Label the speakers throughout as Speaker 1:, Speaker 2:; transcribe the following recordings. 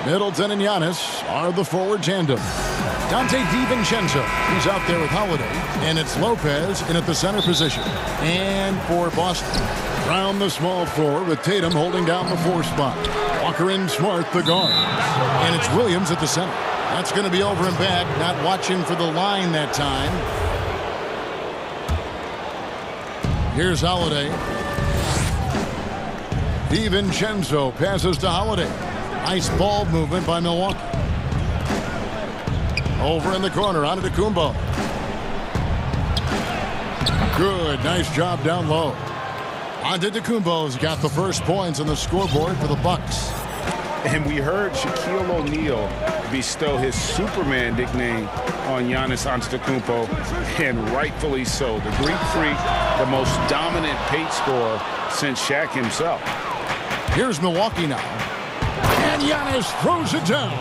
Speaker 1: Middleton and Giannis are the forward tandem. Dante DiVincenzo, he's out there with Holiday. And it's Lopez in at the center position. And for Boston, round the small floor with Tatum holding down the 4 spot. Walker and Smart, the guard. And it's Williams at the center. That's going to be over and back. Not watching for the line that time. Here's Holiday. DiVincenzo passes to Holiday. Nice ball movement by Milwaukee. Over in the corner, Antetokounmpo. Good, nice job down low. Antetokounmpo's got the first points on the scoreboard for the Bucks.
Speaker 2: And we heard Shaquille O'Neal bestow his Superman nickname on Giannis Antetokounmpo, and rightfully so. The Greek Freak, the most dominant paint scorer since Shaq himself.
Speaker 1: Here's Milwaukee now. And Giannis throws it down.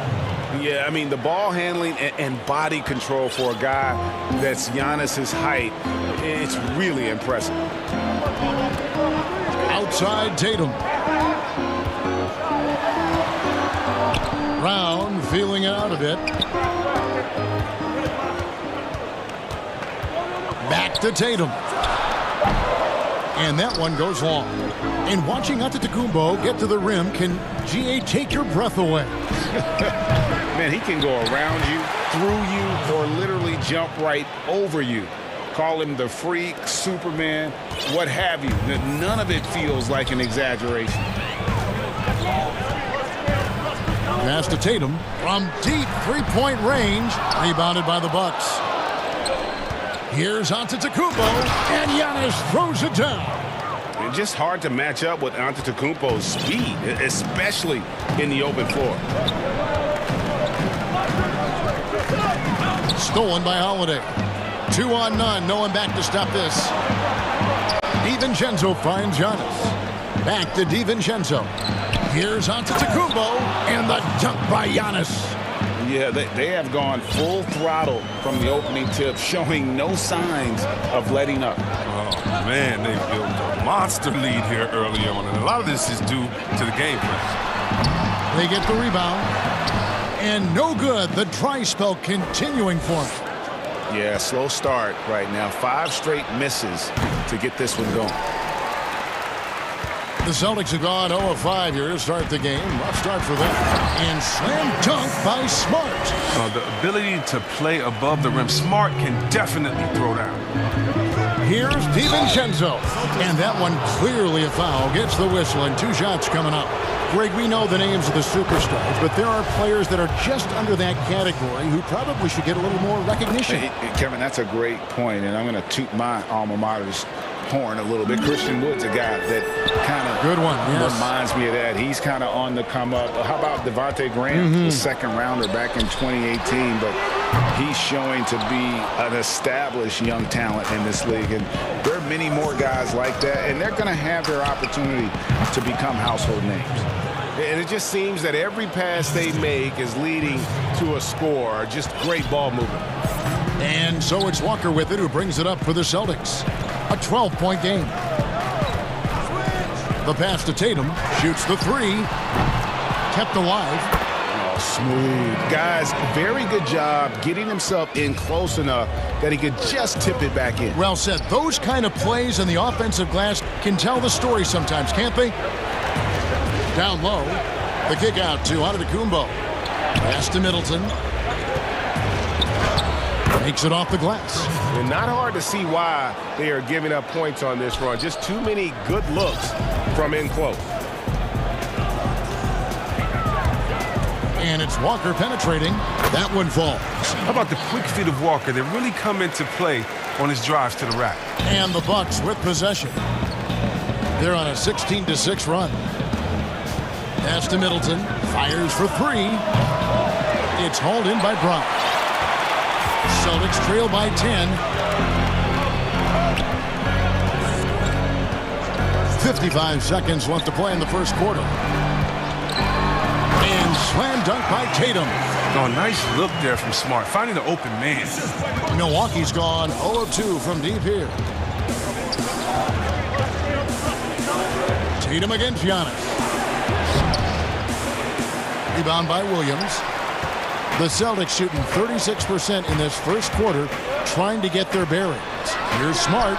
Speaker 2: Yeah, I mean, the ball handling and body control for a guy that's Giannis's height, it's really impressive.
Speaker 1: Outside Tatum. Brown feeling it out a bit. Back to Tatum. And that one goes long. And watching Antetokounmpo get to the rim can, GA, take your breath away.
Speaker 2: Man, he can go around you, through you, or literally jump right over you. Call him the freak, Superman, what have you. None of it feels like an exaggeration.
Speaker 1: Pass to Tatum from deep three-point range. Rebounded by the Bucks. Here's Antetokounmpo, and Giannis throws it down.
Speaker 2: It's just hard to match up with Antetokounmpo's speed, especially in the open floor.
Speaker 1: Stolen by Holiday. 2 on none. No one back to stop this. DiVincenzo finds Giannis. Back to DiVincenzo. Here's Antetokounmpo, and the dunk by Giannis.
Speaker 2: Yeah, they have gone full throttle from the opening tip, showing no signs of letting up.
Speaker 3: Oh, man, they built a monster lead here early on, and a lot of this is due to the game plan.
Speaker 1: They get the rebound, and no good. The dry spell continuing for him.
Speaker 2: Yeah, slow start right now. 5 straight misses to get this one going.
Speaker 1: The Celtics have gone 0 of 5 here to start the game. Rough start for them. And slam dunk by Smart.
Speaker 3: The ability to play above the rim. Smart can definitely throw down.
Speaker 1: Here's DiVincenzo. And that one clearly a foul. Gets the whistle, and 2 shots coming up. Greg, we know the names of the superstars, but there are players that are just under that category who probably should get a little more recognition.
Speaker 2: Hey, Kevin, that's a great point, and I'm going to toot my alma mater's horn a little bit. Christian Wood's a guy that kind of
Speaker 1: good one. Yes.
Speaker 2: Reminds me of that. He's kind of on the come up. How about Devontae Graham, the second rounder back in 2018, but he's showing to be an established young talent in this league, and there are many more guys like that, and they're going to have their opportunity to become household names. And it just seems that every pass they make is leading to a score. Just great ball movement.
Speaker 1: And so it's Walker with it, who brings it up for the Celtics. A 12-point game. The pass to Tatum. Shoots the 3. Kept alive.
Speaker 2: Oh, smooth. Guys, very good job getting himself in close enough that he could just tip it back in.
Speaker 1: Well said. Those kind of plays in the offensive glass can tell the story sometimes, can't they? Down low. The kick out to Antetokounmpo. Pass to Middleton. Makes it off the glass.
Speaker 4: And not hard to see why they are giving up points on this run. Just too many good looks from in close.
Speaker 1: And it's Walker penetrating. That one falls.
Speaker 3: How about the quick feet of Walker? They really come into play on his drives to the rack.
Speaker 1: And the Bucks with possession. They're on a 16-6 run. Pass to Middleton. Fires for 3. It's hauled in by Brown. Celtics trail by 10. 55 seconds left to play in the first quarter. And slam dunk by Tatum.
Speaker 3: Oh, nice look there from Smart, finding the open man.
Speaker 1: Milwaukee's gone 0 of 2 from deep here. Tatum against Giannis. Rebound by Williams. The Celtics shooting 36% in this first quarter, trying to get their bearings. Here's Smart.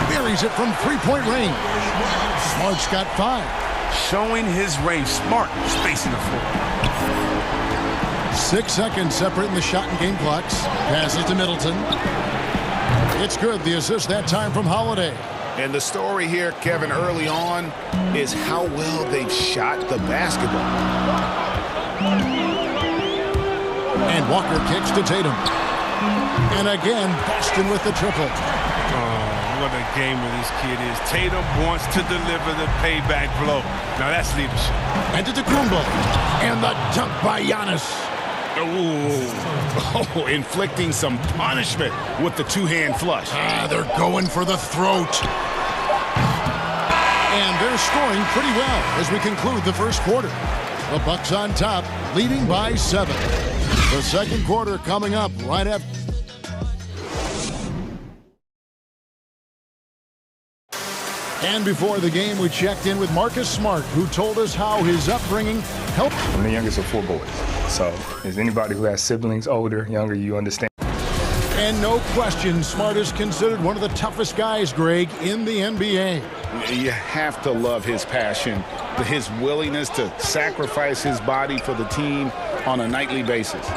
Speaker 1: Buries it from three-point range. Smart's got 5.
Speaker 3: Showing his range. Smart spacing the floor.
Speaker 1: 6 seconds separating the shot and game clocks. Passes to Middleton. It's good. The assist that time from Holiday.
Speaker 2: And the story here, Kevin, early on is how well they've shot the basketball.
Speaker 1: And Walker kicks to Tatum. And again, Boston with the triple.
Speaker 3: What a gamer this kid is. Tatum wants to deliver the payback blow. Now that's leadership.
Speaker 1: And to Kumbo. And the dunk by Giannis.
Speaker 2: Oh, inflicting some punishment with the two-hand flush.
Speaker 1: They're going for the throat. And they're scoring pretty well as we conclude the first quarter. The Bucks on top, leading by 7. The second quarter coming up right after. And before the game, we checked in with Marcus Smart, who told us how his upbringing helped.
Speaker 5: I'm the youngest of 4 boys. So as anybody who has siblings, older, younger, you understand.
Speaker 1: And no question, Smart is considered one of the toughest guys, Greg, in the NBA.
Speaker 2: You have to love his passion, his willingness to sacrifice his body for the team on a nightly basis.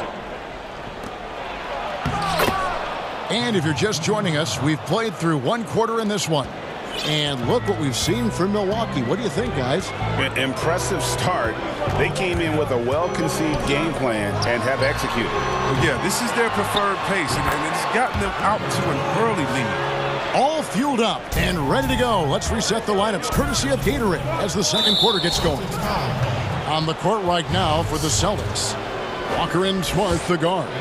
Speaker 1: And if you're just joining us, we've played through 1 quarter in this one. And look what we've seen from Milwaukee. What do you think, guys?
Speaker 2: Impressive start. They came in with a well-conceived game plan and have executed.
Speaker 3: Well, yeah, this is their preferred pace, and it's gotten them out to an early lead.
Speaker 1: All fueled up and ready to go. Let's reset the lineups, courtesy of Gatorade, as the second quarter gets going. On the court right now for the Celtics. Walker and Smart, the guards.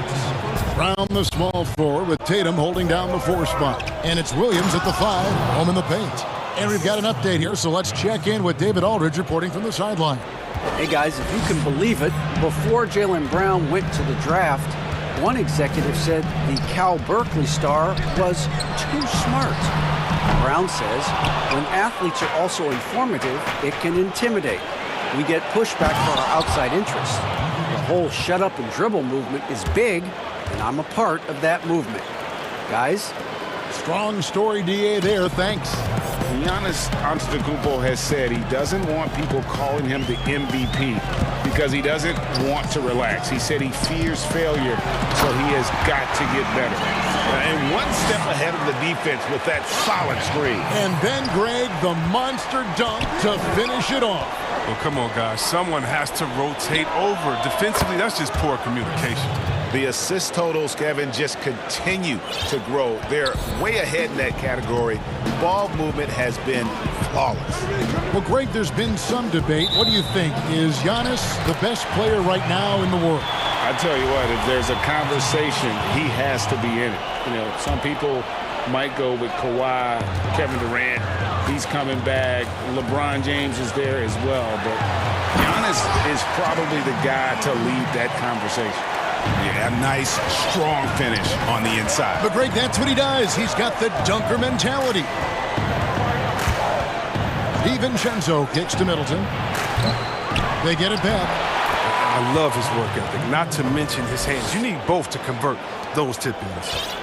Speaker 1: Brown, the small forward, with Tatum holding down the 4 spot. And it's Williams at the 5, home in the paint. And we've got an update here, so let's check in with David Aldridge reporting from the sideline.
Speaker 6: Hey guys, if you can believe it, before Jaylen Brown went to the draft, one executive said the Cal Berkeley star was too smart. Brown says, when athletes are also informative, it can intimidate. We get pushback for our outside interests. The whole shut up and dribble movement is big, and I'm a part of that movement. Guys?
Speaker 1: Strong story, DA, there. Thanks.
Speaker 2: Giannis Antetokounmpo has said he doesn't want people calling him the MVP because he doesn't want to relax. He said he fears failure, so he has got to get better. And one step ahead of the defense with that solid screen.
Speaker 1: And then, Greg, the monster dunk to finish it off.
Speaker 3: Well, come on, guys. Someone has to rotate over. Defensively, that's just poor communication.
Speaker 2: The assist totals, Kevin, just continue to grow. They're way ahead in that category. Ball movement has been flawless.
Speaker 1: Well, Greg, there's been some debate. What do you think? Is Giannis the best player right now in the world?
Speaker 2: I tell you what, if there's a conversation, he has to be in it. You know, some people might go with Kawhi, Kevin Durant. He's coming back. LeBron James is there as well. But Giannis is probably the guy to lead that conversation.
Speaker 3: Yeah, a nice, strong finish on the inside.
Speaker 1: But, Greg, that's what he does. He's got the dunker mentality. DiVincenzo kicks to Middleton. They get it back.
Speaker 3: I love his work ethic, not to mention his hands. You need both to convert those tip-ins.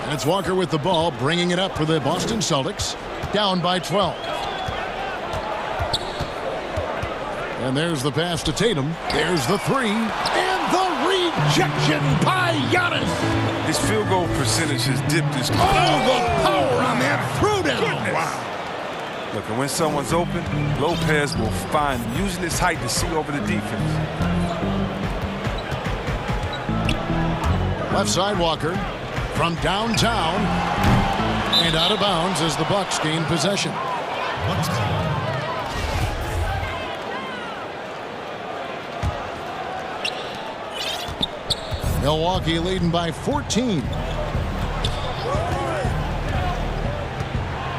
Speaker 1: And it's Walker with the ball, bringing it up for the Boston Celtics, down by 12. And there's the pass to Tatum. There's the 3. And the rejection by Giannis.
Speaker 3: His field goal percentage has dipped his...
Speaker 1: Oh, the power on that throwdown.
Speaker 3: Wow. Look, and when someone's open, Lopez will find him, using his height to see over the defense.
Speaker 1: Left side Walker from downtown and out of bounds as the Bucks gain possession. Milwaukee leading by 14.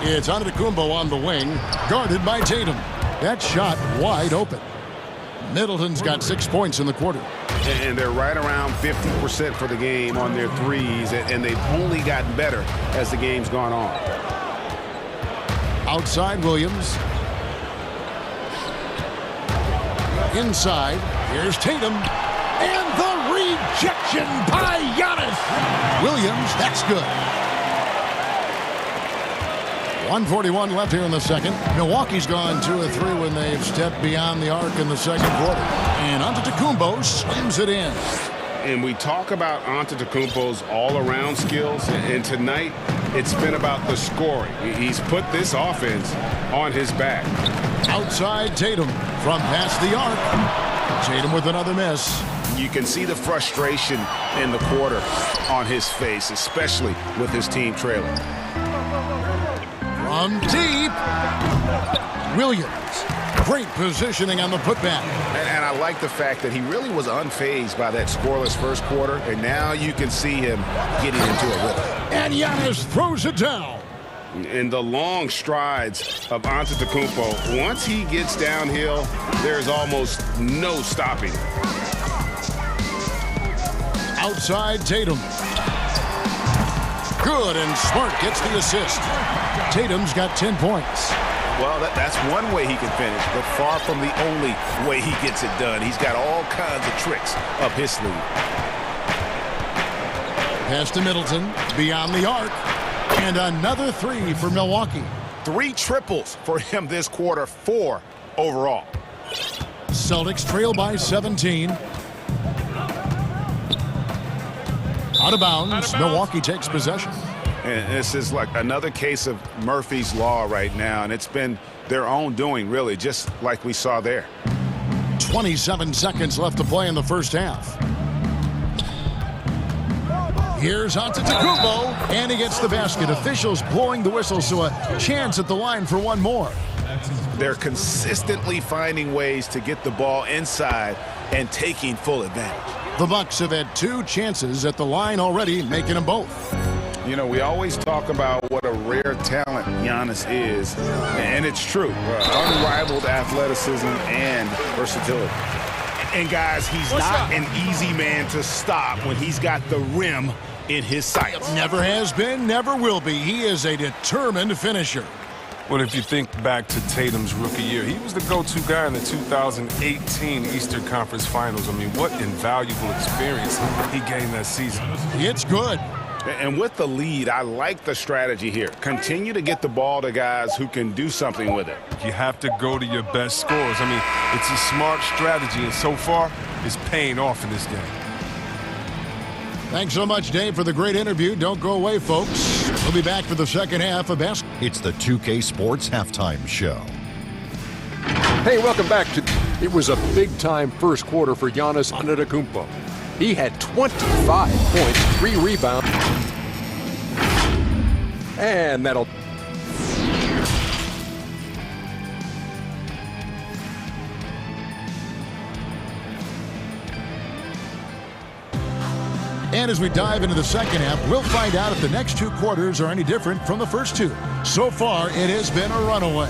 Speaker 1: It's Antetokounmpo on the wing, guarded by Tatum. That shot wide open. Middleton's got 6 points in the quarter.
Speaker 2: And they're right around 50% for the game on their threes, and they've only gotten better as the game's gone on.
Speaker 1: Outside Williams. Inside, Here's Tatum. And the rejection by Giannis. Williams, that's good. 1:41 left here in the second. Milwaukee's gone 2 of 3 when they've stepped beyond the arc in the second quarter. And Antetokounmpo slams it in.
Speaker 2: And we talk about Antetokounmpo's all-around skills, and tonight it's been about the scoring. He's put this offense on his back.
Speaker 1: Outside Tatum from past the arc. Tatum with another miss.
Speaker 2: You can see the frustration in the quarter on his face, especially with his team trailing.
Speaker 1: From deep. Williams. Great positioning on the putback.
Speaker 2: And I like the fact that he really was unfazed by that scoreless first quarter, and now you can see him getting into a rhythm.
Speaker 1: And Giannis throws it down.
Speaker 2: In the long strides of Antetokounmpo, once he gets downhill, there's almost no stopping.
Speaker 1: Outside Tatum. Good, and Smart gets the assist. Tatum's got 10 points.
Speaker 2: Well, that's one way he can finish, but far from the only way he gets it done. He's got all kinds of tricks up his sleeve.
Speaker 1: Pass to Middleton, beyond the arc, and another 3 for Milwaukee.
Speaker 2: 3 triples for him this quarter, 4 overall.
Speaker 1: Celtics trail by 17. Out of bounds, Milwaukee takes possession.
Speaker 2: And this is like another case of Murphy's Law right now, and it's been their own doing, really, just like we saw there.
Speaker 1: 27 seconds left to play in the first half. Here's Antetokounmpo, and he gets the basket. Officials blowing the whistle, so a chance at the line for one more.
Speaker 2: They're consistently finding ways to get the ball inside and taking full advantage.
Speaker 1: The Bucks have had 2 chances at the line already, making them both.
Speaker 2: You know, we always talk about what a rare talent Giannis is, and it's true. Unrivaled athleticism and versatility. And guys, he's not an easy man to stop when he's got the rim in his sights.
Speaker 1: Never has been, never will be. He is a determined finisher.
Speaker 3: Well, if you think back to Tatum's rookie year, he was the go-to guy in the 2018 Eastern Conference Finals. I mean, what invaluable experience he gained that season.
Speaker 1: It's good.
Speaker 2: And with the lead, I like the strategy here. Continue to get the ball to guys who can do something with it.
Speaker 3: You have to go to your best scorers. I mean, it's a smart strategy, and so far, it's paying off in this game.
Speaker 1: Thanks so much, Dave, for the great interview. Don't go away, folks. We'll be back for the second half of basketball.
Speaker 7: It's the 2K Sports Halftime Show.
Speaker 8: Hey, welcome back to... It was a big-time first quarter for Giannis Antetokounmpo. He had 25 points, 3 rebounds, and that'll...
Speaker 1: And as we dive into the second half, we'll find out if the next 2 quarters are any different from the first 2. So far, it has been a runaway.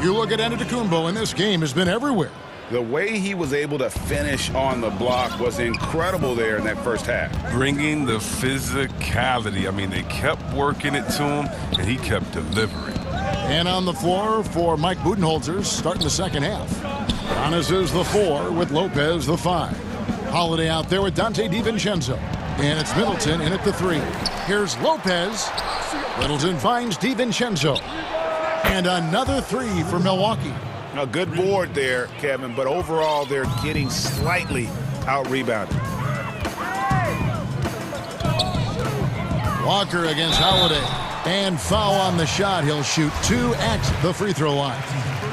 Speaker 1: You look at Antetokounmpo, and this game has been everywhere.
Speaker 2: The way he was able to finish on the block was incredible there in that first half.
Speaker 3: Bringing the physicality. I mean, they kept working it to him, and he kept delivering.
Speaker 1: And on the floor for Mike Budenholzer, starting the second half. Giannis is the 4 with Lopez the 5. Holiday out there with Dante DiVincenzo. And it's Middleton in at the 3. Here's Lopez. Middleton finds DiVincenzo. And another 3 for Milwaukee.
Speaker 2: A good board there, Kevin, but overall they're getting slightly out-rebounded.
Speaker 1: Walker against Holiday. And foul on the shot. He'll shoot 2 at the free throw line.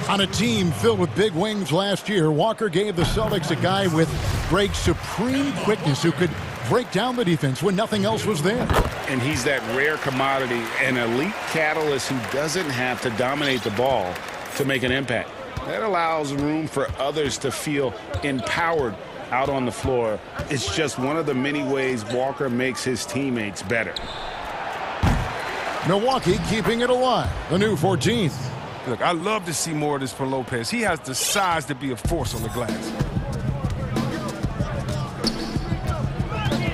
Speaker 1: On a team filled with big wings last year, Walker gave the Celtics a guy with great supreme quickness who could break down the defense when nothing else was there.
Speaker 2: And he's that rare commodity, an elite catalyst who doesn't have to dominate the ball to make an impact. That allows room for others to feel empowered out on the floor. It's just one of the many ways Walker makes his teammates better.
Speaker 1: Milwaukee keeping it alive. The new 14th.
Speaker 3: Look, I love to see more of this from Lopez. He has the size to be a force on the glass.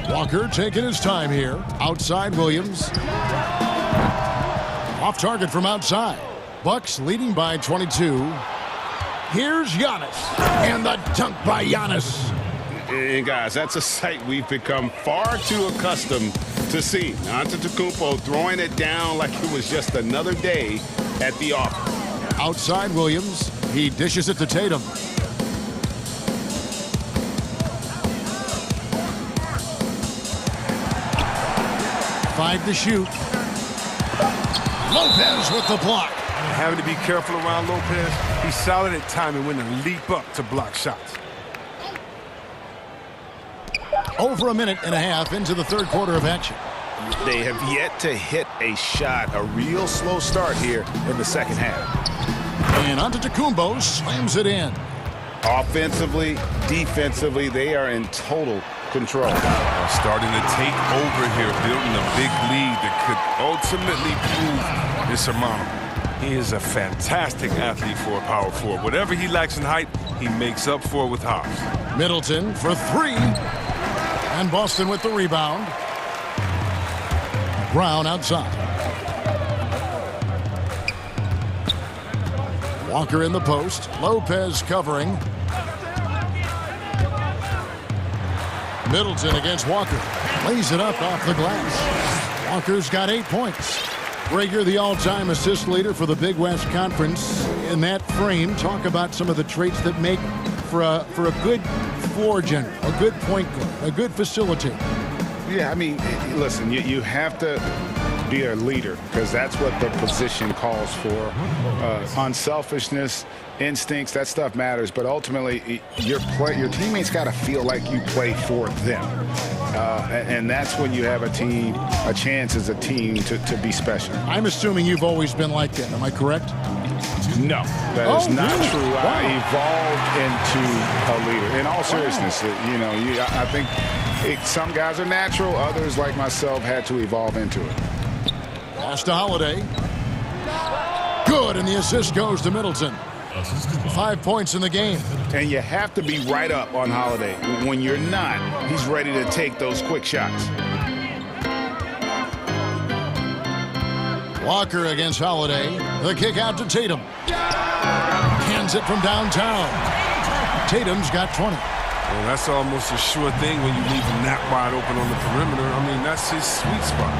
Speaker 1: Walker taking his time here. Outside Williams. Off target from outside. Bucks leading by 22. Here's Giannis. And the dunk by Giannis.
Speaker 2: And guys, that's a sight we've become far too accustomed to seeing. Antetokounmpo throwing it down like it was just another day at the office.
Speaker 1: Outside Williams. He dishes it to Tatum. Five to shoot. Lopez with the block.
Speaker 3: Having to be careful around Lopez. He's solid at timing when to leap up to block shots.
Speaker 1: Over a minute and a half into the third quarter of action.
Speaker 2: They have yet to hit a shot. A real slow start here in the second half.
Speaker 1: And Antetokounmpo slams it in.
Speaker 2: Offensively, defensively, they are in total control.
Speaker 3: Starting to take over here, building a big lead that could ultimately prove insurmountable. He is a fantastic athlete for a power forward. Whatever he lacks in height, he makes up for with hops.
Speaker 1: Middleton for three. And Boston with the rebound. Brown outside. Walker in the post. Lopez covering. Middleton against Walker. Lays it up off the glass. Walker's got 8 points. Rager, the all-time assist leader for the Big West Conference. In that frame, talk about some of the traits that make for a good floor general, a good point guard, a good facilitator.
Speaker 2: Yeah, I mean, listen, you have to be a leader because that's what the position calls for. Unselfishness, instincts, that stuff matters. But ultimately, your teammates got to feel like you play for them. And that's when you have a chance as a team to be special.
Speaker 1: I'm assuming you've always been like that. Am I correct?
Speaker 2: No, that is not
Speaker 1: really?
Speaker 2: true.
Speaker 1: Wow.
Speaker 2: I evolved into a leader. In all seriousness, I think some guys are natural. Others, like myself, had to evolve into it.
Speaker 1: Pass to Holiday. Good, and the assist goes to Middleton. 5 points in the game.
Speaker 2: And you have to be right up on Holiday. When you're not, he's ready to take those quick shots.
Speaker 1: Walker against Holiday. The kick out to Tatum. Hands it from downtown. Tatum's got 20.
Speaker 3: Well, that's almost a sure thing when you leave him that wide open on the perimeter. I mean, that's his sweet spot.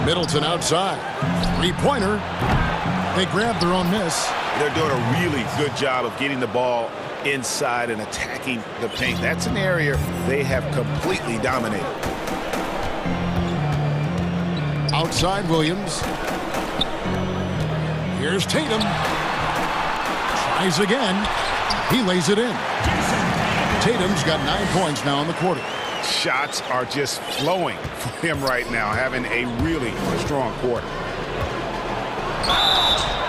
Speaker 1: Middleton outside. Three-pointer. They grab their own miss.
Speaker 2: They're doing a really good job of getting the ball inside and attacking the paint. That's an area they have completely dominated.
Speaker 1: Outside Williams. Here's Tatum. Tries again. He lays it in. Tatum's got 9 points now in the quarter.
Speaker 2: Shots are just flowing for him right now, having a really strong quarter.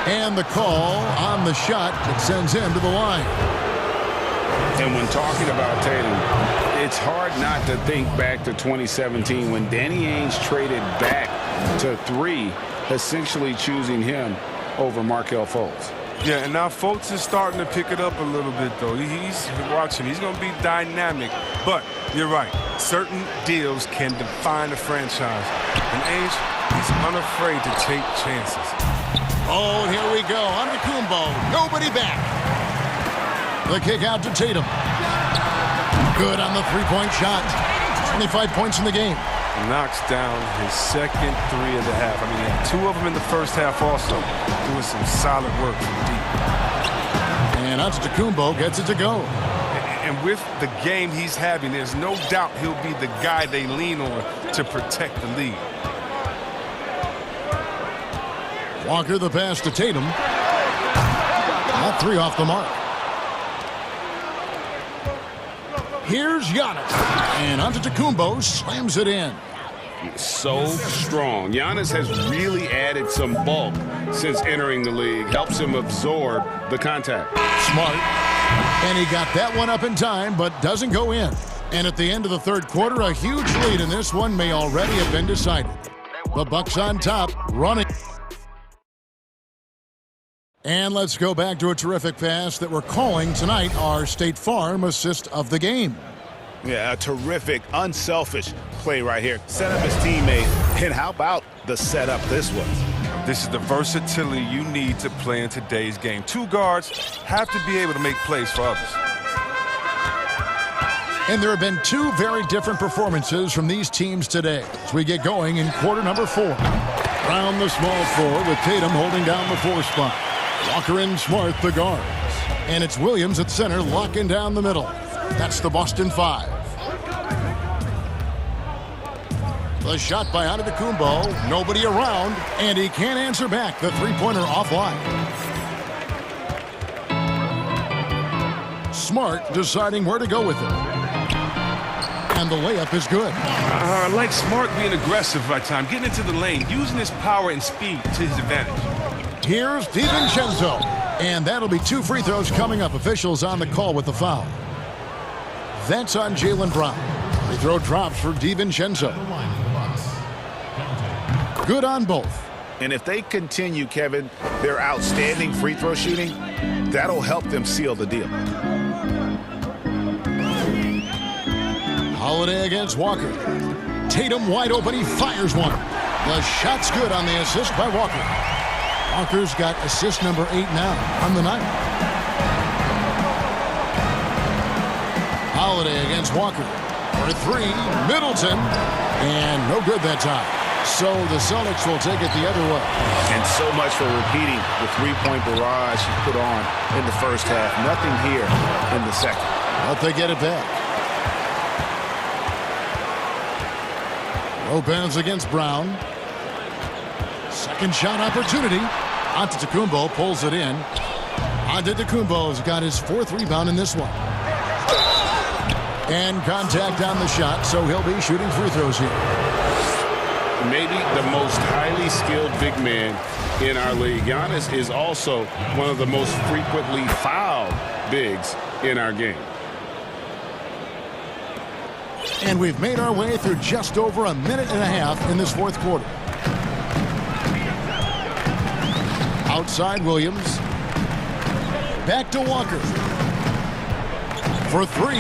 Speaker 1: And the call on the shot that sends him to the line.
Speaker 2: And when talking about Tatum, it's hard not to think back to 2017 when Danny Ainge traded back to 3, essentially choosing him over Markelle Fultz.
Speaker 3: Yeah, and now Fultz is starting to pick it up a little bit, though. He's watching. He's going to be dynamic. But you're right. Certain deals can define a franchise. And Ainge, he's unafraid to take chances.
Speaker 1: Oh, and here we go. Antetokounmpo. Nobody back. The kick out to Tatum. Good on the three-point shot. 25 points in the game.
Speaker 3: Knocks down his second 3 of the half. I mean, he had 2 of them in the first half also, doing some solid work from deep.
Speaker 1: And Antetokounmpo gets it to go.
Speaker 3: And with the game he's having, there's no doubt he'll be the guy they lean on to protect the lead.
Speaker 1: Walker the pass to Tatum. Not 3 off the mark. Here's Giannis. And Antetokounmpo slams it in.
Speaker 2: So strong. Giannis has really added some bulk since entering the league. Helps him absorb the contact.
Speaker 1: Smart. And he got that one up in time, but doesn't go in. And at the end of the third quarter, a huge lead in this one may already have been decided. The Bucks on top, running. And let's go back to a terrific pass that we're calling tonight our State Farm assist of the game.
Speaker 2: Yeah, a terrific, unselfish play right here. Set up his teammate. And how about the setup this was?
Speaker 3: This is the versatility you need to play in today's game. Two guards have to be able to make plays for others.
Speaker 1: And there have been two very different performances from these teams today as we get going in quarter number 4. Around the small floor with Tatum holding down the 4 spot. Walker and Smart, the guards. And it's Williams at center locking down the middle. That's the Boston 5. The shot by Antetokounmpo. Nobody around, and he can't answer back. The three-pointer offline. Smart deciding where to go with it. And the layup is good.
Speaker 3: I like Smart being aggressive right time, getting into the lane, using his power and speed to his advantage.
Speaker 1: Here's DiVincenzo. And that'll be 2 free throws coming up. Officials on the call with the foul. That's on Jaylen Brown. Free throw drops for DiVincenzo. Good on both.
Speaker 2: And if they continue, Kevin, their outstanding free throw shooting, that'll help them seal the deal.
Speaker 1: Holiday against Walker. Tatum wide open. He fires one. The shot's good on the assist by Walker. Walker's got assist number 8 now on the night. Holiday against Walker. For 3, Middleton. And no good that time. So the Celtics will take it the other way.
Speaker 2: And so much for repeating the three-point barrage he put on in the first half. Nothing here in the second.
Speaker 1: But they get it back. Lopez against Brown. Second shot opportunity. Antetokounmpo pulls it in. Antetokounmpo's got his 4th rebound in this one. And contact on the shot, so he'll be shooting free throws here.
Speaker 4: Maybe the most highly skilled big man in our league. Giannis is also one of the most frequently fouled bigs in our game.
Speaker 1: And we've made our way through just over a minute and a half in this 4th quarter. Outside Williams. Back to Walker. For 3.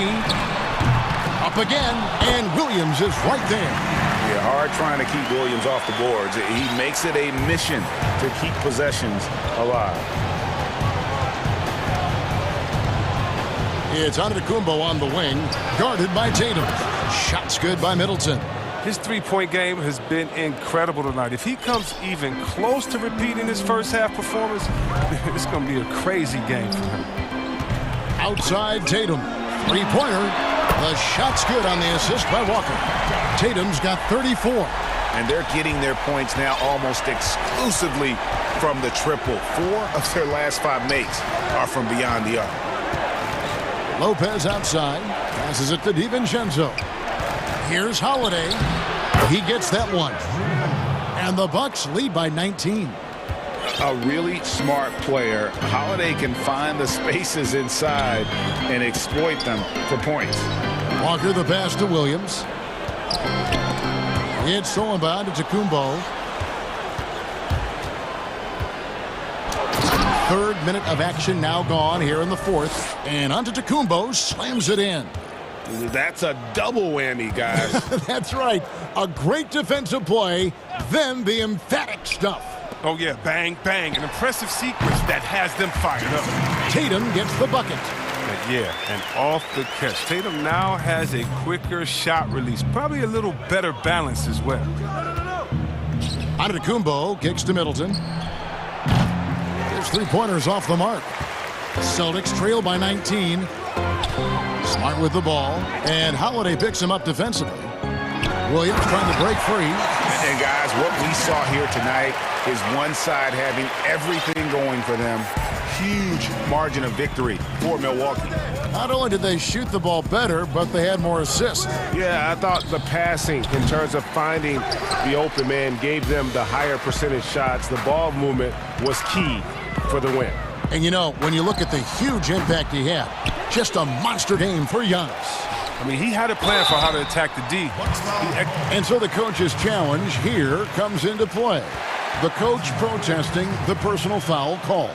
Speaker 1: Up again, and Williams is right there.
Speaker 2: Yeah, hard trying to keep Williams off the boards. He makes it a mission to keep possessions alive.
Speaker 1: It's Antetokounmpo on the wing, guarded by Tatum. Shot's good by Middleton.
Speaker 3: His three-point game has been incredible tonight. If he comes even close to repeating his first half performance, it's going to be a crazy game for him.
Speaker 1: Outside Tatum. Three-pointer. The shot's good on the assist by Walker. Tatum's got 34.
Speaker 2: And they're getting their points now almost exclusively from the triple. 4 of their last 5 makes are from beyond the arc.
Speaker 1: Lopez outside. Passes it to DiVincenzo. Here's Holiday. He gets that one. And the Bucks lead by 19.
Speaker 2: A really smart player. Holiday can find the spaces inside and exploit them for points.
Speaker 1: Walker the pass to Williams. It's stolen by Antetokounmpo. 3rd minute of action now gone here in the 4th. And Antetokounmpo slams it in.
Speaker 2: That's a double whammy, guys.
Speaker 1: That's right. A great defensive play, then the emphatic stuff.
Speaker 3: Oh, yeah, bang, bang. An impressive sequence that has them fired up.
Speaker 1: Tatum gets the bucket.
Speaker 3: Yeah, and off the catch. Tatum now has a quicker shot release. Probably a little better balance as well.
Speaker 1: Antetokounmpo kicks to Middleton. His three-pointers off the mark. Celtics trail by 19. Smart with the ball. And Holiday picks him up defensively. Williams trying to break free.
Speaker 2: And guys, what we saw here tonight is one side having everything going for them. Huge margin of victory for Milwaukee.
Speaker 1: Not only did they shoot the ball better, but they had more assists.
Speaker 4: Yeah, I thought the passing in terms of finding the open man gave them the higher percentage shots. The ball movement was key for the win.
Speaker 1: And you know, when you look at the huge impact he had, just a monster game for Giannis.
Speaker 3: I mean, he had a plan for how to attack the D.
Speaker 1: And so the coach's challenge here comes into play. The coach protesting the personal foul call.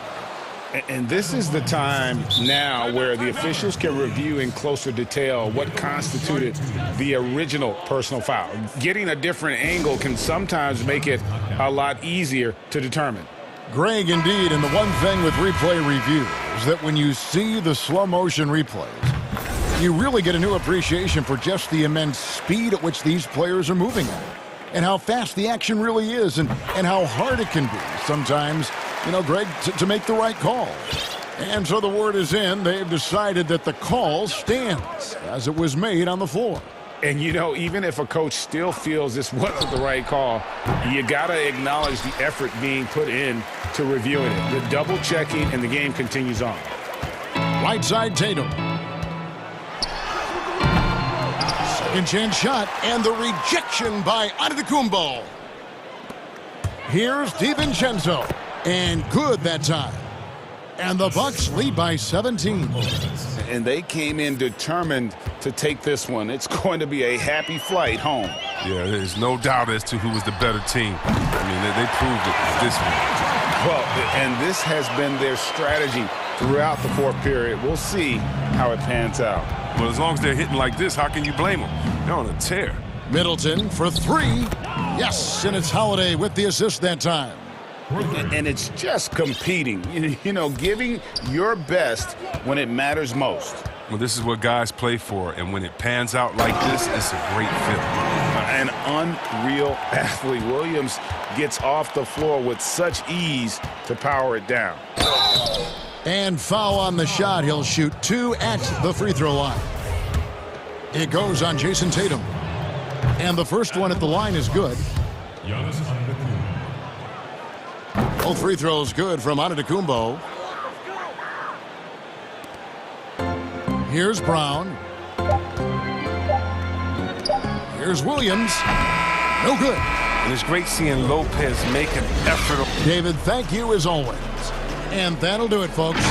Speaker 2: And this is the time now where the officials can review in closer detail what constituted the original personal foul. Getting a different angle can sometimes make it a lot easier to determine.
Speaker 1: Greg, indeed, and the one thing with replay review is that when you see the slow motion replays, you really get a new appreciation for just the immense speed at which these players are moving at, and how fast the action really is, and how hard it can be sometimes, Greg, to make the right call. And so the word is in. They've decided that the call stands as it was made on the floor.
Speaker 2: And, even if a coach still feels this wasn't the right call, you got to acknowledge the effort being put in to reviewing it. The double checking, and the game continues on.
Speaker 1: Right side, Tatum. Second chance shot, and the rejection by Antetokounmpo. Here's DiVincenzo, and good that time. And the Bucks lead by 17.
Speaker 2: And they came in determined to take this one. It's going to be a happy flight home.
Speaker 3: Yeah, there's no doubt as to who was the better team. I mean, they proved it with this one.
Speaker 2: Well, and this has been their strategy throughout the fourth period. We'll see how it pans out.
Speaker 3: Well, as long as they're hitting like this, how can you blame them? They're on a tear.
Speaker 1: Middleton for three. Yes, and it's Holiday with the assist that time.
Speaker 2: And it's just competing, giving your best when it matters most.
Speaker 3: Well, this is what guys play for, and when it pans out like this, it's a great feeling.
Speaker 2: An unreal athlete. Williams gets off the floor with such ease to power it down.
Speaker 1: And foul on the shot. He'll shoot 2 at the free throw line. It goes on Jason Tatum. And the first one at the line is good. Both free throws good from Antetokounmpo. Here's Brown. Here's Williams. No good.
Speaker 3: And it's great seeing Lopez make an effort.
Speaker 1: David, thank you as always. And that'll do it, folks.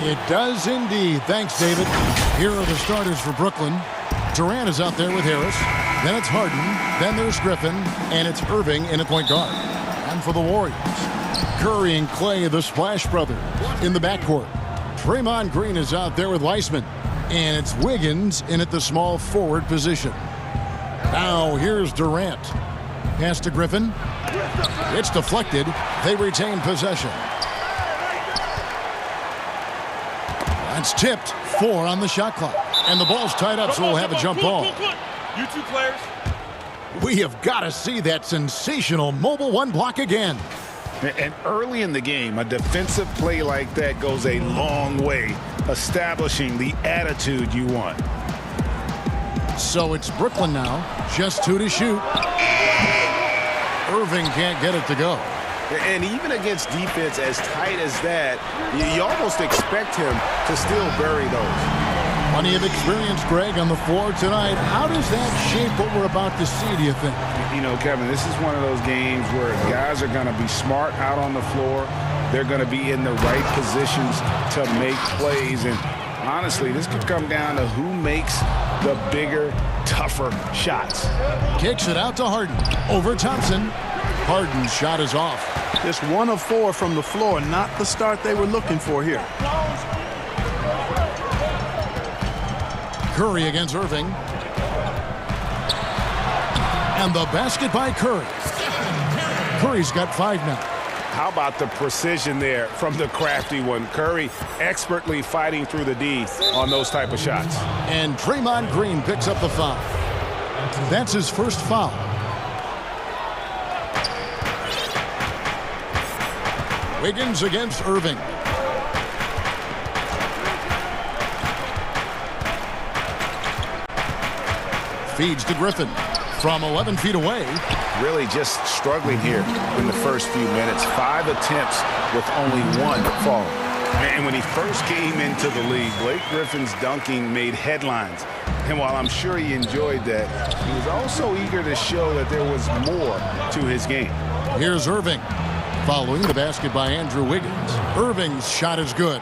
Speaker 1: It does indeed. Thanks, David. Here are the starters for Brooklyn. Durant is out there with Harris. Then it's Harden. Then there's Griffin. And it's Irving in at point guard. And for the Warriors, Curry and Clay, the Splash Brothers, in the backcourt. Draymond Green is out there with Weissman. And it's Wiggins in at the small forward position. Now here's Durant. Pass to Griffin. It's deflected. They retain possession. That's tipped. 4 on the shot clock. And the ball's tied up, so we'll have a jump ball.
Speaker 3: You two players.
Speaker 1: We have got to see that sensational mobile one block again.
Speaker 2: And early in the game, a defensive play like that goes a long way, establishing the attitude you want.
Speaker 1: So it's Brooklyn now. Just 2 to shoot. Irving can't get it to go.
Speaker 2: And even against defense as tight as that, you almost expect him to still bury those.
Speaker 1: Plenty of experience, Greg, on the floor tonight. How does that shape what we're about to see, do you think?
Speaker 2: You know, Kevin, this is one of those games where guys are going to be smart out on the floor. They're going to be in the right positions to make plays. And honestly, this could come down to who makes the bigger, tougher shots.
Speaker 1: Kicks it out to Harden. Over Thompson. Harden's shot is off.
Speaker 9: Just 1 of 4 from the floor, not the start they were looking for here.
Speaker 1: Curry against Irving. And the basket by Curry. Curry's got 5 now.
Speaker 2: How about the precision there from the crafty one? Curry expertly fighting through the D on those type of shots.
Speaker 1: And Draymond Green picks up the foul. That's his first foul. Wiggins against Irving. Feeds to Griffin from 11 feet away.
Speaker 2: Really just struggling here in the first few minutes. 5 attempts with only 1 fall. And when he first came into the league, Blake Griffin's dunking made headlines. And while I'm sure he enjoyed that, he was also eager to show that there was more to his game.
Speaker 1: Here's Irving. Following the basket by Andrew Wiggins. Irving's shot is good.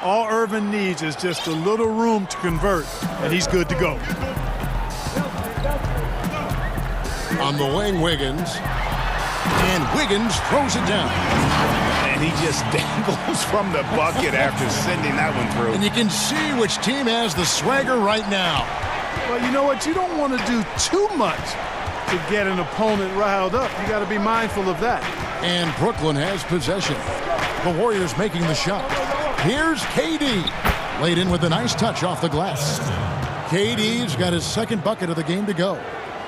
Speaker 9: All Irving needs is just a little room to convert, and he's good to go.
Speaker 1: On the wing, Wiggins. And Wiggins throws it down.
Speaker 2: And he just dangles from the bucket after sending that one through.
Speaker 1: And you can see which team has the swagger right now.
Speaker 9: Well, you know what? You don't want to do too much to get an opponent riled up. You got to be mindful of that.
Speaker 1: And Brooklyn has possession. The Warriors making the shot. Here's KD. Laid in with a nice touch off the glass. KD's got his second bucket of the game to go.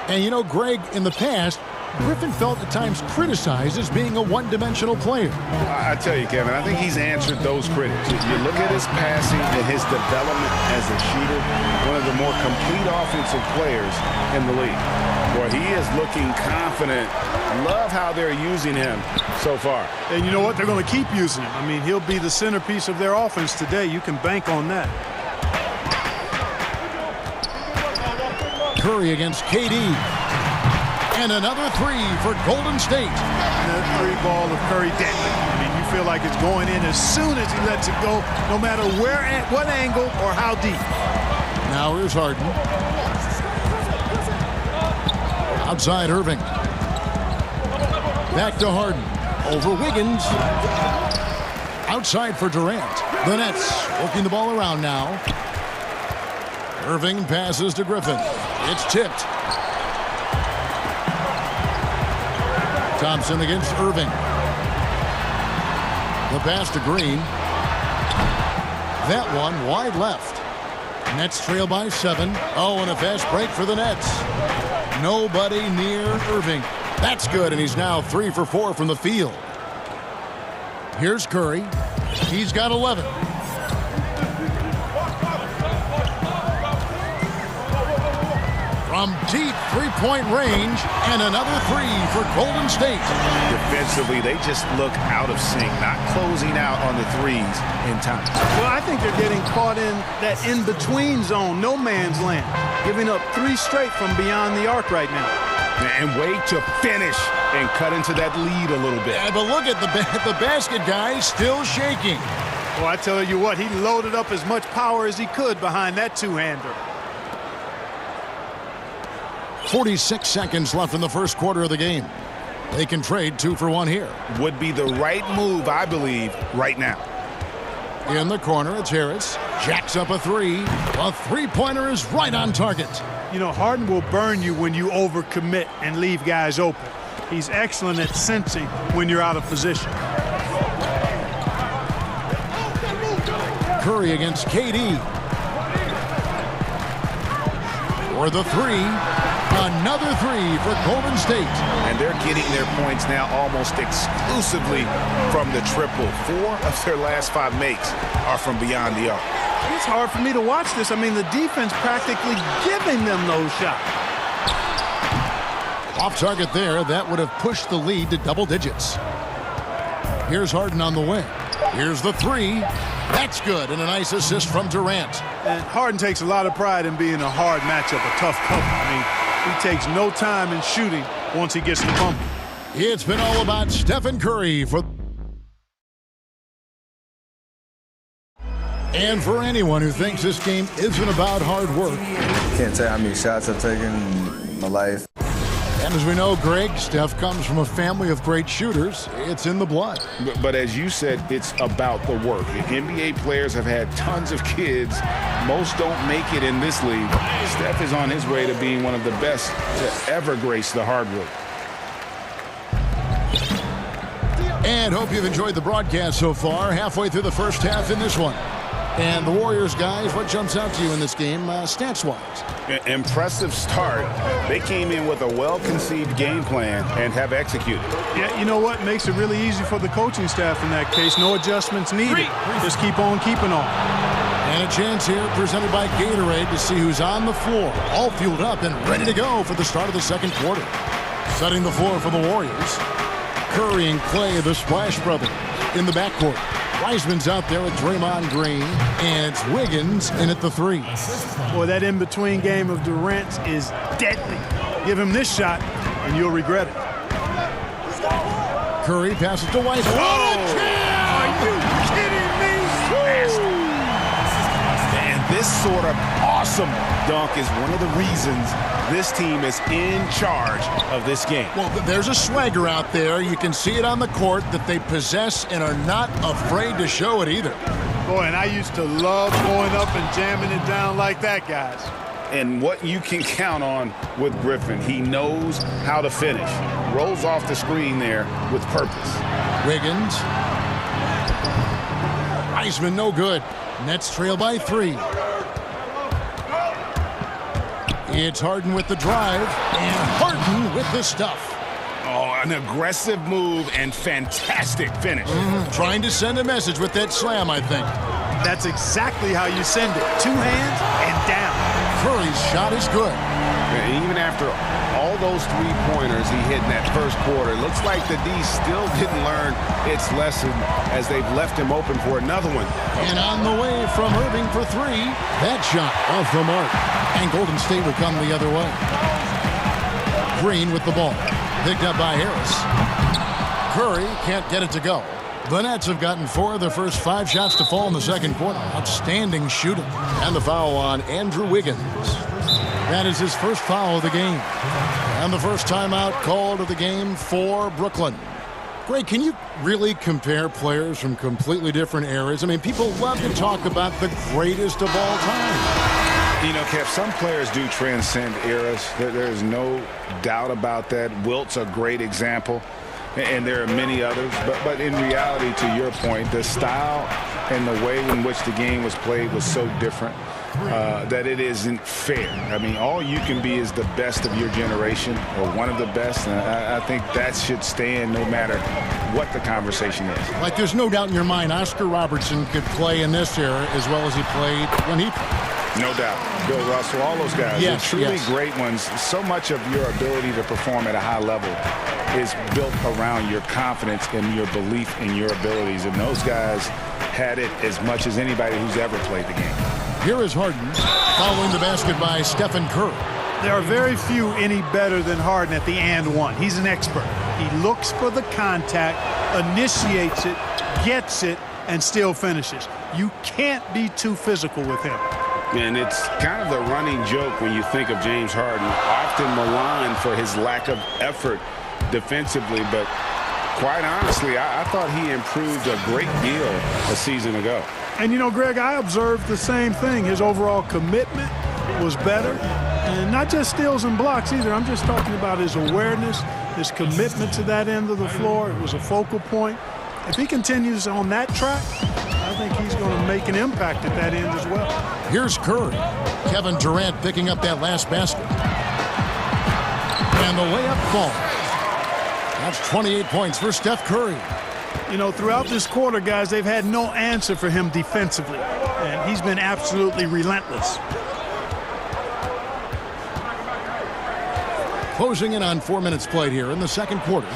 Speaker 1: And you know, Greg, in the past, Griffin felt at times criticized as being a one-dimensional player.
Speaker 2: I tell you, Kevin, I think he's answered those critics. If you look at his passing and his development as a shooter, one of the more complete offensive players in the league. Well, he is looking confident. Love how they're using him so far.
Speaker 9: And you know what? They're going to keep using him. I mean, he'll be the centerpiece of their offense today. You can bank on that.
Speaker 1: Curry against KD. And another 3 for Golden State.
Speaker 9: And that 3-ball of Curry dangling. I mean, you feel like it's going in as soon as he lets it go, no matter where, at what angle, or how deep.
Speaker 1: Now here's Harden. Outside Irving. Back to Harden. Over Wiggins. Outside for Durant. The Nets working the ball around now. Irving passes to Griffin. It's tipped. Thompson against Irving. The pass to Green. That one wide left. Nets trail by 7. Oh, and a fast break for the Nets. Nobody near Irving. That's good, and he's now 3 for 4 from the field. Here's Curry. He's got 11. From deep three-point range, and another 3 for Golden State.
Speaker 2: Defensively, they just look out of sync, not closing out on the threes in time.
Speaker 9: Well, I think they're getting caught in that in-between zone, no man's land, giving up 3 straight from beyond the arc right now.
Speaker 2: And wait to finish and cut into that lead a little bit.
Speaker 1: Yeah, but look at the basket, guys, still shaking.
Speaker 9: Well, I tell you what, he loaded up as much power as he could behind that two-hander.
Speaker 1: 46 seconds left in the first quarter of the game. They can trade 2 for 1 here.
Speaker 2: Would be the right move, I believe, right now.
Speaker 1: In the corner, it's Harris. Jacks up a 3. A three-pointer is right on target.
Speaker 9: You know, Harden will burn you when you overcommit and leave guys open. He's excellent at sensing when you're out of position.
Speaker 1: Curry against KD. For the 3. Another 3 for Golden State.
Speaker 2: And they're getting their points now almost exclusively from the triple. 4 of their last 5 makes are from beyond the arc.
Speaker 9: It's hard for me to watch this. I mean, the defense practically giving them those shots.
Speaker 1: Off target there. That would have pushed the lead to double digits. Here's Harden on the wing. Here's the 3. That's good, and a nice assist from Durant.
Speaker 9: And Harden takes a lot of pride in being a hard matchup, a tough cover. I mean, he takes no time in shooting once he gets the bump.
Speaker 1: It's been all about Stephen Curry for... And for anyone who thinks this game isn't about hard work.
Speaker 10: Can't tell how many shots I've taken in my life.
Speaker 1: And as we know, Greg, Steph comes from a family of great shooters. It's in the blood.
Speaker 2: But as you said, it's about the work. The NBA players have had tons of kids. Most don't make it in this league. Steph is on his way to being one of the best to ever grace the hardwood.
Speaker 1: And hope you've enjoyed the broadcast so far. Halfway through the first half in this one. And the Warriors, guys, what jumps out to you in this game, stats-wise?
Speaker 2: Impressive start. They came in with a well-conceived game plan and have executed.
Speaker 9: Yeah, you know what? Makes it really easy for the coaching staff in that case. No adjustments needed. Just keep on keeping on.
Speaker 1: And a chance here presented by Gatorade to see who's on the floor. All fueled up and ready to go for the start of the second quarter. Setting the floor for the Warriors. Curry and Clay, the Splash Brothers, in the backcourt. Wiseman's out there with Draymond Green, and it's Wiggins in at the 3.
Speaker 9: Boy, that in-between game of Durant's is deadly. Give him this shot, and you'll regret it.
Speaker 1: Curry passes to Wiseman.
Speaker 9: Oh! Are you kidding me?
Speaker 2: And this sort of awesome dunk is one of the reasons this team is in charge of this game.
Speaker 1: Well, there's a swagger out there. You can see it on the court that they possess and are not afraid to show it either.
Speaker 9: Boy, and I used to love going up and jamming it down like that, guys.
Speaker 2: And what you can count on with Griffin, he knows how to finish. Rolls off the screen there with purpose.
Speaker 1: Wiggins. Wiseman, no good. Nets trail by 3. It's Harden with the drive, and Harden with the stuff.
Speaker 2: Oh, an aggressive move and fantastic finish.
Speaker 1: Trying to send a message with that slam, I think.
Speaker 9: That's exactly how you send it. 2 hands and down.
Speaker 1: Curry's shot is good.
Speaker 2: And even after all those 3-pointers he hit in that first quarter, it looks like the D still didn't learn its lesson as they've left him open for another one.
Speaker 1: And on the way from Irving for 3, that shot off the mark. And Golden State would come the other way. Green with the ball. Picked up by Harris. Curry can't get it to go. The Nets have gotten 4 of their first 5 shots to fall in the second quarter. Outstanding shooting. And the foul on Andrew Wiggins. That is his first foul of the game. And the first timeout called of the game for Brooklyn. Greg, can you really compare players from completely different eras? I mean, people love to talk about the greatest of all time.
Speaker 2: You know, Kev, some players do transcend eras. There's no doubt about that. Wilt's a great example, and there are many others. But in reality, to your point, the style and the way in which the game was played was so different that it isn't fair. I mean, all you can be is the best of your generation or one of the best. And I think that should stand no matter what the conversation is.
Speaker 1: Like, there's no doubt in your mind Oscar Robertson could play in this era as well as he played when he played.
Speaker 2: No doubt. Bill Russell, all those guys,
Speaker 1: yes,
Speaker 2: they're truly great ones. So much of your ability to perform at a high level is built around your confidence and your belief in your abilities. And those guys had it as much as anybody who's ever played the game.
Speaker 1: Here is Harden following the basket by Stephen Curry.
Speaker 9: There are very few any better than Harden at the and one. He's an expert. He looks for the contact, initiates it, gets it, and still finishes. You can't be too physical with him.
Speaker 4: And it's kind of the running joke when you think of James Harden, often maligned for his lack of effort defensively, but quite honestly, I thought he improved a great deal a season ago.
Speaker 9: And, you know, Greg, I observed the same thing. His overall commitment was better. And not just steals and blocks either. I'm just talking about his awareness, his commitment to that end of the floor. It was a focal point. If he continues on that track, I think he's going to make an impact at that end as well.
Speaker 1: Here's Curry. Kevin Durant picking up that last basket. And the layup falls. That's 28 points for Steph Curry.
Speaker 9: You know, throughout this quarter, guys, they've had no answer for him defensively. And he's been absolutely relentless.
Speaker 1: Closing in on 4 minutes played here in the second quarter.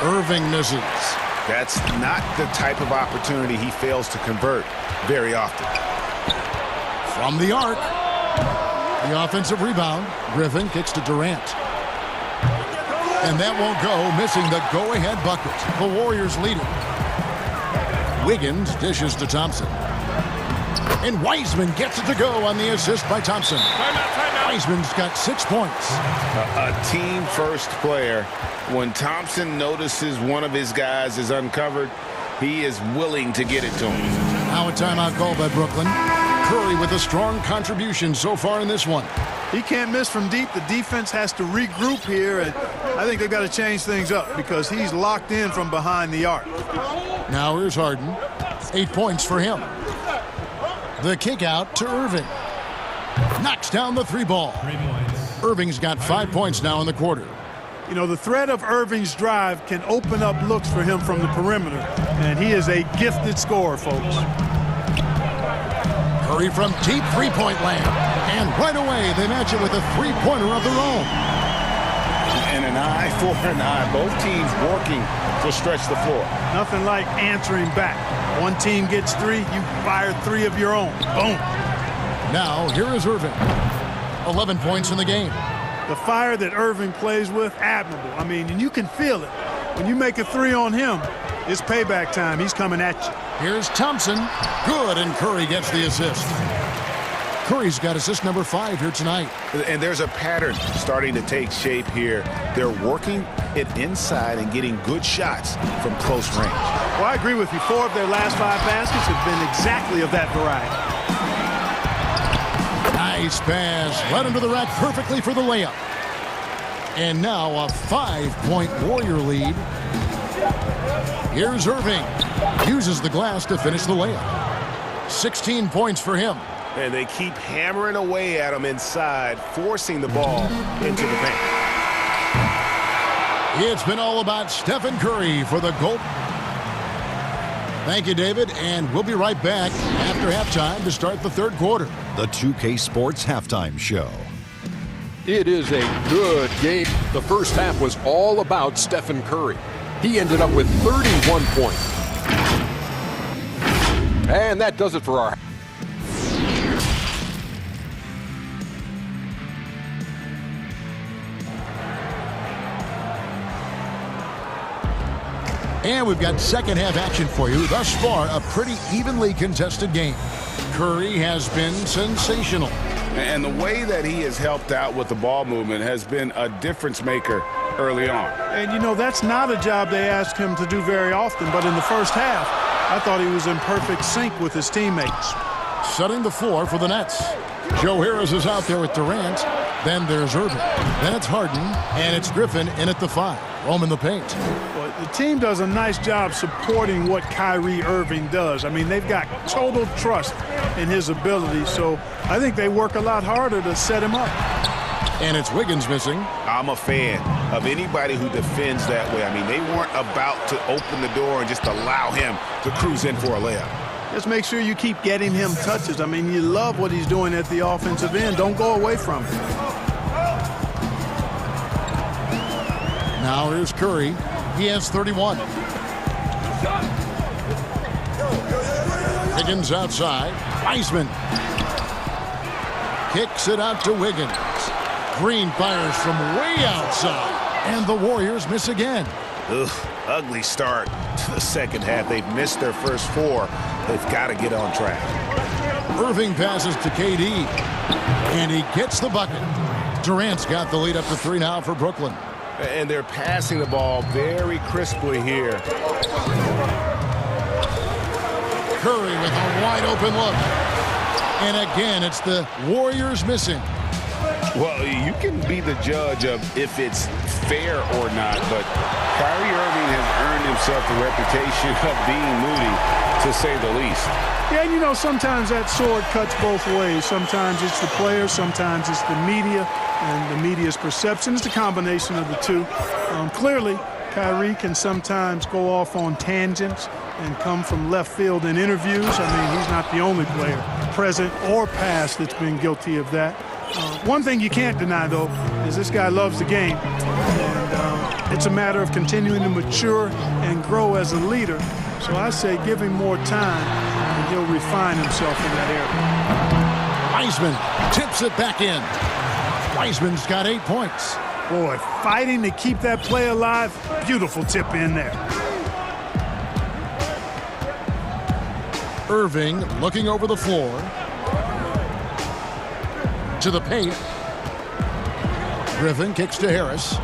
Speaker 1: Irving misses.
Speaker 2: That's not the type of opportunity he fails to convert very often.
Speaker 1: From the arc. The offensive rebound. Griffin kicks to Durant. And that won't go, missing the go-ahead bucket. The Warriors lead it. Wiggins dishes to Thompson. And Wiseman gets it to go on the assist by Thompson. Wiseman's got 6 points.
Speaker 2: A team-first player. When Thompson notices one of his guys is uncovered, he is willing to get it to him.
Speaker 1: Now a timeout call by Brooklyn. Curry with a strong contribution so far in this one.
Speaker 9: He can't miss from deep. The defense has to regroup here, and I think they've got to change things up because he's locked in from behind the arc.
Speaker 1: Now here's Harden. 8 points for him. The kick out to Irving. Knocks down the 3 ball. Irving's got 5 points now in the quarter.
Speaker 9: You know, the threat of Irving's drive can open up looks for him from the perimeter, and he is a gifted scorer, folks.
Speaker 1: Curry from deep three-point land. And right away, they match it with a three-pointer of their own.
Speaker 2: And an eye for an eye. Both teams working to stretch the floor.
Speaker 9: Nothing like answering back. One team gets 3, you fire 3 of your own. Boom.
Speaker 1: Now, here is Irving. 11 points in the game.
Speaker 9: The fire that Irving plays with, admirable. I mean, and you can feel it. When you make a 3 on him, it's payback time. He's coming at you.
Speaker 1: Here's Thompson. Good, and Curry gets the assist. Curry's got assist number 5 here tonight.
Speaker 2: And there's a pattern starting to take shape here. They're working it inside and getting good shots from close range.
Speaker 9: Well, I agree with you. 4 of their last 5 baskets have been exactly of that variety.
Speaker 1: Nice pass. Right under the rack perfectly for the layup. And now a 5-point Warrior lead. Here's Irving. Uses the glass to finish the layup. 16 points for him.
Speaker 2: And they keep hammering away at him inside, forcing the ball into the paint.
Speaker 1: It's been all about Stephen Curry for the goal. Thank you, David, and we'll be right back after halftime to start the third quarter.
Speaker 7: The 2K Sports Halftime Show.
Speaker 8: It is a good game. The first half was all about Stephen Curry. He ended up with 31 points. And that does it for our...
Speaker 1: And we've got second half action for you. Thus far, a pretty evenly contested game. Curry has been sensational.
Speaker 2: And the way that he has helped out with the ball movement has been a difference maker early on.
Speaker 9: And, you know, that's not a job they ask him to do very often. But in the first half, I thought he was in perfect sync with his teammates.
Speaker 1: Setting the floor for the Nets. Joe Harris is out there with Durant. Then there's Irving. Then it's Harden. And it's Griffin in at the 5. Roaming the paint.
Speaker 9: Well, the team does a nice job supporting what Kyrie Irving does. I mean, they've got total trust in his ability. So I think they work a lot harder to set him up.
Speaker 1: And it's Wiggins missing.
Speaker 2: I'm a fan of anybody who defends that way. I mean, they weren't about to open the door and just allow him to cruise in for a layup.
Speaker 9: Just make sure you keep getting him touches. I mean, you love what he's doing at the offensive end. Don't go away from it.
Speaker 1: Now here's Curry. He has 31. Wiggins outside. Wiseman kicks it out to Wiggins. Green fires from way outside. And the Warriors miss again.
Speaker 2: Ugh, ugly start to the second half. They've missed their first 4. They've got to get on track.
Speaker 1: Irving passes to KD, and he gets the bucket. Durant's got the lead up to 3 now for Brooklyn.
Speaker 2: And they're passing the ball very crisply here.
Speaker 1: Curry with a wide open look. And again, it's the Warriors missing.
Speaker 2: Well, you can be the judge of if it's fair or not, but Kyrie Irving has earned himself a reputation of being moody, to say the least.
Speaker 9: Yeah, you know, sometimes that sword cuts both ways. Sometimes it's the player, sometimes it's the media, and the media's perception. It's a combination of the two. Clearly, Kyrie can sometimes go off on tangents and come from left field in interviews. I mean, he's not the only player, present or past, that's been guilty of that. One thing you can't deny, though, is this guy loves the game. And it's a matter of continuing to mature and grow as a leader. So I say give him more time, and he'll refine himself in that area.
Speaker 1: Wiseman tips it back in. Wiseman's got 8 points.
Speaker 9: Boy, fighting to keep that play alive. Beautiful tip in there.
Speaker 1: Irving looking over the floor. To the paint. Griffin kicks to Harris.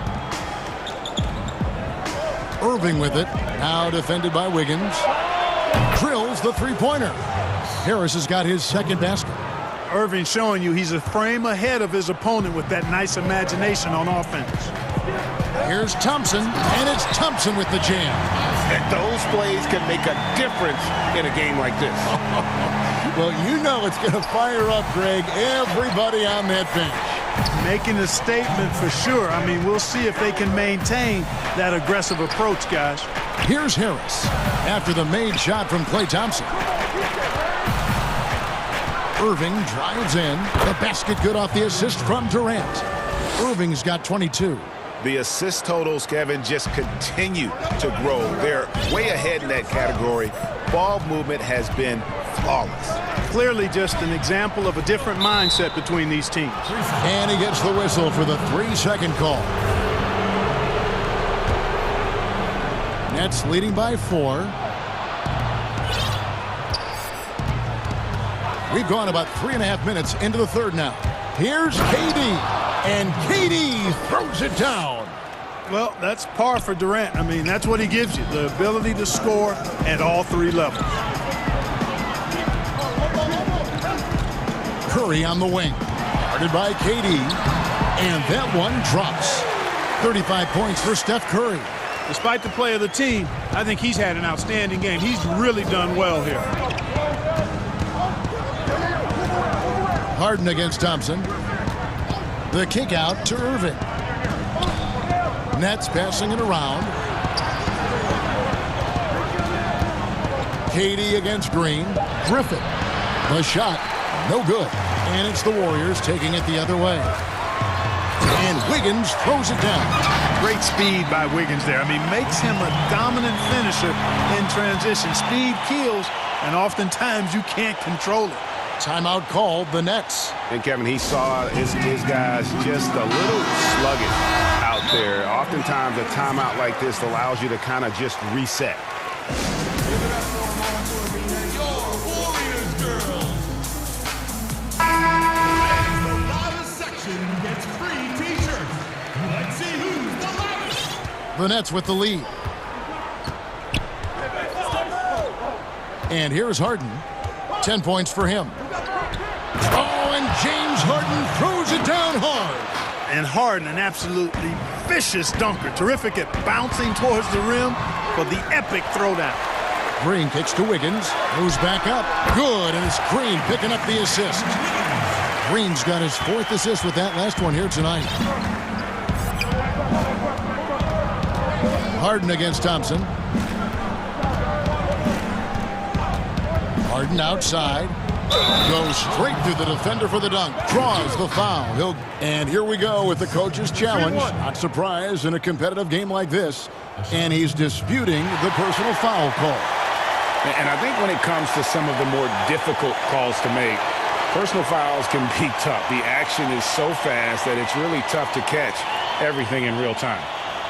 Speaker 1: Irving with it. Now defended by Wiggins. Drills the three-pointer. Harris has got his second basket.
Speaker 9: Irving showing you he's a frame ahead of his opponent with that nice imagination on offense.
Speaker 1: Here's Thompson, and it's Thompson with the jam.
Speaker 2: And those plays can make a difference in a game like this.
Speaker 1: Well, you know it's going to fire up, Greg, everybody on that bench.
Speaker 9: Making a statement for sure. I mean, we'll see if they can maintain that aggressive approach, guys.
Speaker 1: Here's Harris after the made shot from Klay Thompson. Irving drives in. The basket good off the assist from Durant. Irving's got 22.
Speaker 2: The assist totals, Kevin, just continue to grow. They're way ahead in that category. Ball movement has been flawless.
Speaker 9: Clearly just an example of a different mindset between these teams.
Speaker 1: And he gets the whistle for the 3-second call. Nets leading by 4. We've gone about 3.5 minutes into the third now. Here's KD, and KD throws it down.
Speaker 9: Well, that's par for Durant. I mean, that's what he gives you, the ability to score at all 3 levels.
Speaker 1: Curry on the wing, guarded by KD, and that one drops. 35 points for Steph Curry.
Speaker 9: Despite the play of the team, I think he's had an outstanding game. He's really done well here.
Speaker 1: Harden against Thompson. The kick out to Irving. Nets passing it around. KD against Green. Griffin. The shot, no good. And it's the Warriors taking it the other way. And Wiggins throws it down.
Speaker 9: Great speed by Wiggins there. I mean, makes him a dominant finisher in transition. Speed kills, and oftentimes you can't control it.
Speaker 1: Timeout called, the Nets.
Speaker 2: And Kevin, he saw his guys just a little sluggish out there. Oftentimes a timeout like this allows you to kind of just reset.
Speaker 1: The Nets with the lead. And here's Harden. 10 points for him. Oh, and James Harden throws it down hard.
Speaker 9: And Harden, an absolutely vicious dunker. Terrific at bouncing towards the rim for the epic throwdown.
Speaker 1: Green kicks to Wiggins. Moves back up. Good, and it's Green picking up the assist. Green's got his 4th assist with that last one here tonight. Harden against Thompson. Harden outside. Goes straight through the defender for the dunk. Draws the foul. And here we go with the coach's challenge. Not surprised in a competitive game like this. And he's disputing the personal foul call.
Speaker 2: And I think when it comes to some of the more difficult calls to make, personal fouls can be tough. The action is so fast that it's really tough to catch everything in real time.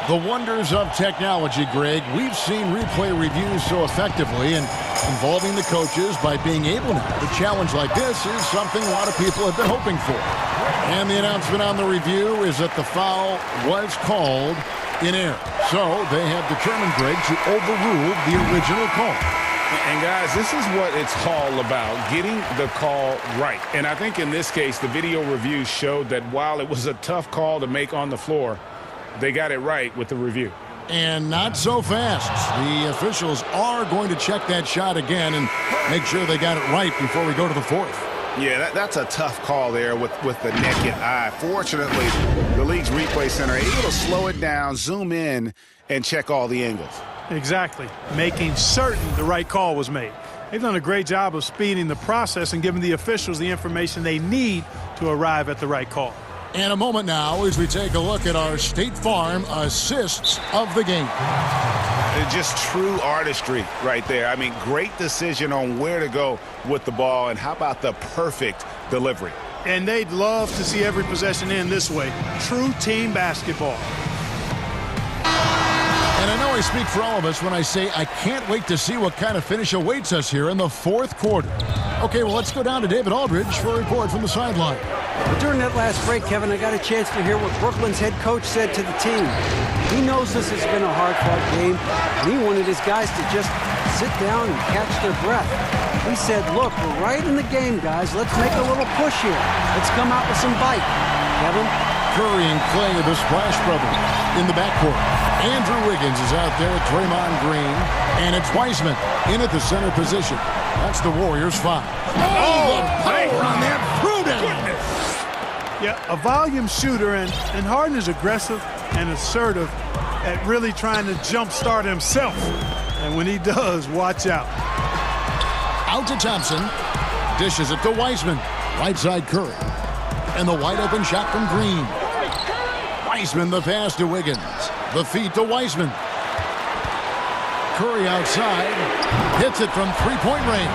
Speaker 1: The wonders of technology, Greg. We've seen replay reviews so effectively, and involving the coaches by being able to challenge like this is something a lot of people have been hoping for. And the announcement on the review is that the foul was called in error. So they have determined, Greg, to overrule the original call.
Speaker 2: And guys, this is what it's all about, getting the call right. And I think in this case, the video review showed that while it was a tough call to make on the floor, they got it right with the review.
Speaker 1: And not so fast. The officials are going to check that shot again and make sure they got it right before we go to the fourth.
Speaker 2: Yeah, that's a tough call there with the naked eye. Fortunately, the league's replay center able to slow it down, zoom in, and check all the angles.
Speaker 9: Exactly. Making certain the right call was made. They've done a great job of speeding the process and giving the officials the information they need to arrive at the right call.
Speaker 1: And a moment now as we take a look at our State Farm assists of the game.
Speaker 2: It's just true artistry right there. I mean, great decision on where to go with the ball, and how about the perfect delivery?
Speaker 9: And they'd love to see every possession end this way. True team basketball.
Speaker 1: And I know I speak for all of us when I say I can't wait to see what kind of finish awaits us here in the fourth quarter. Okay, well, let's go down to David Aldridge for a report from the sideline.
Speaker 6: During that last break, Kevin, I got a chance to hear what Brooklyn's head coach said to the team. He knows this has been a hard-fought game, and he wanted his guys to just sit down and catch their breath. He said, look, we're right in the game, guys. Let's make a little push here. Let's come out with some bite. Kevin?
Speaker 1: Curry and Clay, the Splash Brothers, in the backcourt. Andrew Wiggins is out there at Draymond Green, and it's Wiseman in at the center position. That's the Warriors' 5. Oh, the power on that throwdown!
Speaker 9: Yeah, a volume shooter, and Harden is aggressive and assertive at really trying to jumpstart himself. And when he does, watch out.
Speaker 1: Out to Thompson. Dishes it to Wiseman. Right side Curry. And the wide open shot from Green. Wiseman the pass to Wiggins. The feed to Wiseman. Curry outside. Hits it from three-point range.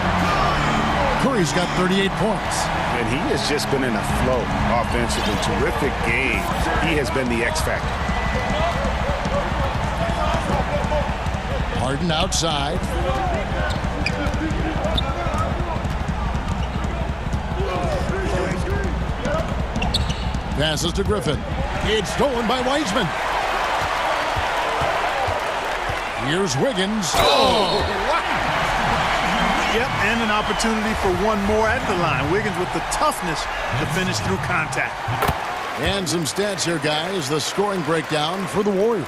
Speaker 1: Curry's got 38 points.
Speaker 2: And he has just been in a flow offensively. Terrific game. He has been the X factor.
Speaker 1: Harden outside. Passes to Griffin. It's stolen by Wiseman. Here's Wiggins. Oh!
Speaker 9: Yep, and an opportunity for one more at the line. Wiggins with the toughness to finish through contact.
Speaker 1: And some stats here, guys. The scoring breakdown for the Warriors.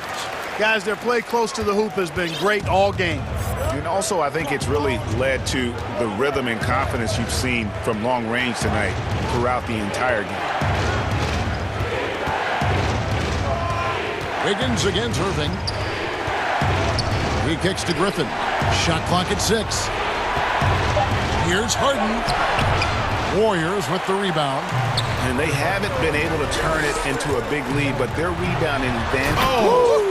Speaker 9: Guys, their play close to the hoop has been great all game.
Speaker 2: And also, I think it's really led to the rhythm and confidence you've seen from long range tonight throughout the entire game.
Speaker 1: Wiggins against Irving. He kicks to Griffin. Shot clock at 6. Here's Harden. Warriors with the rebound.
Speaker 2: And they haven't been able to turn it into a big lead, but their rebounding advantage.
Speaker 9: Oh!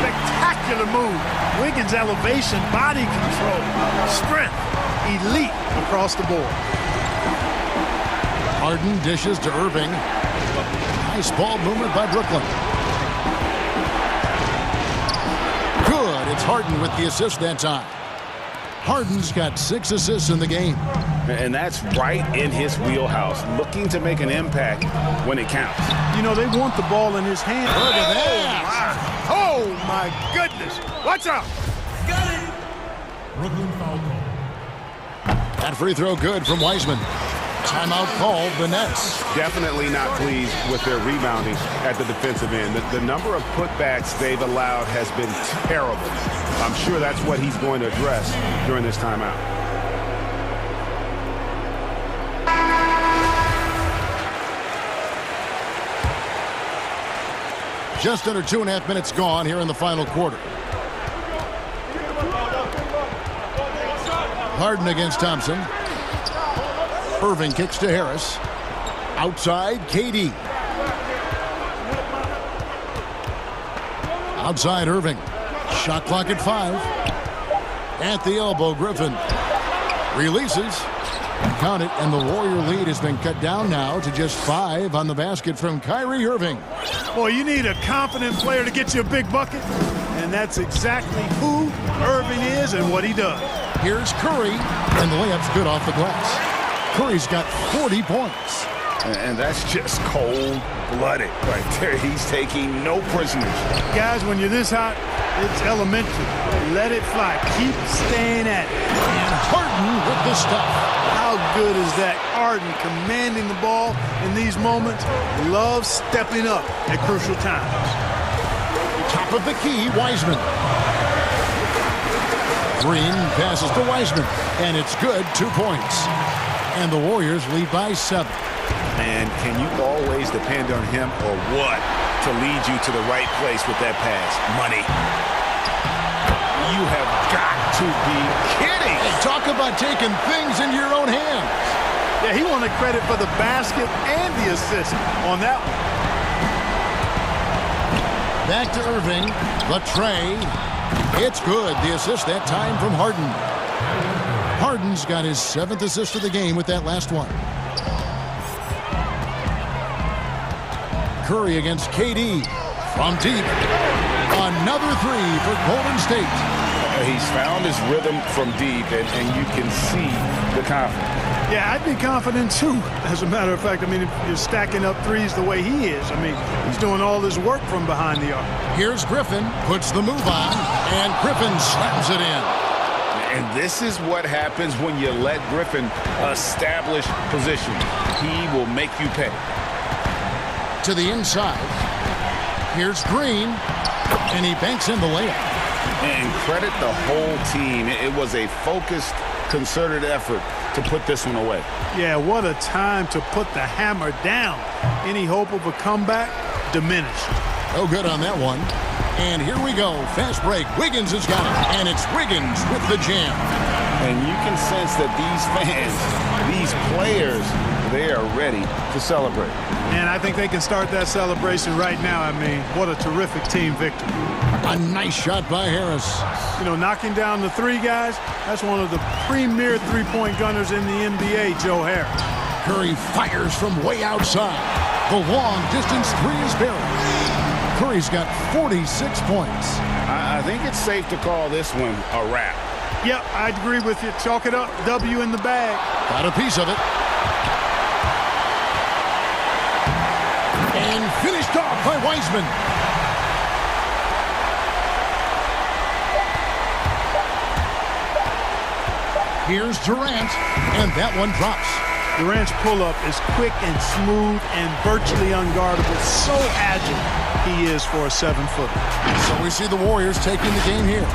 Speaker 9: Spectacular move. Wiggins' elevation, body control, strength, elite across the board.
Speaker 1: Harden dishes to Irving. Nice ball movement by Brooklyn. Good. It's Harden with the assist that time. Harden's got 6 assists in the game.
Speaker 2: And that's right in his wheelhouse, looking to make an impact when it counts.
Speaker 9: You know, they want the ball in his hand.
Speaker 1: Look at that.
Speaker 9: Oh, my goodness. Watch out.
Speaker 11: Got it.
Speaker 1: Brooklyn foul call. That free throw good from Wiseman. Timeout called the Nets.
Speaker 2: Definitely not pleased with their rebounding at the defensive end. The number of putbacks they've allowed has been terrible. I'm sure that's what he's going to address during this timeout.
Speaker 1: Just under 2.5 minutes gone here in the final quarter. Harden against Thompson. Irving kicks to Harris. Outside, KD. Outside, Irving. Shot clock at 5. At the elbow, Griffin. Releases. Count it, and the Warrior lead has been cut down now to just 5 on the basket from Kyrie Irving.
Speaker 9: Boy, you need a confident player to get you a big bucket, and that's exactly who Irving is and what he does.
Speaker 1: Here's Curry, and the layup's good off the glass. Curry's got 40 points.
Speaker 2: And that's just cold-blooded right there. He's taking no prisoners.
Speaker 9: Guys, when you're this hot, it's elementary. Let it fly. Keep staying at it.
Speaker 1: And Harden with the stuff.
Speaker 9: How good is that? Harden commanding the ball in these moments. Loves stepping up at crucial times.
Speaker 1: Top of the key, Wiseman. Green passes to Wiseman, and it's good, 2 points. And the Warriors lead by 7.
Speaker 2: And can you always depend on him or what to lead you to the right place with that pass? Money. You have got to be kidding.
Speaker 1: Hey, talk about taking things into your own hands.
Speaker 9: Yeah, he wanted credit for the basket and the assist on that one.
Speaker 1: Back to Irving. The trade. It's good. The assist that time from Harden. Harden's got his 7th assist of the game with that last one. Curry against KD from deep. Another 3 for Golden State.
Speaker 2: He's found his rhythm from deep, and you can see the confidence.
Speaker 9: Yeah, I'd be confident too. As a matter of fact, I mean, if you're stacking up threes the way he is, I mean, he's doing all his work from behind the arc.
Speaker 1: Here's Griffin, puts the move on, and Griffin slams it in.
Speaker 2: And this is what happens when you let Griffin establish position. He will make you pay.
Speaker 1: To the inside. Here's Green, and he banks in the layup.
Speaker 2: And credit the whole team. It was a focused, concerted effort to put this one away.
Speaker 9: Yeah, what a time to put the hammer down. Any hope of a comeback diminished.
Speaker 1: Oh, good on that one. And here we go. Fast break. Wiggins has got it. And it's Wiggins with the jam.
Speaker 2: And you can sense that these fans, these players, they are ready to celebrate.
Speaker 9: And I think they can start that celebration right now. I mean, what a terrific team victory.
Speaker 1: A nice shot by Harris.
Speaker 9: You know, knocking down the 3 guys, that's one of the premier three-point gunners in the NBA, Joe Harris.
Speaker 1: Curry fires from way outside. The long-distance 3 is buried. Curry's got 46 points.
Speaker 2: I think it's safe to call this one a wrap.
Speaker 9: Yep, I'd agree with you. Chalk it up. W in the bag.
Speaker 1: Got a piece of it. And finished off by Wiseman. Here's Durant, and that one drops.
Speaker 9: Durant's pull-up is quick and smooth and virtually unguardable. So agile he is for a 7-footer.
Speaker 1: So we see the Warriors taking the game here.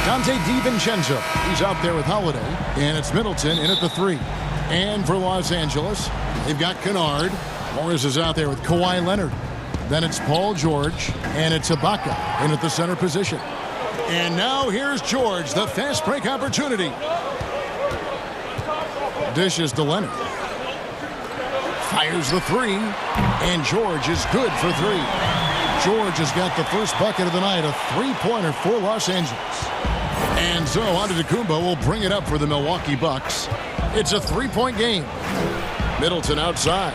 Speaker 1: Dante DiVincenzo, he's out there with Holiday, and it's Middleton in at the 3. And for Los Angeles, they've got Kennard. Morris is out there with Kawhi Leonard. Then it's Paul George, and it's Ibaka in at the center position. And now here's George, the fast break opportunity. Dishes to Leonard. Fires the 3, and George is good for 3. George has got the first bucket of the night, a 3-pointer for Los Angeles. And so Antetokounmpo will bring it up for the Milwaukee Bucks. It's a 3-point game. Middleton outside.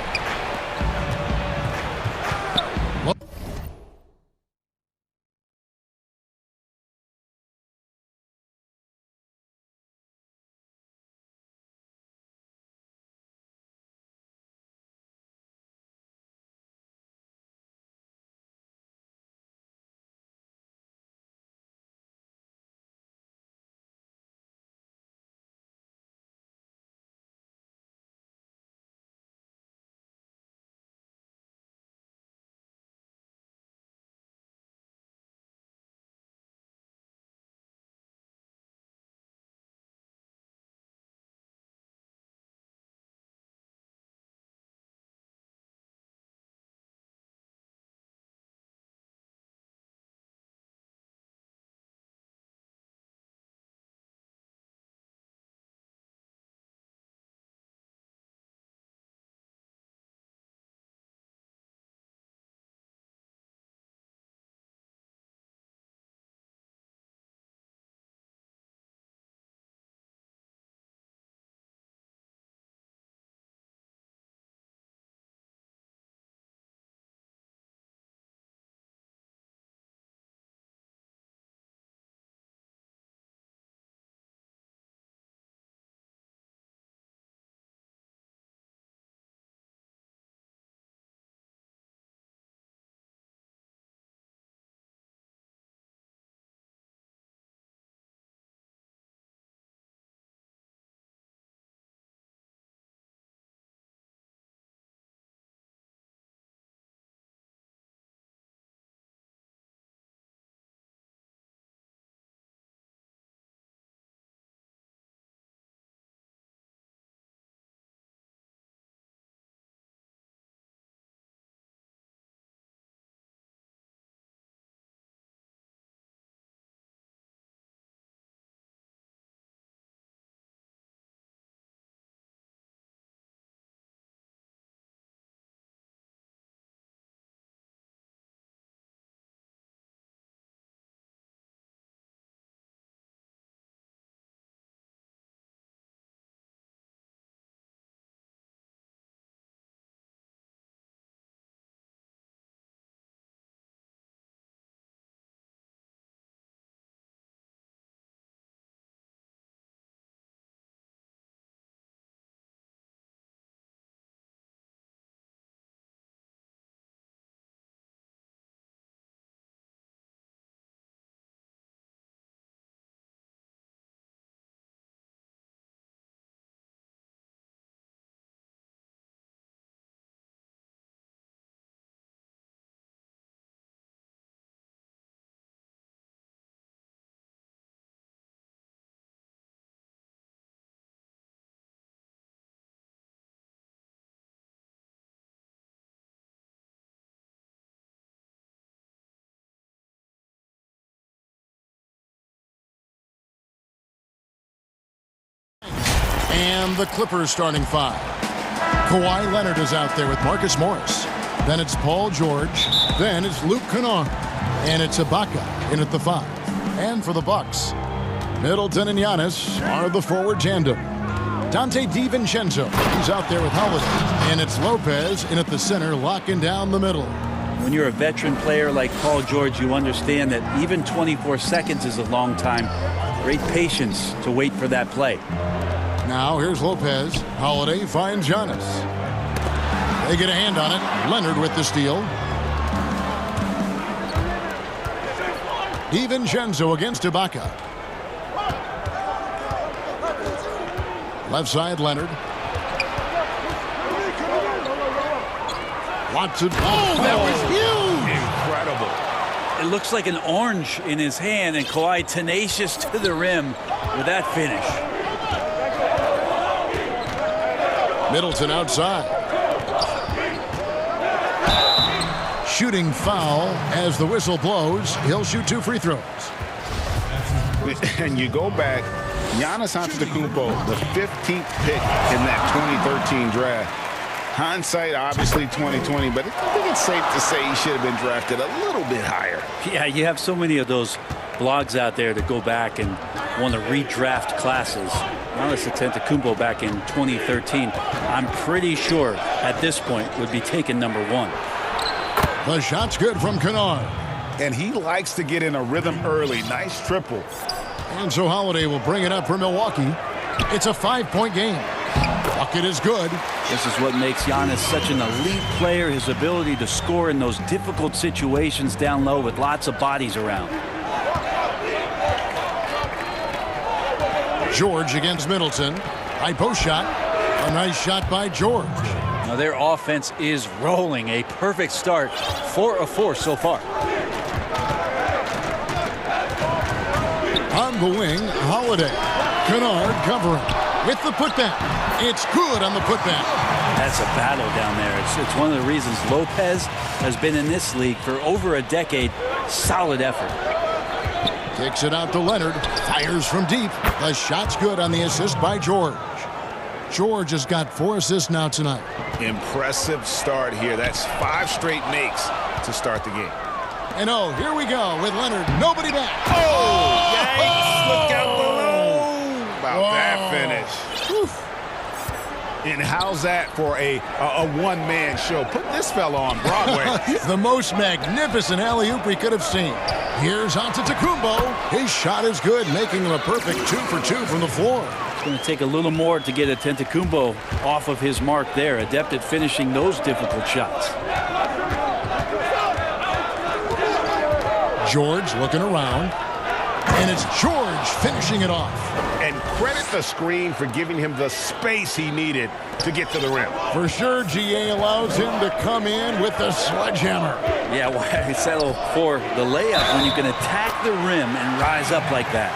Speaker 1: And the Clippers starting 5. Kawhi Leonard is out there with Marcus Morris. Then it's Paul George. Then it's Luke Kennard. And it's Ibaka in at the 5. And for the Bucks, Middleton and Giannis are the forward tandem. Dante DiVincenzo, he's out there with Holiday. And it's Lopez in at the center, locking down the middle.
Speaker 11: When you're a veteran player like Paul George, you understand that even 24 seconds is a long time. Great patience to wait for that play.
Speaker 1: Now here's Lopez. Holiday finds Giannis. They get a hand on it. Leonard with the steal. DiVincenzo against Ibaka. Left side, Leonard. Watson.
Speaker 4: Oh, that was huge! Incredible.
Speaker 11: it looks like an orange in his hand, and Kawhi tenacious to the rim with that finish.
Speaker 1: Middleton outside. Shooting foul as the whistle blows. He'll shoot 2 free throws.
Speaker 2: And you go back, Giannis Antetokounmpo, the 15th pick in that 2013 draft. Hindsight, obviously 2020, but I think it's safe to say he should have been drafted a little bit higher.
Speaker 11: Yeah, you have so many of those blogs out there to go back and want to redraft classes. Giannis Antetokounmpo back in 2013, I'm pretty sure at this point would be taken number 1.
Speaker 1: The shot's good from Kennard.
Speaker 2: And he likes to get in a rhythm early. Nice triple.
Speaker 1: And so Holiday will bring it up for Milwaukee. It's a 5-point game. Bucket is good.
Speaker 11: This is what makes Giannis such an elite player, his ability to score in those difficult situations down low with lots of bodies around.
Speaker 1: George against Middleton. High post shot. A nice shot by George.
Speaker 11: Now their offense is rolling. A perfect start. 4 of 4 so far.
Speaker 1: On the wing, Holiday. Kennard covering with the putback. It's good on the putback.
Speaker 11: That's a battle down there. It's one of the reasons Lopez has been in this league for over a decade. Solid effort.
Speaker 1: Kicks it out to Leonard. Fires from deep. The shot's good on the assist by George. George has got 4 assists now tonight.
Speaker 2: Impressive start here. That's 5 straight makes to start the game.
Speaker 1: And oh, here we go with Leonard. Nobody back.
Speaker 2: Oh, yikes. Look out below. About that finish. Oof. And how's that for a one-man show? Put this fella on Broadway.
Speaker 1: The most magnificent alley-oop we could have seen. Here's Antetokounmpo. His shot is good, making him a perfect 2 for 2 from the floor.
Speaker 11: It's going to take a little more to get Antetokounmpo off of his mark there. Adept at finishing those difficult shots.
Speaker 1: George looking around. And it's George finishing it off.
Speaker 2: And credit the screen for giving him the space he needed to get to the rim.
Speaker 1: For sure, GA allows him to come in with the sledgehammer.
Speaker 11: Yeah, why settle for the layup when you can attack the rim and rise up like that?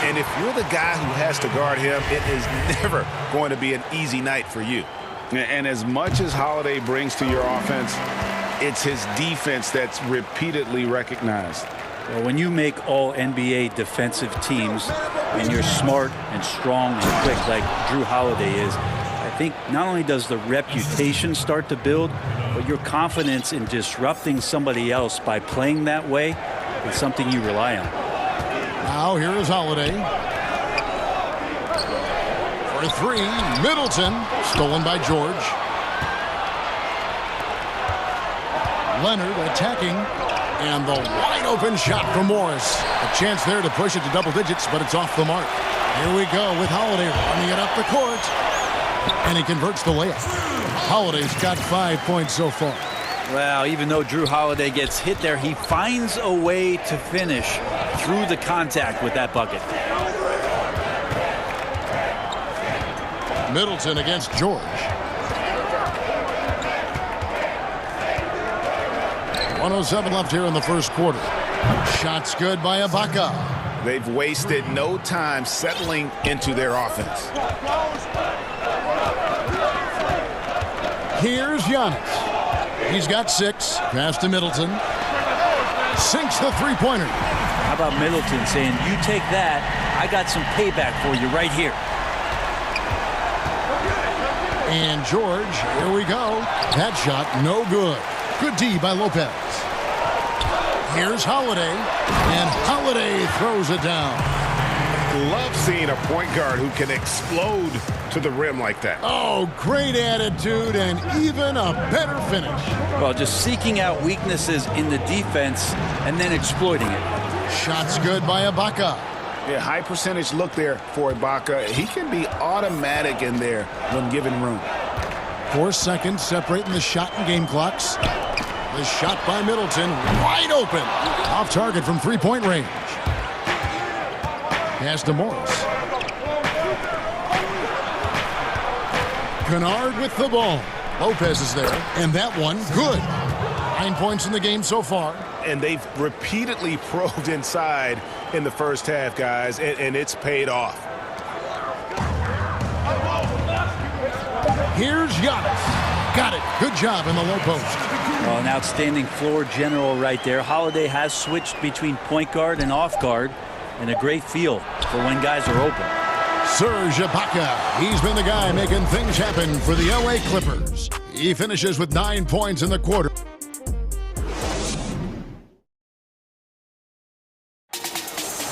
Speaker 2: And if you're the guy who has to guard him, it is never going to be an easy night for you. And as much as Holiday brings to your offense, it's his defense that's repeatedly recognized.
Speaker 11: Well, when you make all NBA defensive teams and you're smart and strong and quick like Drew Holiday is, I think not only does the reputation start to build, but your confidence in disrupting somebody else by playing that way is something you rely on.
Speaker 1: Now here is Holiday. For 3, Middleton. Stolen by George. Leonard attacking. And the wide open shot from Morris. A chance there to push it to double digits, but it's off the mark. Here we go with Holiday running it up the court. And he converts the layup. Holiday's got 5 points so far.
Speaker 11: Well, even though Drew Holiday gets hit there, he finds a way to finish through the contact with that bucket.
Speaker 1: Middleton against George. 1:07 left here in the first quarter. Shots good by Ibaka.
Speaker 2: They've wasted no time settling into their offense.
Speaker 1: Here's Giannis. He's got 6. Pass to Middleton. Sinks the three-pointer.
Speaker 11: How about Middleton saying, you take that, I got some payback for you right here.
Speaker 1: And George, here we go. That shot, no good. Good D by Lopez. Here's Holiday, and Holiday throws it down.
Speaker 2: Love seeing a point guard who can explode to the rim like that.
Speaker 1: Oh, great attitude and even a better finish.
Speaker 11: Well, just seeking out weaknesses in the defense and then exploiting it.
Speaker 1: Shots good by Ibaka.
Speaker 2: Yeah, high percentage look there for Ibaka. He can be automatic in there when given room.
Speaker 1: 4 seconds separating the shot and game clocks. The shot by Middleton, wide open. Off target from three-point range. Pass to Morris. Kennard with the ball. Lopez is there, and that one good. 9 points in the game so far.
Speaker 2: And they've repeatedly probed inside in the first half, guys, and it's paid off.
Speaker 1: Here's Giannis. Got it. Good job in the low post.
Speaker 11: Well, an outstanding floor general right there. Holiday has switched between point guard and off guard, and a great feel for when guys are open.
Speaker 1: Serge Ibaka. He's been the guy making things happen for the LA Clippers. He finishes with 9 points in the quarter.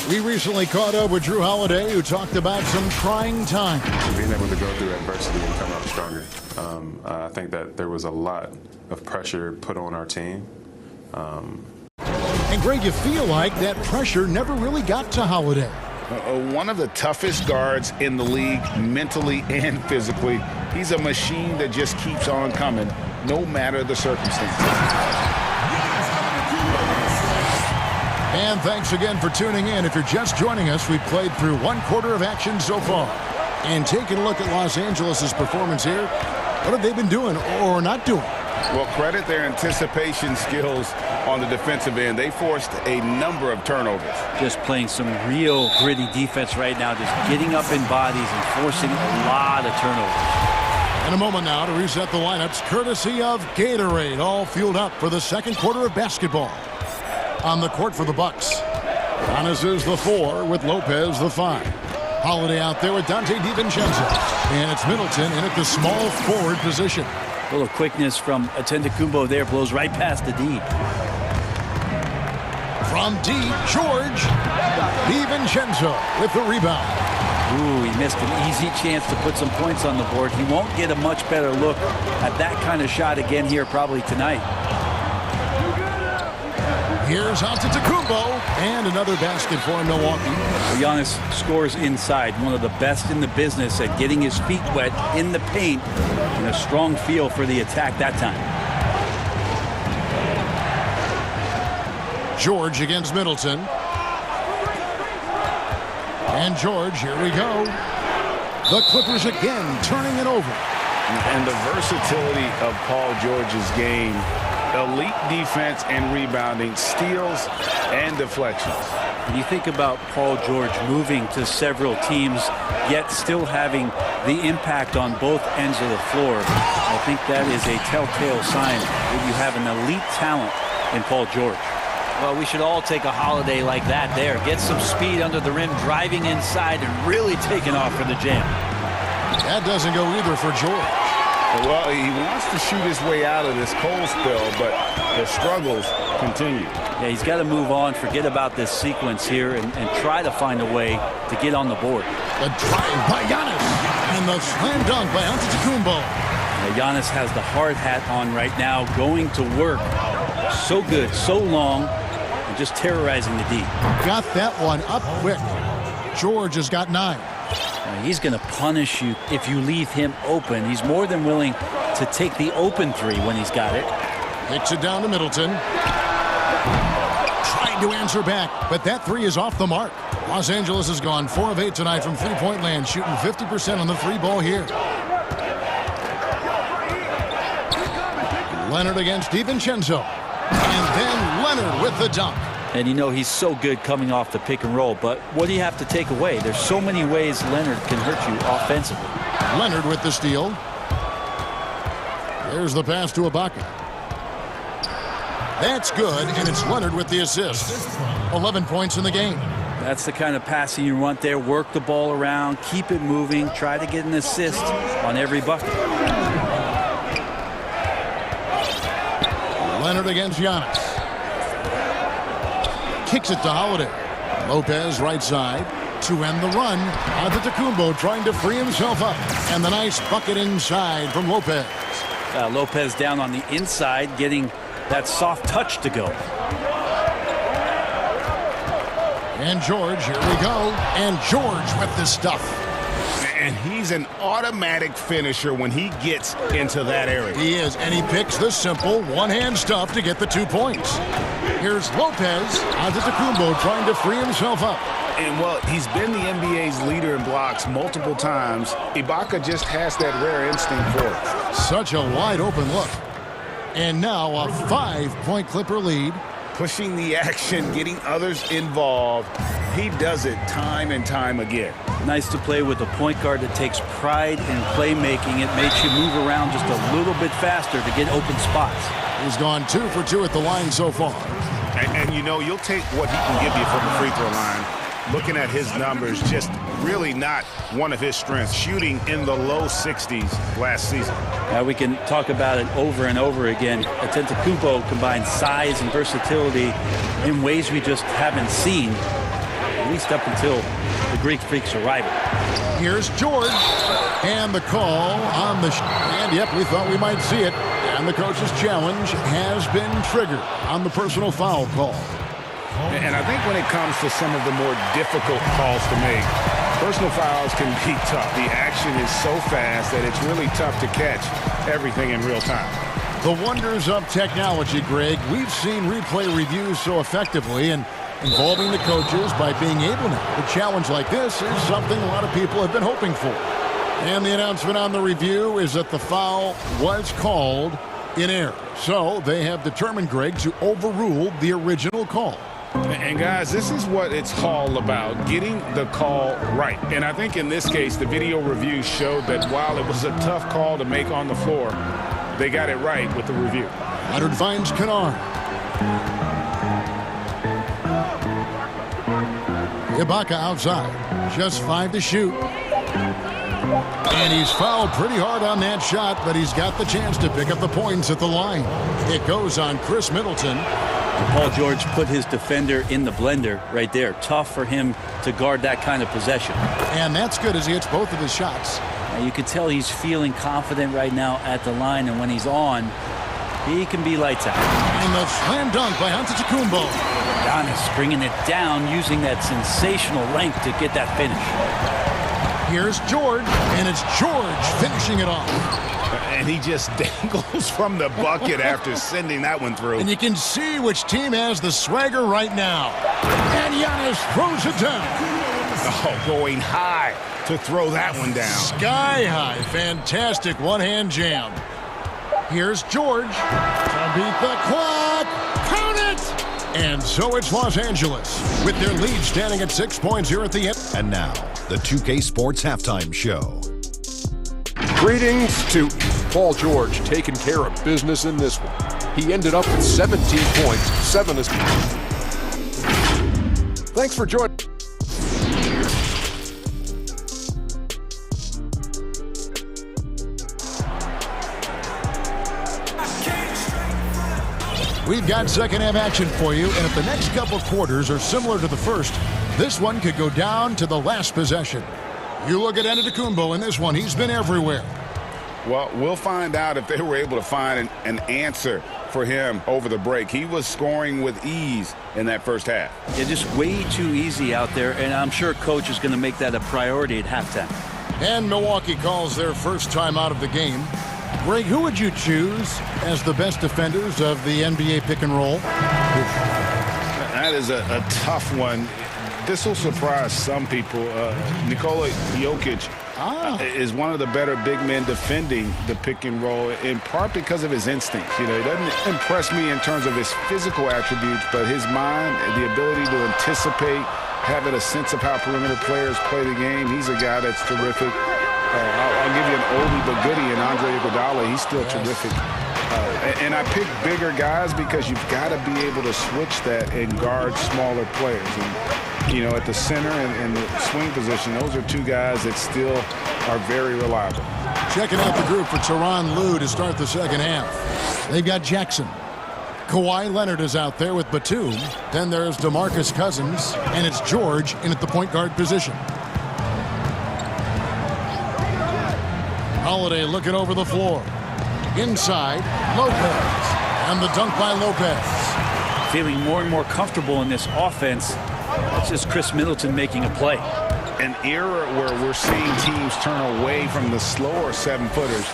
Speaker 1: We recently caught up with Drew Holiday, who talked about some trying times.
Speaker 12: Being able to go through adversity and come out stronger. I think that there was a lot of pressure put on our team.
Speaker 1: And Greg, you feel like that pressure never really got to Holiday.
Speaker 2: One of the toughest guards in the league, mentally and physically. He's a machine that just keeps on coming, no matter the circumstances.
Speaker 1: And thanks again for tuning in. If you're just joining us, we've played through 1 quarter of action so far. And taking a look at Los Angeles' performance here, what have they been doing or not doing?
Speaker 2: Well, credit their anticipation skills on the defensive end. They forced a number of turnovers.
Speaker 11: Just playing some real gritty defense right now, just getting up in bodies and forcing a lot of turnovers.
Speaker 1: In a moment now to reset the lineups, courtesy of Gatorade, all fueled up for the second quarter of basketball. On the court for the Bucks, Giannis is the 4 with Lopez the 5. Holiday out there with Dante DiVincenzo. And it's Middleton in at the small forward position.
Speaker 11: A little quickness from Antetokounmpo there, blows right past the D.
Speaker 1: From deep, George DiVincenzo with the rebound.
Speaker 11: Ooh, he missed an easy chance to put some points on the board. He won't get a much better look at that kind of shot again here probably tonight.
Speaker 1: Here's Antetokounmpo, and another basket for Milwaukee.
Speaker 11: Giannis scores inside, one of the best in the business at getting his feet wet in the paint, and a strong feel for the attack that time.
Speaker 1: George against Middleton. And George, here we go. The Clippers again turning it over.
Speaker 2: And the versatility of Paul George's game. Elite defense and rebounding, steals and deflections.
Speaker 11: When you think about Paul George moving to several teams, yet still having the impact on both ends of the floor, I think that is a telltale sign that you have an elite talent in Paul George.
Speaker 13: Well, we should all take a Holiday like that there. Get some speed under the rim, driving inside, and really taking off for the jam.
Speaker 1: That doesn't go either for George.
Speaker 2: Well, he wants to shoot his way out of this cold spell, but the struggles continue.
Speaker 11: Yeah, he's got to move on, forget about this sequence here, and try to find a way to get on the board.
Speaker 1: The drive by Giannis, and the slam dunk by Antetokounmpo.
Speaker 11: Giannis has the hard hat on right now, going to work. So good, so long, and just terrorizing the D.
Speaker 1: Got that one up quick. George has got 9.
Speaker 11: He's going to punish you if you leave him open. He's more than willing to take the open 3 when he's got it.
Speaker 1: Kicks it down to Middleton. Trying to answer back, but that 3 is off the mark. Los Angeles has gone 4 of 8 tonight from three-point land, shooting 50% on the 3 ball here. Leonard against DiVincenzo. And then Leonard with the dunk.
Speaker 11: And you know he's so good coming off the pick and roll, but what do you have to take away? There's so many ways Leonard can hurt you offensively.
Speaker 1: Leonard with the steal. There's the pass to Ibaka. That's good, and it's Leonard with the assist. 11 points in the game.
Speaker 11: That's the kind of passing you want there. Work the ball around, keep it moving, try to get an assist on every bucket.
Speaker 1: Leonard against Giannis. Kicks it to Holiday. Lopez right side to end the run. Antetokounmpo trying to free himself up. And the nice bucket inside from Lopez.
Speaker 11: Lopez down on the inside, getting that soft touch to go.
Speaker 1: And George, here we go. And George with the stuff.
Speaker 2: And he's an automatic finisher when he gets into that area.
Speaker 1: He is, and he picks the simple one-hand stuff to get the 2 points. Here's Lopez. Antetokounmpo trying to free himself up.
Speaker 2: And, well, he's been the NBA's leader in blocks multiple times. Ibaka just has that rare instinct for it.
Speaker 1: Such a wide-open look. And now a 5-point Clipper lead.
Speaker 2: Pushing the action, getting others involved. He does it time and time again.
Speaker 11: Nice to play with a point guard that takes pride in playmaking. It makes you move around just a little bit faster to get open spots.
Speaker 1: He's gone 2 for 2 at the line so far.
Speaker 2: And you know, you'll take what he can give you from the free throw line. Looking at his numbers, just really not one of his strengths. Shooting in the low 60s last season.
Speaker 11: We can talk about it over and over again. Antetokounmpo combines size and versatility in ways we just haven't seen, at least up until the Greek Freak's arrival.
Speaker 1: Here's George. And the call on the and yep, we thought we might see it. And the coach's challenge has been triggered on the personal foul call.
Speaker 2: And I think when it comes to some of the more difficult calls to make, personal fouls can be tough. The action is so fast that it's really tough to catch everything in real time.
Speaker 1: The wonders of technology, Greg. We've seen replay reviews so effectively, and involving the coaches by being able to. A challenge like this is something a lot of people have been hoping for. And the announcement on the review is that the foul was called in error. So they have determined, Greg, to overrule the original call.
Speaker 2: And guys, this is what it's all about, getting the call right. And I think in this case, the video review showed that while it was a tough call to make on the floor, they got it right with the review.
Speaker 1: Leonard finds Kennard. Ibaka outside, just 5 to shoot. And he's fouled pretty hard on that shot, but he's got the chance to pick up the points at the line. It goes on Chris Middleton.
Speaker 11: Paul George put his defender in the blender right there. Tough for him to guard that kind of possession.
Speaker 1: And that's good as he hits both of his shots.
Speaker 11: You can tell he's feeling confident right now at the line, and when he's on, he can be lights out.
Speaker 1: And the slam dunk by Antetokounmpo.
Speaker 11: Giannis bringing it down, using that sensational length to get that finish.
Speaker 1: Here's George, and it's George finishing it off.
Speaker 2: And he just dangles from the bucket after sending that one through.
Speaker 1: And you can see which team has the swagger right now. And Giannis throws it down.
Speaker 2: Oh, going high to throw that one down.
Speaker 1: Sky high. Fantastic one-hand jam. Here's George to beat the clock. Count it! And so it's Los Angeles with their lead standing at 6 points here at the end.
Speaker 7: And now, the 2K Sports Halftime Show.
Speaker 8: Greetings to Paul George, taking care of business in this one. He ended up with 17 points, 7 assists. Thanks for joining.
Speaker 1: We've got second half action for you, and if the next couple quarters are similar to the first, this one could go down to the last possession. You look at Antetokounmpo in this one, he's been everywhere.
Speaker 2: Well, we'll find out if they were able to find an answer for him over the break. He was scoring with ease in that first half.
Speaker 11: Yeah, just way too easy out there, and I'm sure coach is going to make that a priority at halftime.
Speaker 1: And Milwaukee calls their first time out of the game. Greg, who would you choose as the best defenders of the NBA pick and roll?
Speaker 2: That is a tough one. This will surprise some people. Nikola Jokic is one of the better big men defending the pick and roll, in part because of his instincts. You know, he doesn't impress me in terms of his physical attributes, but his mind, the ability to anticipate, having a sense of how perimeter players play the game. He's a guy that's terrific. I'll give you an oldie but goodie in Andre Iguodala. He's still terrific. And I pick bigger guys because you've got to be able to switch that and guard smaller players. And, you know, at the center and the swing position, those are two guys that still are very reliable.
Speaker 1: Checking out the group for Tyronn Lue to start the second half. They've got Jackson. Kawhi Leonard is out there with Batum. Then there's DeMarcus Cousins, and it's George in at the point guard position. Holiday looking over the floor. Inside, Lopez. And the dunk by Lopez.
Speaker 11: Feeling more and more comfortable in this offense. That's just Chris Middleton making a play.
Speaker 2: An era where we're seeing teams turn away from the slower 7-footers.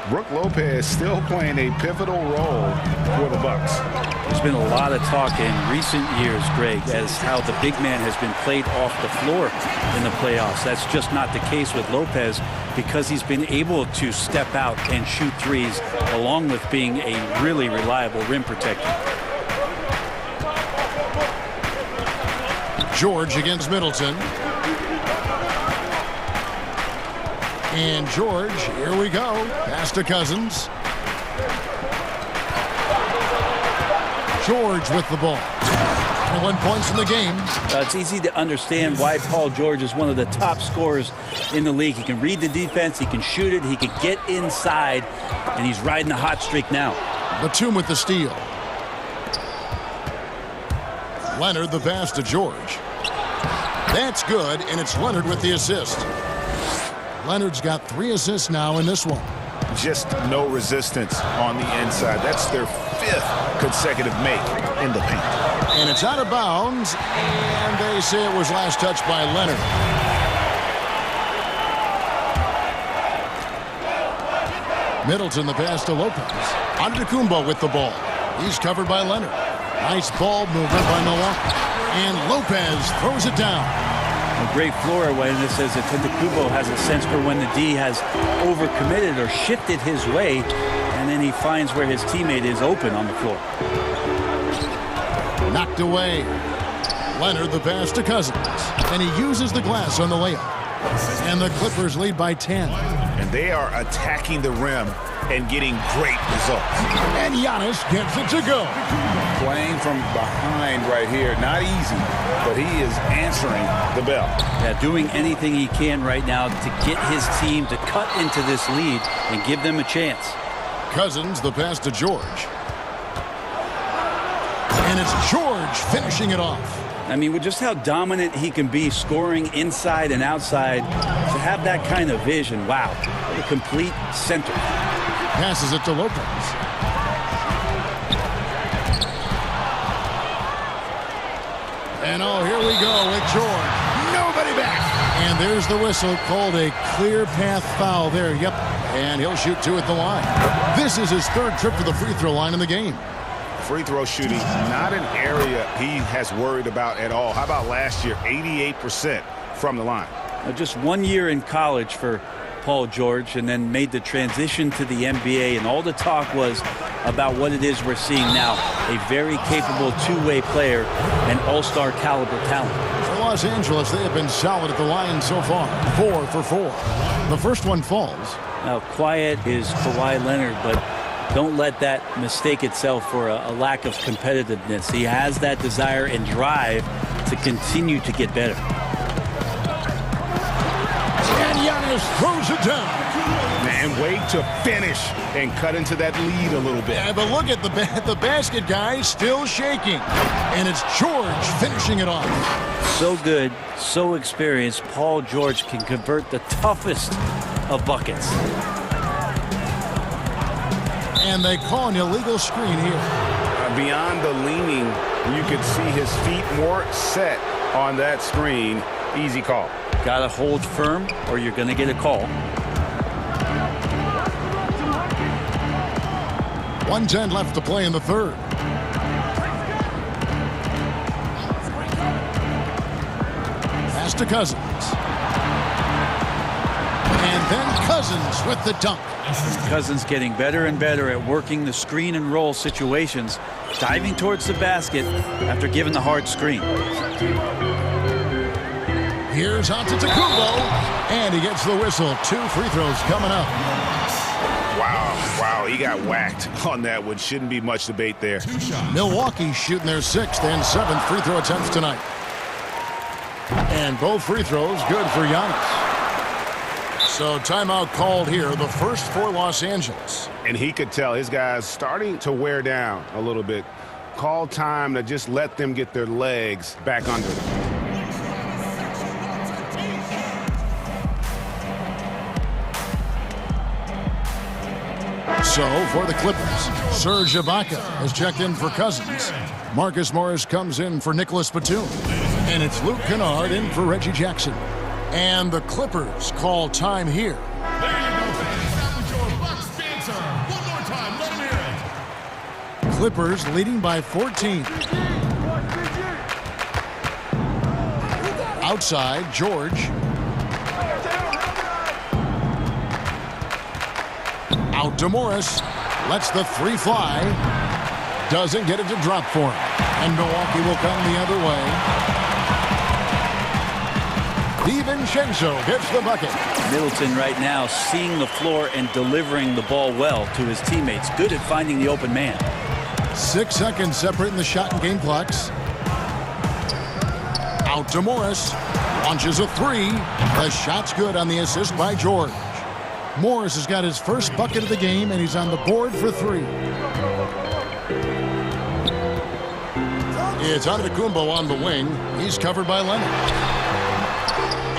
Speaker 2: Brook Lopez still playing a pivotal role for the Bucks.
Speaker 11: Just been a lot of talk in recent years, Greg, as how the big man has been played off the floor in the playoffs. That's just not the case with Lopez because he's been able to step out and shoot threes along with being a really reliable rim protector.
Speaker 1: George against Middleton. And George, here we go. Pass to Cousins. George with the ball. 21 points in the game.
Speaker 11: It's easy to understand why Paul George is one of the top scorers in the league. He can read the defense, he can shoot it, he can get inside, and he's riding a hot streak now.
Speaker 1: Batum with the steal. Leonard the pass to George. That's good, and it's Leonard with the assist. Leonard's got 3 assists now in this one.
Speaker 2: Just no resistance on the inside. That's their 5th consecutive make in the paint.
Speaker 1: And it's out of bounds, and they say it was last touched by Leonard. Middleton the pass to Lopez. Antetokounmpo with the ball. He's covered by Leonard. Nice ball movement by Milwaukee. And Lopez throws it down.
Speaker 11: A great floor awareness as Antetokounmpo has a sense for when the D has overcommitted or shifted his way, and then he finds where his teammate is open on the floor.
Speaker 1: Knocked away. Leonard the pass to Cousins, and he uses the glass on the layup. And the Clippers lead by 10.
Speaker 2: And they are attacking the rim and getting great results.
Speaker 1: And Giannis gets it to go.
Speaker 2: Playing from behind right here, not easy, but he is answering the bell.
Speaker 11: Yeah, doing anything he can right now to get his team to cut into this lead and give them a chance.
Speaker 1: Cousins the pass to George. And it's George finishing it off.
Speaker 11: I mean, with just how dominant he can be scoring inside and outside, to have that kind of vision, wow, what a complete center.
Speaker 1: Passes it to Lopez. And oh, here we go with George. Nobody back. And there's the whistle, called a clear path foul there. Yep. And he'll shoot 2 at the line. This is his 3rd trip to the free throw line in the game.
Speaker 2: Free throw shooting, not an area he has worried about at all. How about last year? 88% from the line.
Speaker 11: Just 1 year in college for Paul George, and then made the transition to the NBA, and all the talk was about what it is we're seeing now. A very capable two-way player and all-star caliber talent.
Speaker 1: For Los Angeles, they have been solid at the line so far. 4 for 4. The first one falls.
Speaker 11: Now, quiet is Kawhi Leonard, but don't let that mistake itself for a lack of competitiveness. He has that desire and drive to continue to get better.
Speaker 1: And Giannis throws it down.
Speaker 2: Man, way to finish and cut into that lead a little bit.
Speaker 1: Yeah, but look at the basket guy still shaking. And it's George finishing it off.
Speaker 11: So good, so experienced, Paul George can convert the toughest of buckets.
Speaker 1: And they call an illegal screen here.
Speaker 2: Beyond the leaning, you could see his feet more set on that screen. Easy call.
Speaker 11: Got to hold firm or you're going to get a call.
Speaker 1: 1:10 left to play in the 3rd. Pass to Cousins. And then Cousins with the dunk.
Speaker 11: Cousins getting better and better at working the screen and roll situations, diving towards the basket after giving the hard screen.
Speaker 1: Here's Antetokounmpo, and he gets the whistle. 2 free throws coming up.
Speaker 2: Wow, he got whacked on that one. Shouldn't be much debate there.
Speaker 1: Milwaukee shooting their 6th and 7th free throw attempts tonight. And both free throws good for Giannis. So timeout called here, the first for Los Angeles.
Speaker 2: And he could tell his guys starting to wear down a little bit. Call time to just let them get their legs back under them.
Speaker 1: So for the Clippers, Serge Ibaka has checked in for Cousins. Marcus Morris comes in for Nicholas Batum. And it's Luke Kennard in for Reggie Jackson. And the Clippers call time here. Clippers leading by 14. Outside, George. Out to Morris. Lets the three fly. Doesn't get it to drop for him. And Milwaukee will come the other way. DiVincenzo gets the bucket.
Speaker 11: Middleton right now seeing the floor and delivering the ball well to his teammates. Good at finding the open man.
Speaker 1: 6 seconds separating the shot and game clocks. Out to Morris. Launches a three. The shot's good on the assist by George. Morris has got his first bucket of the game, and he's on the board for three. It's Antetokounmpo on the wing. He's covered by Leonard.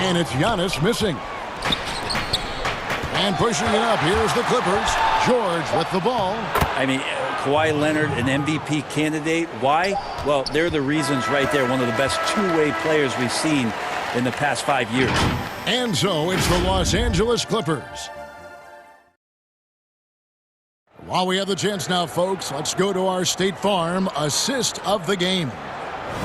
Speaker 1: And it's Giannis missing. And pushing it up, here's the Clippers. George with the ball.
Speaker 11: I mean, Kawhi Leonard, an MVP candidate. Why? Well, they're the reasons right there. One of the best two-way players we've seen in the past 5 years.
Speaker 1: And so it's the Los Angeles Clippers. While we have the chance now, folks, let's go to our State Farm assist of the game.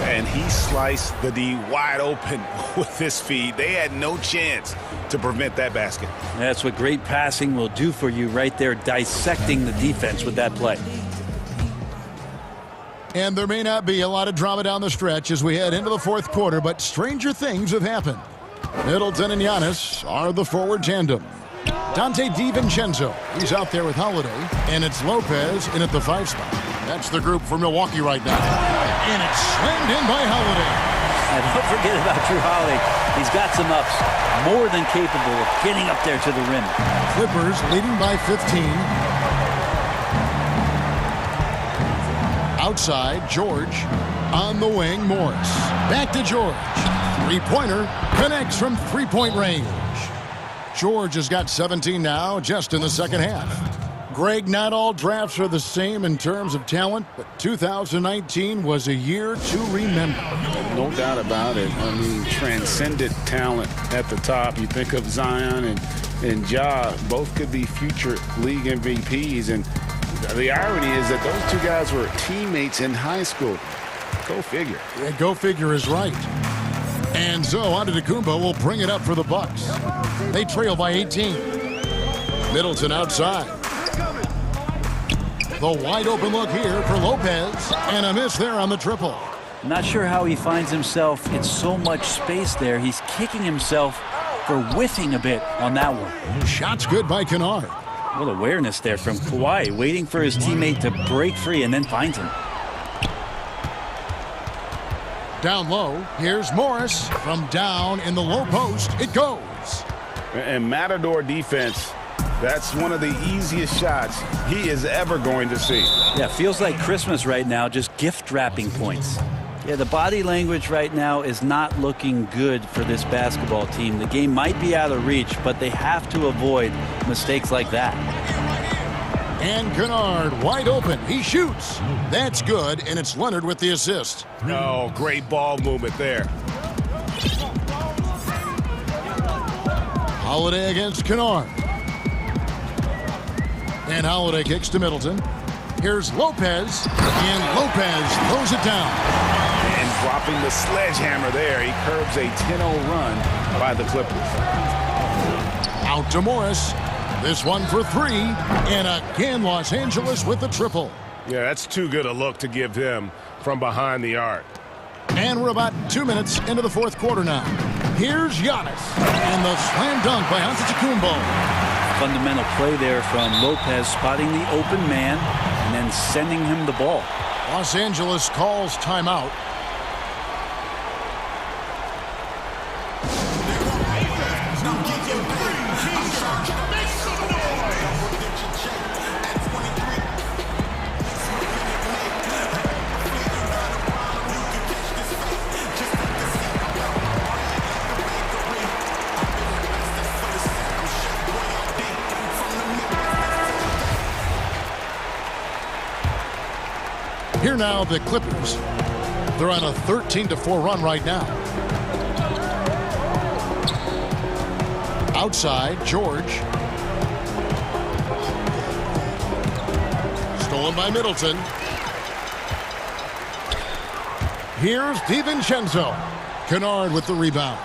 Speaker 2: And he sliced the D wide open with this feed. They had no chance to prevent that basket.
Speaker 11: That's what great passing will do for you right there, dissecting the defense with that play.
Speaker 1: And there may not be a lot of drama down the stretch as we head into the fourth quarter, but stranger things have happened. Middleton and Giannis are the forward tandem. Dante DiVincenzo, he's out there with Holiday, and it's Lopez in at the 5 spot. That's the group for Milwaukee right now. And it's slammed in by Holiday.
Speaker 11: And don't forget about Drew Holiday. He's got some ups, more than capable of getting up there to the rim.
Speaker 1: Clippers leading by 15. Outside, George. On the wing, Morris. Back to George. Three-pointer connects from three-point range. George has got 17 now, just in the second half. Greg, not all drafts are the same in terms of talent, but 2019 was a year to remember.
Speaker 2: No doubt about it. I mean, transcendent talent at the top. You think of Zion and Ja, both could be future league MVPs. And the irony is that those two guys were teammates in high school. Go figure.
Speaker 1: Yeah, go figure is right. And so Antetokounmpo will bring it up for the Bucks. They trail by 18. Middleton outside. The wide open look here for Lopez. And a miss there on the triple.
Speaker 11: Not sure how he finds himself in so much space there. He's kicking himself for whiffing a bit on that one.
Speaker 1: Shot's good by Kennard.
Speaker 11: What awareness there from Kawhi, waiting for his teammate to break free and then finds him.
Speaker 1: Down low, here's Morris. From down in the low post, it goes.
Speaker 2: And Matador defense, that's one of the easiest shots he is ever going to see.
Speaker 11: Yeah, feels like Christmas right now, just gift wrapping points. Yeah, the body language right now is not looking good for this basketball team. The game might be out of reach, but they have to avoid mistakes like that.
Speaker 1: And Kennard wide open. He shoots. That's good, and it's Leonard with the assist.
Speaker 2: Oh, great ball movement there.
Speaker 1: Holiday against Kennard. And Holiday kicks to Middleton. Here's Lopez, and Lopez throws it down.
Speaker 2: And dropping the sledgehammer there, he curbs a 10-0 run by the Clippers.
Speaker 1: Out to Morris. This one for three, and again Los Angeles with the triple.
Speaker 2: Yeah, that's too good a look to give them from behind the arc.
Speaker 1: And we're about 2 minutes into the fourth quarter now. Here's Giannis, and the slam dunk by Antetokounmpo.
Speaker 11: Fundamental play there from Lopez, spotting the open man and then sending him the ball.
Speaker 1: Los Angeles calls timeout. Here now, the Clippers. They're on a 13-4 run right now. Outside, George. Stolen by Middleton. Here's DiVincenzo. Kennard with the rebound.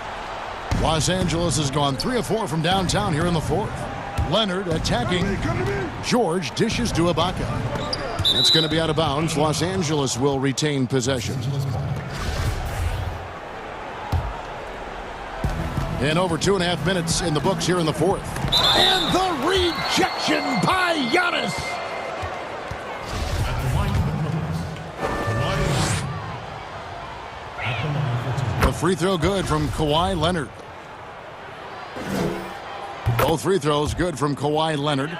Speaker 1: Los Angeles has gone 3 of 4 from downtown here in the fourth. Leonard attacking. George dishes to Ibaka. It's going to be out of bounds. Los Angeles will retain possession. And over 2.5 minutes in the books here in the fourth. And the rejection by Giannis. The free throw good from Kawhi Leonard. Both free throws good from Kawhi Leonard.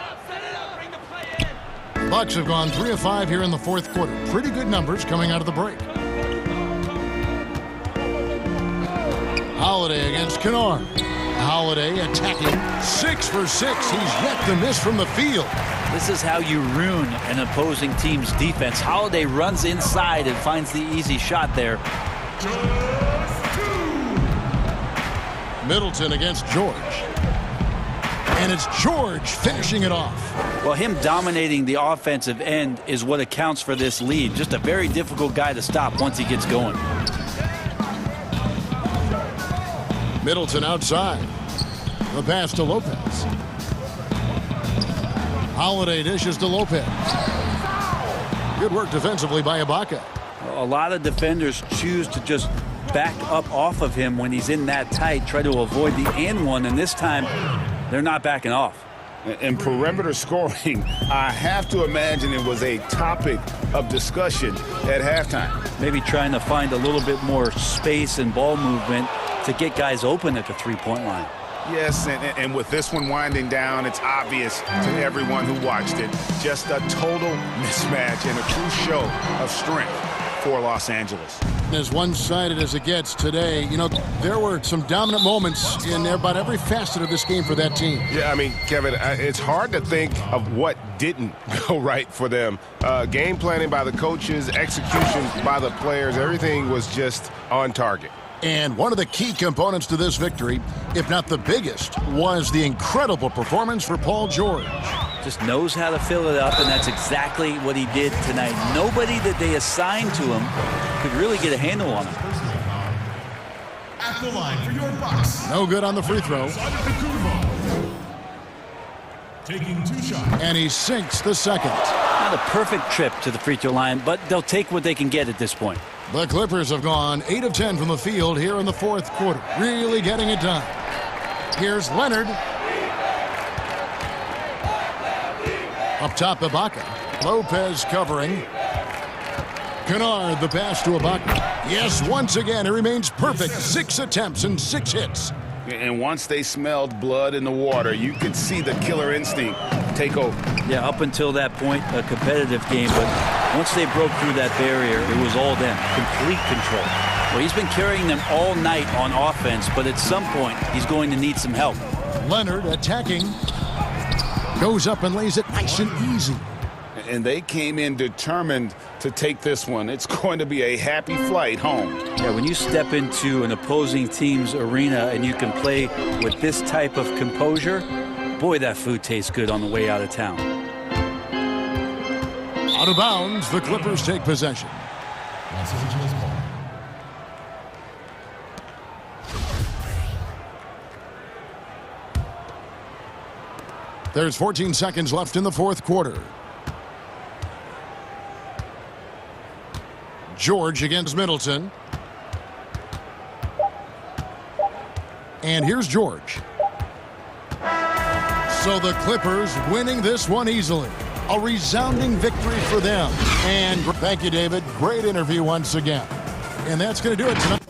Speaker 1: Bucks have gone 3 of 5 here in the fourth quarter. Pretty good numbers coming out of the break. Holiday against Kennard. Holiday attacking. 6 for 6. He's yet to miss from the field.
Speaker 13: This is how you ruin an opposing team's defense. Holiday runs inside and finds the easy shot there.
Speaker 1: Middleton against George. And it's George finishing it off.
Speaker 13: Well, him dominating the offensive end is what accounts for this lead. Just a very difficult guy to stop once he gets going.
Speaker 1: Middleton outside. The pass to Lopez. Holiday dishes to Lopez. Good work defensively by Ibaka.
Speaker 13: A lot of defenders choose to just back up off of him when he's in that tight, try to avoid the and one, and this time they're not backing off.
Speaker 2: And perimeter scoring, I have to imagine it was a topic of discussion at halftime.
Speaker 13: Maybe trying to find a little bit more space and ball movement to get guys open at the three-point line.
Speaker 2: Yes, and with this one winding down, it's obvious to everyone who watched it. Just a total mismatch and a true show of strength for Los Angeles.
Speaker 1: As one-sided as it gets today, you know, there were some dominant moments in about every facet of this game for that team.
Speaker 14: Yeah, I mean, Kevin, it's hard to think of what didn't go right for them. Game planning by the coaches, execution by the players, everything was just on target.
Speaker 1: And one of the key components to this victory, if not the biggest, was the incredible performance for Paul George.
Speaker 13: Just knows how to fill it up, and that's exactly what he did tonight. Nobody that they assigned to him could really get a handle on him.
Speaker 7: At the line for your Bucks.
Speaker 1: No good on the free throw.
Speaker 7: Taking 2 shots.
Speaker 1: And he sinks the second.
Speaker 13: Not a perfect trip to the free throw line, but they'll take what they can get at this point.
Speaker 1: The Clippers have gone 8 of 10 from the field here in the fourth quarter. Really getting it done. Here's Leonard. Up top, Ibaka. Lopez covering. Kennard, the pass to Ibaka. Yes, once again, it remains perfect. 6 attempts and 6 hits.
Speaker 2: And once they smelled blood in the water, you could see the killer instinct take over.
Speaker 13: Yeah, up until that point, a competitive game, but once they broke through that barrier, it was all them. Complete control. Well, he's been carrying them all night on offense, but at some point, he's going to need some help.
Speaker 1: Leonard attacking. Goes up and lays it nice and easy.
Speaker 2: And they came in determined to take this one. It's going to be a happy flight home.
Speaker 13: Yeah, when you step into an opposing team's arena and you can play with this type of composure, boy, that food tastes good on the way out of town.
Speaker 1: Out of bounds, the Clippers take possession.
Speaker 7: Los Angeles ball.
Speaker 1: There's 14 seconds left in the fourth quarter. George against Middleton. And here's George. So the Clippers winning this one easily. A resounding victory for them. And thank you, David. Great interview once again. And that's going to do it tonight.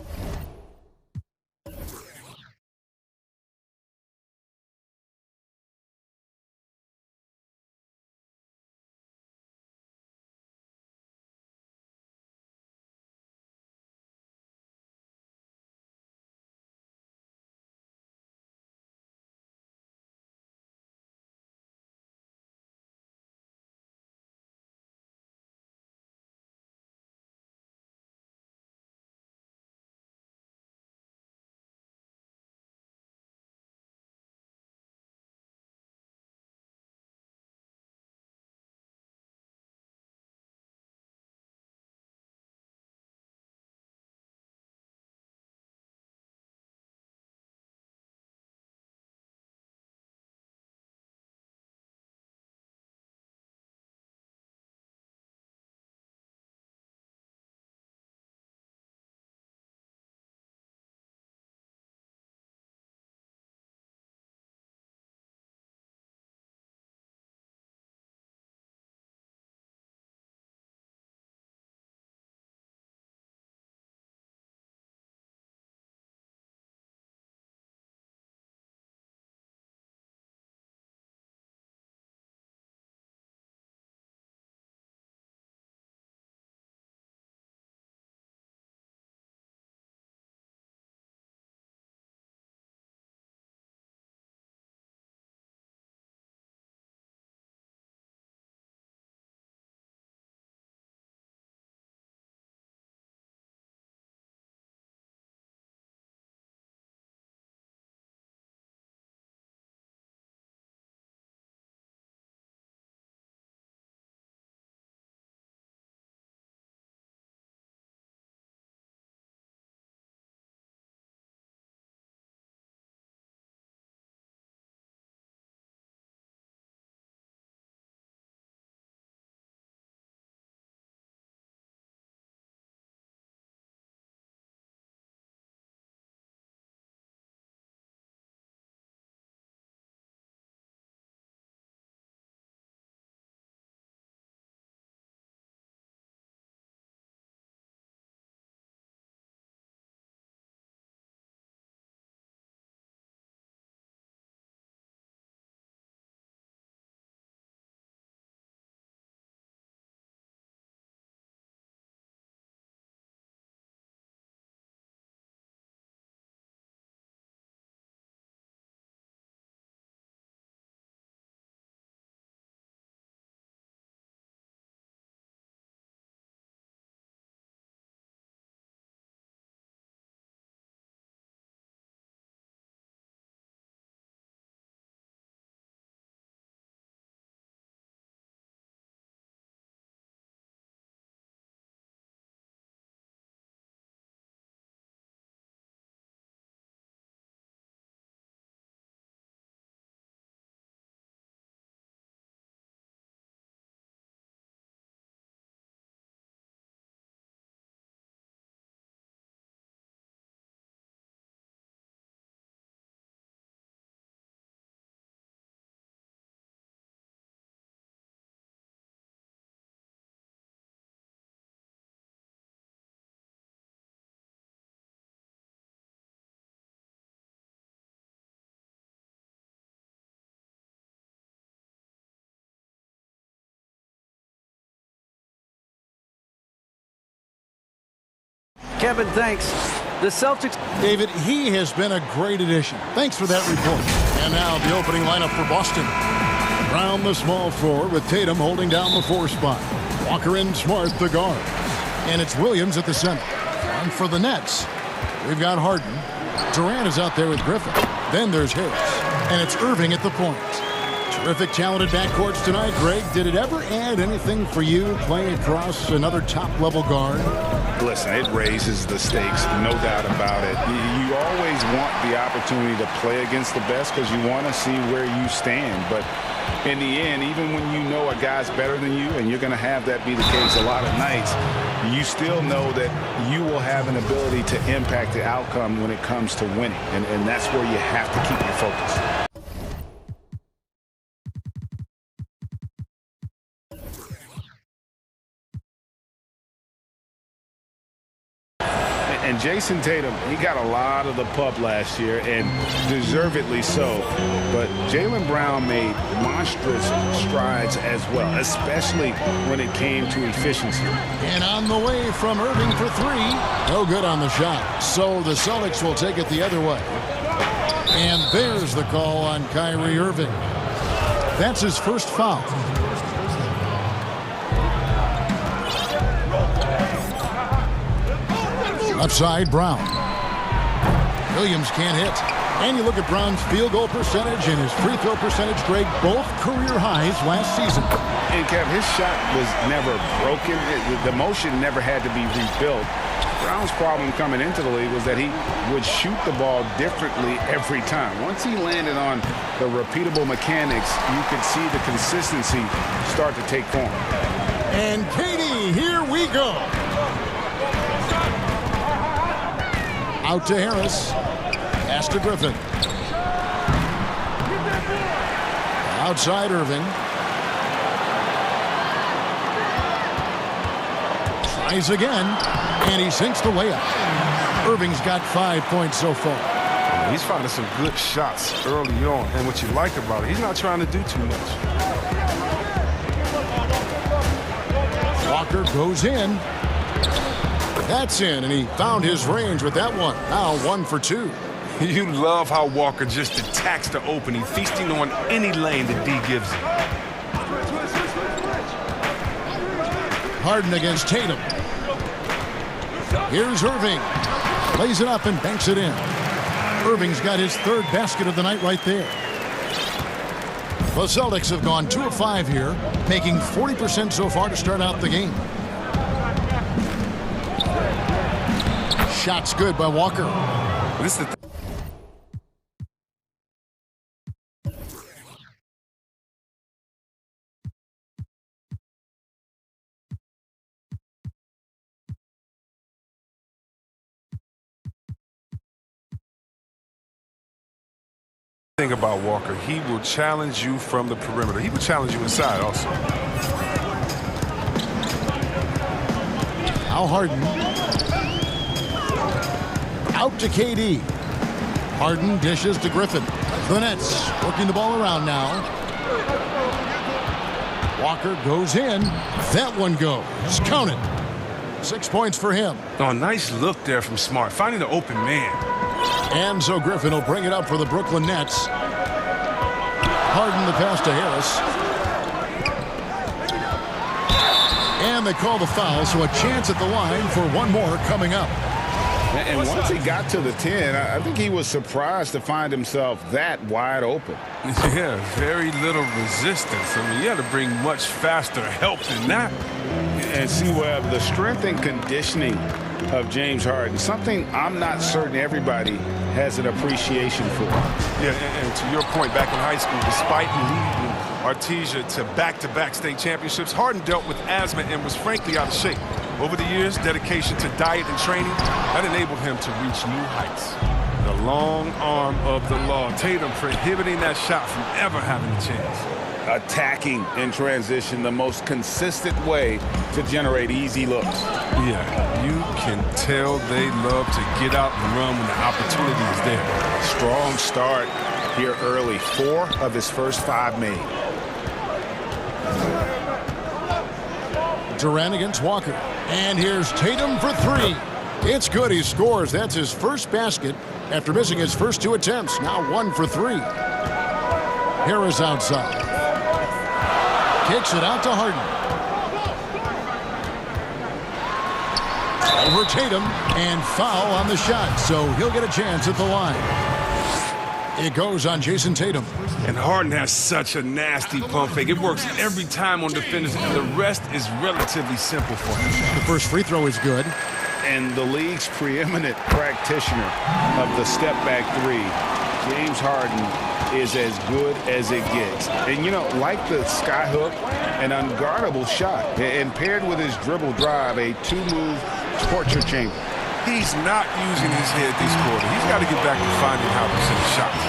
Speaker 6: Kevin, thanks. The Celtics.
Speaker 1: David, he has been a great addition. Thanks for that report. And now the opening lineup for Boston. Brown, the small forward, with Tatum holding down the 4 spot. Walker and Smart, the guard. And it's Williams at the center. And for the Nets, we've got Harden. Durant is out there with Griffin. Then there's Harris. And it's Irving at the point. Terrific, talented backcourts tonight. Greg, did it ever add anything for you playing across another top-level guard?
Speaker 2: Listen, it raises the stakes, no doubt about it. You always want the opportunity to play against the best because you want to see where you stand. But in the end, even when you know a guy's better than you, and you're going to have that be the case a lot of nights, you still know that you will have an ability to impact the outcome when it comes to winning. And that's where you have to keep your focus. And Jason Tatum, he got a lot of the pub last year, and deservedly so. But Jaylen Brown made monstrous strides as well, especially when it came to efficiency.
Speaker 1: And on the way from Irving for 3. No good on the shot. So the Celtics will take it the other way. And there's the call on Kyrie Irving. That's his first foul. Left side, Brown. Williams can't hit. And you look at Brown's field goal percentage and his free throw percentage, Greg, both career highs last season.
Speaker 2: And, Kev, his shot was never broken. The motion never had to be rebuilt. Brown's problem coming into the league was that he would shoot the ball differently every time. Once he landed on the repeatable mechanics, you could see the consistency start to take form.
Speaker 1: And Katie, here we go. Out to Harris. Pass to Griffin. Outside Irving. Tries again. And he sinks the way up. Irving's got 5 points so far.
Speaker 3: He's finding some good shots early on. And what you like about it, he's not trying to do too much.
Speaker 1: Walker goes in. That's in, and he found his range with that one. Now 1 for 2.
Speaker 3: You love how Walker just attacks the opening, feasting on any lane that D gives him.
Speaker 1: Harden against Tatum. Here's Irving. Lays it up and banks it in. Irving's got his 3rd basket of the night right there. The Celtics have gone 2 of 5 here, making 40% so far to start out the game. Shot's good by Walker.
Speaker 3: This is thing about Walker. He will challenge you from the perimeter. He will challenge you inside also.
Speaker 1: Now Harden. Out to KD. Harden dishes to Griffin. The Nets working the ball around now. Walker goes in. That one goes. Count it. 6 points for him.
Speaker 3: Oh, nice look there from Smart, finding the open man.
Speaker 1: And so Griffin will bring it up for the Brooklyn Nets. Harden the pass to Harris. And they call the foul, so a chance at the line for one more coming up.
Speaker 2: And once he got to the 10, I think he was surprised to find himself that wide open.
Speaker 3: Yeah, very little resistance. I mean, you had to bring much faster help than that.
Speaker 2: And see, Webb, the strength and conditioning of James Harden, something I'm not certain everybody has an appreciation for.
Speaker 3: Yeah, and to your point, back in high school, despite leading Artesia to back-to-back state championships, Harden dealt with asthma and was frankly out of shape. Over the years, dedication to diet and training, that enabled him to reach new heights. The long arm of the law. Tatum prohibiting that shot from ever having a chance.
Speaker 2: Attacking in transition, the most consistent way to generate easy looks.
Speaker 3: Yeah, you can tell they love to get out and run when the opportunity is there.
Speaker 2: Strong start here early. 4 of his first 5 made.
Speaker 1: Durant against Walker. And here's Tatum for 3. It's good. He scores. That's his first basket after missing his first 2 attempts. Now 1 for 3. Harris outside. Kicks it out to Harden. Over Tatum, and foul on the shot, so he'll get a chance at the line. It goes on Jason Tatum.
Speaker 3: And Harden has such a nasty pump fake. It works every time on defenders, and the rest is relatively simple for him.
Speaker 1: The first free throw is good.
Speaker 2: And the league's preeminent practitioner of the step-back 3, James Harden, is as good as it gets. And, you know, like the skyhook, an unguardable shot. And paired with his dribble drive, a 2-move torture chamber.
Speaker 3: He's not using his head this quarter. He's got to get back to finding how to send shots.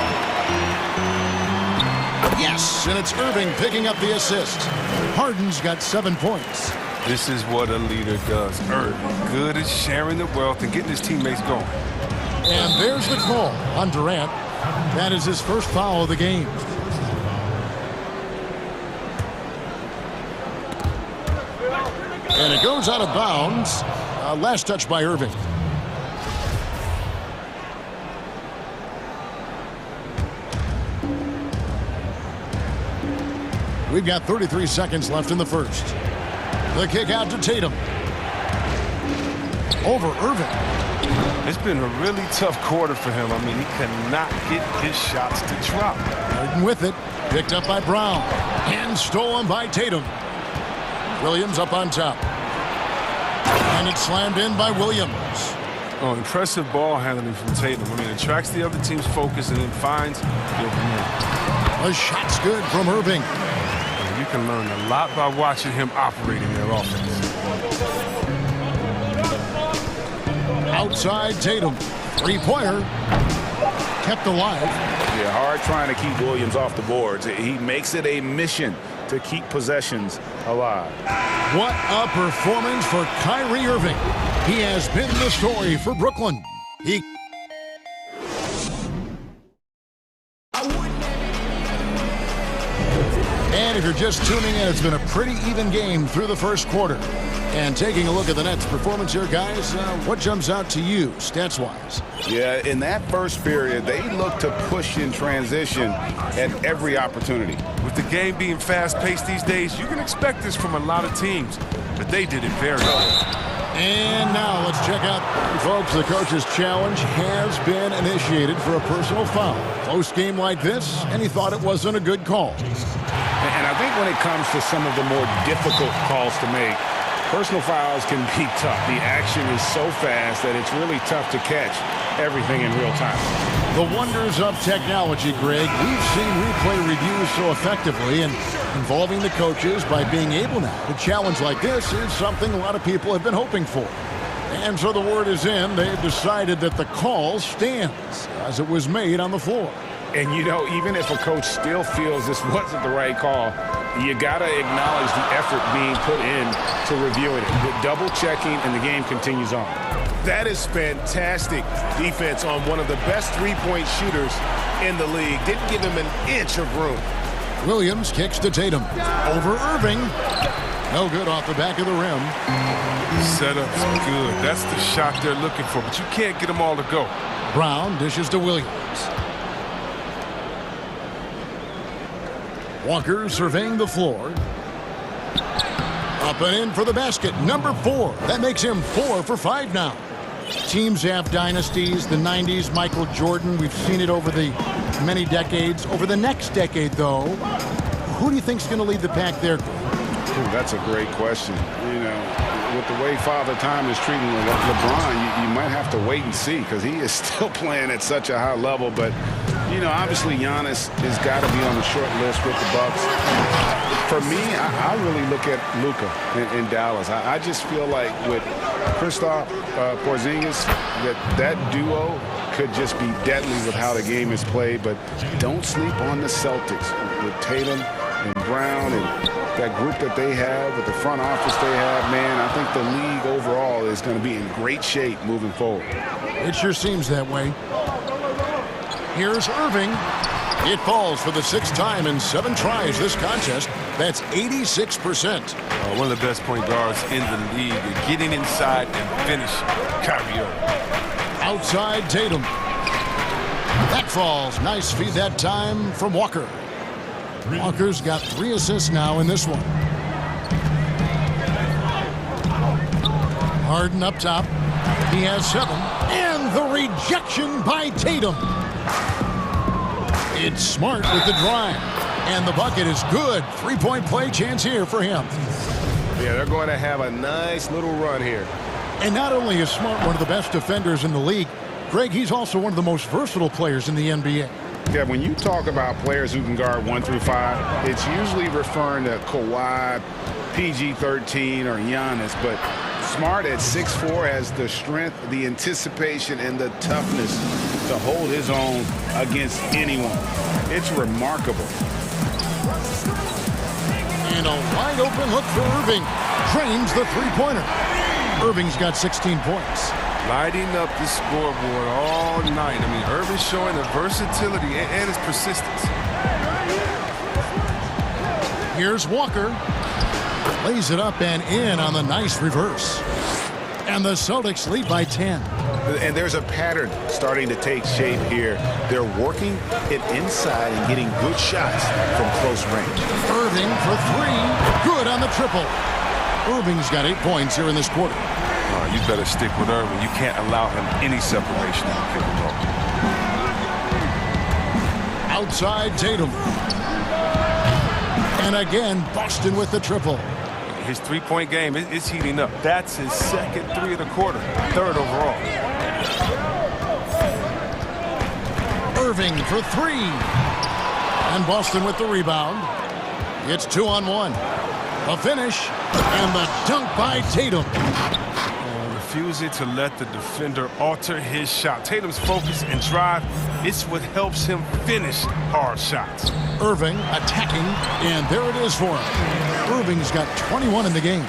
Speaker 1: Yes, and it's Irving picking up the assist. Harden's got 7 points.
Speaker 3: This is what a leader does. Irving, good at sharing the wealth and getting his teammates going.
Speaker 1: And there's the call on Durant. That is his first foul of the game. And it goes out of bounds. Last touch by Irving. We've got 33 seconds left in the first. The kick out to Tatum. Over Irving.
Speaker 3: It's been a really tough quarter for him. I mean, he cannot get his shots to drop.
Speaker 1: Harden with it. Picked up by Brown. And stolen by Tatum. Williams up on top. And it's slammed in by Williams.
Speaker 3: Oh, impressive ball handling from Tatum. I mean, attracts the other team's focus and then finds the open man.
Speaker 1: The shot's good from Irving.
Speaker 3: And you can learn a lot by watching him operating their offense.
Speaker 1: Outside Tatum. 3-pointer. Kept alive.
Speaker 2: Yeah, hard trying to keep Williams off the boards. He makes it a mission to keep possessions alive.
Speaker 1: What a performance for Kyrie Irving. He has been the story for Brooklyn. And if you're just tuning in, it's been a pretty even game through the first quarter. And taking a look at the Nets' performance here, guys, what jumps out to you, stats-wise?
Speaker 2: Yeah, in that first period, they looked to push in transition at every opportunity.
Speaker 3: With the game being fast-paced these days, you can expect this from a lot of teams, but they did it very well.
Speaker 1: And now let's check out, folks, the coach's challenge has been initiated for a personal foul. Close game like this, and he thought it wasn't a good call.
Speaker 2: And I think when it comes to some of the more difficult calls to make, personal fouls can be tough. The action is so fast that it's really tough to catch everything in real time.
Speaker 1: The wonders of technology, Greg. We've seen replay reviews so effectively, and involving the coaches by being able now to challenge like this is something a lot of people have been hoping for. And so the word is in. They've decided that the call stands as it was made on the floor.
Speaker 2: And, you know, even if a coach still feels this wasn't the right call, you got to acknowledge the effort being put in to reviewing it. The double-checking, and the game continues on.
Speaker 14: That is fantastic defense on one of the best three-point shooters in the league. Didn't give him an inch of room.
Speaker 1: Williams kicks to Tatum. Over Irving. No good off the back of the rim.
Speaker 3: Setup's good. That's the shot they're looking for, but you can't get them all to go.
Speaker 1: Brown dishes to Williams. Walker surveying the floor. Up and in for the basket. Number 4. That makes him 4 for 5 now. Teams have dynasties. The 90s, Michael Jordan. We've seen it over the many decades. Over the next decade, though, who do you think is going to lead the pack there?
Speaker 2: Ooh, that's a great question. You know, with the way Father Time is treating LeBron, you might have to wait and see because he is still playing at such a high level. But, you know, obviously Giannis has got to be on the short list with the Bucks. For me, I really look at Luka in Dallas. I just feel like with Kristaps Porzingis, that duo could just be deadly with how the game is played. But don't sleep on the Celtics with Tatum and Brown and that group that they have, with the front office they have. Man, I think the league overall is going to be in great shape moving forward.
Speaker 1: It sure seems that way. Here's Irving. It falls for the 6th time in 7 tries this contest. That's 86%.
Speaker 3: One of the best point guards in the league. Getting inside and finish. Kyrie Irving.
Speaker 1: Outside Tatum. That falls. Nice feed that time from Walker. Walker's got 3 assists now in this one. Harden up top. He has 7. And the rejection by Tatum. It's Smart with the drive. And the bucket is good. 3-point play chance here for him.
Speaker 14: Yeah, they're going to have a nice little run here.
Speaker 1: And not only is Smart one of the best defenders in the league, Greg, he's also one of the most versatile players in the NBA.
Speaker 2: Yeah, when you talk about players who can guard 1 through 5, it's usually referring to Kawhi, PG-13, or Giannis. But Smart at 6'4" has the strength, the anticipation, and the toughness to hold his own against anyone. It's remarkable.
Speaker 1: And a wide open look for Irving. Drains the three-pointer. Irving's got 16 points.
Speaker 3: Lighting up the scoreboard all night. I mean, Irving's showing the versatility and his persistence.
Speaker 1: Here's Walker. Lays it up and in on the nice reverse. And the Celtics lead by 10.
Speaker 2: And there's a pattern starting to take shape here. They're working it inside and getting good shots from close range.
Speaker 1: Irving for 3. Good on the triple. Irving's got 8 points here in this quarter.
Speaker 3: You better stick with Irving. You can't allow him any separation in the pick and roll.
Speaker 1: Outside Tatum. And again, Boston with the triple.
Speaker 3: His three-point game is heating up. That's his second 3 of the quarter, 3rd overall.
Speaker 1: Irving for 3. And Boston with the rebound. It's 2-on-1. A finish. And the dunk by Tatum.
Speaker 3: Refusing to let the defender alter his shot. Tatum's focus and drive, it's what helps him finish hard shots.
Speaker 1: Irving attacking, and there it is for him. Irving's got 21 in the game.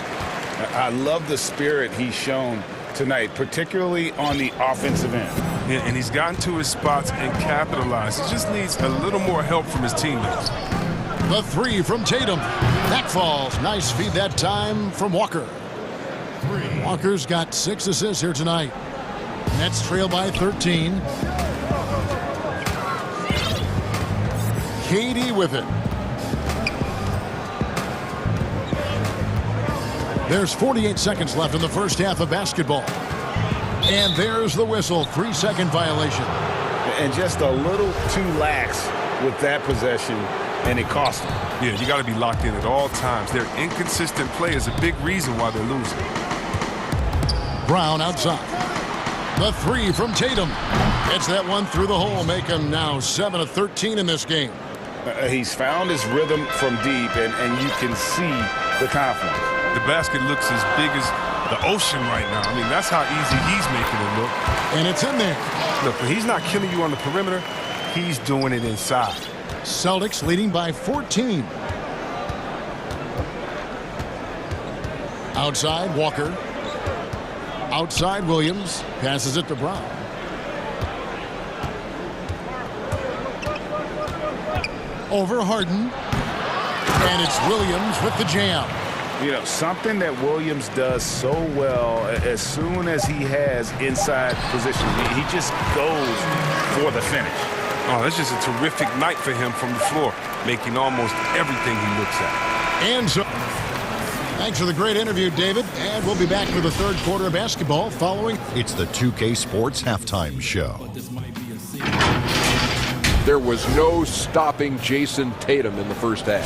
Speaker 2: I love the spirit he's shown tonight, particularly on the offensive end.
Speaker 3: Yeah, and he's gotten to his spots and capitalized. He just needs a little more help from his teammates.
Speaker 1: The 3 from Tatum. That falls. Nice feed that time from Walker. Walker's got 6 assists here tonight. Nets trail by 13. Katie with it. There's 48 seconds left in the first half of basketball. And there's the whistle. 3-second violation.
Speaker 2: And just a little too lax with that possession, and it cost them.
Speaker 3: Yeah, you got to be locked in at all times. Their inconsistent play is a big reason why they're losing.
Speaker 1: Brown outside. The 3 from Tatum. Gets that one through the hole. Make him now 7 of 13 in this game.
Speaker 2: He's found his rhythm from deep, and you can see the confidence.
Speaker 3: The basket looks as big as the ocean right now. I mean, that's how easy he's making it look.
Speaker 1: And it's in there.
Speaker 3: Look, when he's not killing you on the perimeter, he's doing it inside.
Speaker 1: Celtics leading by 14. Outside, Walker. Outside, Williams. Passes it to Brown. Over Harden. And it's Williams with the jam.
Speaker 2: You know, something that Williams does so well as soon as he has inside position, he just goes for the finish.
Speaker 3: Oh, that's just a terrific night for him from the floor, making almost everything he looks at.
Speaker 1: And so, thanks for the great interview, David. And we'll be back for the third quarter of basketball following.
Speaker 15: It's the 2K Sports Halftime Show.
Speaker 8: There was no stopping Jason Tatum in the first half.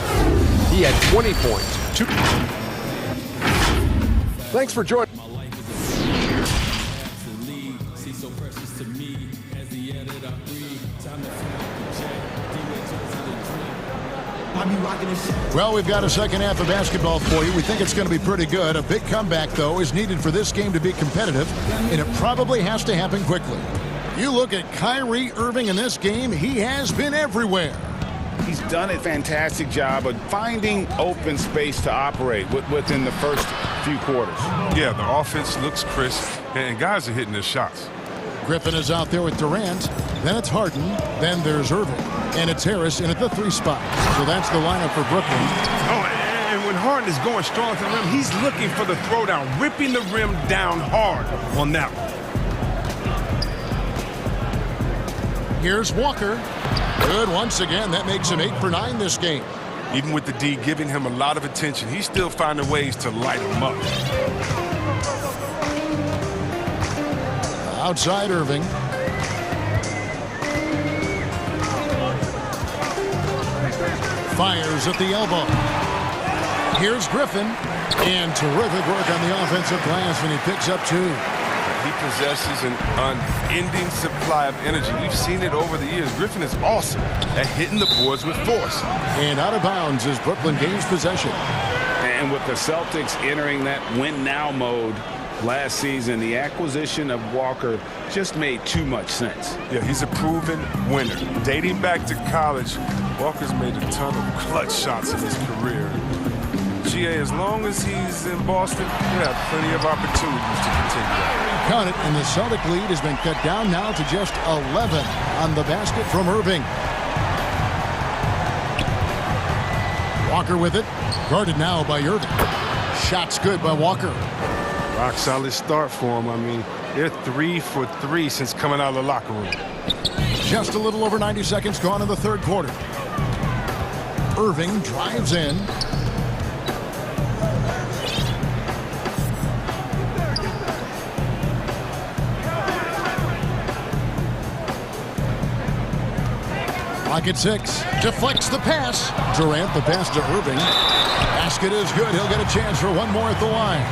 Speaker 8: He had 20 points. Thanks for joining.
Speaker 1: Well, we've got a second half of basketball for you. We think it's going to be pretty good. A big comeback, though, is needed for this game to be competitive, and it probably has to happen quickly. You look at Kyrie Irving in this game, he has been everywhere.
Speaker 2: He's done a fantastic job of finding open space to operate within the first few quarters.
Speaker 3: Yeah, the offense looks crisp, and guys are hitting their shots.
Speaker 1: Griffin is out there with Durant. Then it's Harden. Then there's Irving. And it's Harris in at the 3 spot. So that's the lineup for Brooklyn.
Speaker 3: Oh, Harden is going strong to the rim. He's looking for the throwdown, ripping the rim down hard on that one.
Speaker 1: Here's Walker. Good once again. That makes him 8 for 9 this game.
Speaker 3: Even with the D giving him a lot of attention, he's still finding ways to light him up.
Speaker 1: Outside Irving. Fires at the elbow. Here's Griffin. And terrific work on the offensive glass, and he picks up 2.
Speaker 3: He possesses an unending supply of energy. We've seen it over the years. Griffin is awesome at hitting the boards with force.
Speaker 1: And out of bounds as Brooklyn gains possession.
Speaker 2: And with the Celtics entering that win-now mode last season, the acquisition of Walker just made too much sense.
Speaker 3: Yeah, he's a proven winner. Dating back to college, Walker's made a ton of clutch shots in his career. GA, as long as he's in Boston, he'll have plenty of opportunities to continue.
Speaker 1: Count it, and the Celtic lead has been cut down now to just 11 on the basket from Irving. Walker with it, guarded now by Irving. Shots good by Walker.
Speaker 3: Rock solid start for him. I mean, they're 3 for 3 since coming out of the locker room.
Speaker 1: Just a little over 90 seconds gone in the third quarter. Irving drives in. Clock at 6. Deflects the pass. Durant the pass to Irving. Basket is good. He'll get a chance for one more at the line.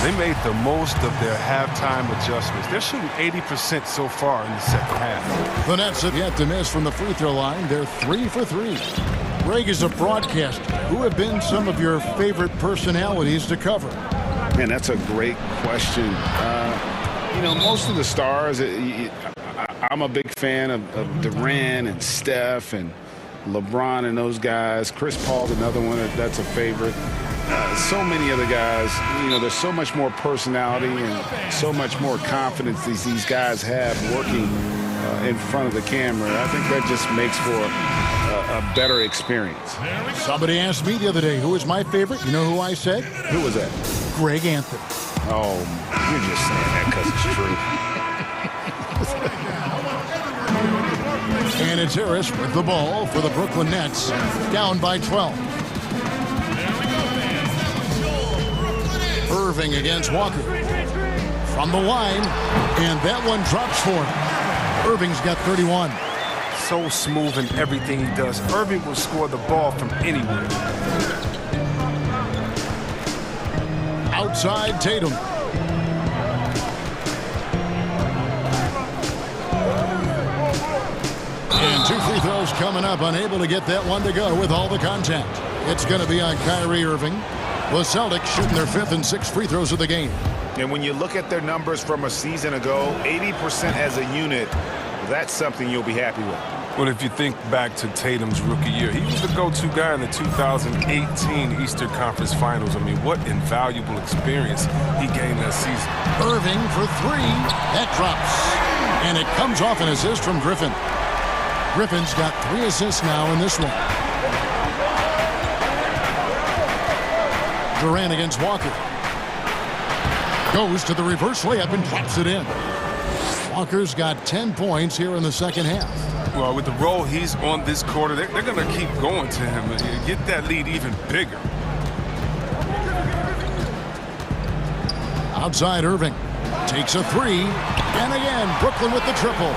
Speaker 3: They made the most of their halftime adjustments. They're shooting 80% so far in the second half.
Speaker 1: The Nets have yet to miss from the free throw line. They're 3 for 3. Greg, is a broadcaster, who have been some of your favorite personalities to cover?
Speaker 2: Man, that's a great question. You know, most of the stars, I'm a big fan of Durant and Steph and LeBron and those guys. Chris Paul's another one that's a favorite. So many other guys, you know, there's so much more personality and so much more confidence these guys have working in front of the camera. I think that just makes for a better experience.
Speaker 1: Somebody asked me the other day, who is my favorite? You know who I said?
Speaker 2: Who was that?
Speaker 1: Greg Anthony.
Speaker 2: Oh, you're just saying that because it's true.
Speaker 1: And it's Harris with the ball for the Brooklyn Nets, down by 12. Irving against Walker. From the line, and that one drops for him. Irving's got 31.
Speaker 3: So smooth in everything he does. Irving will score the ball from anywhere.
Speaker 1: Outside Tatum. And 2 free throws coming up, unable to get that one to go with all the contact. It's going to be on Kyrie Irving. The Celtics shooting their 5th and 6th free throws of the game.
Speaker 2: And when you look at their numbers from a season ago, 80% as a unit, that's something you'll be happy with.
Speaker 3: Well, if you think back to Tatum's rookie year, he was the go-to guy in the 2018 Eastern Conference Finals. I mean, what invaluable experience he gained that season.
Speaker 1: Irving for 3. That drops. And it comes off an assist from Griffin. Griffin's got 3 assists now in this one. Durant against Walker. Goes to the reverse layup and drops it in. Walker's got 10 points here in the second half.
Speaker 3: Well, with the role he's on this quarter, they're going to keep going to him and get that lead even bigger.
Speaker 1: Outside Irving. Takes a 3. And again, Brooklyn with the triple.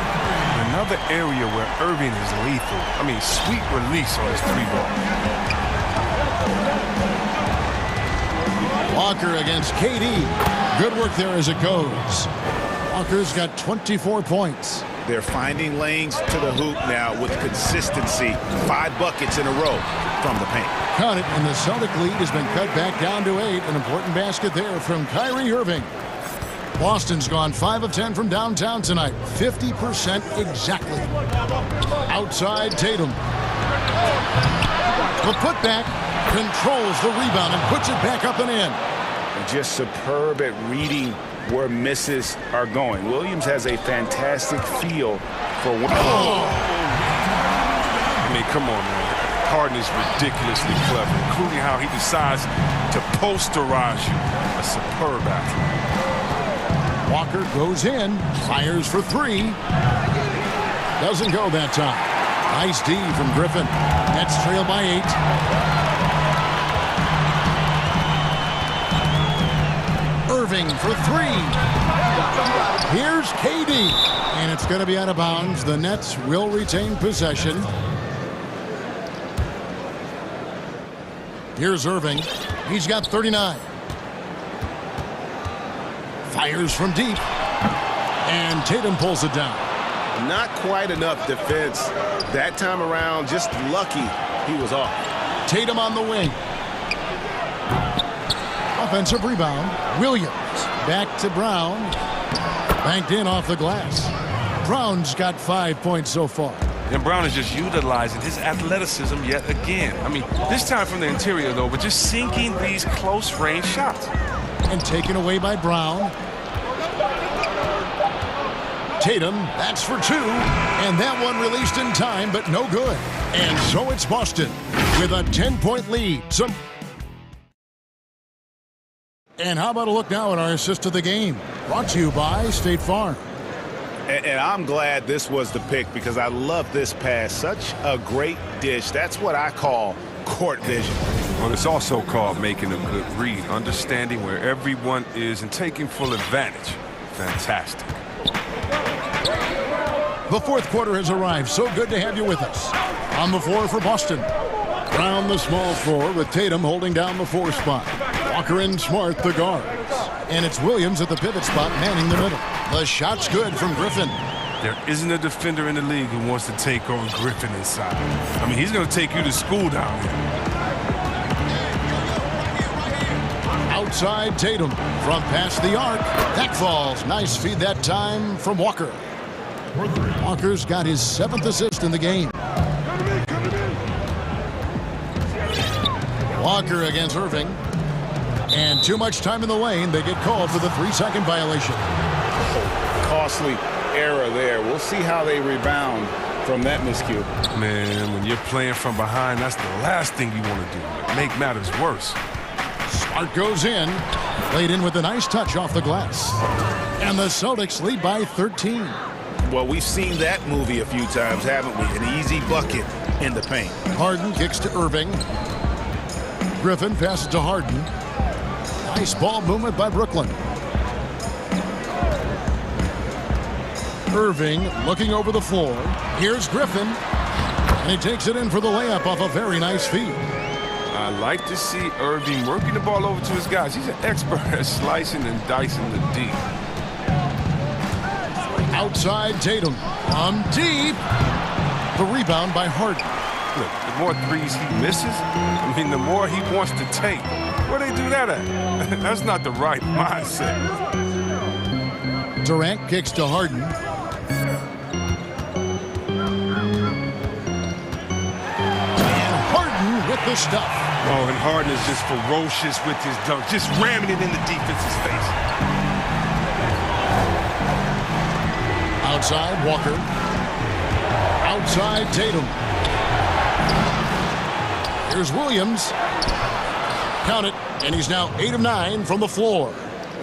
Speaker 3: Another area where Irving is lethal. I mean, sweet release on his 3-ball.
Speaker 1: Walker against KD. Good work there as it goes. Walker's got 24 points.
Speaker 2: They're finding lanes to the hoop now with consistency. 5 buckets in a row from the paint.
Speaker 1: Count it, and the Celtic lead has been cut back down to 8. An important basket there from Kyrie Irving. Boston's gone 5 of 10 from downtown tonight. 50% exactly. Outside Tatum. The putback controls the rebound and puts it back up and in.
Speaker 2: Just superb at reading where misses are going. Williams has a fantastic feel for what.
Speaker 3: I mean, come on, man. Harden is ridiculously clever, including how he decides to posterize you. A superb athlete.
Speaker 1: Walker goes in, fires for three. Doesn't go that time. Nice D from Griffin. Nets trail by 8. Irving for three. Here's KD. And it's going to be out of bounds. The Nets will retain possession. Here's Irving. He's got 39. Fires from deep. And Tatum pulls it down.
Speaker 14: Not quite enough defense that time around. Just lucky he was off.
Speaker 1: Tatum on the wing. Offensive rebound. Williams. Back to Brown. Banked in off the glass. Brown's got 5 points so far.
Speaker 3: And Brown is just utilizing his athleticism yet again. I mean, this time from the interior, though, but just sinking these close-range shots.
Speaker 1: And taken away by Brown. Tatum, that's for two. And that one released in time, but no good. And so it's Boston with a 10-point lead. And how about a look now at our assist to the game? Brought to you by State Farm.
Speaker 2: And I'm glad this was the pick because I love this pass. Such a great dish. That's what I call court vision.
Speaker 3: Well, it's also called making a good read, understanding where everyone is and taking full advantage. Fantastic.
Speaker 1: The fourth quarter has arrived. So good to have you with us. On the floor for Boston. Brown the small forward with Tatum holding down the 4 spot. Walker and Smart the guards. And it's Williams at the pivot spot manning the middle. The shot's good from Griffin.
Speaker 3: There isn't a defender in the league who wants to take on Griffin inside. I mean, he's going to take you to school down here.
Speaker 1: Outside Tatum from past the arc. That falls. Nice feed that time from Walker. Walker's got his 7th assist in the game. Walker against Irving. And too much time in the lane. They get called for the 3-second violation.
Speaker 2: Costly error there. We'll see how they rebound from that miscue.
Speaker 3: Man, when you're playing from behind, that's the last thing you want to do. Make matters worse.
Speaker 1: Smart goes in. Played in with a nice touch off the glass. And the Celtics lead by 13.
Speaker 2: Well, we've seen that movie a few times, haven't we? An easy bucket in the paint.
Speaker 1: Harden kicks to Irving. Griffin passes to Harden. Nice ball movement by Brooklyn. Irving looking over the floor. Here's Griffin. And he takes it in for the layup off a very nice feed.
Speaker 3: I like to see Irving working the ball over to his guys. He's an expert at slicing and dicing the D.
Speaker 1: Outside Tatum. From deep. The rebound by Harden.
Speaker 3: Look, the more threes he misses, I mean, the more he wants to take. Where they do that at? That's not the right mindset.
Speaker 1: Durant kicks to Harden. And Harden with the stuff.
Speaker 3: Oh, and Harden is just ferocious with his dunk, just ramming it in the defense's face.
Speaker 1: Outside Walker. Outside Tatum. Here's Williams. Count it, and he's now 8 of 9 from the floor.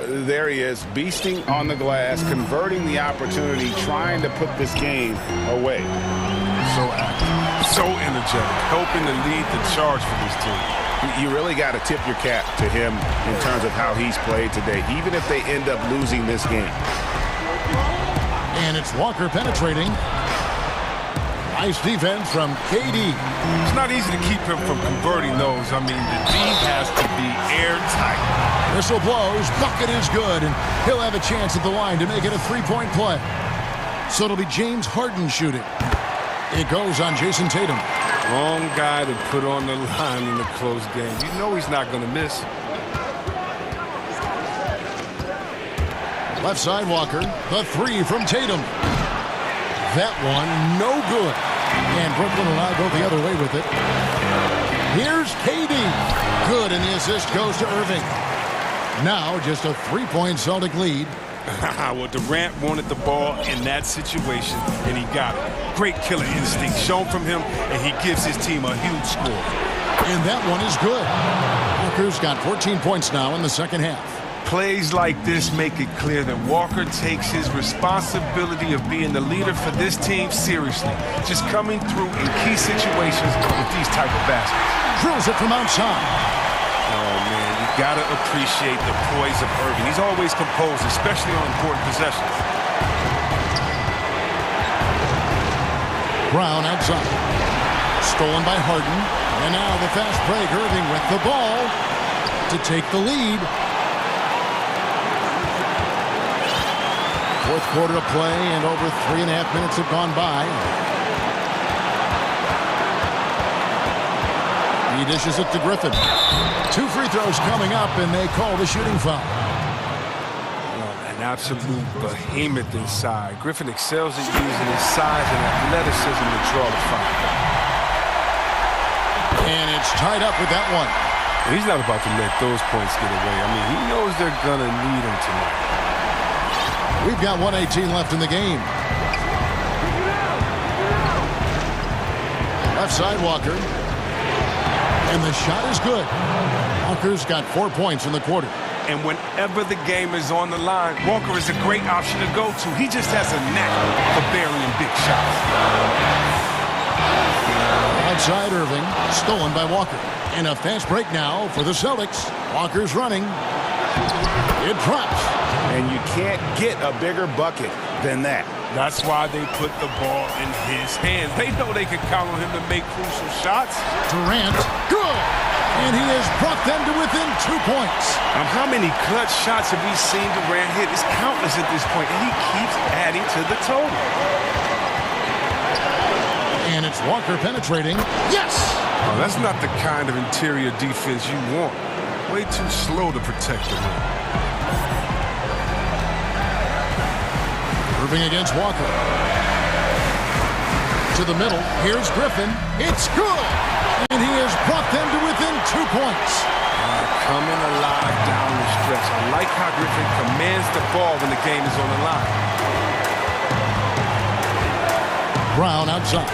Speaker 2: There he is, beasting on the glass, converting the opportunity, trying to put this game away.
Speaker 3: So active, so energetic, helping to lead the charge for this team.
Speaker 2: You really got to tip your cap to him in terms of how he's played today, even if they end up losing this game.
Speaker 1: And it's Walker penetrating. Nice defense from KD.
Speaker 3: It's not easy to keep him from converting those. I mean, the D has to be airtight.
Speaker 1: Whistle blows. Bucket is good, and he'll have a chance at the line to make it a 3-point play. So it'll be James Harden shooting. It goes on Jason Tatum.
Speaker 3: Wrong guy to put on the line in a close game. You know he's not going to miss.
Speaker 1: Left side Walker. The 3 from Tatum. That one, no good. And Brooklyn will now go the other way with it. Here's KD. Good, and the assist goes to Irving. Now just a 3-point Celtic lead.
Speaker 3: Well, Durant wanted the ball in that situation, and he got it. Great killer instinct shown from him, and he gives his team a huge score.
Speaker 1: And that one is good. Walker's got 14 points now in the second half.
Speaker 3: Plays like this make it clear that Walker takes his responsibility of being the leader for this team seriously, just coming through in key situations with these type of baskets.
Speaker 1: Drills it from outside.
Speaker 3: Oh, man, you got to appreciate the poise of Irving. He's always composed, especially on important possessions.
Speaker 1: Brown outside. Stolen by Harden. And now the fast break. Irving with the ball to take the lead. Fourth quarter of play, and over 3.5 minutes have gone by. He dishes it to Griffin. 2 free throws coming up, and they call the shooting foul.
Speaker 3: An absolute behemoth inside. Griffin excels at using his size and athleticism to draw the foul.
Speaker 1: And it's tied up with that one.
Speaker 3: He's not about to let those points get away. I mean, he knows they're going to need him tonight.
Speaker 1: We've got 1:18 left in the game. Left side, Walker. And the shot is good. Walker's got 4 points in the quarter.
Speaker 3: And whenever the game is on the line, Walker is a great option to go to. He just has a knack for burying big shots.
Speaker 1: Outside Irving, stolen by Walker. And a fast break now for the Celtics. Walker's running. It drops.
Speaker 2: And you can't get a bigger bucket than that.
Speaker 3: That's why they put the ball in his hands. They know they can count on him to make crucial shots.
Speaker 1: Durant, good. And he has brought them to within 2 points.
Speaker 3: How many clutch shots have we seen Durant hit? It's countless at this point, and he keeps adding to the total.
Speaker 1: And it's Walker penetrating. Yes!
Speaker 3: Oh, that's not the kind of interior defense you want. Way too slow to protect the rim.
Speaker 1: Irving against Walker. To the middle. Here's Griffin. It's good! And he has brought them to within 2 points.
Speaker 3: Coming alive down the stretch. I like how Griffin commands the ball when the game is on the line.
Speaker 1: Brown outside.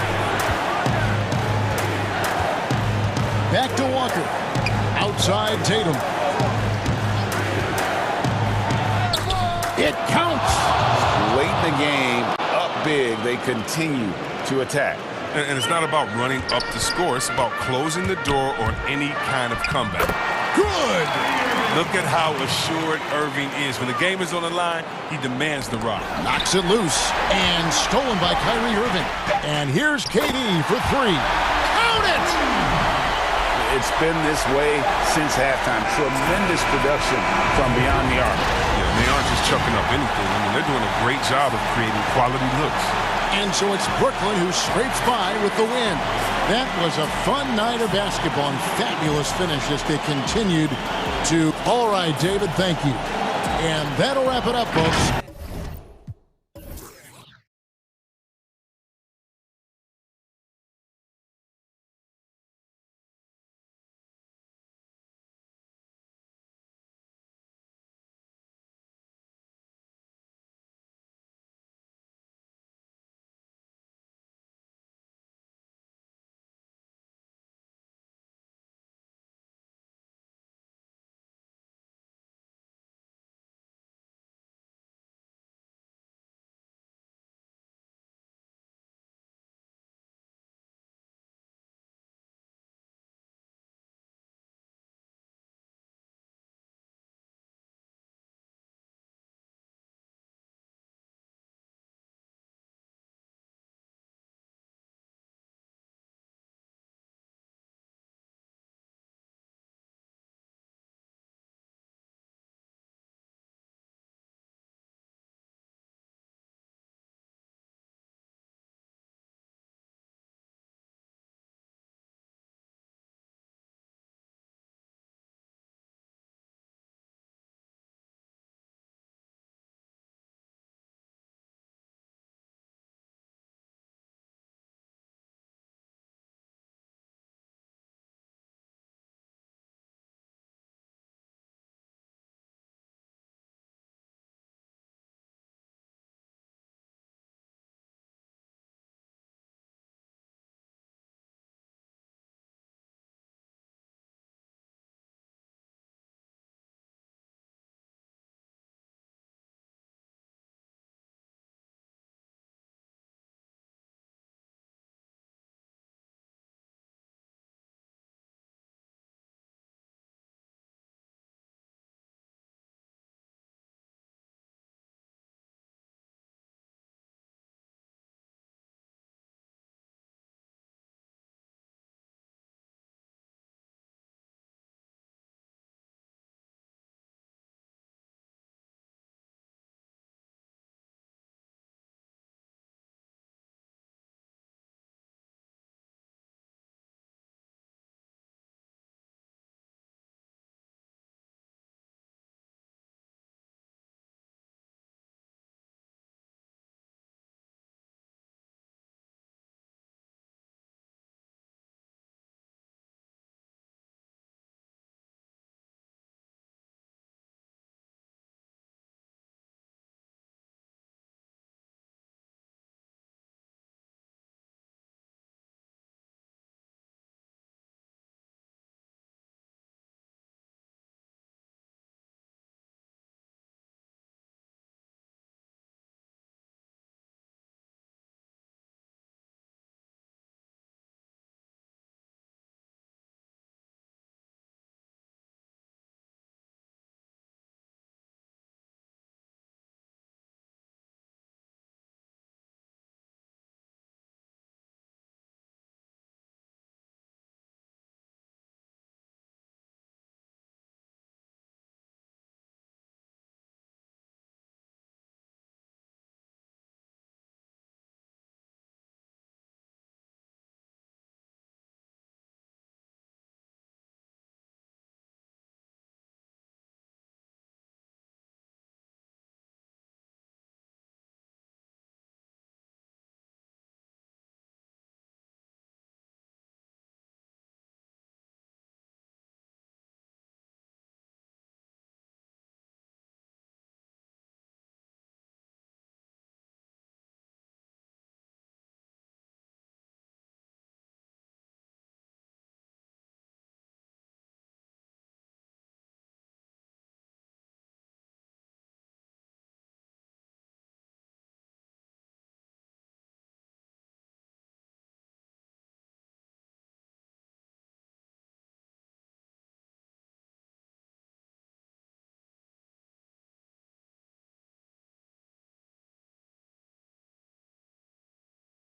Speaker 1: Back to Walker. Outside Tatum. It counts.
Speaker 2: Late in the game, up big, they continue to attack.
Speaker 3: And it's not about running up the score. It's about closing the door on any kind of comeback.
Speaker 1: Good!
Speaker 3: Look at how assured Irving is. When the game is on the line, he demands the rock.
Speaker 1: Knocks it loose and stolen by Kyrie Irving. And here's KD for 3. Count it!
Speaker 2: It's been this way since halftime. Tremendous production from beyond the arc.
Speaker 3: Yeah, they aren't just chucking up anything. I mean, they're doing a great job of creating quality looks.
Speaker 1: And so it's Brooklyn who scrapes by with the win. That was a fun night of basketball and fabulous finish as they continued to. All right, David, thank you. And that'll wrap it up, folks.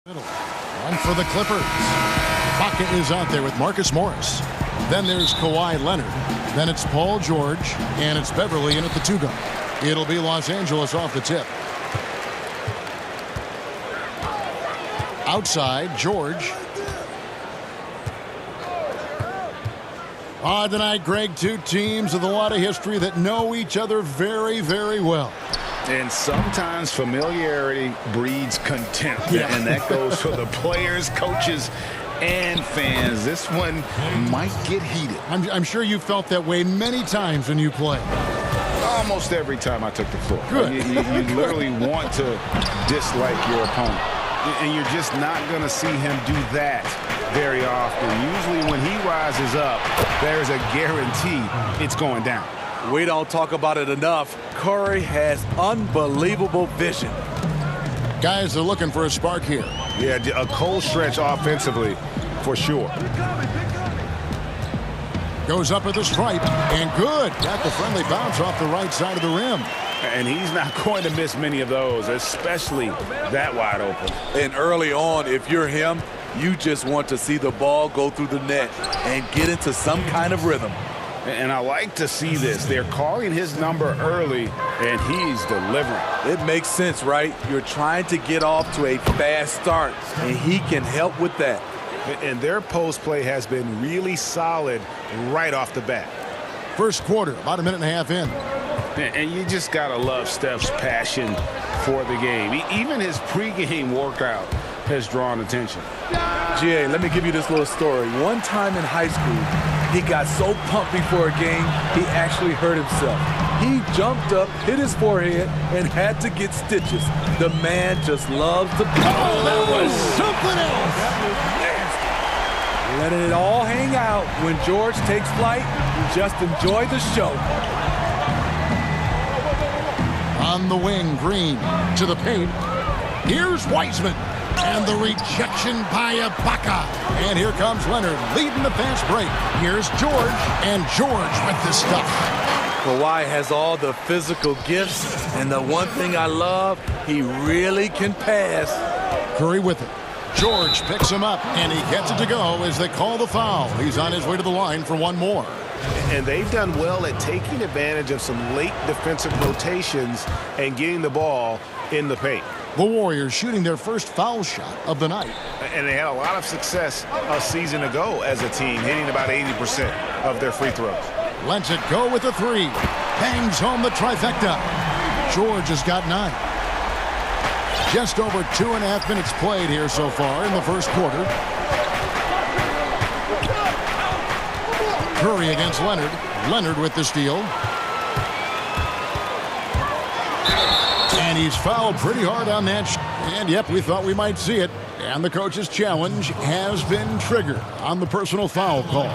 Speaker 1: One for the Clippers. Baca is out there with Marcus Morris. Then there's Kawhi Leonard. Then it's Paul George. And it's Beverly in at the 2-guard. It'll be Los Angeles off the tip. Outside, George. Tonight, Greg, two teams with a lot of history that know each other very, very well.
Speaker 2: And sometimes familiarity breeds contempt. Yeah. And that goes for the players, coaches, and fans. This one might get heated.
Speaker 1: I'm sure you felt that way many times when you play.
Speaker 2: Almost every time I took the floor.
Speaker 1: Good.
Speaker 2: You literally want to dislike your opponent. And you're just not going to see him do that very often. Usually when he rises up, there's a guarantee it's going down.
Speaker 16: We don't talk about it enough. Curry has unbelievable vision.
Speaker 1: Guys are looking for a spark here.
Speaker 2: Yeah, a cold stretch offensively, for sure.
Speaker 1: Goes up at the stripe, and good. Got the friendly bounce off the right side of the rim.
Speaker 2: And he's not going to miss many of those, especially that wide open.
Speaker 16: And early on, if you're him, you just want to see the ball go through the net and get into some kind of rhythm.
Speaker 2: And I like to see this. They're calling his number early, and he's delivering.
Speaker 16: It makes sense, right? You're trying to get off to a fast start, and he can help with that.
Speaker 2: And their post play has been really solid right off the bat.
Speaker 1: First quarter, about a minute and a half in.
Speaker 2: And you just got to love Steph's passion for the game. Even his pregame workout has drawn attention.
Speaker 16: GA, let me give you this little story. One time in high school, he got so pumped before a game, he actually hurt himself. He jumped up, hit his forehead, and had to get stitches. The man just loves to play.
Speaker 1: Oh, that was something else.
Speaker 16: Letting it all hang out. When George takes flight, just enjoy the show.
Speaker 1: On the wing, Green to the paint. Here's Wiseman. And the rejection by Ibaka. And here comes Leonard leading the fast break. Here's George. And George with the stuff.
Speaker 16: Kawhi has all the physical gifts. And the one thing I love, he really can pass.
Speaker 1: Curry with it. George picks him up. And he gets it to go as they call the foul. He's on his way to the line for one more.
Speaker 2: And they've done well at taking advantage of some late defensive rotations and getting the ball in the paint.
Speaker 1: The Warriors shooting their first foul shot of the night.
Speaker 2: And they had a lot of success a season ago as a team, hitting about 80% of their free throws.
Speaker 1: Lets it go with the three. Bangs home the trifecta. George has got 9. Just over 2.5 minutes played here so far in the first quarter. Curry against Leonard. Leonard with the steal. And he's fouled pretty hard on that. And yep, we thought we might see it. And the coach's challenge has been triggered on the personal foul call.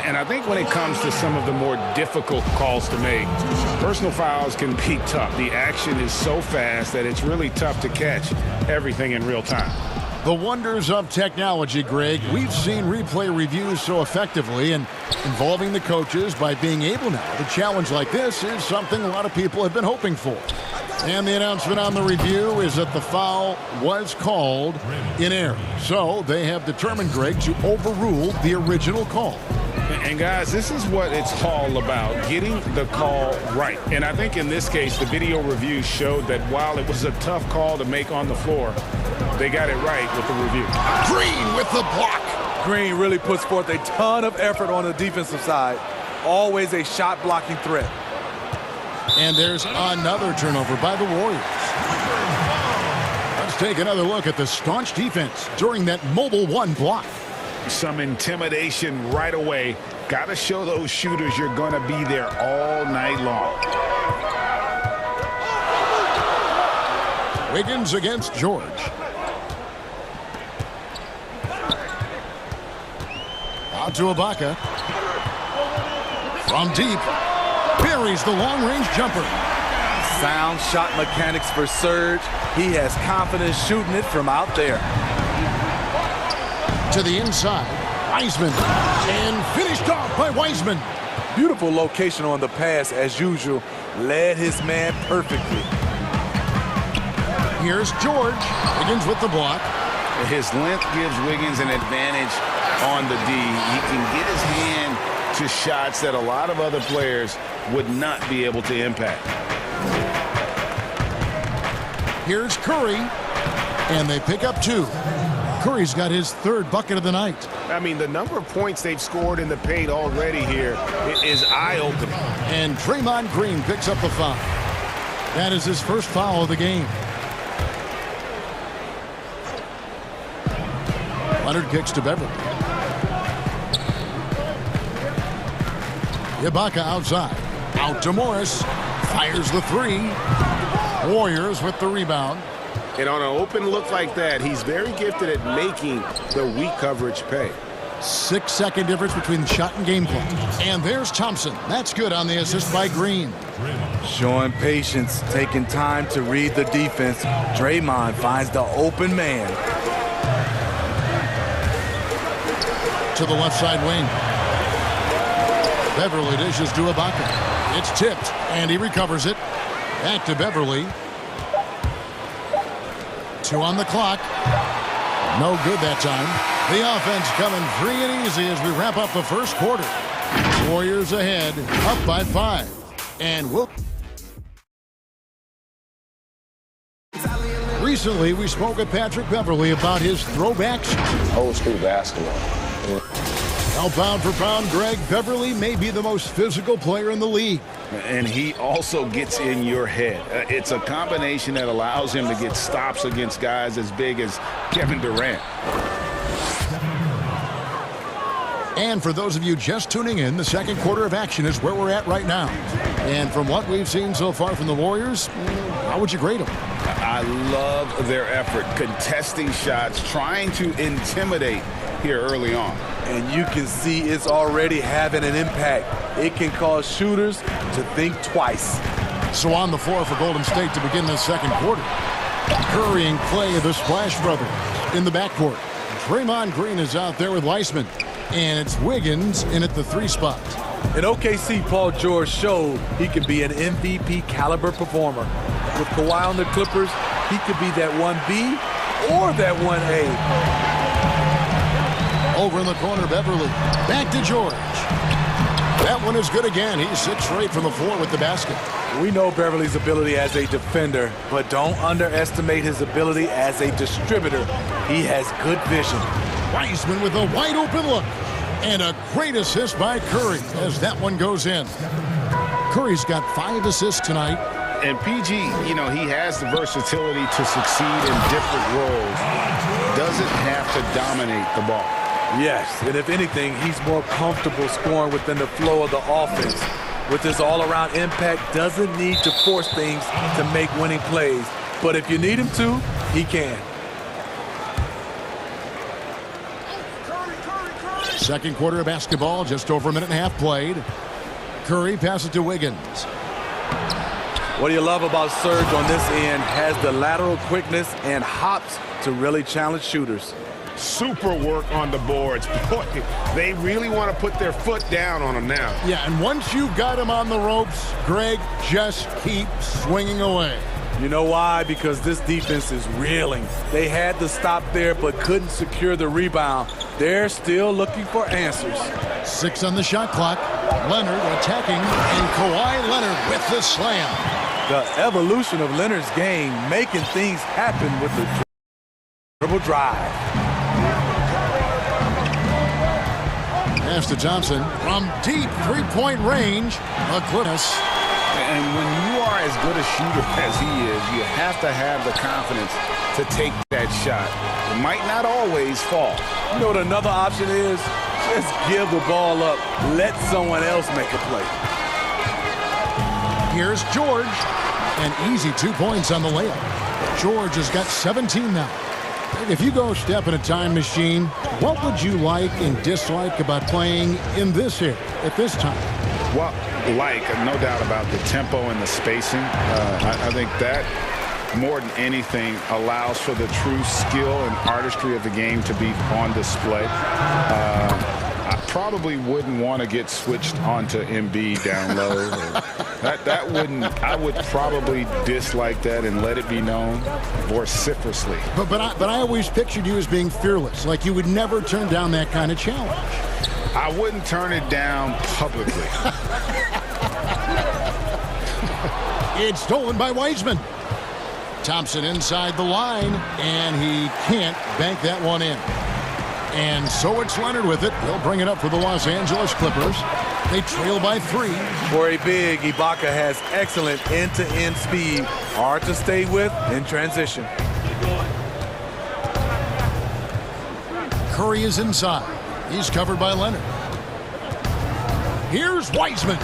Speaker 2: And I think when it comes to some of the more difficult calls to make, personal fouls can be tough. The action is so fast that it's really tough to catch everything in real time.
Speaker 1: The wonders of technology, Greg. We've seen replay reviews so effectively, and involving the coaches by being able now to challenge like this is something a lot of people have been hoping for. And the announcement on the review is that the foul was called in error. So they have determined, Greg, to overrule the original call.
Speaker 2: And guys, this is what it's all about, getting the call right. And I think in this case, the video review showed that while it was a tough call to make on the floor, they got it right with the review.
Speaker 1: Green with the block.
Speaker 16: Green really puts forth a ton of effort on the defensive side. Always a shot blocking threat.
Speaker 1: And there's another turnover by the Warriors. Let's take another look at the staunch defense during that mobile 1 block.
Speaker 2: Some intimidation right away. Got to show those shooters you're going to be there all night long.
Speaker 1: Wiggins against George. Out to Ibaka. From deep. Buries the long-range jumper.
Speaker 16: Sound shot mechanics for Serge. He has confidence shooting it from out there.
Speaker 1: To the inside, Wiseman, and finished off by Wiseman.
Speaker 16: Beautiful location on the pass, as usual. Led his man perfectly.
Speaker 1: Here's George. Wiggins with the block.
Speaker 2: His length gives Wiggins an advantage on the D. He can get his hand to shots that a lot of other players would not be able to impact.
Speaker 1: Here's Curry, and they pick up 2. Curry's got his 3rd bucket of the night.
Speaker 14: I mean, the number of points they've scored in the paint already here is eye-opening.
Speaker 1: And Draymond Green picks up the foul. That is his first foul of the game. Leonard kicks to Beverly. Ibaka outside. Out to Morris. Fires the 3. Warriors with the rebound.
Speaker 14: And on an open look like that, he's very gifted at making the weak coverage pay.
Speaker 1: 6-second difference between shot and game play. And there's Thompson. That's good on the assist by Green.
Speaker 16: Showing patience, taking time to read the defense. Draymond finds the open man.
Speaker 1: To the left side wing. Beverly dishes to Ibaka. It's tipped, and he recovers it. Back to Beverly. 2 on the clock. No good that time. The offense coming free and easy as we wrap up the first quarter. Warriors ahead, up by 5. And we'll... Recently, we spoke with Patrick Beverly about his throwbacks.
Speaker 17: Old school basketball.
Speaker 1: Now, pound for pound, Greg, Beverly may be the most physical player in the league.
Speaker 2: And he also gets in your head. It's a combination that allows him to get stops against guys as big as Kevin Durant.
Speaker 1: And for those of you just tuning in, the second quarter of action is where we're at right now. And from what we've seen so far from the Warriors, how would you grade them?
Speaker 2: I love their effort, contesting shots, trying to intimidate here early on.
Speaker 16: And you can see it's already having an impact. It can cause shooters to think twice.
Speaker 1: So on the floor for Golden State to begin the second quarter. Curry and Clay, the Splash Brothers, in the backcourt. Draymond Green is out there with Weissman. And it's Wiggins in at the 3 spot.
Speaker 16: In OKC, Paul George showed he can be an MVP caliber performer. With Kawhi on the Clippers, he could be that 1B or that 1A.
Speaker 1: Over in the corner, Beverly. Back to George. That one is good again. He's 6 straight from the floor with the basket.
Speaker 16: We know Beverly's ability as a defender, but don't underestimate his ability as a distributor. He has good vision.
Speaker 1: Weissman with a wide open look. And a great assist by Curry as that one goes in. Curry's got 5 assists tonight.
Speaker 2: And PG, you know, he has the versatility to succeed in different roles. Doesn't have to dominate the ball.
Speaker 16: Yes, and if anything, he's more comfortable scoring within the flow of the offense. With his all-around impact, doesn't need to force things to make winning plays. But if you need him to, he can.
Speaker 1: Second quarter of basketball, just over a minute and a half played. Curry passes to Wiggins.
Speaker 16: What do you love about Serge on this end? Has the lateral quickness and hops to really challenge shooters.
Speaker 14: Super work on the boards. Boy, they really want to put their foot down on him now.
Speaker 1: Yeah, and once you've got him on the ropes, Greg, just keep swinging away.
Speaker 16: You know why? Because this defense is reeling. They had to stop there but couldn't secure the rebound. They're still looking for answers.
Speaker 1: 6 on the shot clock. Leonard attacking, and Kawhi Leonard with the slam.
Speaker 16: The evolution of Leonard's game, making things happen with the dribble drive.
Speaker 1: Pass to Johnson from deep three-point range. Aquinas.
Speaker 2: And when you are as good a shooter as he is, you have to have the confidence to take that shot. It might not always fall.
Speaker 16: You know what another option is? Just give the ball up. Let someone else make a play.
Speaker 1: Here's George. An easy 2 points on the layup. George has got 17 now. If you go step in a time machine, what would you like and dislike about playing in this era at this time?
Speaker 2: Well, no doubt about the tempo and the spacing. I think that more than anything allows for the true skill and artistry of the game to be on display. probably wouldn't want to get switched onto Embiid down low. that wouldn't. I would probably dislike that and let it be known vociferously.
Speaker 1: But I always pictured you as being fearless, like you would never turn down that kind of challenge.
Speaker 2: I wouldn't turn it down publicly.
Speaker 1: It's stolen by Wiseman. Thompson inside the line, and he can't bank that one in. And so it's Leonard with it. He'll bring it up for the Los Angeles Clippers. They trail by 3.
Speaker 16: For a big, Ibaka has excellent end-to-end speed. Hard to stay with in transition.
Speaker 1: Curry is inside. He's covered by Leonard. Here's Wiseman.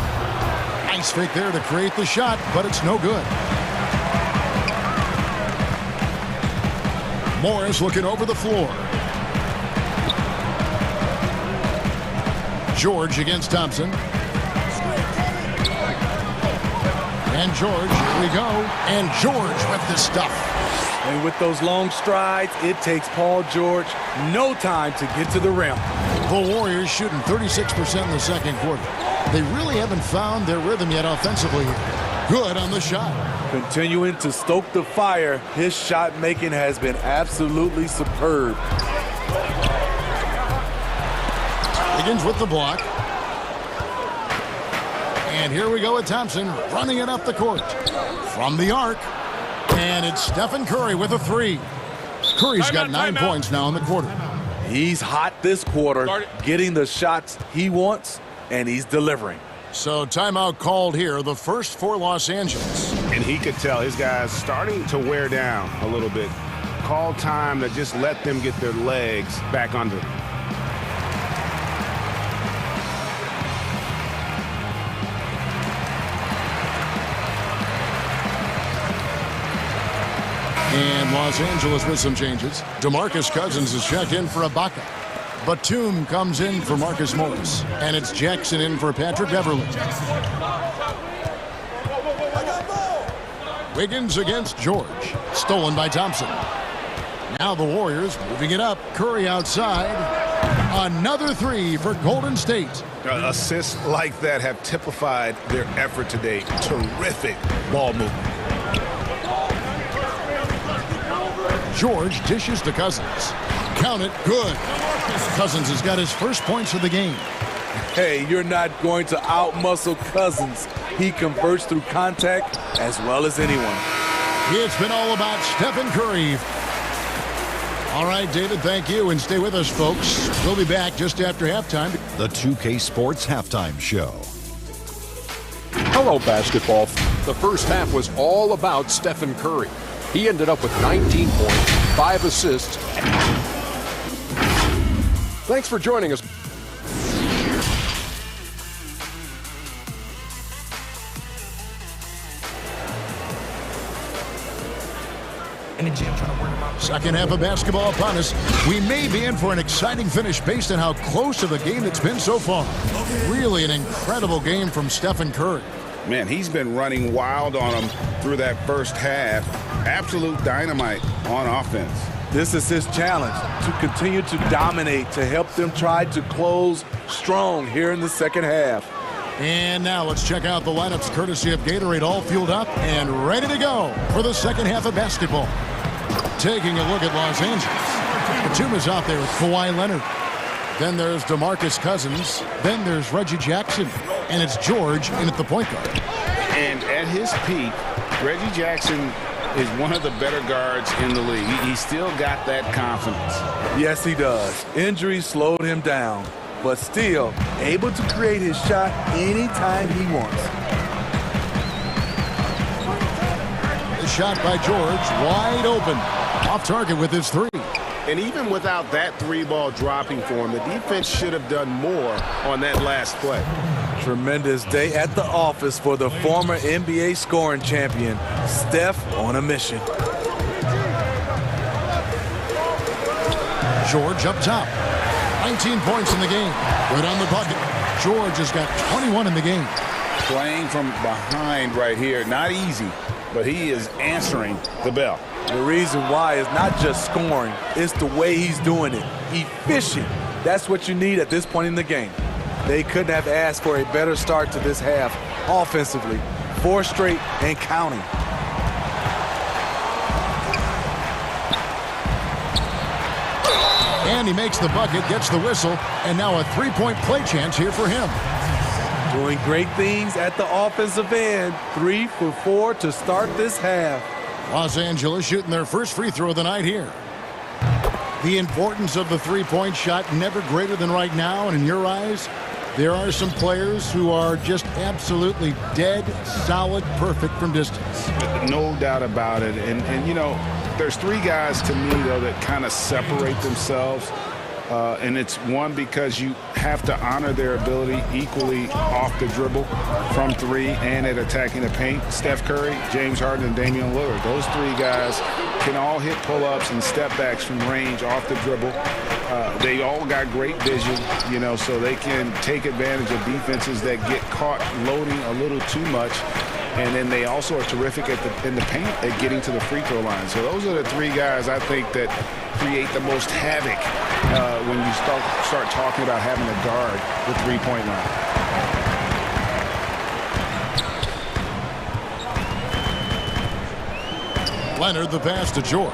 Speaker 1: Nice fake there to create the shot, but it's no good. Morris looking over the floor. George against Thompson. And George, here we go. And George with the stuff.
Speaker 16: And with those long strides, it takes Paul George no time to get to the rim.
Speaker 1: The Warriors shooting 36% in the second quarter. They really haven't found their rhythm yet offensively here. Good on the shot.
Speaker 16: Continuing to stoke the fire, his shot making has been absolutely superb.
Speaker 1: Begins with the block. And here we go with Thompson running it up the court. From the arc. And it's Stephen Curry with a 3. Curry's got 9 points now in the quarter.
Speaker 16: He's hot this quarter, getting the shots he wants, and he's delivering.
Speaker 1: So timeout called here, the first for Los Angeles.
Speaker 2: And he could tell his guys starting to wear down a little bit. Call time to just let them get their legs back under.
Speaker 1: And Los Angeles with some changes. DeMarcus Cousins is checked in for Ibaka. Batum comes in for Marcus Morris. And it's Jackson in for Patrick Beverly. Wiggins against George. Stolen by Thompson. Now the Warriors moving it up. Curry outside. Another 3 for Golden State.
Speaker 2: Assists like that have typified their effort today. Terrific ball movement.
Speaker 1: George dishes to Cousins. Count it. Good. Cousins has got his first points of the game.
Speaker 16: Hey, you're not going to outmuscle Cousins. He converts through contact as well as anyone.
Speaker 1: It's been all about Stephen Curry. All right, David, thank you. And stay with us, folks. We'll be back just after halftime.
Speaker 15: The 2K Sports Halftime Show.
Speaker 8: Hello, basketball. The first half was all about Stephen Curry. He ended up with 19 points, 5 assists. Thanks for joining us.
Speaker 1: Second half of basketball upon us. We may be in for an exciting finish based on how close of a game it's been so far. Really an incredible game from Stephen Curry.
Speaker 2: Man, he's been running wild on them through that first half. Absolute dynamite on offense.
Speaker 16: This is his challenge, to continue to dominate, to help them try to close strong here in the second half.
Speaker 1: And now let's check out the lineups courtesy of Gatorade, all fueled up and ready to go for the second half of basketball. Taking a look at Los Angeles. Batum is out there with Kawhi Leonard. Then there's DeMarcus Cousins. Then there's Reggie Jackson. And it's George in at the point guard.
Speaker 2: And at his peak, Reggie Jackson is one of the better guards in the league. He's still got that confidence.
Speaker 16: Yes, he does. Injuries slowed him down, but still able to create his shot anytime he wants.
Speaker 1: The shot by George, wide open. Off target with his 3.
Speaker 14: And even without that 3-ball dropping for him, the defense should have done more on that last play.
Speaker 16: Tremendous day at the office for the former NBA scoring champion, Steph on a mission.
Speaker 1: George up top. 19 points in the game. Good on the bucket. George has got 21 in the game.
Speaker 2: Playing from behind right here, not easy, but he is answering the bell.
Speaker 16: The reason why is not just scoring, it's the way he's doing it. Efficient, That's what you need at this point in the game. They couldn't have asked for a better start to this half offensively. 4 straight and counting.
Speaker 1: And he makes the bucket, gets the whistle, and now a three-point play chance here for him.
Speaker 16: Doing great things at the offensive end. 3 for 4 to start this half.
Speaker 1: Los Angeles shooting their first free throw of the night here. The importance of the three-point shot never greater than right now, and in your eyes, there are some players who are just absolutely dead, solid, perfect from distance.
Speaker 2: No doubt about it. And you know, there's 3 guys to me, though, that kind of separate themselves. And it's one, because you have to honor their ability equally off the dribble from 3 and at attacking the paint. Steph Curry, James Harden, and Damian Lillard. Those 3 guys can all hit pull-ups and step-backs from range off the dribble. They all got great vision, you know, so they can take advantage of defenses that get caught loading a little too much. And then they also are terrific in the paint at getting to the free throw line. So those are the 3 guys I think that create the most havoc when you start talking about having a guard the three-point line.
Speaker 1: Leonard, the pass to George.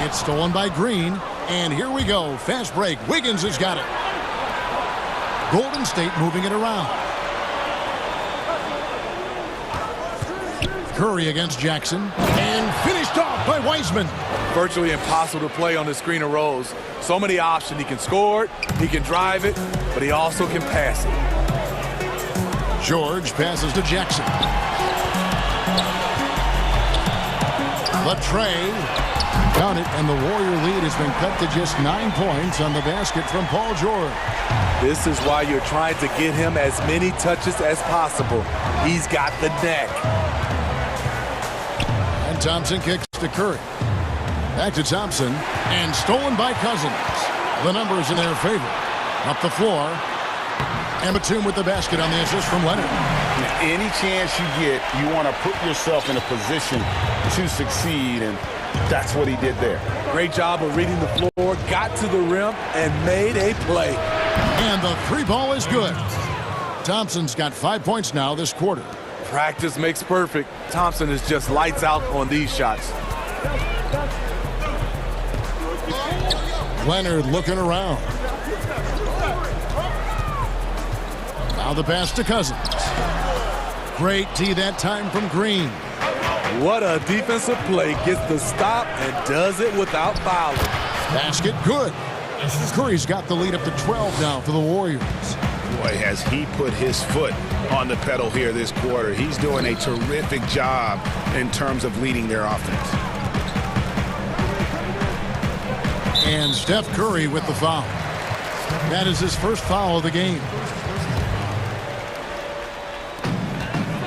Speaker 1: It's stolen by Green. And here we go. Fast break. Wiggins has got it. Golden State moving it around. Curry against Jackson. And finished off by Wiseman.
Speaker 16: Virtually impossible to play on the screen and rolls. So many options. He can score it, he can drive it, but he also can pass it.
Speaker 1: George passes to Jackson. Latrey. Count it, and the Warrior lead has been cut to just 9 points on the basket from Paul George.
Speaker 16: This is why you're trying to get him as many touches as possible. He's got the neck.
Speaker 1: And Thompson kicks to Curry. Back to Thompson, and stolen by Cousins. The numbers in their favor. Up the floor. And Batum with the basket on the assist from Leonard.
Speaker 2: Any chance you get, you want to put yourself in a position to succeed, and that's what he did there.
Speaker 16: Great job of reading the floor, got to the rim, and made a play.
Speaker 1: And the 3 ball is good. Thompson's got 5 points now this quarter.
Speaker 16: Practice makes perfect. Thompson is just lights out on these shots.
Speaker 1: Leonard looking around. Now the pass to Cousins. Great D that time from Green.
Speaker 16: What a defensive play. Gets the stop and does it without fouling.
Speaker 1: Basket good. Curry's got the lead up to 12 now for the Warriors.
Speaker 2: Boy, has he put his foot on the pedal here this quarter. He's doing a terrific job in terms of leading their offense.
Speaker 1: And Steph Curry with the foul. That is his first foul of the game.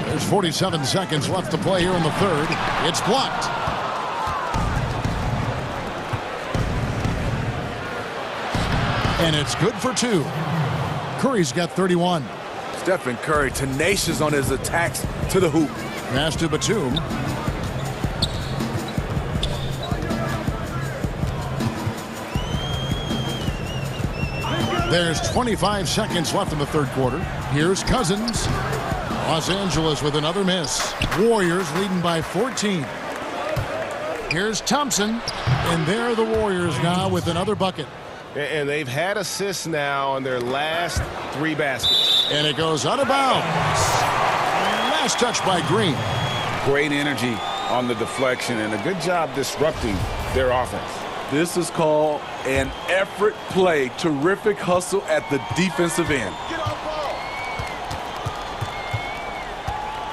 Speaker 1: There's 47 seconds left to play here in the third. It's blocked. And it's good for 2. Curry's got 31.
Speaker 16: Stephen Curry tenacious on his attacks to the hoop.
Speaker 1: Pass to Batum. There's 25 seconds left in the third quarter. Here's Cousins. Los Angeles with another miss. Warriors leading by 14. Here's Thompson. And there are the Warriors now with another bucket.
Speaker 14: And they've had assists now on their last 3 baskets.
Speaker 1: And it goes out of bounds. Last touch by Green.
Speaker 2: Great energy on the deflection and a good job disrupting their offense.
Speaker 16: This is called an effort play. Terrific hustle at the defensive end.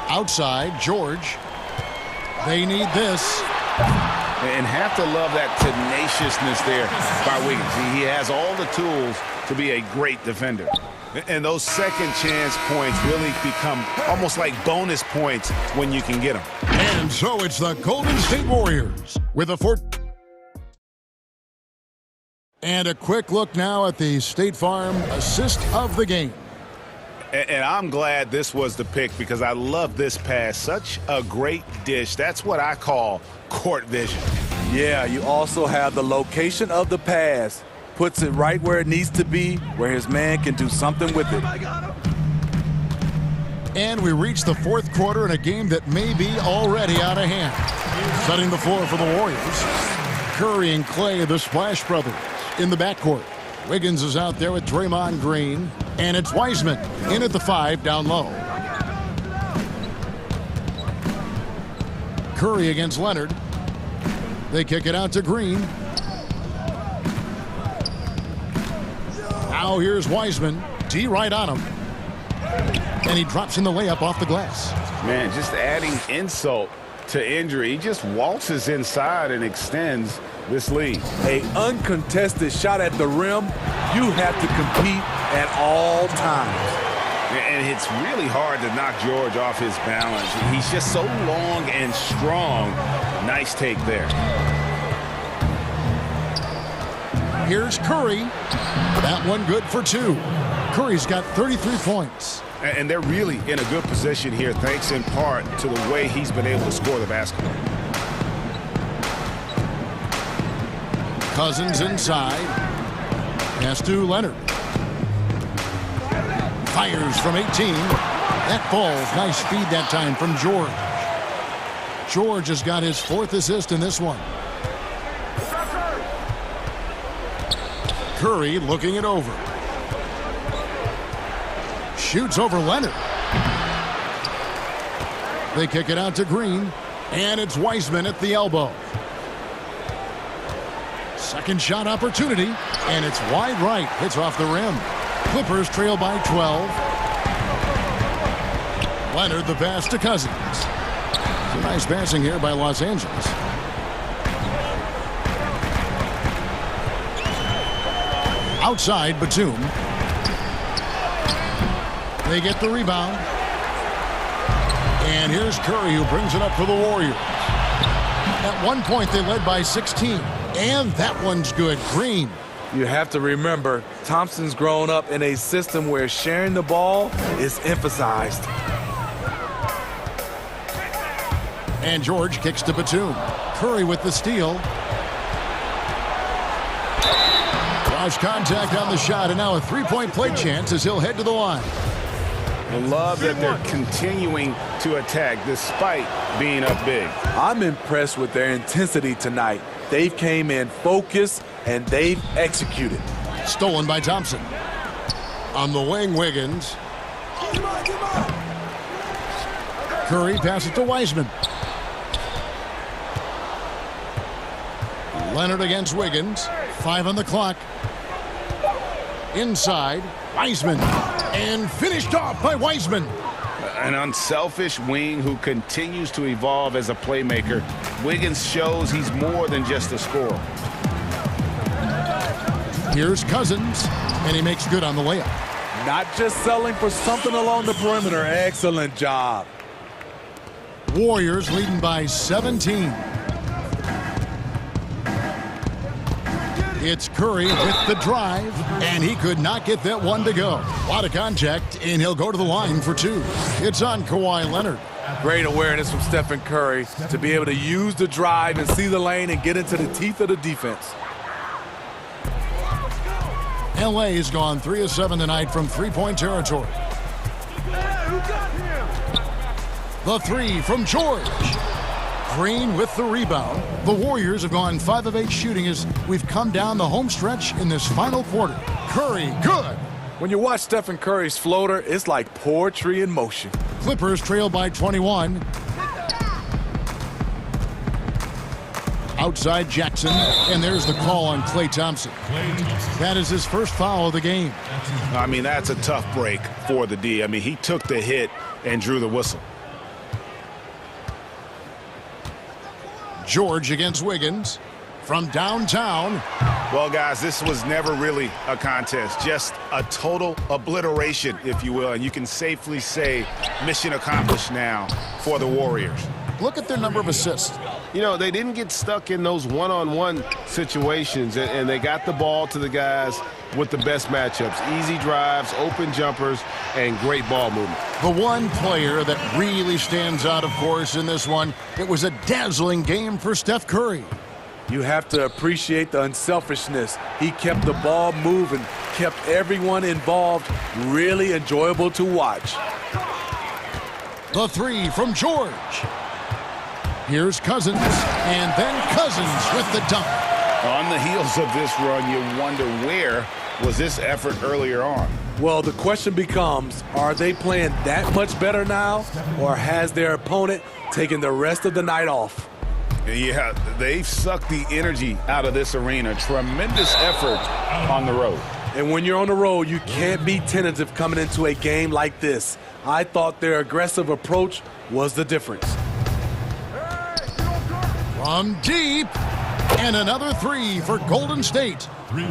Speaker 1: Outside, George. They need this.
Speaker 2: And have to love that tenaciousness there by Wiggins. He has all the tools to be a great defender. And those second chance points really become almost like bonus points when you can get them.
Speaker 1: And so it's the Golden State Warriors with a 4. And a quick look now at the State Farm assist of the game.
Speaker 2: And I'm glad this was the pick because I love this pass. Such a great dish. That's what I call court vision.
Speaker 16: Yeah, you also have the location of the pass. puts it right where it needs to be, where his man can do something with it.
Speaker 1: And we reach the fourth quarter in a game that may be already out of hand. Setting the floor for the Warriors. Curry and Clay, the Splash Brothers, in the backcourt. Wiggins is out there with Draymond Green. And it's Wiseman in at the 5 down low. Curry against Leonard. They kick it out to Green. Now here's Wiseman. D right on him. And he drops in the layup off the glass.
Speaker 2: Man, just adding insult to injury. He just waltzes inside and extends this lead.
Speaker 16: A uncontested shot at the rim, you have to compete at all times.
Speaker 2: And it's really hard to knock George off his balance. He's just so long and strong. Nice take there.
Speaker 1: Here's Curry. That one good for 2. Curry's got 33 points.
Speaker 2: And they're really in a good position here, thanks in part to the way he's been able to score the basketball.
Speaker 1: Cousins inside. Pass to Leonard. Fires from 18. That falls. Nice speed that time from George. George has got his 4th assist in this one. Curry looking it over. Shoots over Leonard. They kick it out to Green. And it's Wiseman at the elbow. Second shot opportunity. And it's wide right. Hits off the rim. Clippers trail by 12. Leonard the pass to Cousins. Some nice passing here by Los Angeles. Outside Batum. They get the rebound. And here's Curry who brings it up for the Warriors. At one point they led by 16. And that one's good. Green.
Speaker 16: You have to remember, Thompson's grown up in a system where sharing the ball is emphasized.
Speaker 1: And George kicks to Batum. Curry with the steal. Draws contact on the shot, and now a 3-point play chance as he'll head to the line.
Speaker 2: I love that they're continuing to attack despite being up big.
Speaker 16: I'm impressed with their intensity tonight. They've came in focused and they've executed.
Speaker 1: Stolen by Thompson. On the wing, Wiggins. Curry passes to Wiseman. Leonard against Wiggins. 5 on the clock. Inside, Wiseman. And finished off by Wiseman.
Speaker 2: An unselfish wing who continues to evolve as a playmaker. Wiggins shows he's more than just a scorer.
Speaker 1: Here's Cousins, and he makes good on the layup.
Speaker 16: Not just selling for something along the perimeter. Excellent job.
Speaker 1: Warriors leading by 17. It's Curry with the drive, and he could not get that one to go. A lot of contact, and he'll go to the line for 2. It's on Kawhi Leonard.
Speaker 16: Great awareness from Stephen Curry to be able to use the drive and see the lane and get into the teeth of the defense.
Speaker 1: L.A. has gone 3 of 7 tonight from 3-point territory. The 3 from George. Green with the rebound. The Warriors have gone 5 of 8 shooting as we've come down the home stretch in this final quarter. Curry, good.
Speaker 16: When you watch Stephen Curry's floater, it's like poetry in motion.
Speaker 1: Clippers trail by 21. Outside Jackson, and there's the call on Klay Thompson. That is his first foul of the game.
Speaker 2: I mean, that's a tough break for the D. I mean, he took the hit and drew the whistle.
Speaker 1: George against Wiggins from downtown.
Speaker 2: Well, guys, this was never really a contest, just a total obliteration, if you will, and you can safely say mission accomplished now for the Warriors.
Speaker 1: Look at their number of assists.
Speaker 14: You know, they didn't get stuck in those one-on-one situations, and they got the ball to the guys with the best matchups. Easy drives, open jumpers, and great ball movement.
Speaker 1: The one player that really stands out, of course, in this one, it was a dazzling game for Steph Curry.
Speaker 16: You have to appreciate the unselfishness. He kept the ball moving, kept everyone involved, really enjoyable to watch.
Speaker 1: The three from George. Here's Cousins, and then Cousins with the dunk.
Speaker 2: On the heels of this run, you wonder where was this effort earlier on?
Speaker 16: Well, the question becomes, are they playing that much better now, or has their opponent taken the rest of the night off?
Speaker 2: Yeah, they've sucked the energy out of this arena. Tremendous effort on the road.
Speaker 16: And when you're on the road, you can't be tentative coming into a game like this. I thought their aggressive approach was the difference.
Speaker 1: From deep, and another three for Golden State.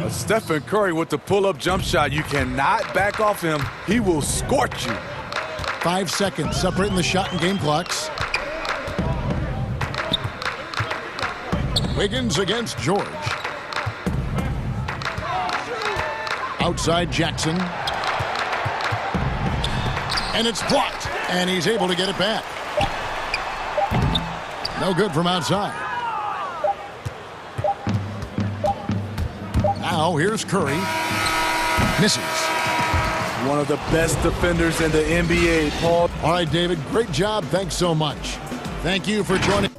Speaker 16: Stephen Curry with the pull-up jump shot. You cannot back off him. He will scorch you.
Speaker 1: 5 seconds separating the shot and game clocks. Wiggins against George. Outside Jackson. And it's blocked. And he's able to get it back. No good from outside. Now here's Curry. Misses.
Speaker 16: One of the best defenders in the NBA, Paul.
Speaker 1: All right, David, great job. Thanks so much. Thank you for joining.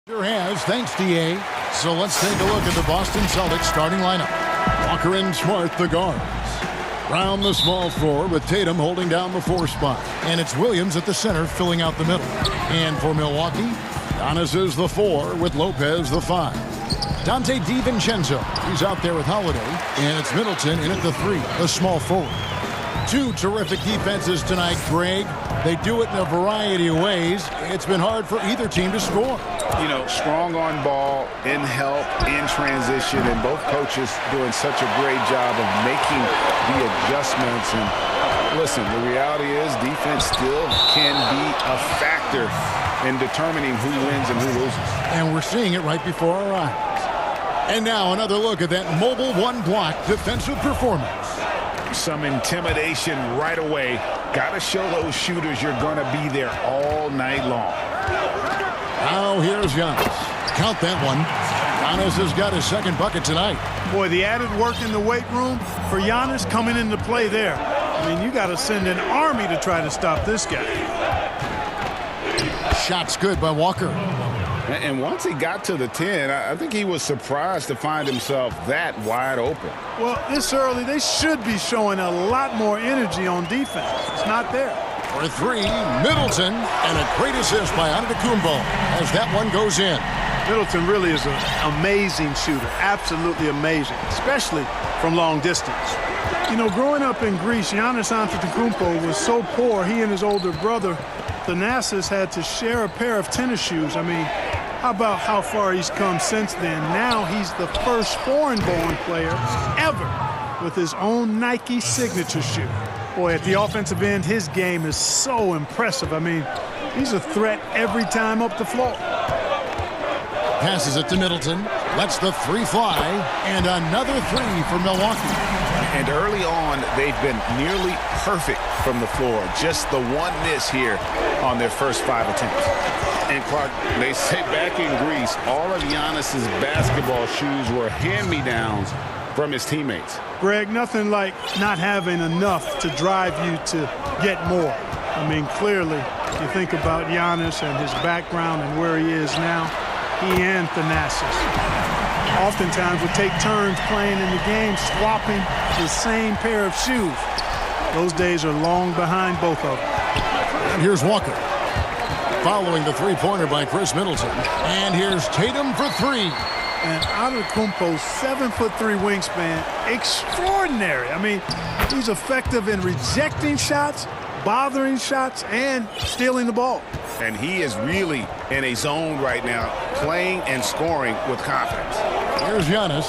Speaker 1: Has, thanks, DA. So let's take a look at the Boston Celtics starting lineup. Walker and Smart, the guards. Brown, the small forward, with Tatum holding down the 4 spot. And it's Williams at the center, filling out the middle. And for Milwaukee, Giannis is the 4, with Lopez the 5. Dante DiVincenzo, he's out there with Holiday. And it's Middleton in at the 3, the small forward. 2 terrific defenses tonight, Greg. They do it in a variety of ways. It's been hard for either team to score.
Speaker 2: You know, strong on ball, in help, in transition, and both coaches doing such a great job of making the adjustments. And listen, the reality is defense still can be a factor in determining who wins and who loses.
Speaker 1: And we're seeing it right before our eyes. And now another look at that mobile one-block defensive performance.
Speaker 2: Some intimidation right away. Got to show those shooters you're going to be there all night long.
Speaker 1: Now here's Giannis. Count that one. Giannis has got his second bucket tonight.
Speaker 9: Boy, the added work in the weight room for Giannis coming into play there. I mean, you got to send an army to try to stop this guy.
Speaker 1: Shot's good by Walker.
Speaker 2: And once he got to the 10, I think he was surprised to find himself that wide open.
Speaker 9: Well, this early, they should be showing a lot more energy on defense. It's not there.
Speaker 1: For 3, Middleton, and a great assist by Antetokounmpo as that one goes in.
Speaker 9: Middleton really is an amazing shooter, absolutely amazing, especially from long distance. You know, growing up in Greece, Giannis Antetokounmpo was so poor, he and his older brother, Thanasis, had to share a pair of tennis shoes. I mean, how about how far he's come since then? Now he's the first foreign-born player ever with his own Nike signature shoe. Boy, at the offensive end, his game is so impressive. I mean, he's a threat every time up the floor.
Speaker 1: Passes it to Middleton. Lets the 3 fly. And another 3 for Milwaukee.
Speaker 2: And early on, they've been nearly perfect from the floor. Just the one miss here on their first 5 attempts. And Clark, they say back in Greece, all of Giannis's basketball shoes were hand-me-downs from his teammates.
Speaker 9: Greg, nothing like not having enough to drive you to get more. I mean, clearly, you think about Giannis and his background and where he is now, he and Thanasis oftentimes would take turns playing in the game, swapping the same pair of shoes. Those days are long behind both of them.
Speaker 1: And here's Walker. Following the 3-pointer by Chris Middleton. And here's Tatum for 3.
Speaker 9: And Antetokounmpo's 7'3" wingspan, extraordinary. I mean, he's effective in rejecting shots, bothering shots, and stealing the ball.
Speaker 2: And he is really in a zone right now, playing and scoring with confidence.
Speaker 1: Here's Giannis.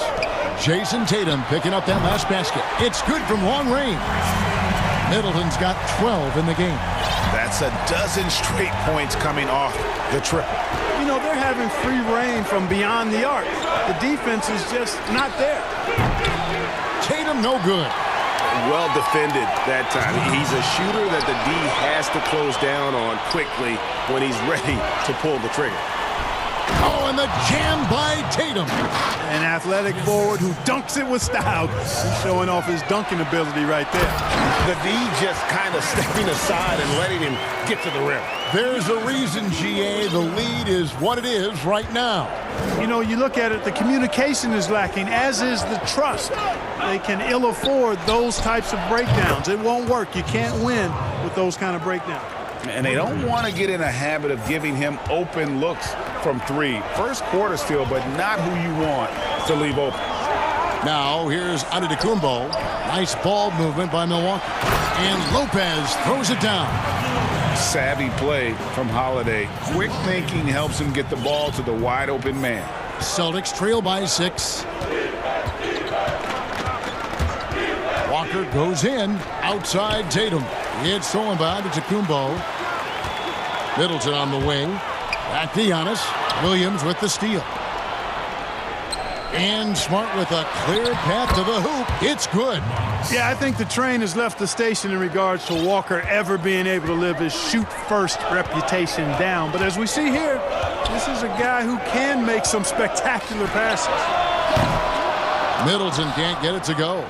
Speaker 1: Jason Tatum picking up that last basket. It's good from long range. Middleton's got 12 in the game.
Speaker 2: That's a dozen straight points coming off the triple.
Speaker 9: You know, they're having free reign from beyond the arc. The defense is just not there.
Speaker 1: Tatum no good.
Speaker 2: Well defended that time. He's a shooter that the D has to close down on quickly when he's ready to pull the trigger.
Speaker 1: Oh, and the jam by Tatum.
Speaker 9: An athletic forward who dunks it with style. He's showing off his dunking ability right there.
Speaker 2: The D just kind of stepping aside and letting him get to the rim.
Speaker 1: There's a reason, GA, the lead is what it is right now.
Speaker 9: You know, you look at it, the communication is lacking, as is the trust. They can ill afford those types of breakdowns. It won't work. You can't win with those kind of breakdowns.
Speaker 2: And they don't want to get in a habit of giving him open looks from 3. First quarter still, but not who you want to leave open.
Speaker 1: Now here's Antetokounmpo. Nice ball movement by Milwaukee. And Lopez throws it down.
Speaker 2: Savvy play from Holiday. Quick thinking helps him get the ball to the wide open man.
Speaker 1: Celtics trail by 6. Walker goes in. Outside Tatum. It's stolen by Antetokounmpo. Middleton on the wing. Back to Giannis. Williams with the steal. And Smart with a clear path to the hoop. It's good.
Speaker 9: Yeah, I think the train has left the station in regards to Walker ever being able to live his shoot-first reputation down. But as we see here, this is a guy who can make some spectacular passes.
Speaker 1: Middleton can't get it to go.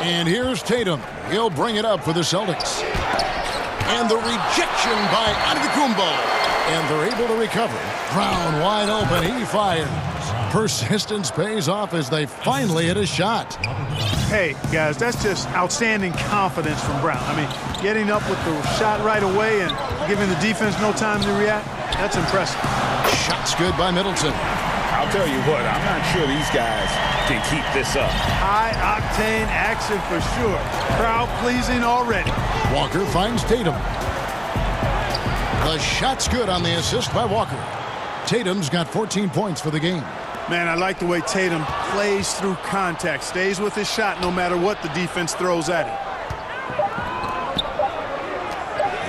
Speaker 1: And here's Tatum. He'll bring it up for the Celtics. And the rejection by Antetokounmpo. And they're able to recover. Brown wide open. He fires. Persistence pays off as they finally hit a shot.
Speaker 9: Hey, guys, that's just outstanding confidence from Brown. I mean, getting up with the shot right away and giving the defense no time to react, that's impressive.
Speaker 1: Shot's good by Middleton.
Speaker 2: I'll tell you what, I'm not sure these guys can keep this up.
Speaker 9: High-octane action for sure. Crowd-pleasing already.
Speaker 1: Walker finds Tatum. The shot's good on the assist by Walker. Tatum's got 14 points for the game.
Speaker 9: Man, I like the way Tatum plays through contact, stays with his shot no matter what the defense throws at him.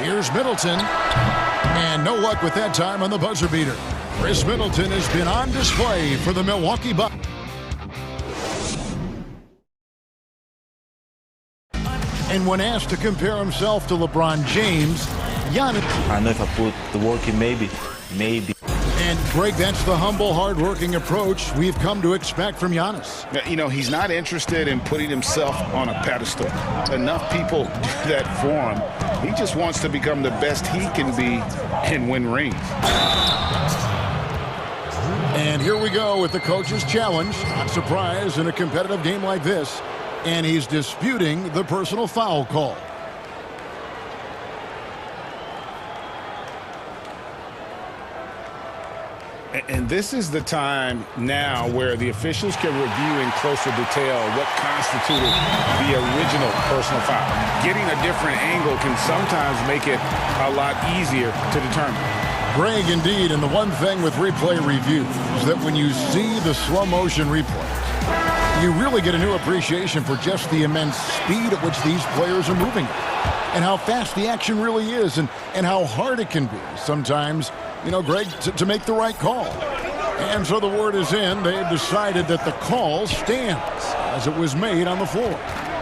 Speaker 1: Here's Middleton. And no luck with that time on the buzzer beater. Chris Middleton has been on display for the Milwaukee Bucks. And when asked to compare himself to LeBron James, Giannis...
Speaker 17: I know if I put the work in, maybe.
Speaker 1: And, Greg, that's the humble, hard-working approach we've come to expect from Giannis.
Speaker 2: You know, he's not interested in putting himself on a pedestal. Enough people do that for him. He just wants to become the best he can be and win rings.
Speaker 1: And here we go with the coach's challenge. Not surprised in a competitive game like this. And he's disputing the personal foul call.
Speaker 2: And this is the time now where the officials can review in closer detail what constituted the original personal foul. Getting a different angle can sometimes make it a lot easier to determine.
Speaker 1: Greg, indeed, and the one thing with replay review is that when you see the slow motion replays, you really get a new appreciation for just the immense speed at which these players are moving and how fast the action really is and how hard it can be sometimes, you know, Greg, to make the right call. And so the word is in. They've decided that the call stands as it was made on the floor.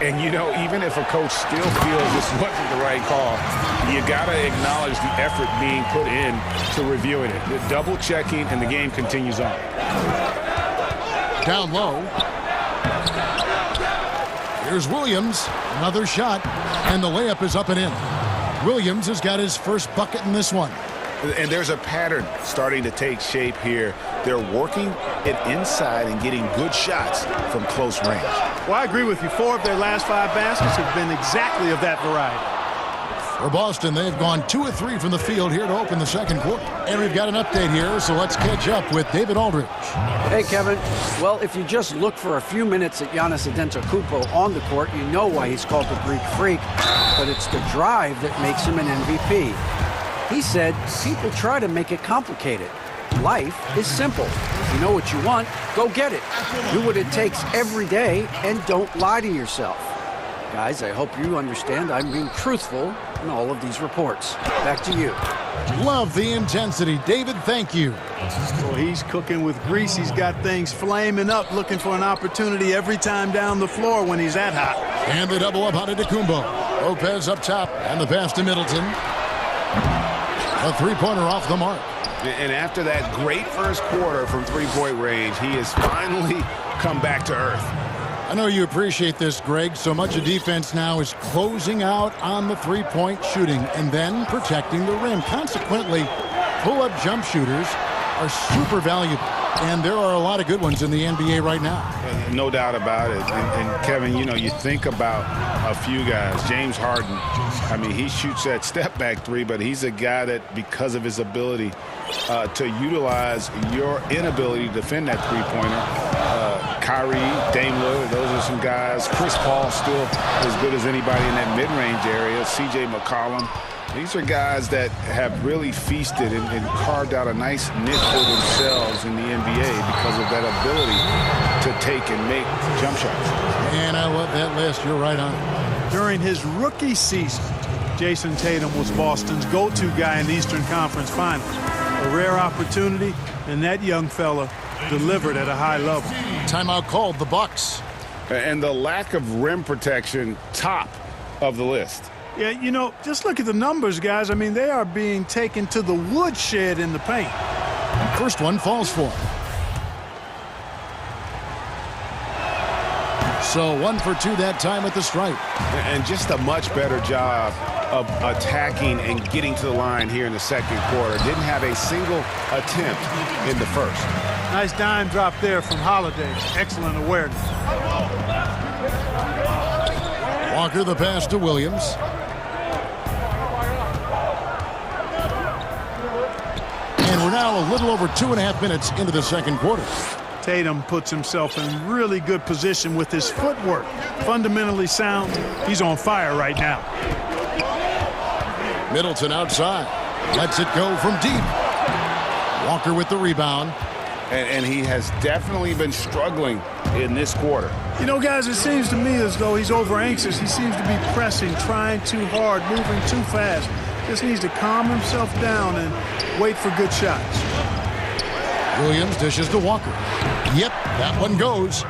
Speaker 2: And, you know, even if a coach still feels this wasn't the right call, you got to acknowledge the effort being put in to reviewing it. The double checking, and the game continues on.
Speaker 1: Down low. Here's Williams. Another shot. And the layup is up and in. Williams has got his first bucket in this one.
Speaker 2: And there's a pattern starting to take shape here. They're working it inside and getting good shots from close range.
Speaker 9: Well, I agree with you. 4 of their last 5 baskets have been exactly of that variety.
Speaker 1: For Boston, they've gone 2 of 3 from the field here to open the second quarter. And we've got an update here, so let's catch up with David Aldridge.
Speaker 6: Hey, Kevin. Well, if you just look for a few minutes at Giannis Antetokounmpo on the court, you know why he's called the Greek Freak. But it's the drive that makes him an MVP. He said, people try to make it complicated. Life is simple. If you know what you want, go get it. Do what it takes every day and don't lie to yourself. Guys, I hope you understand I'm being truthful in all of these reports. Back to you.
Speaker 1: Love the intensity. David, thank you.
Speaker 9: Well, he's cooking with grease. He's got things flaming up, looking for an opportunity every time down the floor when he's that hot.
Speaker 1: And the double up on Antetokounmpo. Lopez up top, and the pass to Middleton. A three-pointer off the mark.
Speaker 2: And after that great first quarter from three-point range, he has finally come back to earth.
Speaker 1: I know you appreciate this, Greg. So much of defense now is closing out on the three-point shooting and then protecting the rim. Consequently, pull-up jump shooters are super valuable. And there are a lot of good ones in the NBA right now.
Speaker 2: No doubt about it. And Kevin, you know, you think about a few guys. James Harden, I mean, he shoots that step-back three, but he's a guy that, because of his ability to utilize your inability to defend that three-pointer, Kyrie, Dame Lillard, those are some guys. Chris Paul still as good as anybody in that mid-range area. C.J. McCollum. These are guys that have really feasted and carved out a nice niche for themselves in the NBA because of that ability to take and make jump shots.
Speaker 1: And I love that list. You're right on.
Speaker 9: During his rookie season, Jason Tatum was Boston's go-to guy in the Eastern Conference Finals. A rare opportunity, and that young fella delivered at a high level.
Speaker 1: Timeout called, the Bucks.
Speaker 2: And the lack of rim protection, top of the list.
Speaker 9: Yeah, you know, just look at the numbers, guys. I mean, they are being taken to the woodshed in the paint.
Speaker 1: First one falls for him. So 1 for 2 that time at the stripe.
Speaker 14: And just a much better job of attacking and getting to the line here in the second quarter. Didn't have a single attempt in the first.
Speaker 9: Nice dime drop there from Holiday. Excellent awareness.
Speaker 1: Walker the pass to Williams. And we're now a little over 2.5 minutes into the second quarter.
Speaker 9: Tatum puts himself in really good position with his footwork. Fundamentally sound. He's on fire right now.
Speaker 1: Middleton outside. Lets it go from deep. Walker with the rebound.
Speaker 2: And he has definitely been struggling in this quarter.
Speaker 9: You know, guys, it seems to me as though he's over-anxious. He seems to be pressing, trying too hard, moving too fast. Just needs to calm himself down and wait for good shots.
Speaker 1: Williams dishes to Walker. Yep, that one goes.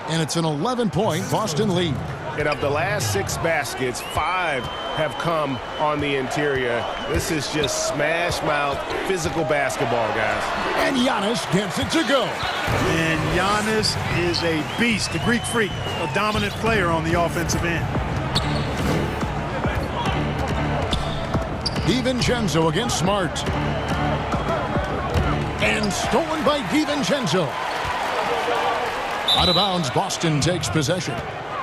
Speaker 1: And it's an 11-point Boston lead.
Speaker 14: And of the last 6 baskets, 5 have come on the interior. This is just smash-mouth physical basketball, guys.
Speaker 1: And Giannis gets it to go.
Speaker 9: And Giannis is a beast, the Greek freak, a dominant player on the offensive end.
Speaker 1: DiVincenzo against Smart. And stolen by DiVincenzo. Out of bounds, Boston takes possession.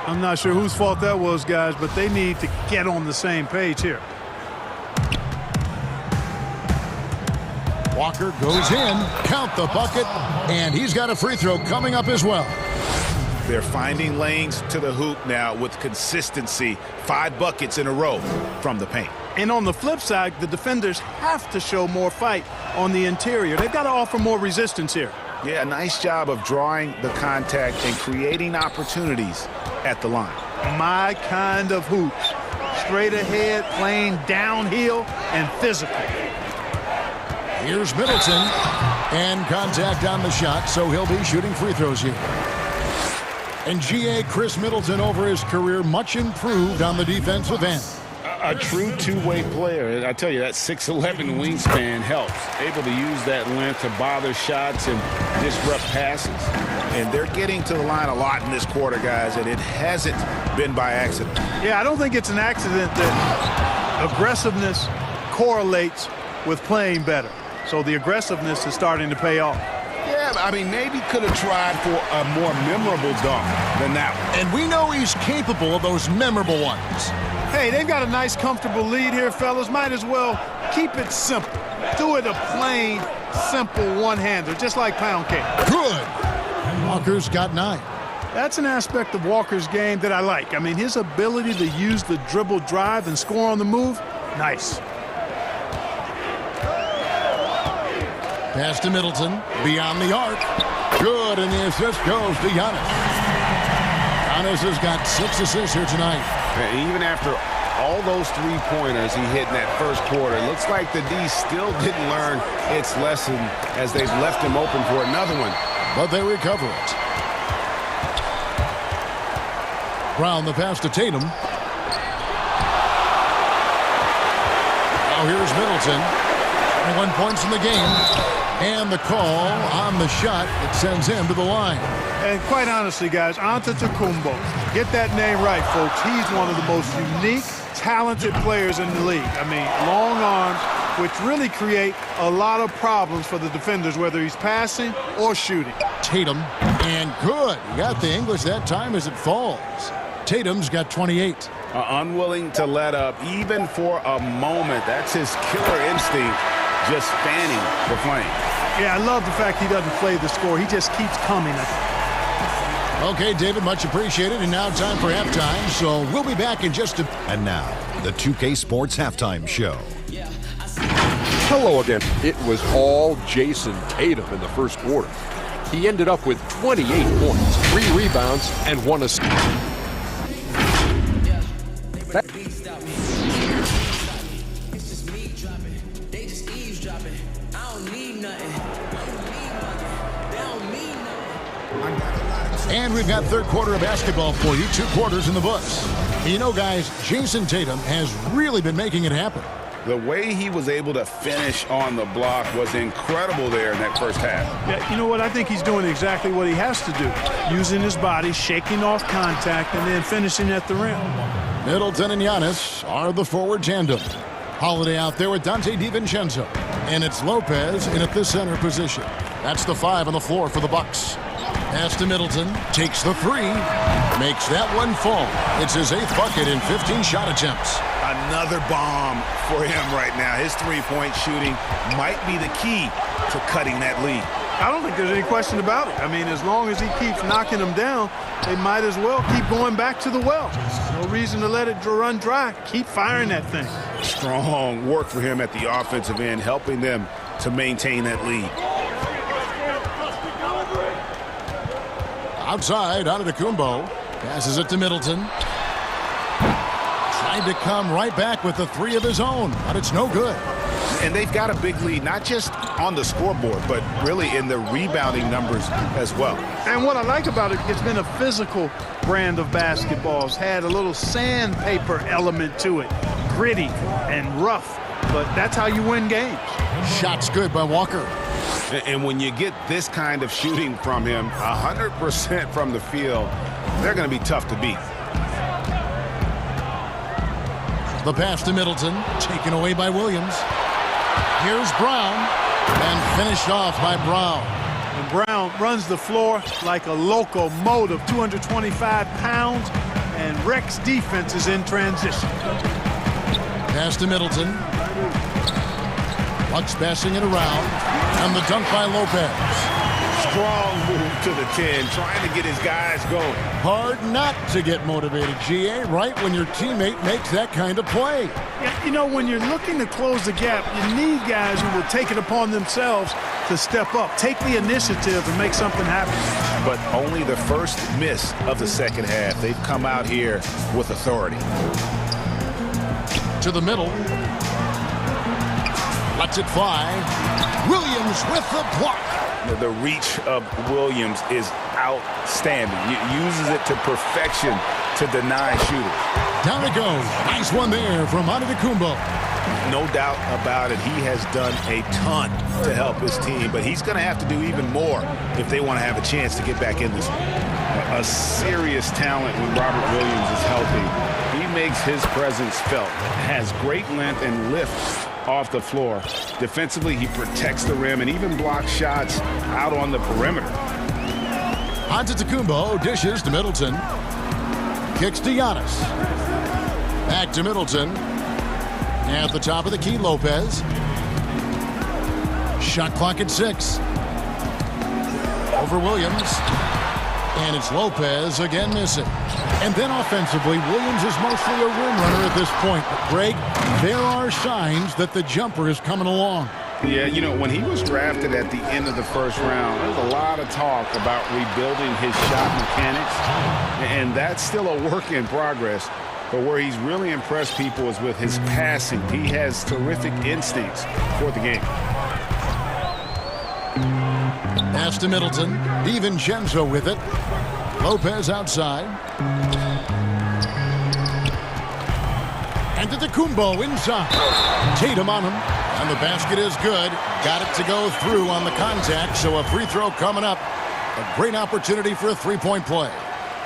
Speaker 9: I'm not sure whose fault that was, guys, but they need to get on the same page here.
Speaker 1: Walker goes in, count the bucket, and he's got a free throw coming up as well.
Speaker 2: They're finding lanes to the hoop now with consistency. 5 buckets in a row from the paint.
Speaker 9: And on the flip side, the defenders have to show more fight on the interior. They've got to offer more resistance here.
Speaker 2: Yeah, nice job of drawing the contact and creating opportunities at the line.
Speaker 9: My kind of hoops. Straight ahead, playing downhill, and physical.
Speaker 1: Here's Middleton. And contact on the shot, so he'll be shooting free throws here. And G.A. Chris Middleton over his career, much improved on the defensive end.
Speaker 2: A true two-way player. I tell you, that 6'11" wingspan helps. Able to use that length to bother shots and disrupt passes. And they're getting to the line a lot in this quarter, guys, and it hasn't been by accident.
Speaker 9: Yeah, I don't think it's an accident that aggressiveness correlates with playing better. So the aggressiveness is starting to pay off.
Speaker 2: Yeah, I mean, maybe could have tried for a more memorable dunk than that one.
Speaker 1: And we know he's capable of those memorable ones.
Speaker 9: Hey, they've got a nice, comfortable lead here, fellas. Might as well keep it simple. Do it a plain, simple one-hander, just like pound cake.
Speaker 1: Good. Walker's got 9.
Speaker 9: That's an aspect of Walker's game that I like. I mean, his ability to use the dribble drive and score on the move, nice.
Speaker 1: Pass to Middleton, beyond the arc. Good, and the assist goes to Giannis. Giannis has got 6 assists here tonight.
Speaker 14: And even after all those 3-pointers he hit in that first quarter, it looks like the D still didn't learn its lesson as they've left him open for another one.
Speaker 1: But they recover it. Brown the pass to Tatum. Now here's Middleton. 21 points in the game. And the call on the shot, it sends him to the line.
Speaker 9: And quite honestly, guys, Antetokounmpo, get that name right, folks. He's one of the most unique, talented players in the league. I mean, long arms, which really create a lot of problems for the defenders, whether he's passing or shooting.
Speaker 1: Tatum, and good. He got the English that time as it falls. Tatum's got 28.
Speaker 2: Unwilling to let up, even for a moment. That's his killer instinct, just fanning the flame.
Speaker 9: Yeah, I love the fact he doesn't play the score. He just keeps coming.
Speaker 1: Okay, David, much appreciated. And now time for halftime, so we'll be back in just a...
Speaker 15: And now, the 2K Sports Halftime Show.
Speaker 8: Hello again. It was all Jason Tatum in the first quarter. He ended up with 28 points, 3 rebounds, and 1 assist.
Speaker 1: And we've got third quarter of basketball for you, 2 quarters in the books. You know, guys, Jason Tatum has really been making it happen.
Speaker 2: The way he was able to finish on the block was incredible there in that first half.
Speaker 9: Yeah, you know what? I think he's doing exactly what he has to do. Using his body, shaking off contact, and then finishing at the rim.
Speaker 1: Middleton and Giannis are the forward tandem. Holiday out there with Dante DiVincenzo. And it's Lopez in at the center position. That's the 5 on the floor for the Bucks. Pass to Middleton. Takes the 3. Makes that one fall. It's his 8th bucket in 15 shot attempts.
Speaker 2: Another bomb for him right now. His three-point shooting might be the key to cutting that lead.
Speaker 9: I don't think there's any question about it. I mean, as long as he keeps knocking them down, they might as well keep going back to the well. No reason to let it run dry. Keep firing that thing.
Speaker 2: Strong work for him at the offensive end, helping them to maintain that lead.
Speaker 1: Outside, Antetokounmpo passes it to Middleton. Tried to come right back with the 3 of his own, but it's no good.
Speaker 2: And they've got a big lead, not just on the scoreboard, but really in the rebounding numbers as well.
Speaker 9: And what I like about it, it's been a physical brand of basketball. It's had a little sandpaper element to it, gritty and rough, but that's how you win games.
Speaker 1: Shot's good by Walker.
Speaker 2: And when you get this kind of shooting from him, 100% from the field, they're going to be tough to beat.
Speaker 1: The pass to Middleton, taken away by Williams. Here's Brown, and finished off by Brown.
Speaker 9: And Brown runs the floor like a locomotive, 225 pounds, and wrecks defenses in transition.
Speaker 1: Pass to Middleton. Bucks passing it around, and the dunk by Lopez.
Speaker 2: Strong move to the 10, trying to get his guys going.
Speaker 1: Hard not to get motivated, GA, right when your teammate makes that kind of play.
Speaker 9: Yeah, you know, when you're looking to close the gap, you need guys who will take it upon themselves to step up, take the initiative and make something happen.
Speaker 2: But only the first miss of the second half. They've come out here with authority.
Speaker 1: To the middle. Lets it fly. Williams with the block.
Speaker 2: The reach of Williams is outstanding. Uses it to perfection to deny shooters.
Speaker 1: Down it goes. Nice one there from Antetokounmpo.
Speaker 2: No doubt about it. He has done a ton to help his team, but he's going to have to do even more if they want to have a chance to get back in this one. A serious talent when Robert Williams is healthy. He makes his presence felt. Has great length and lift off the floor. Defensively, he protects the rim and even blocks shots out on the perimeter.
Speaker 1: Antetokounmpo dishes to Middleton. Kicks to Giannis. Back to Middleton. At the top of the key, Lopez. Shot clock at 6. Over Williams. And it's Lopez again missing. And then offensively, Williams is mostly a rim runner at this point. But Greg, there are signs that the jumper is coming along.
Speaker 2: Yeah, you know, when he was drafted at the end of the first round, there was a lot of talk about rebuilding his shot mechanics. And that's still a work in progress. But where he's really impressed people is with his passing. He has terrific instincts for the game.
Speaker 1: Pass to Middleton. DiVincenzo with it. Lopez outside. And Antetokounmpo inside. Tatum on him. And the basket is good. Got it to go through on the contact. So a free throw coming up. A great opportunity for a three-point play.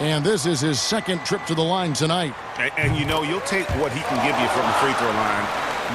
Speaker 1: And this is his second trip to the line tonight.
Speaker 2: And you know, you'll take what he can give you from the free throw line.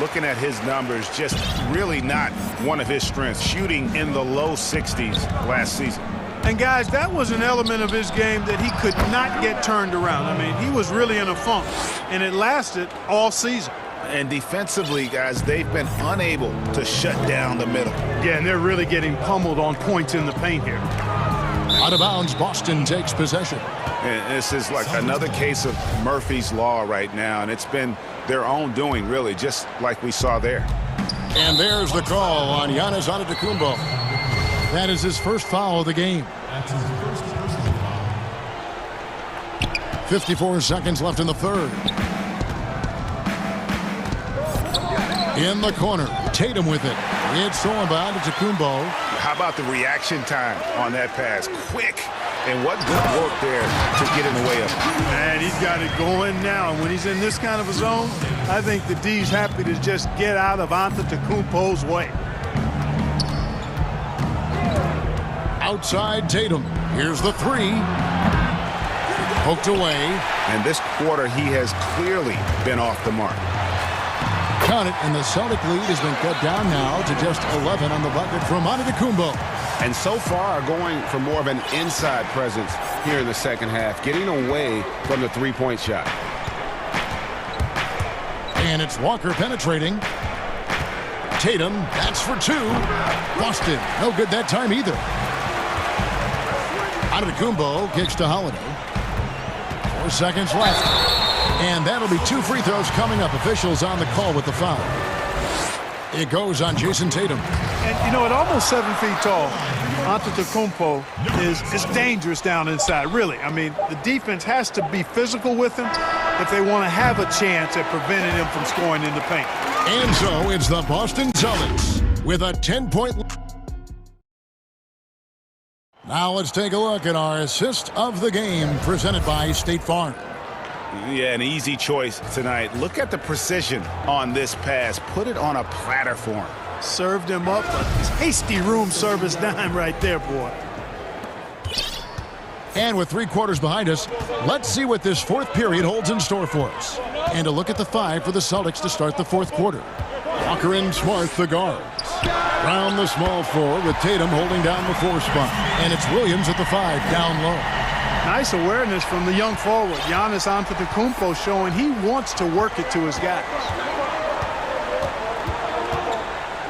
Speaker 2: Looking at his numbers, just really not one of his strengths. Shooting in the low 60s last season.
Speaker 9: And guys, that was an element of his game that he could not get turned around. I mean, he was really in a funk, and it lasted all season.
Speaker 2: And defensively, guys, they've been unable to shut down the middle.
Speaker 9: Yeah, and they're really getting pummeled on points in the paint here.
Speaker 1: Out of bounds, Boston takes possession.
Speaker 2: And this is like another case of Murphy's Law right now, and it's been their own doing, really, just like we saw there.
Speaker 1: And there's the call on Giannis Antetokounmpo. That is his first foul of the game. 54 seconds left in the third. In the corner, Tatum with it. It's thrown by Antetokounmpo.
Speaker 2: How about the reaction time on that pass? Quick. And what good work there to get in the way of it.
Speaker 9: Man, he's got it going now. And when he's in this kind of a zone, I think the D's happy to just get out of Antetokounmpo's way.
Speaker 1: Outside Tatum. Here's the three. Poked away.
Speaker 2: And this quarter, he has clearly been off the mark.
Speaker 1: Count it, and the Celtic lead has been cut down now to just 11 on the bucket from Antetokounmpo.
Speaker 2: And so far going for more of an inside presence here in the second half, getting away from the three-point shot.
Speaker 1: And it's Walker penetrating. Tatum, that's for two. Boston, no good that time either. Antetokounmpo kicks to Holiday. 4 seconds left. And that'll be 2 free throws coming up. Officials on the call with the foul. It goes on Jason Tatum.
Speaker 9: And, you know, at almost 7 feet tall, Antetokounmpo is dangerous down inside, really. I mean, the defense has to be physical with him if they want to have a chance at preventing him from scoring in the paint.
Speaker 1: And so it's the Boston Celtics with a 10-point lead. Now let's take a look at our assist of the game presented by State Farm.
Speaker 2: Yeah, an easy choice tonight. Look at the precision on this pass. Put it on a platter for him.
Speaker 9: Served him up a tasty room service dime right there, boy.
Speaker 1: And with 3 quarters behind us, let's see what this fourth period holds in store for us. And a look at the 5 for the Celtics to start the fourth quarter. Walker and Smart, the guards. Brown, the small 4, with Tatum holding down the 4 spot. And it's Williams at the 5, down low.
Speaker 9: Nice awareness from the young forward. Giannis Antetokounmpo showing he wants to work it to his guys.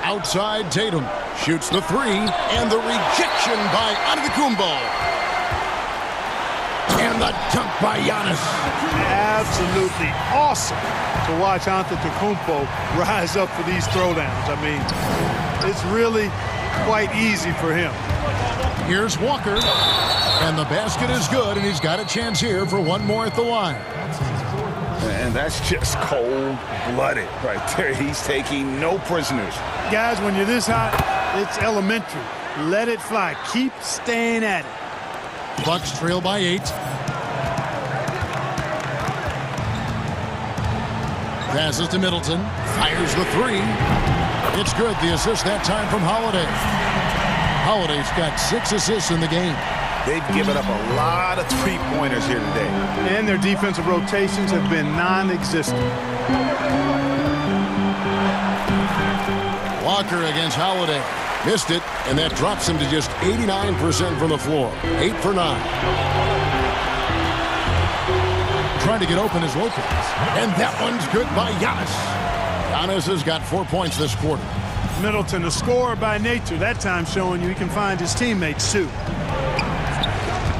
Speaker 1: Outside Tatum shoots the 3, and the rejection by Antetokounmpo. And the dunk by Giannis.
Speaker 9: Absolutely awesome to watch Antetokounmpo rise up for these throwdowns. I mean, it's really quite easy for him.
Speaker 1: Here's Walker, and the basket is good, and he's got a chance here for one more at the line.
Speaker 2: And that's just cold-blooded right there. He's taking no prisoners.
Speaker 9: Guys, when you're this hot, it's elementary. Let it fly. Keep staying at it.
Speaker 1: Bucks trail by 8. Passes to Middleton. Fires the 3. It's good. The assist that time from Holiday. Holiday's got 6 assists in the game.
Speaker 2: They've given up a lot of three-pointers here today.
Speaker 9: And their defensive rotations have been non-existent.
Speaker 1: Walker against Holiday. Missed it, and that drops him to just 89% from the floor. 8 for 9. Trying to get open is Lopez. And that one's good by Giannis. Giannis has got 4 points this quarter.
Speaker 9: Middleton, a scorer by nature, that time showing you he can find his teammates too.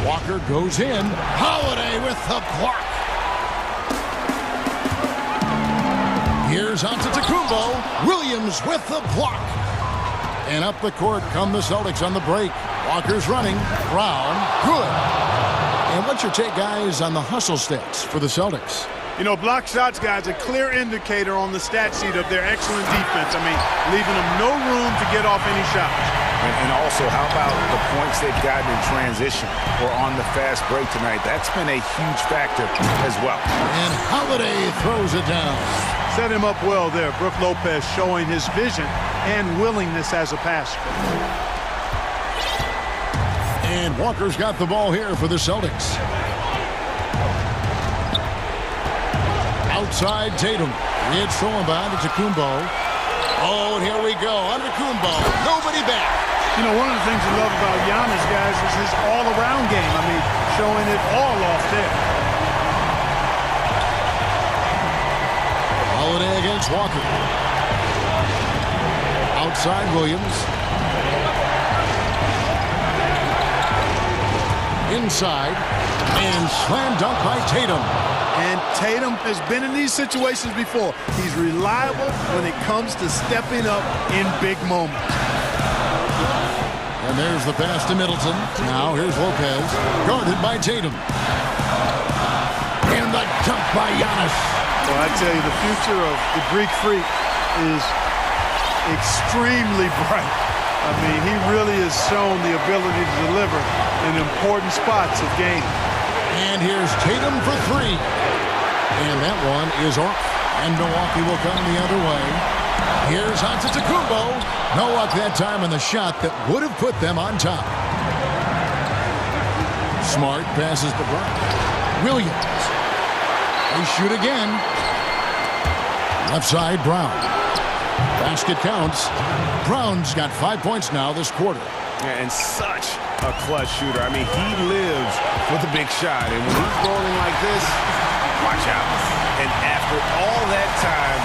Speaker 1: Walker goes in. Holiday with the block. Here's Antetokounmpo. Williams with the block. And up the court come the Celtics on the break. Walker's running. Brown, good. And what's your take, guys, on the hustle stats for the Celtics?
Speaker 9: You know, block shots, guys, a clear indicator on the stat sheet of their excellent defense. I mean, leaving them no room to get off any shots.
Speaker 2: And also, how about the points they've gotten in transition or on the fast break tonight? That's been a huge factor as well.
Speaker 1: And Holiday throws it down.
Speaker 9: Set him up well there. Brook Lopez showing his vision and willingness as a passer.
Speaker 1: And Walker's got the ball here for the Celtics. Outside Tatum. It's thrown by Antetokounmpo. Oh, and here we go. Antetokounmpo. Nobody back.
Speaker 9: You know, one of the things you love about Giannis, guys, is his all-around game. I mean, showing it all off there.
Speaker 1: Holiday against Walker. Outside Williams. Inside. And slam dunk by Tatum.
Speaker 9: And Tatum has been in these situations before. He's reliable when it comes to stepping up in big moments.
Speaker 1: And there's the pass to Middleton. Now here's Lopez, guarded by Tatum. And the dunk by Giannis.
Speaker 9: Well, I tell you, the future of the Greek Freak is extremely bright. I mean, he really has shown the ability to deliver in important spots of game.
Speaker 1: And here's Tatum for three. And that one is off. And Milwaukee will come the other way. Here's Antetokounmpo. No luck that time on the shot that would have put them on top. Smart passes to Brown. Williams. They shoot again. Left side, Brown. Basket counts. Brown's got 5 points now this quarter.
Speaker 14: And such a clutch shooter. I mean, he lives for the big shot. And when he's rolling like this, watch out. And after all that time,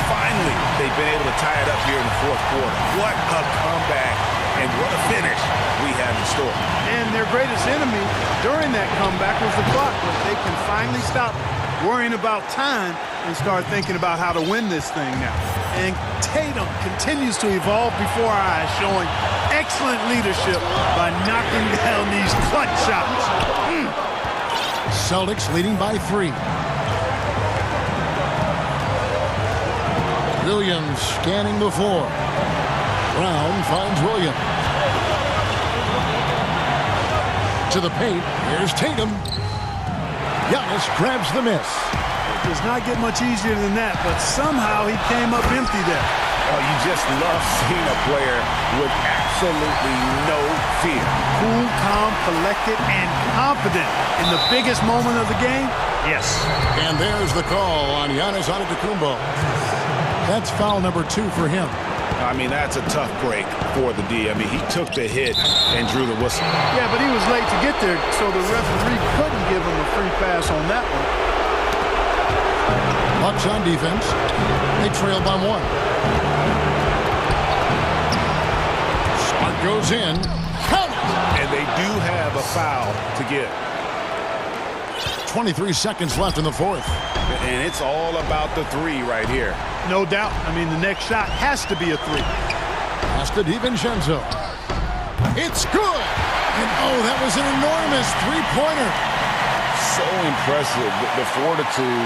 Speaker 14: finally, they've been able to tie it up here in the fourth quarter. What a comeback and what a finish we have in store.
Speaker 9: And their greatest enemy during that comeback was the clock. But they can finally stop worrying about time and start thinking about how to win this thing now. And Tatum continues to evolve before our eyes, showing excellent leadership by knocking down these clutch shots.
Speaker 1: Celtics leading by 3. Williams scanning the floor. Brown finds Williams. To the paint. Here's Tatum. Giannis grabs the miss.
Speaker 9: It does not get much easier than that, but somehow he came up empty there.
Speaker 14: Oh, you just love seeing a player with absolutely no fear.
Speaker 9: Cool, calm, collected, and confident in the biggest moment of the game. Yes.
Speaker 1: And there's the call on Giannis Antetokounmpo. That's foul number 2 for him.
Speaker 14: I mean, that's a tough break for the D. I mean, he took the hit and drew the whistle.
Speaker 9: Yeah, but he was late to get there, so the referee couldn't give him a free pass on that one.
Speaker 1: Bucks on defense. They trail by 1. Smart goes in. Count it!
Speaker 14: And they do have a foul to give.
Speaker 1: 23 seconds left in the fourth.
Speaker 14: And it's all about the 3 right here.
Speaker 9: No doubt. I mean, the next shot has to be a 3.
Speaker 1: Pass to DiVincenzo. It's good! And oh, that was an enormous three-pointer.
Speaker 14: So impressive. The fortitude,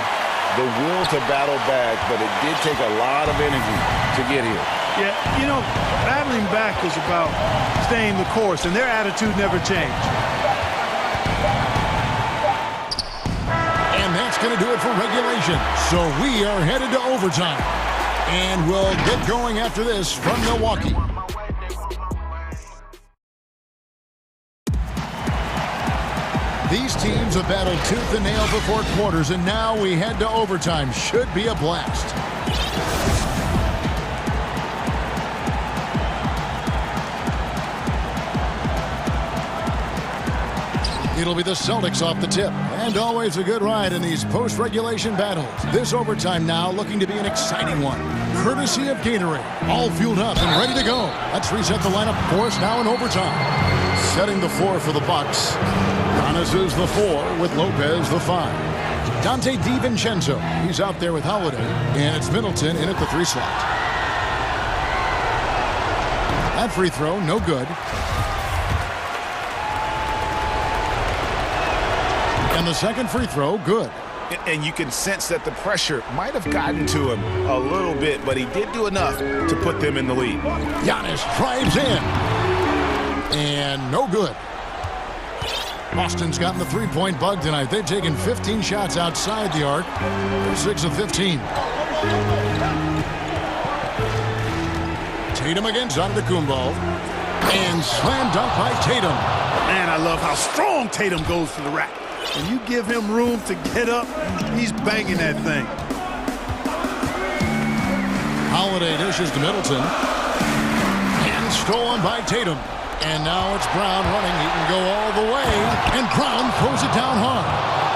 Speaker 14: the will to battle back, but it did take a lot of energy to get here.
Speaker 9: Yeah, you know, battling back is about staying the course, and their attitude never changed.
Speaker 1: And that's going to do it for regulation. So we are headed to overtime. And we'll get going after this from Milwaukee. These teams have battled tooth and nail for 4 quarters, and now we head to overtime. Should be a blast. It'll be the Celtics off the tip. And always a good ride in these post-regulation battles. This overtime now looking to be an exciting one. Courtesy of Gatorade. All fueled up and ready to go. Let's reset the lineup for us now in overtime. Setting the floor for the Bucks. Giannis is the 4 with Lopez the 5. Dante DiVincenzo. He's out there with Holiday. And it's Middleton in at the 3 slot. That free throw, no good. And the second free throw, good.
Speaker 14: And you can sense that the pressure might have gotten to him a little bit, but he did do enough to put them in the lead.
Speaker 1: Giannis drives in. And no good. Boston's gotten the three-point bug tonight. They've taken 15 shots outside the arc. 6 of 15. Tatum against Antetokounmpo. And slam dunk by Tatum.
Speaker 9: Man, I love how strong Tatum goes to the rack. When you give him room to get up, he's banging that thing.
Speaker 1: Holiday dishes to Middleton. And stolen by Tatum. And now it's Brown running. He can go all the way. And Brown throws it down hard.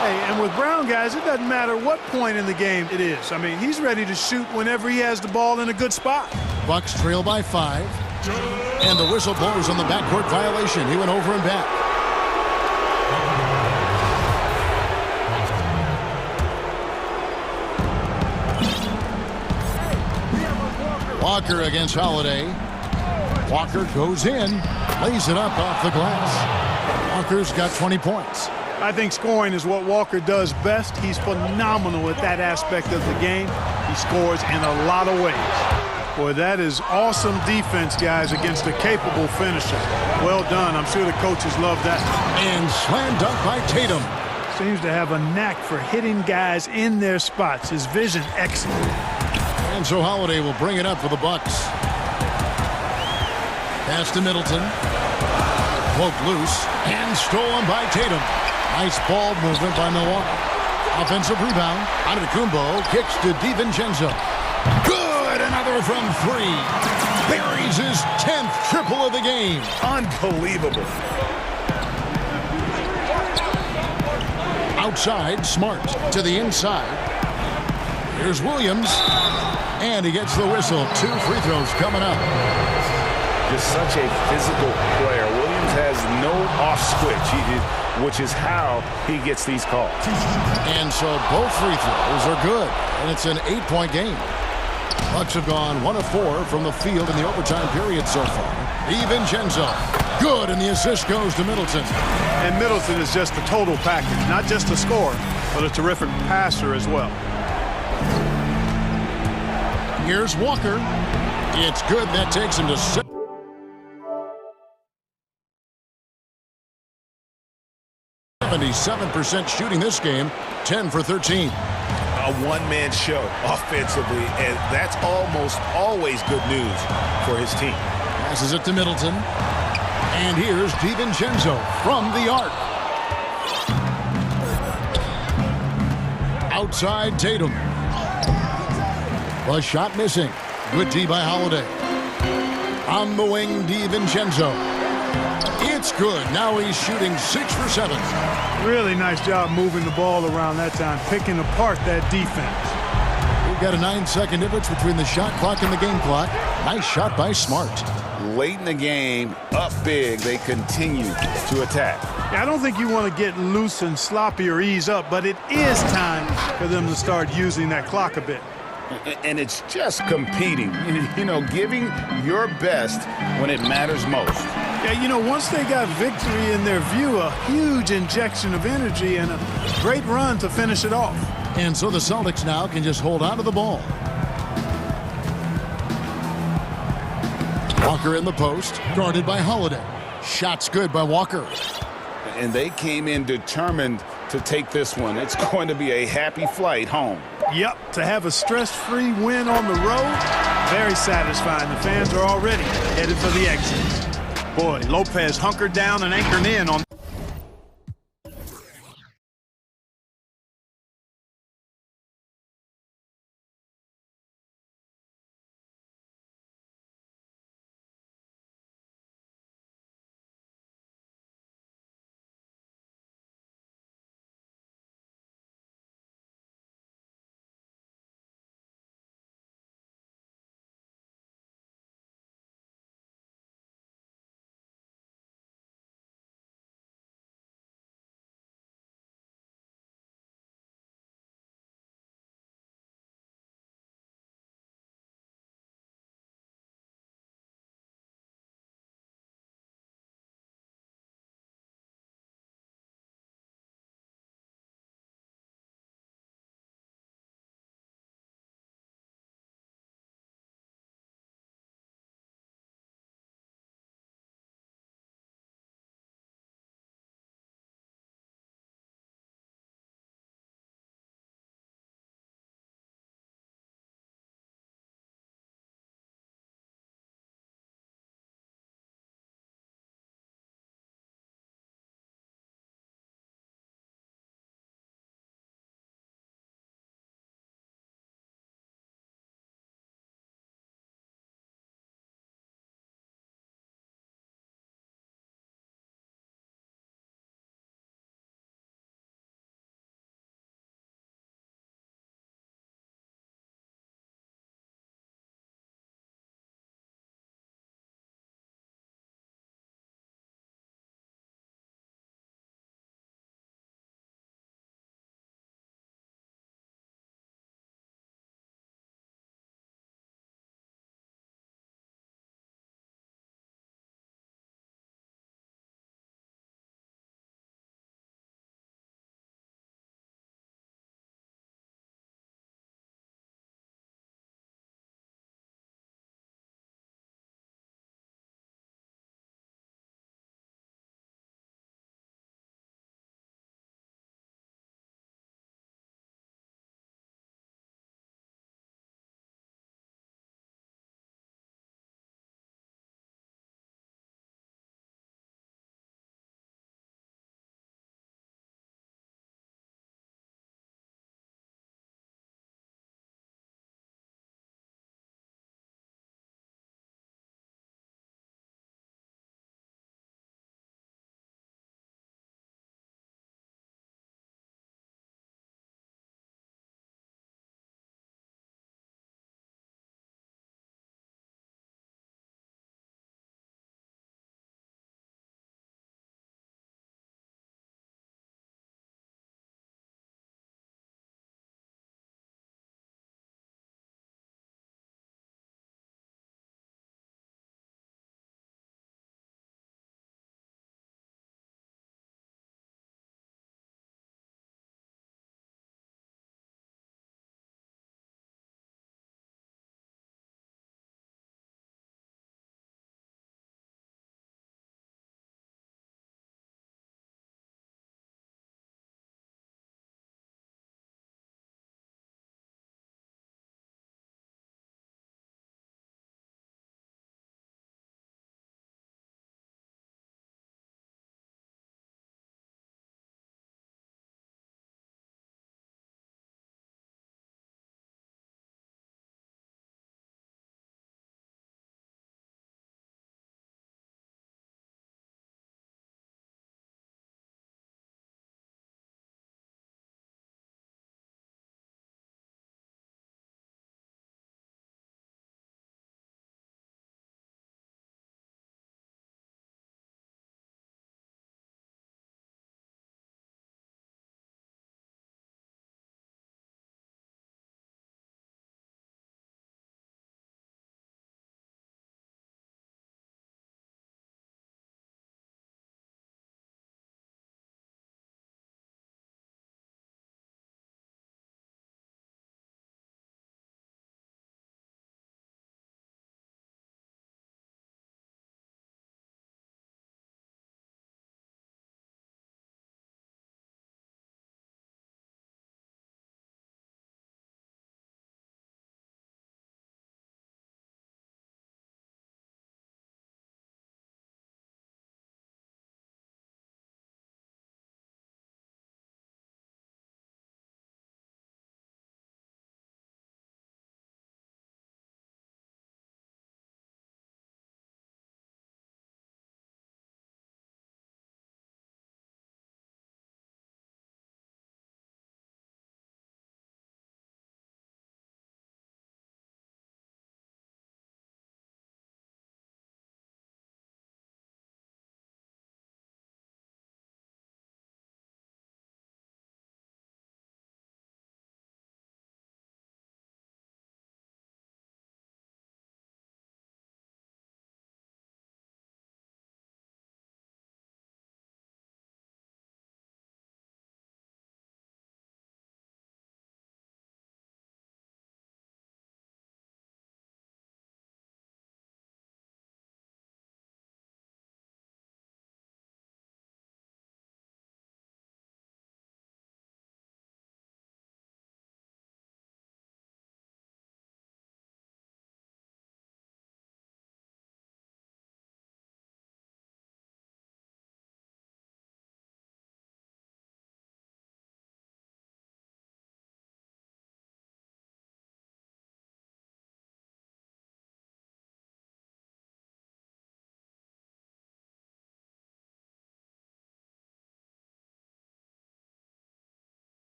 Speaker 9: Hey, and with Brown, guys, it doesn't matter what point in the game it is. I mean, he's ready to shoot whenever he has the ball in a good spot.
Speaker 1: Bucks trail by 5. And the whistle blows on the backcourt violation. He went over and back. Walker against Holiday. Walker goes in, lays it up off the glass. Walker's got 20 points.
Speaker 9: I think scoring is what Walker does best. He's phenomenal at that aspect of the game. He scores in a lot of ways. Boy, that is awesome defense, guys, against a capable finisher. Well done. I'm sure the coaches love that.
Speaker 1: And slam dunk by Tatum.
Speaker 9: Seems to have a knack for hitting guys in their spots. His vision excellent.
Speaker 1: And so Holiday will bring it up for the Bucks. Pass to Middleton. Poked loose and stolen by Tatum. Nice ball movement by Milwaukee. Offensive rebound. Antetokounmpo kicks to DiVincenzo. Good! Another from three. Buries his 10th triple of the game.
Speaker 14: Unbelievable.
Speaker 1: Outside, Smart to the inside. Here's Williams. And he gets the whistle. 2 free throws coming up.
Speaker 14: Just such a physical player. Williams has no off switch, which is how he gets these calls.
Speaker 1: And so both free throws are good. And it's an 8-point game. Bucks have gone 1 of 4 from the field in the overtime period so far. DiVincenzo. Good, and the assist goes to Middleton.
Speaker 9: And Middleton is just a total package. Not just a scorer, but a terrific passer as well.
Speaker 1: Here's Walker. It's good. That takes him to 77% shooting this game, 10 for 13.
Speaker 14: A one-man show offensively, and that's almost always good news for his team.
Speaker 1: Passes it to Middleton. And here's DiVincenzo from the arc. Outside Tatum. The shot missing. Good D by Holiday. On the wing, DiVincenzo. It's good. Now he's shooting 6 for 7.
Speaker 9: Really nice job moving the ball around that time, picking apart that defense.
Speaker 1: We've got a 9-second difference between the shot clock and the game clock. Nice shot by Smart.
Speaker 14: Late in the game, up big, they continue to attack.
Speaker 9: Yeah, I don't think you want to get loose and sloppy or ease up, but it is time for them to start using that clock a bit.
Speaker 14: And it's just competing, giving your best when it matters most.
Speaker 9: Yeah, once they got victory in their view, a huge injection of energy and a great run to finish it off.
Speaker 1: And so the Celtics now can just hold on to the ball. Walker in the post, guarded by Holiday. Shots good by Walker.
Speaker 14: And they came in determined to take this one. It's going to be a happy flight home.
Speaker 9: Yep, to have a stress-free win on the road, very satisfying. The fans are already headed for the exits. Boy, Lopez hunkered down and anchored in on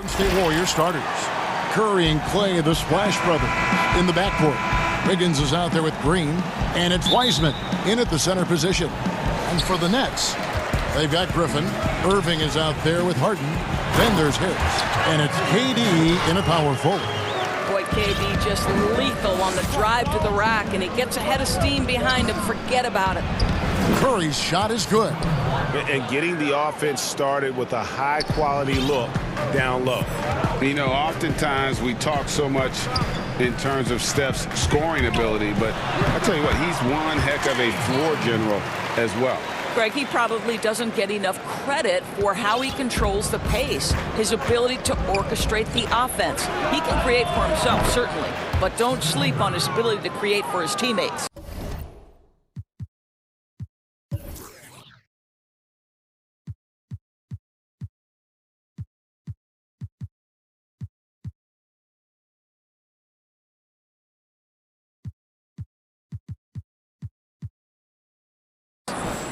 Speaker 1: State Warriors starters. Curry and Clay, the Splash Brothers, in the backcourt. Wiggins is out there with Green, and it's Wiseman in at the center position. And for the Nets, they've got Griffin. Irving is out there with Harden. Then there's Harris, and it's KD in a power forward.
Speaker 18: Boy, KD just lethal on the drive to the rack, and he gets ahead of steam behind him. Forget about it.
Speaker 1: Curry's shot is good.
Speaker 14: And getting the offense started with a high-quality look down low.
Speaker 4: You know, oftentimes we talk so much in terms of Steph's scoring ability, but I tell you what, he's one heck of a floor general as well.
Speaker 18: Greg, he probably doesn't get enough credit for how he controls the pace, his ability to orchestrate the offense. He can create for himself, certainly, but don't sleep on his ability to create for his teammates.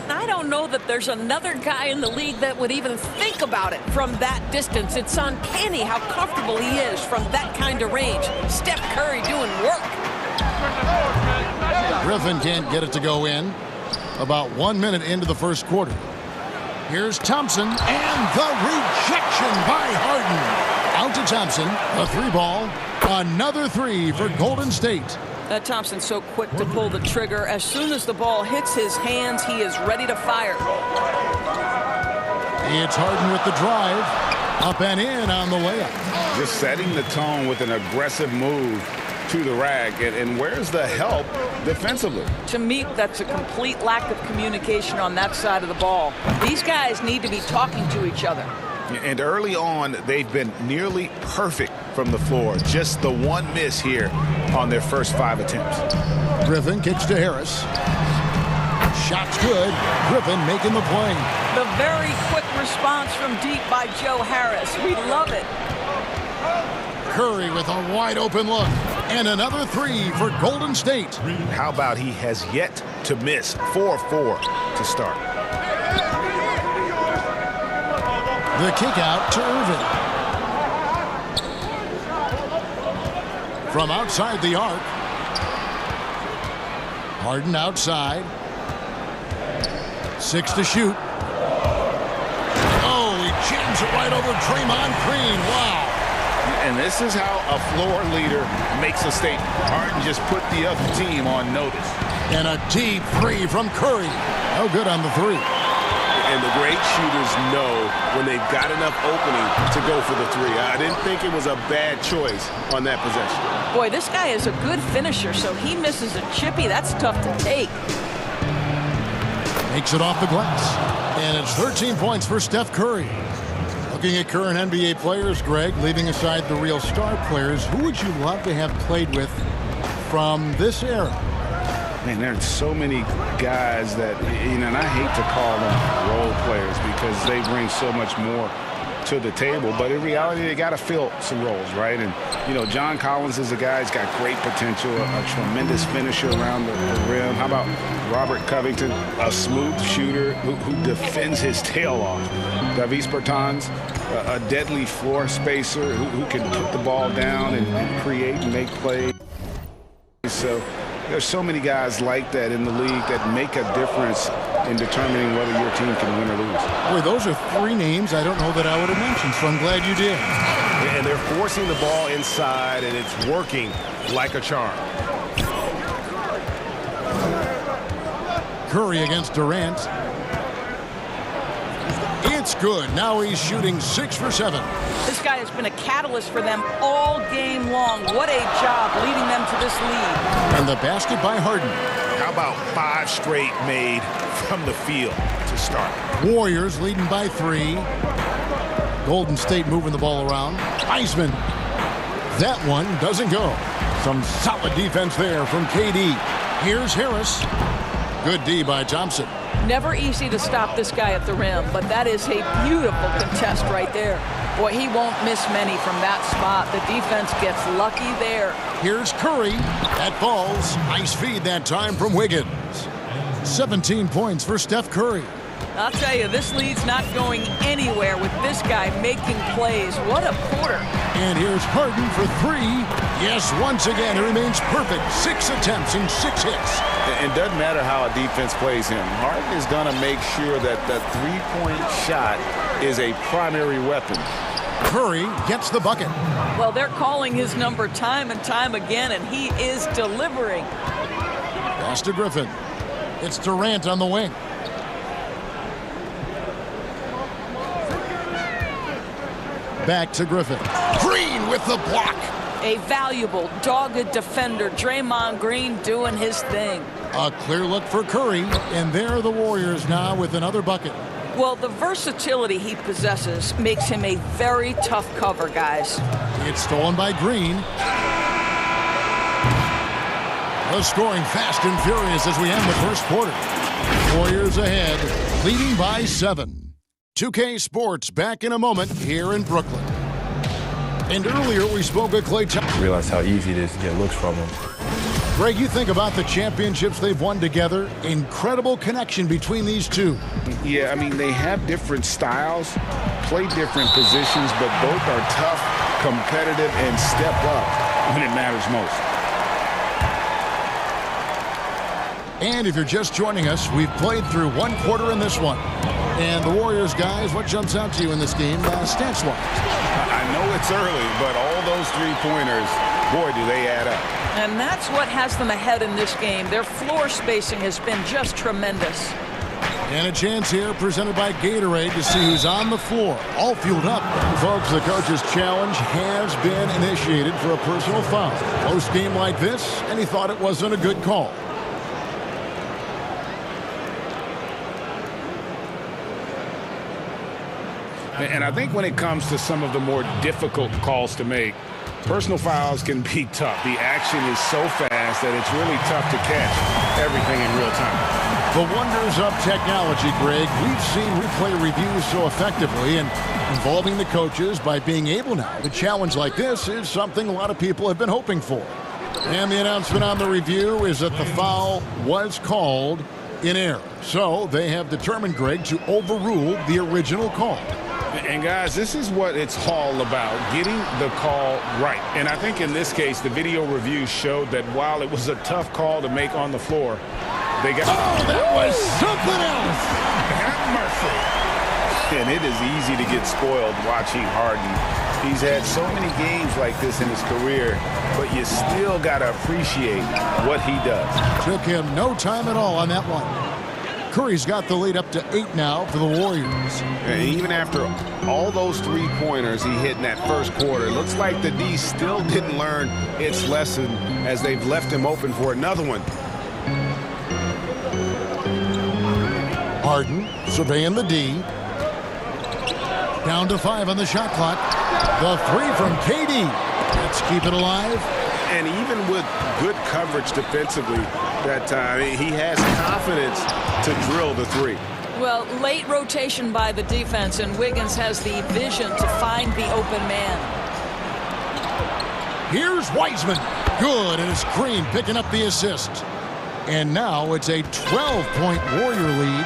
Speaker 18: I don't know that there's another guy in the league that would even think about it from that distance. It's uncanny how comfortable he is from that kind of range. Steph Curry doing work.
Speaker 1: Griffin can't get it to go in. About 1 minute into the first quarter. Here's Thompson, and the rejection by Harden. Out to Thompson, a three ball. Another three for Golden State.
Speaker 18: Thompson's so quick to pull the trigger. As soon as the ball hits his hands, he is ready to fire.
Speaker 1: It's Harden with the drive. Up and in on the layup.
Speaker 4: Just setting the tone with an aggressive move to the rack. And where's the help defensively?
Speaker 18: To me, that's a complete lack of communication on that side of the ball. These guys need to be talking to each other.
Speaker 14: And early on, they've been nearly perfect from the floor. Just the one miss here on their first 5 attempts.
Speaker 1: Griffin kicks to Harris. Shot's good. Griffin making the play.
Speaker 18: The very quick response from deep by Joe Harris. We love it.
Speaker 1: Curry with a wide open look. And another three for Golden State.
Speaker 14: How about he has yet to miss 4-4 to start.
Speaker 1: The kick out to Irving. From outside the arc. Harden outside. 6 to shoot. Oh, he jams it right over Draymond Green. Wow.
Speaker 14: And this is how a floor leader makes a statement. Harden just put the other team on notice.
Speaker 1: And a deep three from Curry. No good on the three.
Speaker 14: And the great shooters know when they've got enough opening to go for the three. I didn't think it was a bad choice on that possession.
Speaker 18: Boy, this guy is a good finisher, so he misses a chippy. That's tough to take.
Speaker 1: Makes it off the glass. And it's 13 points for Steph Curry. Looking at current NBA players, Greg, leaving aside the real star players, who would you love to have played with from this era?
Speaker 4: Man, there's so many guys that, you know, and I hate to call them role players because they bring so much more to the table. But in reality, they got to fill some roles, right? And, you know, John Collins is a guy who's got great potential, a tremendous finisher around the rim. How about Robert Covington, a smooth shooter who defends his tail off? Davis Bertans, a deadly floor spacer who can put the ball down and create and make plays. So there's so many guys like that in the league that make a difference in determining whether your team can win or lose.
Speaker 1: Boy, those are three names I don't know that I would have mentioned, so I'm glad you did.
Speaker 14: And they're forcing the ball inside, and it's working like a charm.
Speaker 1: Curry against Durant. It's good. Now he's shooting 6 for 7.
Speaker 18: This guy has been a catalyst for them all game long. What a job leading them to this lead.
Speaker 1: And the basket by Harden.
Speaker 14: How about 5 straight made from the field to start?
Speaker 1: Warriors leading by 3. Golden State moving the ball around. Wiseman. That one doesn't go. Some solid defense there from KD. Here's Harris. Good D by Thompson.
Speaker 18: Never easy to stop this guy at the rim, but that is a beautiful contest right there. Boy, he won't miss many from that spot. The defense gets lucky there.
Speaker 1: Here's Curry. That falls. Nice feed that time from Wiggins. 17 points for Steph Curry.
Speaker 18: I'll tell you, this lead's not going anywhere with this guy making plays. What a quarter.
Speaker 1: And here's Harden for three. Yes, once again, he remains perfect. 6 attempts and 6 hits.
Speaker 2: It doesn't matter how a defense plays him. Harden is going to make sure that the three-point shot is a primary weapon.
Speaker 1: Curry gets the bucket.
Speaker 18: Well, they're calling his number time and time again, and he is delivering.
Speaker 1: Pass to Griffin. It's Durant on the wing. Back to Griffin. Green with the block.
Speaker 18: A valuable, dogged defender, Draymond Green doing his thing.
Speaker 1: A clear look for Curry, and there are the Warriors now with another bucket.
Speaker 18: Well, the versatility he possesses makes him a very tough cover, guys.
Speaker 1: It's stolen by Green. The scoring fast and furious as we end the first quarter. Warriors ahead, leading by 7. 2K Sports back in a moment here in Brooklyn. And earlier we spoke with Klay Thompson.
Speaker 19: Realize how easy it is to get looks from him.
Speaker 1: Greg, you think about the championships they've won together. Incredible connection between these two.
Speaker 2: Yeah, I mean, they have different styles, play different positions, but both are tough, competitive, and step up when it matters most.
Speaker 1: And if you're just joining us, we've played through one quarter in this one. And the Warriors, guys, what jumps out to you in this game, stats-wise?
Speaker 2: I know it's early, but all those three-pointers, boy, do they add up.
Speaker 18: And that's what has them ahead in this game. Their floor spacing has been just tremendous.
Speaker 1: And a chance here presented by Gatorade to see who's on the floor, all fueled up. Folks, the coach's challenge has been initiated for a personal foul. Close game like this, and he thought it wasn't a good call.
Speaker 2: And I think when it comes to some of the more difficult calls to make, personal fouls can be tough. The action is so fast that it's really tough to catch everything in real time.
Speaker 1: The wonders of technology, Greg. We've seen replay reviews so effectively, and involving the coaches by being able now to challenge like this is something a lot of people have been hoping for. And the announcement on the review is that the foul was called in error. So they have determined, Greg, to overrule the original call.
Speaker 2: And guys, this is what it's all about, getting the call right. And I think in this case, the video review showed that while it was a tough call to make on the floor, they got...
Speaker 1: Oh, that was something else!
Speaker 2: Have mercy. And it is easy to get spoiled watching Harden. He's had so many games like this in his career, but you still got to appreciate what he does.
Speaker 1: Took him no time at all on that one. Curry's got the lead up to 8 now for the Warriors.
Speaker 2: And even after all those three-pointers he hit in that first quarter, it looks like the D still didn't learn its lesson as they've left him open for another one.
Speaker 1: Harden surveying the D. Down to 5 on the shot clock. The 3 from KD. Let's keep it alive.
Speaker 2: And even with good coverage defensively that time, he has confidence to drill the 3.
Speaker 18: Well, late rotation by the defense, and Wiggins has the vision to find the open man.
Speaker 1: Here's Wiseman. Good, and it's Green picking up the assist. And now it's a 12-point Warrior lead.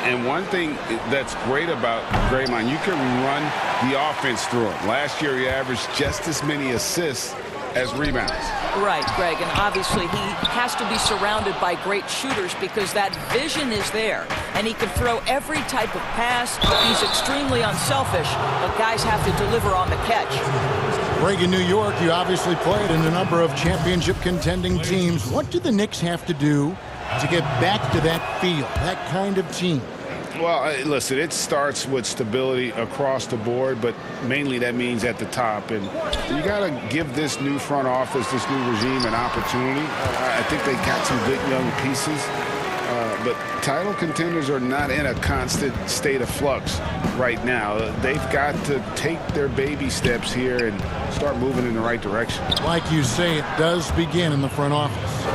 Speaker 2: And one thing that's great about Draymond, you can run the offense through him. Last year, he averaged just as many assists as rebounds.
Speaker 18: Right, Greg, and obviously he has to be surrounded by great shooters because that vision is there, and he can throw every type of pass. He's extremely unselfish, but guys have to deliver on the catch.
Speaker 1: Greg, in New York, you obviously played in a number of championship contending teams. What do the Knicks have to do to get back to that feel, that kind of team?
Speaker 2: Well, listen, it starts with stability across the board, but mainly that means at the top. And you got to give this new front office, this new regime, an opportunity. I think they got some good young pieces, but title contenders are not in a constant state of flux right now. They've got to take their baby steps here and start moving in the right direction.
Speaker 1: Like you say, it does begin in the front office.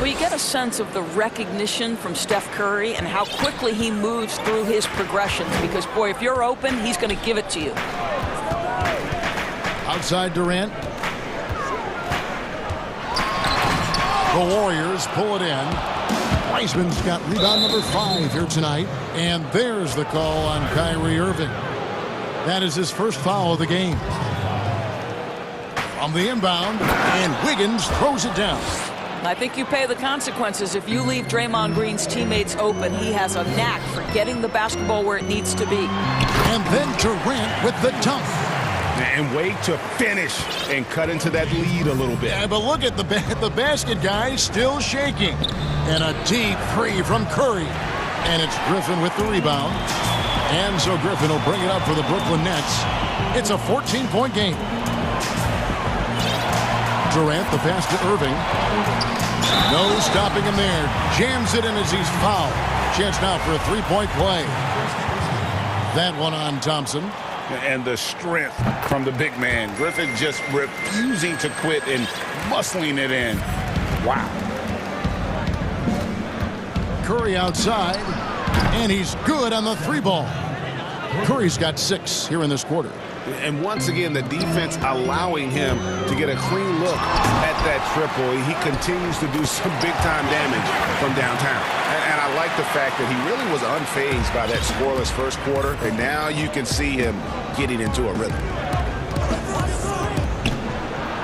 Speaker 18: Well, you get a sense of the recognition from Steph Curry and how quickly he moves through his progressions because, boy, if you're open, he's going to give it to you.
Speaker 1: Outside Durant. The Warriors pull it in. Wiseman's got rebound number 5 here tonight. And there's the call on Kyrie Irving. That is his first foul of the game. On the inbound, and Wiggins throws it down.
Speaker 18: I think you pay the consequences if you leave Draymond Green's teammates open. He has a knack for getting the basketball where it needs to be.
Speaker 1: And then Durant with the dunk.
Speaker 2: And wait to finish and cut into that lead a little bit.
Speaker 1: Yeah, but look at the basket guy still shaking. And a deep three from Curry. And it's Griffin with the rebound. And so Griffin will bring it up for the Brooklyn Nets. It's a 14-point game. Durant, the pass to Irving. No stopping him there. Jams it in as he's fouled. Chance now for a three-point play. That one on Thompson.
Speaker 2: And the strength from the big man. Griffin just refusing to quit and muscling it in. Wow.
Speaker 1: Curry outside. And he's good on the three ball. Curry's got 6 here in this quarter.
Speaker 2: And once again, the defense allowing him to get a clean look at that triple. He continues to do some big-time damage from downtown. And I like the fact that he really was unfazed by that scoreless first quarter. And now you can see him getting into a rhythm.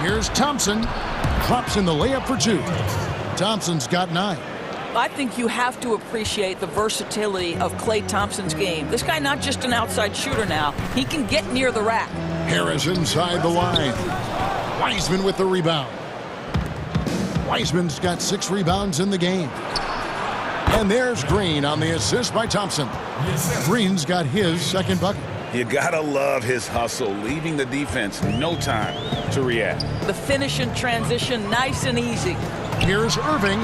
Speaker 1: Here's Thompson. Drops in the layup for 2. Thompson's got 9.
Speaker 18: I think you have to appreciate the versatility of Klay Thompson's game. This guy not just an outside shooter now. He can get near the rack.
Speaker 1: Harris inside the line. Wiseman with the rebound. Wiseman's got 6 rebounds in the game. And there's Green on the assist by Thompson. Green's got his second bucket.
Speaker 2: You gotta love his hustle, leaving the defense no time to react.
Speaker 18: The finish in transition, nice and easy.
Speaker 1: Here's Irving.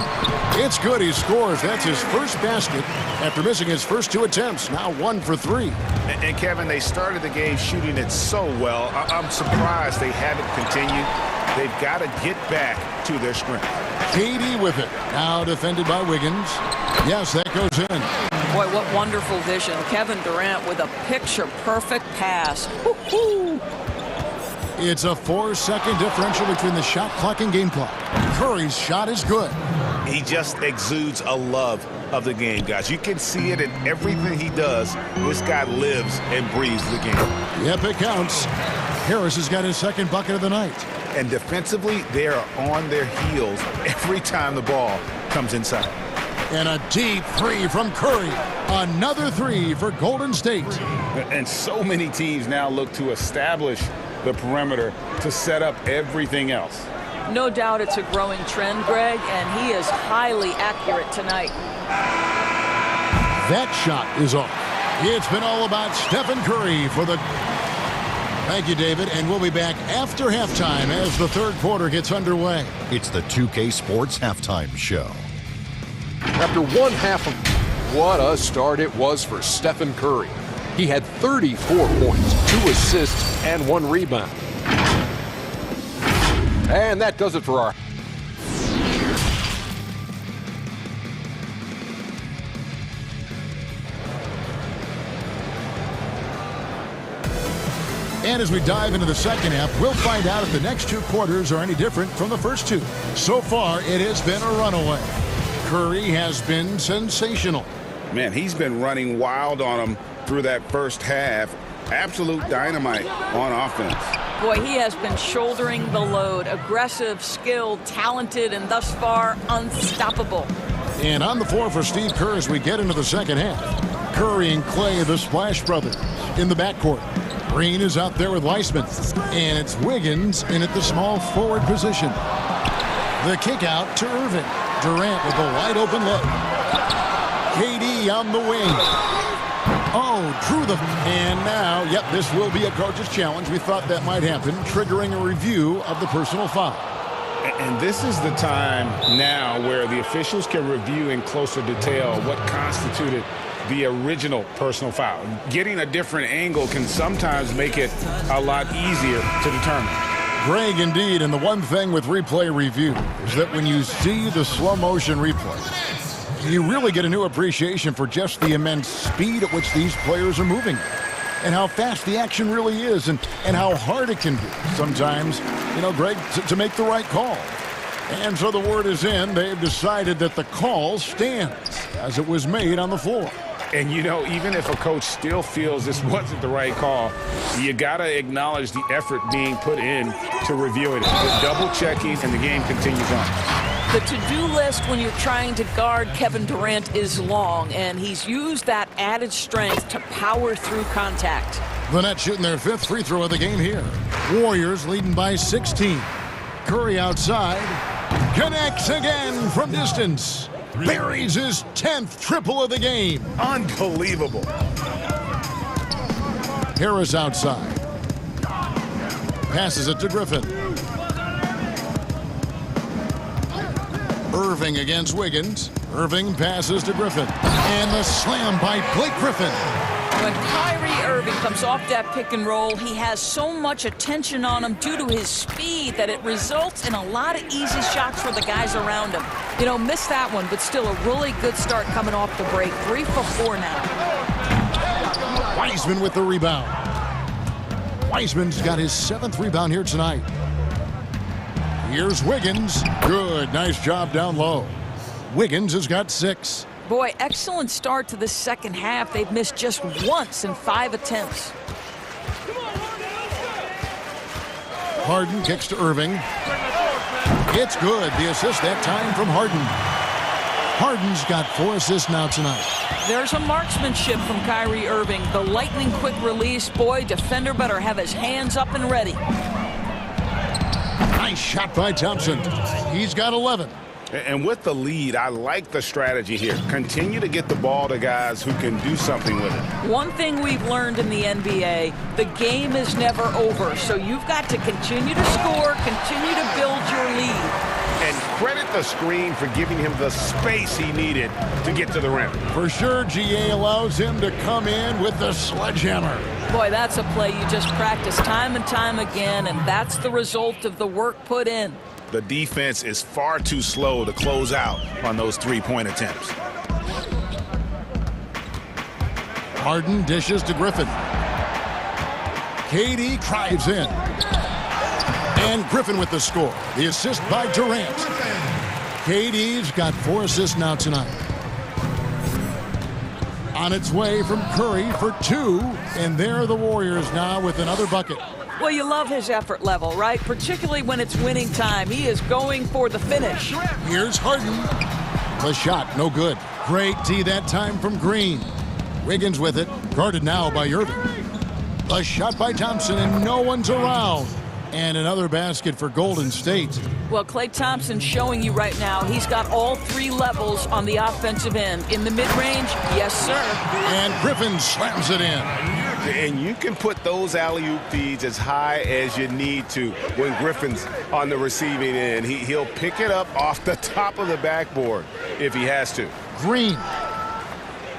Speaker 1: It's good. He scores. That's his first basket after missing his first 2 attempts. Now 1 for 3.
Speaker 2: And Kevin, they started the game shooting it so well. I'm surprised they haven't continued. They've got to get back to their strength.
Speaker 1: KD with it. Now defended by Wiggins. Yes, that goes in.
Speaker 18: Boy, what wonderful vision. Kevin Durant with a picture-perfect pass. Woo-hoo.
Speaker 1: It's a 4-second differential between the shot clock and game clock. Curry's shot is good.
Speaker 2: He just exudes a love of the game, guys. You can see it in everything he does. This guy lives and breathes the game.
Speaker 1: Yep, it counts. Harris has got his second bucket of the night.
Speaker 2: And defensively, they are on their heels every time the ball comes inside.
Speaker 1: And a deep 3 from Curry. Another 3 for Golden State.
Speaker 2: And so many teams now look to establish the perimeter to set up everything else.
Speaker 18: No doubt it's a growing trend, Greg, and he is highly accurate tonight.
Speaker 1: That shot is off. It's been all about Stephen Curry for the... Thank you, David, and we'll be back after halftime as the third quarter gets underway.
Speaker 15: It's the 2K Sports Halftime Show.
Speaker 8: After one half of... What a start it was for Stephen Curry. He had 34 points, 2 assists, and 1 rebound. And that does it for our...
Speaker 1: And as we dive into the second half, we'll find out if the next 2 quarters are any different from the first 2. So far, it has been a runaway. Curry has been sensational.
Speaker 2: Man, he's been running wild on him through that first half. Absolute dynamite on offense.
Speaker 18: Boy, he has been shouldering the load. Aggressive, skilled, talented, and thus far, unstoppable.
Speaker 1: And on the floor for Steve Kerr as we get into the second half. Curry and Klay, the Splash Brothers, in the backcourt. Green is out there with Weissman. And it's Wiggins in at the small forward position. The kick out to Irving. Durant with a wide open look. KD on the wing. Oh, drew the... And now, yep, this will be a coach's challenge. We thought that might happen, triggering a review of the personal foul.
Speaker 2: And this is the time now where the officials can review in closer detail what constituted the original personal foul. Getting a different angle can sometimes make it a lot easier to determine.
Speaker 1: Greg, indeed, and the one thing with replay review is that when you see the slow motion replay, you really get a new appreciation for just the immense speed at which these players are moving and how fast the action really is and how hard it can be sometimes, you know, Greg, to make the right call. And so the word is in. They've decided that the call stands as it was made on the floor.
Speaker 2: And, you know, even if a coach still feels this wasn't the right call, you got to acknowledge the effort being put in to reviewing it. Just double-checking, and the game continues on.
Speaker 18: The to-do list when you're trying to guard Kevin Durant is long, and he's used that added strength to power through contact.
Speaker 1: The Nets shooting their 5th free throw of the game here. Warriors leading by 16. Curry outside. Connects again from distance. Buries his 10th triple of the game.
Speaker 2: Unbelievable.
Speaker 1: Harris outside. Passes it to Griffin. Irving against Wiggins. Irving passes to Griffin. And the slam by Blake Griffin.
Speaker 18: When Kyrie Irving comes off that pick and roll, he has so much attention on him due to his speed that it results in a lot of easy shots for the guys around him. You know, missed that one, but still a really good start coming off the break. 3 for 4 now.
Speaker 1: Wiseman with the rebound. Wiseman's got his 7th rebound here tonight. Here's Wiggins. Good. Nice job down low. Wiggins has got 6.
Speaker 18: Boy, excellent start to the second half. They've missed just once in 5 attempts.
Speaker 1: Harden kicks to Irving. It's good. The assist that time from Harden. Harden's got 4 assists now tonight.
Speaker 18: There's a marksmanship from Kyrie Irving. The lightning quick release. Boy, defender better have his hands up and ready.
Speaker 1: Nice shot by Thompson. He's got 11.
Speaker 2: And with the lead, I like the strategy here. Continue to get the ball to guys who can do something with it.
Speaker 18: One thing we've learned in the NBA, the game is never over. So you've got to continue to score, continue to build your lead.
Speaker 2: And credit the screen for giving him the space he needed to get to the rim.
Speaker 1: For sure, GA allows him to come in with the sledgehammer.
Speaker 18: Boy, that's a play you just practice time and time again, and that's the result of the work put in.
Speaker 2: The defense is far too slow to close out on those 3-point attempts.
Speaker 1: Harden dishes to Griffin. KD drives in. And Griffin with the score. The assist by Durant. KD's got 4 assists now tonight. On its way from Curry for 2. And there are the Warriors now with another bucket.
Speaker 18: Well, you love his effort level, right? Particularly when it's winning time. He is going for the finish.
Speaker 1: Here's Harden. The shot, no good. Great D that time from Green. Wiggins with it. Guarded now by Irving. The shot by Thompson, and no one's around. And another basket for Golden State.
Speaker 18: Well, Klay Thompson's showing you right now he's got all 3 levels on the offensive end. In the mid-range, yes, sir.
Speaker 1: And Griffin slams it in.
Speaker 2: And you can put those alley-oop feeds as high as you need to when Griffin's on the receiving end. He'll pick it up off the top of the backboard if he has to.
Speaker 1: Green.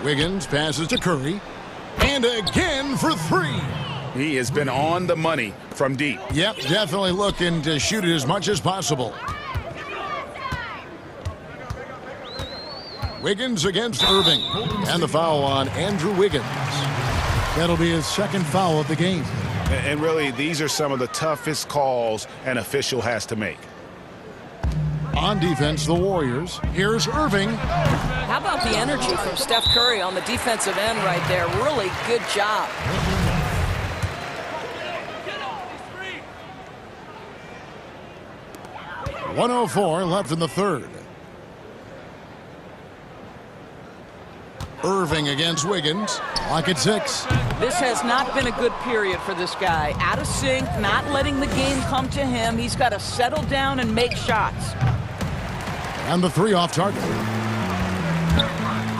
Speaker 1: Wiggins passes to Curry. And again for 3.
Speaker 2: He has been on the money from deep.
Speaker 1: Yep, definitely looking to shoot it as much as possible. Wiggins against Irving. And the foul on Andrew Wiggins. That'll be his 2nd foul of the game.
Speaker 2: And really, these are some of the toughest calls an official has to make.
Speaker 1: On defense, the Warriors. Here's Irving.
Speaker 18: How about the energy from Steph Curry on the defensive end right there? Really good job.
Speaker 1: .104 left in the 3rd. Irving against Wiggins. Clock at 6.
Speaker 18: This has not been a good period for this guy. Out of sync, not letting the game come to him. He's got to settle down and make shots.
Speaker 1: And the 3 off target.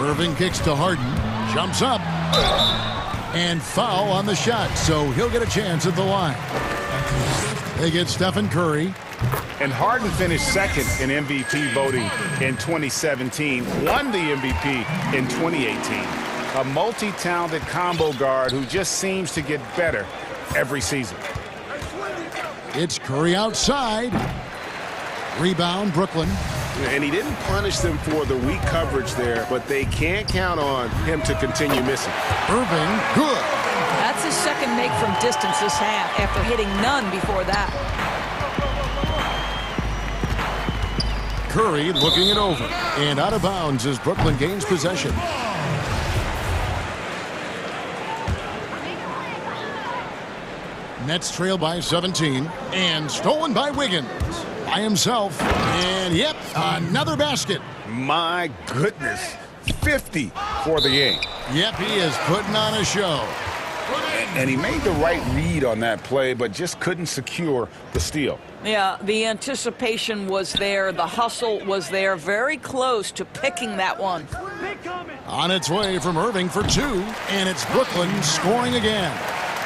Speaker 1: Irving kicks to Harden. Jumps up. And foul on the shot, so he'll get a chance at the line. They get Stephen Curry.
Speaker 2: And Harden finished 2nd in MVP voting in 2017, won the MVP in 2018. A multi-talented combo guard who just seems to get better every season.
Speaker 1: It's Curry outside. Rebound, Brooklyn.
Speaker 2: And he didn't punish them for the weak coverage there, but they can't count on him to continue missing.
Speaker 1: Irving, good.
Speaker 18: That's his 2nd make from distance this half after hitting none before that.
Speaker 1: Curry looking it over. And out of bounds as Brooklyn gains possession. Nets trail by 17. And stolen by Wiggins. By himself. And, yep, another basket.
Speaker 2: My goodness. 50 for the game.
Speaker 1: Yep, he is putting on a show.
Speaker 2: And he made the right read on that play, but just couldn't secure the steal.
Speaker 18: Yeah, the anticipation was there. The hustle was there. Very close to picking that one.
Speaker 1: On its way from Irving for 2, and it's Brooklyn scoring again.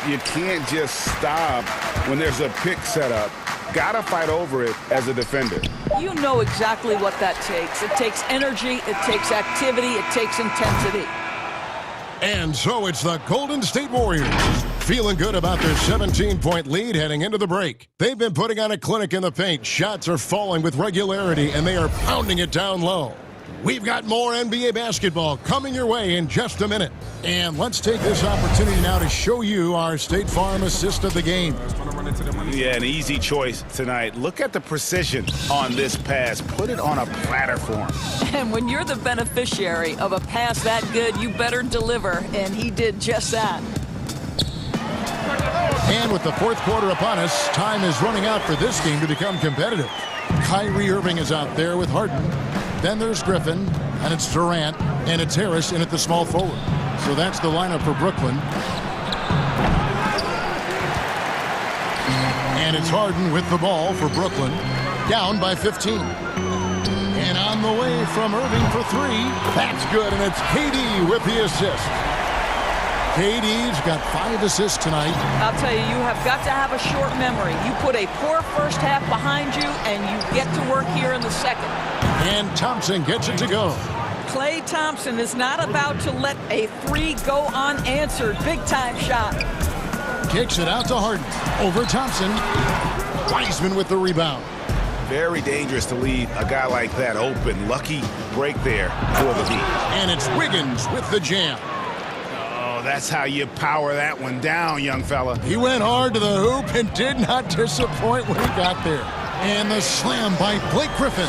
Speaker 2: You can't just stop when there's a pick set up. Gotta fight over it as a defender.
Speaker 18: You know exactly what that takes. It takes energy, it takes activity, it takes intensity.
Speaker 1: And so it's the Golden State Warriors. Feeling good about their 17-point lead heading into the break. They've been putting on a clinic in the paint. Shots are falling with regularity, and they are pounding it down low. We've got more NBA basketball coming your way in just a minute. And let's take this opportunity now to show you our State Farm assist of the game.
Speaker 2: Yeah, an easy choice tonight. Look at the precision on this pass. Put it on a platter for him.
Speaker 18: And when you're the beneficiary of a pass that good, you better deliver, and he did just that.
Speaker 1: And with the fourth quarter upon us, time is running out for this game to become competitive. Kyrie Irving is out there with Harden. Then there's Griffin, and it's Durant, and it's Harris in at the small forward. So that's the lineup for Brooklyn. And it's Harden with the ball for Brooklyn, down by 15. And on the way from Irving for 3, that's good, and it's KD with the assist. KD's got 5 assists tonight.
Speaker 18: I'll tell you, you have got to have a short memory. You put a poor first half behind you, and you get to work here in the second.
Speaker 1: And Thompson gets it to go.
Speaker 18: Klay Thompson is not about to let a 3 go unanswered. Big-time shot.
Speaker 1: Kicks it out to Harden. Over Thompson. Wiseman with the rebound.
Speaker 2: Very dangerous to leave a guy like that open. Lucky break there for the Heat.
Speaker 1: And it's Wiggins with the jam.
Speaker 2: That's how you power that one down, young fella.
Speaker 1: He went hard to the hoop and did not disappoint when he got there. And the slam by Blake Griffin.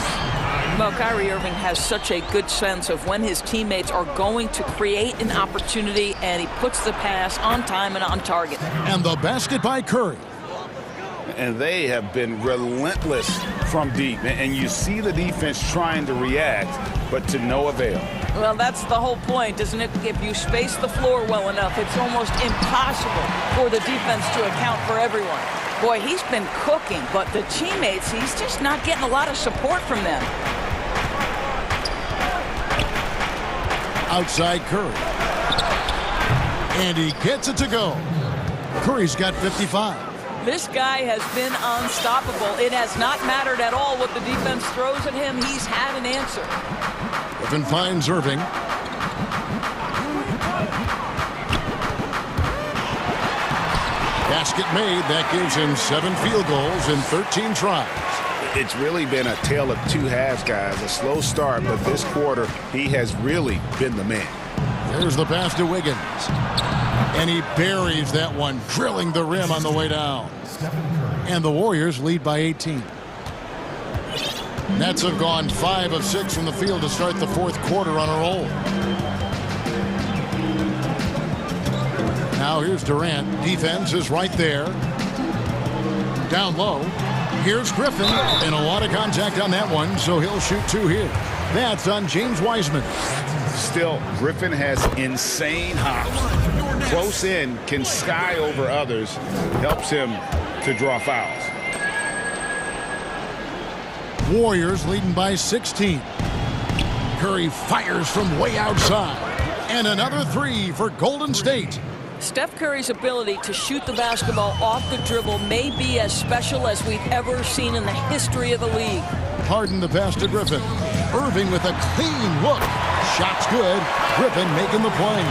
Speaker 18: Well, Kyrie Irving has such a good sense of when his teammates are going to create an opportunity, and he puts the pass on time and on target.
Speaker 1: And the basket by Curry.
Speaker 2: And they have been relentless from deep. And you see the defense trying to react, but to no avail.
Speaker 18: Well, that's the whole point, isn't it? If you space the floor well enough, it's almost impossible for the defense to account for everyone. Boy, he's been cooking, but the teammates, he's just not getting a lot of support from them.
Speaker 1: Outside Curry. And he gets it to go. Curry's got 55.
Speaker 18: This guy has been unstoppable. It has not mattered at all what the defense throws at him. He's had an answer.
Speaker 1: Griffin finds Irving. Basket made. That gives him 7 field goals in 13 tries.
Speaker 2: It's really been a tale of 2 halves, guys. A slow start, but this quarter, he has really been the man.
Speaker 1: There's the pass to Wiggins. And he buries that one, drilling the rim on the way down. And the Warriors lead by 18. Nets have gone 5 of 6 from the field to start the fourth quarter on a roll. Now here's Durant. Defense is right there. Down low. Here's Griffin. And a lot of contact on that one, so he'll shoot 2 here. That's on James Wiseman.
Speaker 2: Still, Griffin has insane hops. Close in, can sky over others, helps him to draw fouls.
Speaker 1: Warriors leading by 16. Curry fires from way outside. And another 3 for Golden State.
Speaker 18: Steph Curry's ability to shoot the basketball off the dribble may be as special as we've ever seen in the history of the league.
Speaker 1: Harden the pass to Griffin. Irving with a clean look. Shot's good. Griffin making the play.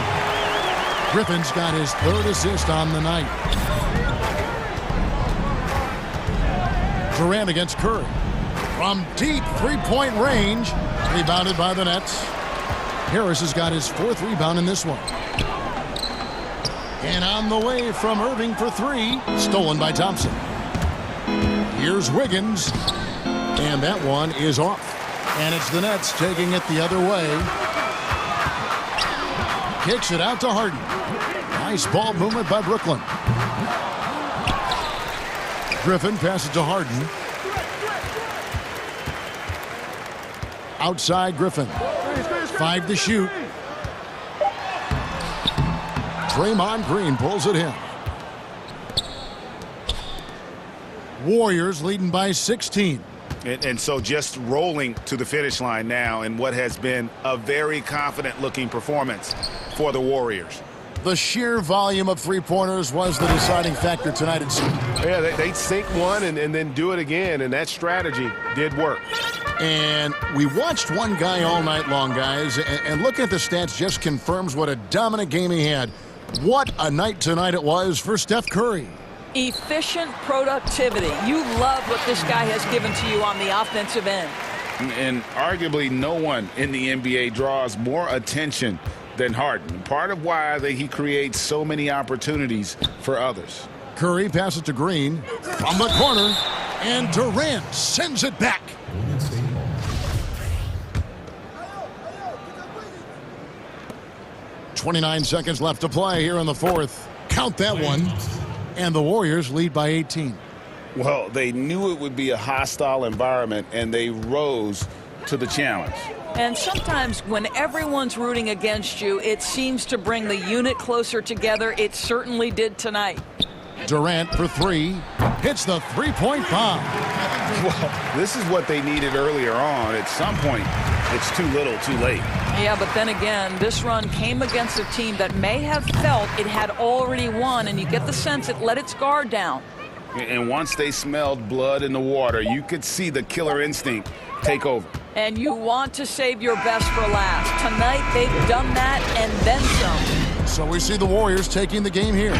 Speaker 1: Griffin's got his 3rd assist on the night. Durant against Curry. From deep 3-point range. Rebounded by the Nets. Harris has got his 4th rebound in this one. And on the way from Irving for 3. Stolen by Thompson. Here's Wiggins. And that one is off. And it's the Nets taking it the other way. Kicks it out to Harden. Nice ball movement by Brooklyn. Griffin passes to Harden. Outside Griffin. 5 to shoot. Draymond Green pulls it in. Warriors leading by 16.
Speaker 2: And so just rolling to the finish line now in what has been a very confident-looking performance for the Warriors.
Speaker 1: The sheer volume of three-pointers was the deciding factor tonight.
Speaker 14: Yeah, they sink one and then do it again, and that strategy did work.
Speaker 1: And we watched one guy all night long, guys, and looking at the stats just confirms what a dominant game he had. What a night tonight it was for Steph Curry.
Speaker 18: Efficient productivity. You love what this guy has given to you on the offensive end.
Speaker 2: And arguably no one in the NBA draws more attention than Harden. Part of why he creates so many opportunities for others.
Speaker 1: Curry passes to Green from the corner, and Durant sends it back. 29 seconds left to play here in the fourth. Count that one. And the Warriors lead by 18.
Speaker 2: Well, they knew it would be a hostile environment, and they rose to the challenge.
Speaker 18: And sometimes when everyone's rooting against you, it seems to bring the unit closer together. It certainly did tonight.
Speaker 1: Durant for 3. Hits the three-point bomb.
Speaker 2: Well, this is what they needed earlier on. At some point, it's too little, too late.
Speaker 18: Yeah, but then again, this run came against a team that may have felt it had already won, and you get the sense it let its guard down.
Speaker 2: And once they smelled blood in the water, you could see the killer instinct take over.
Speaker 18: And you want to save your best for last. Tonight, they've done that and then some.
Speaker 1: So we see the Warriors taking the game here.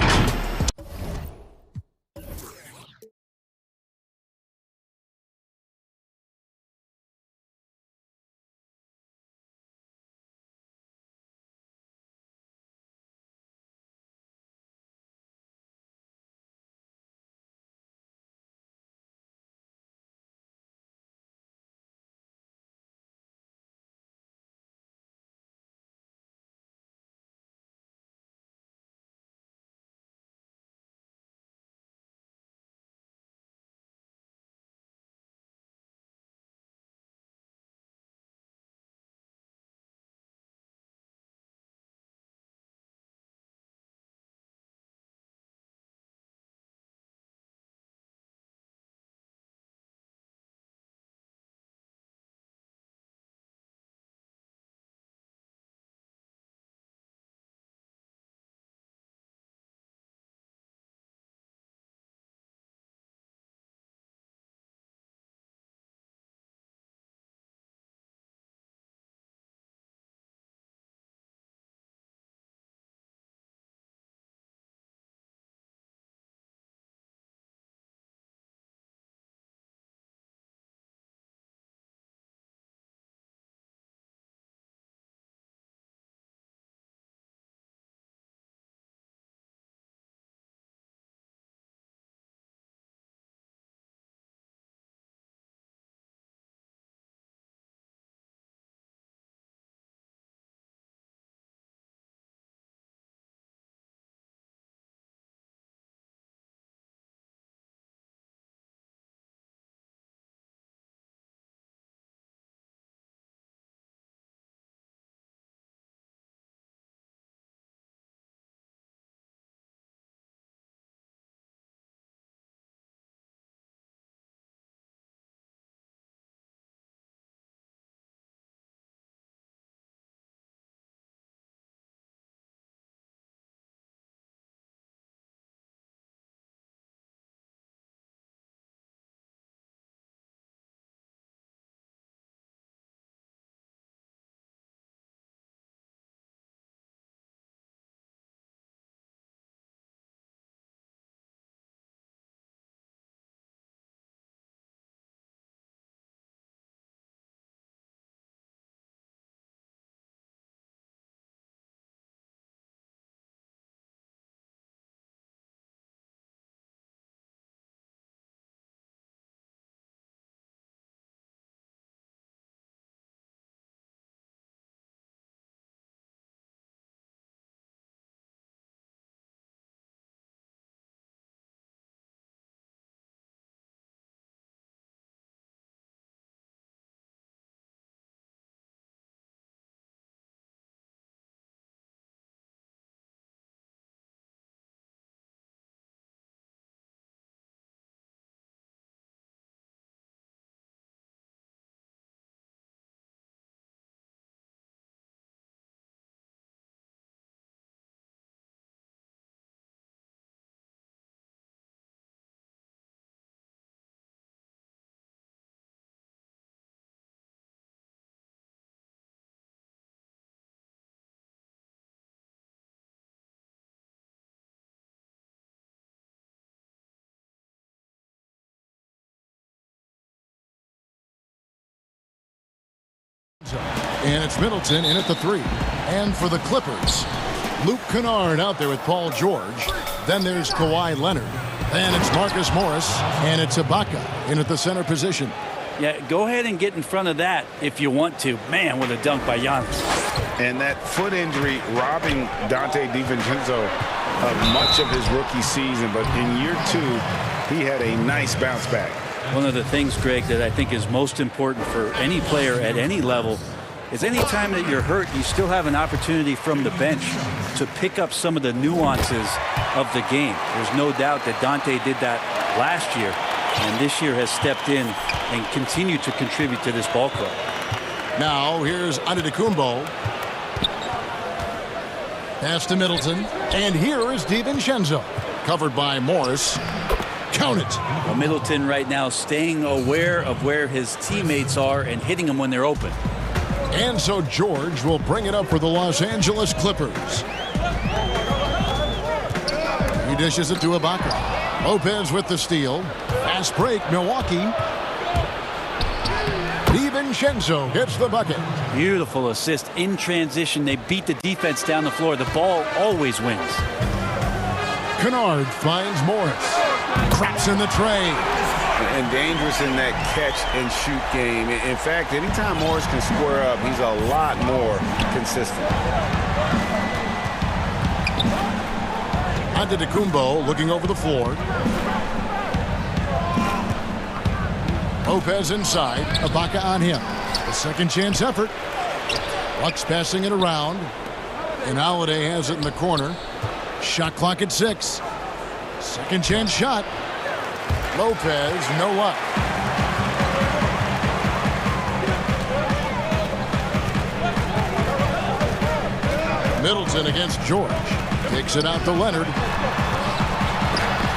Speaker 1: And it's Middleton in at the 3. And for the Clippers, Luke Kennard out there with Paul George. Then there's Kawhi Leonard. And it's Marcus Morris. And it's Ibaka in at the center position.
Speaker 13: Yeah, go ahead and get in front of that if you want to. Man, what a dunk by Giannis.
Speaker 2: And that foot injury robbing Donte DiVincenzo of much of his rookie season. But in year 2, he had a nice bounce back.
Speaker 13: One of the things, Greg, that I think is most important for any player at any level is any time that you're hurt, you still have an opportunity from the bench to pick up some of the nuances of the game. There's no doubt that Donte did that last year, and this year has stepped in and continued to contribute to this ball club.
Speaker 1: Now here's Antetokounmpo. Pass to Middleton. And here is DiVincenzo. Covered by Morris. Count it.
Speaker 13: Well, Middleton right now staying aware of where his teammates are and hitting them when they're open.
Speaker 1: And so George will bring it up for the Los Angeles Clippers. He dishes it to Ibaka. Lopez with the steal. Fast break, Milwaukee. DiVincenzo gets the bucket.
Speaker 13: Beautiful assist in transition. They beat the defense down the floor. The ball always wins.
Speaker 1: Kennard finds Morris. Craps in the tray.
Speaker 2: And dangerous in that catch and shoot game. In fact, anytime Morris can square up, he's a lot more consistent.
Speaker 1: Antetokounmpo looking over the floor. Lopez inside. Ibaka on him. A second chance effort. Bucks passing it around. And Holiday has it in the corner. Shot clock at 6. Second chance shot. Lopez, no luck. Middleton against George. Kicks it out to Leonard.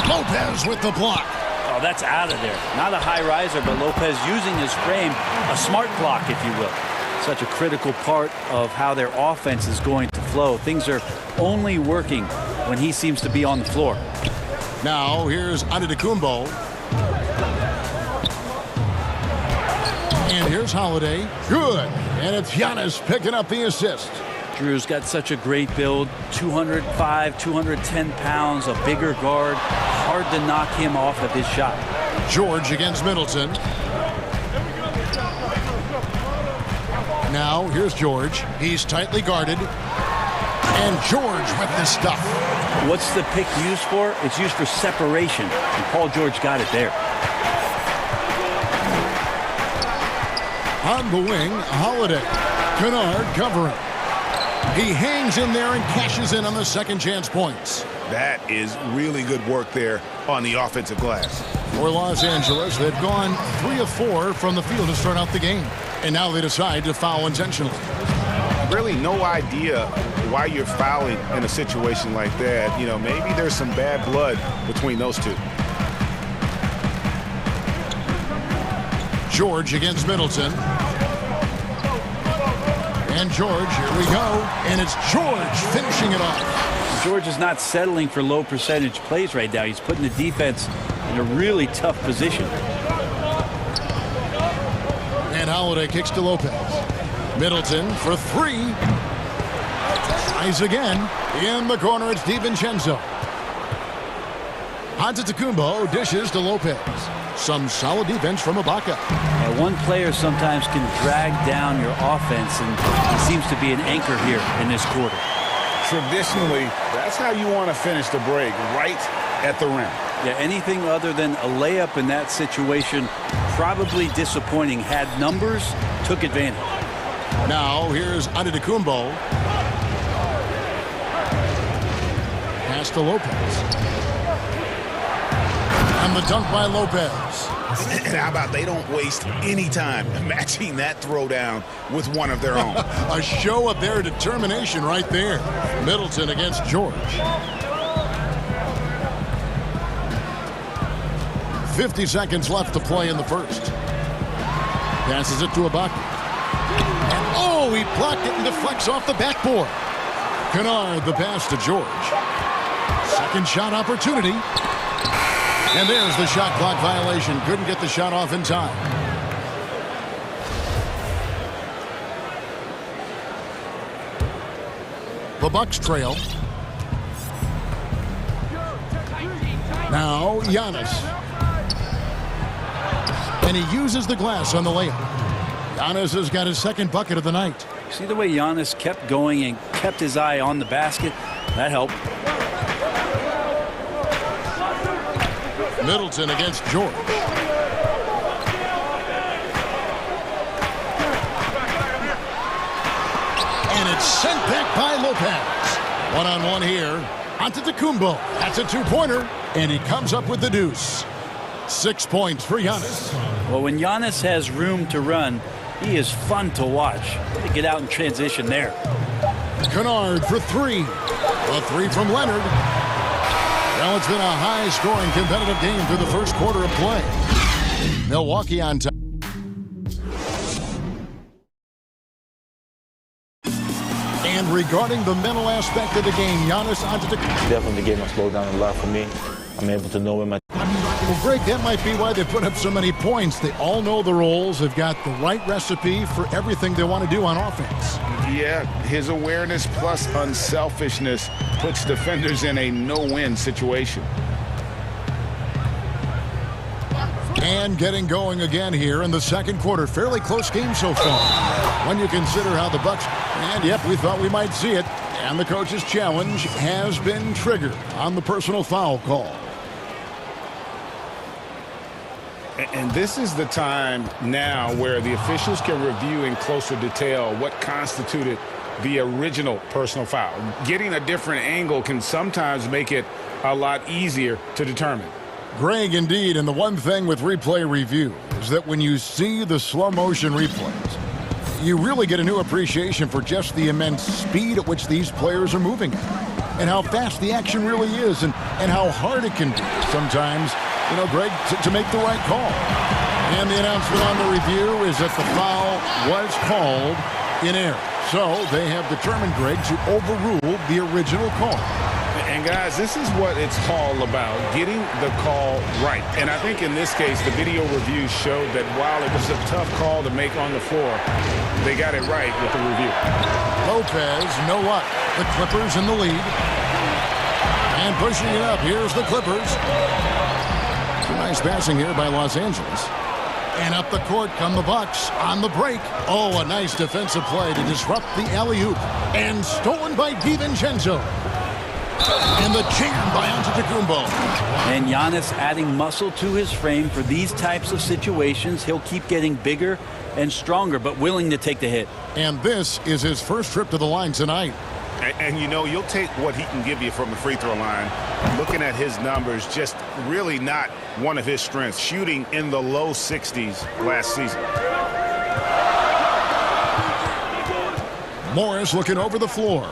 Speaker 1: Lopez with the block.
Speaker 13: Oh, that's out of there. Not a high riser, but Lopez using his frame, a smart block, if you will. Such a critical part of how their offense is going to flow. Things are only working when he seems to be on the floor.
Speaker 1: Now here's Antetokounmpo. And here's Holiday. Good. And it's Giannis picking up the assist.
Speaker 13: Drew's got such a great build. 205, 210 pounds, a bigger guard. Hard to knock him off of his shot.
Speaker 1: George against Middleton. Now here's George. He's tightly guarded. And George with the stuff.
Speaker 13: What's the pick used for? It's used for separation. And Paul George got it there.
Speaker 1: On the wing, Holiday. Kennard covering. He hangs in there and cashes in on the second chance points.
Speaker 2: That is really good work there on the offensive glass.
Speaker 1: For Los Angeles, they've gone 3 of 4 from the field to start out the game. And now they decide to foul intentionally.
Speaker 2: Really no idea why you're fouling in a situation like that. You know, maybe there's some bad blood between those two.
Speaker 1: George against Middleton. And George, here we go. And it's George finishing it off.
Speaker 13: George is not settling for low percentage plays right now. He's putting the defense in a really tough position.
Speaker 1: And Holiday kicks to Lopez. Middleton for 3. Tries again. In the corner, it's DiVincenzo. Antetokounmpo dishes to Lopez. Some solid defense from Ibaka.
Speaker 13: One player sometimes can drag down your offense, and he seems to be an anchor here in this quarter.
Speaker 2: Traditionally, that's how you want to finish the break, right at the rim.
Speaker 13: Yeah, anything other than a layup in that situation, probably disappointing. Had numbers, took advantage.
Speaker 1: Now here's Antetokounmpo. Pass to Lopez. And the dunk by Lopez.
Speaker 2: And how about they don't waste any time matching that throwdown with one of their own.
Speaker 1: A show of their determination right there. Middleton against George. 50 seconds left to play in the first. Passes it to Ibaka. And oh, he blocked it and deflects off the backboard. Kennard the pass to George. Second shot opportunity. And there's the shot clock violation. Couldn't get the shot off in time. The Bucks trail. Now Giannis. And he uses the glass on the layup. Giannis has got his second bucket of the night.
Speaker 13: See the way Giannis kept going and kept his eye on the basket? That helped.
Speaker 1: Middleton against George. And it's sent back by Lopez. One-on-one here. Antetokounmpo. That's a two-pointer. And he comes up with the deuce. 6 points for Giannis.
Speaker 13: Well, when Giannis has room to run, he is fun to watch. To get out in transition there.
Speaker 1: Kennard for three. A three from Leonard. Well, it's been a high-scoring competitive game through the first quarter of play. Milwaukee on top. And regarding the mental aspect of the game, Giannis Antetokounmpo.
Speaker 17: Definitely the game has slowed down a lot for me. I'm able to know when my...
Speaker 1: Well, Greg, that might be why they put up so many points. They all know the roles. They've got the right recipe for everything they want to do on offense.
Speaker 2: Yeah, his awareness plus unselfishness puts defenders in a no-win situation.
Speaker 1: And getting going again here in the second quarter. Fairly close game so far. When you consider how the Bucks... And, yep, we thought we might see it. And the coach's challenge has been triggered on the personal foul call.
Speaker 2: And this is the time now where the officials can review in closer detail what constituted the original personal foul. Getting a different angle can sometimes make it a lot easier to determine.
Speaker 1: Greg, indeed, and the one thing with replay review is that when you see the slow motion replays, you really get a new appreciation for just the immense speed at which these players are moving and how fast the action really is and how hard it can be sometimes, you know, Greg, to make the right call. And the announcement on the review is that the foul was called in error. So they have determined, Greg, to overrule the original call.
Speaker 2: And, guys, this is what it's all about, getting the call right. And I think in this case, the video review showed that while it was a tough call to make on the floor, they got it right with the review.
Speaker 1: Lopez, no luck. The Clippers in the lead. And pushing it up, here's the Clippers. Some nice passing here by Los Angeles. And up the court come the Bucks on the break. Oh, a nice defensive play to disrupt the alley-oop. And stolen by DiVincenzo. And the jam by Antetokounmpo.
Speaker 13: And Giannis adding muscle to his frame for these types of situations. He'll keep getting bigger and stronger, but willing to take the hit.
Speaker 1: And this is his first trip to the line tonight.
Speaker 2: And you know, you'll take what he can give you from the free throw line. Looking at his numbers, just really not one of his strengths. Shooting in the low 60s last season.
Speaker 1: Morris looking over the floor.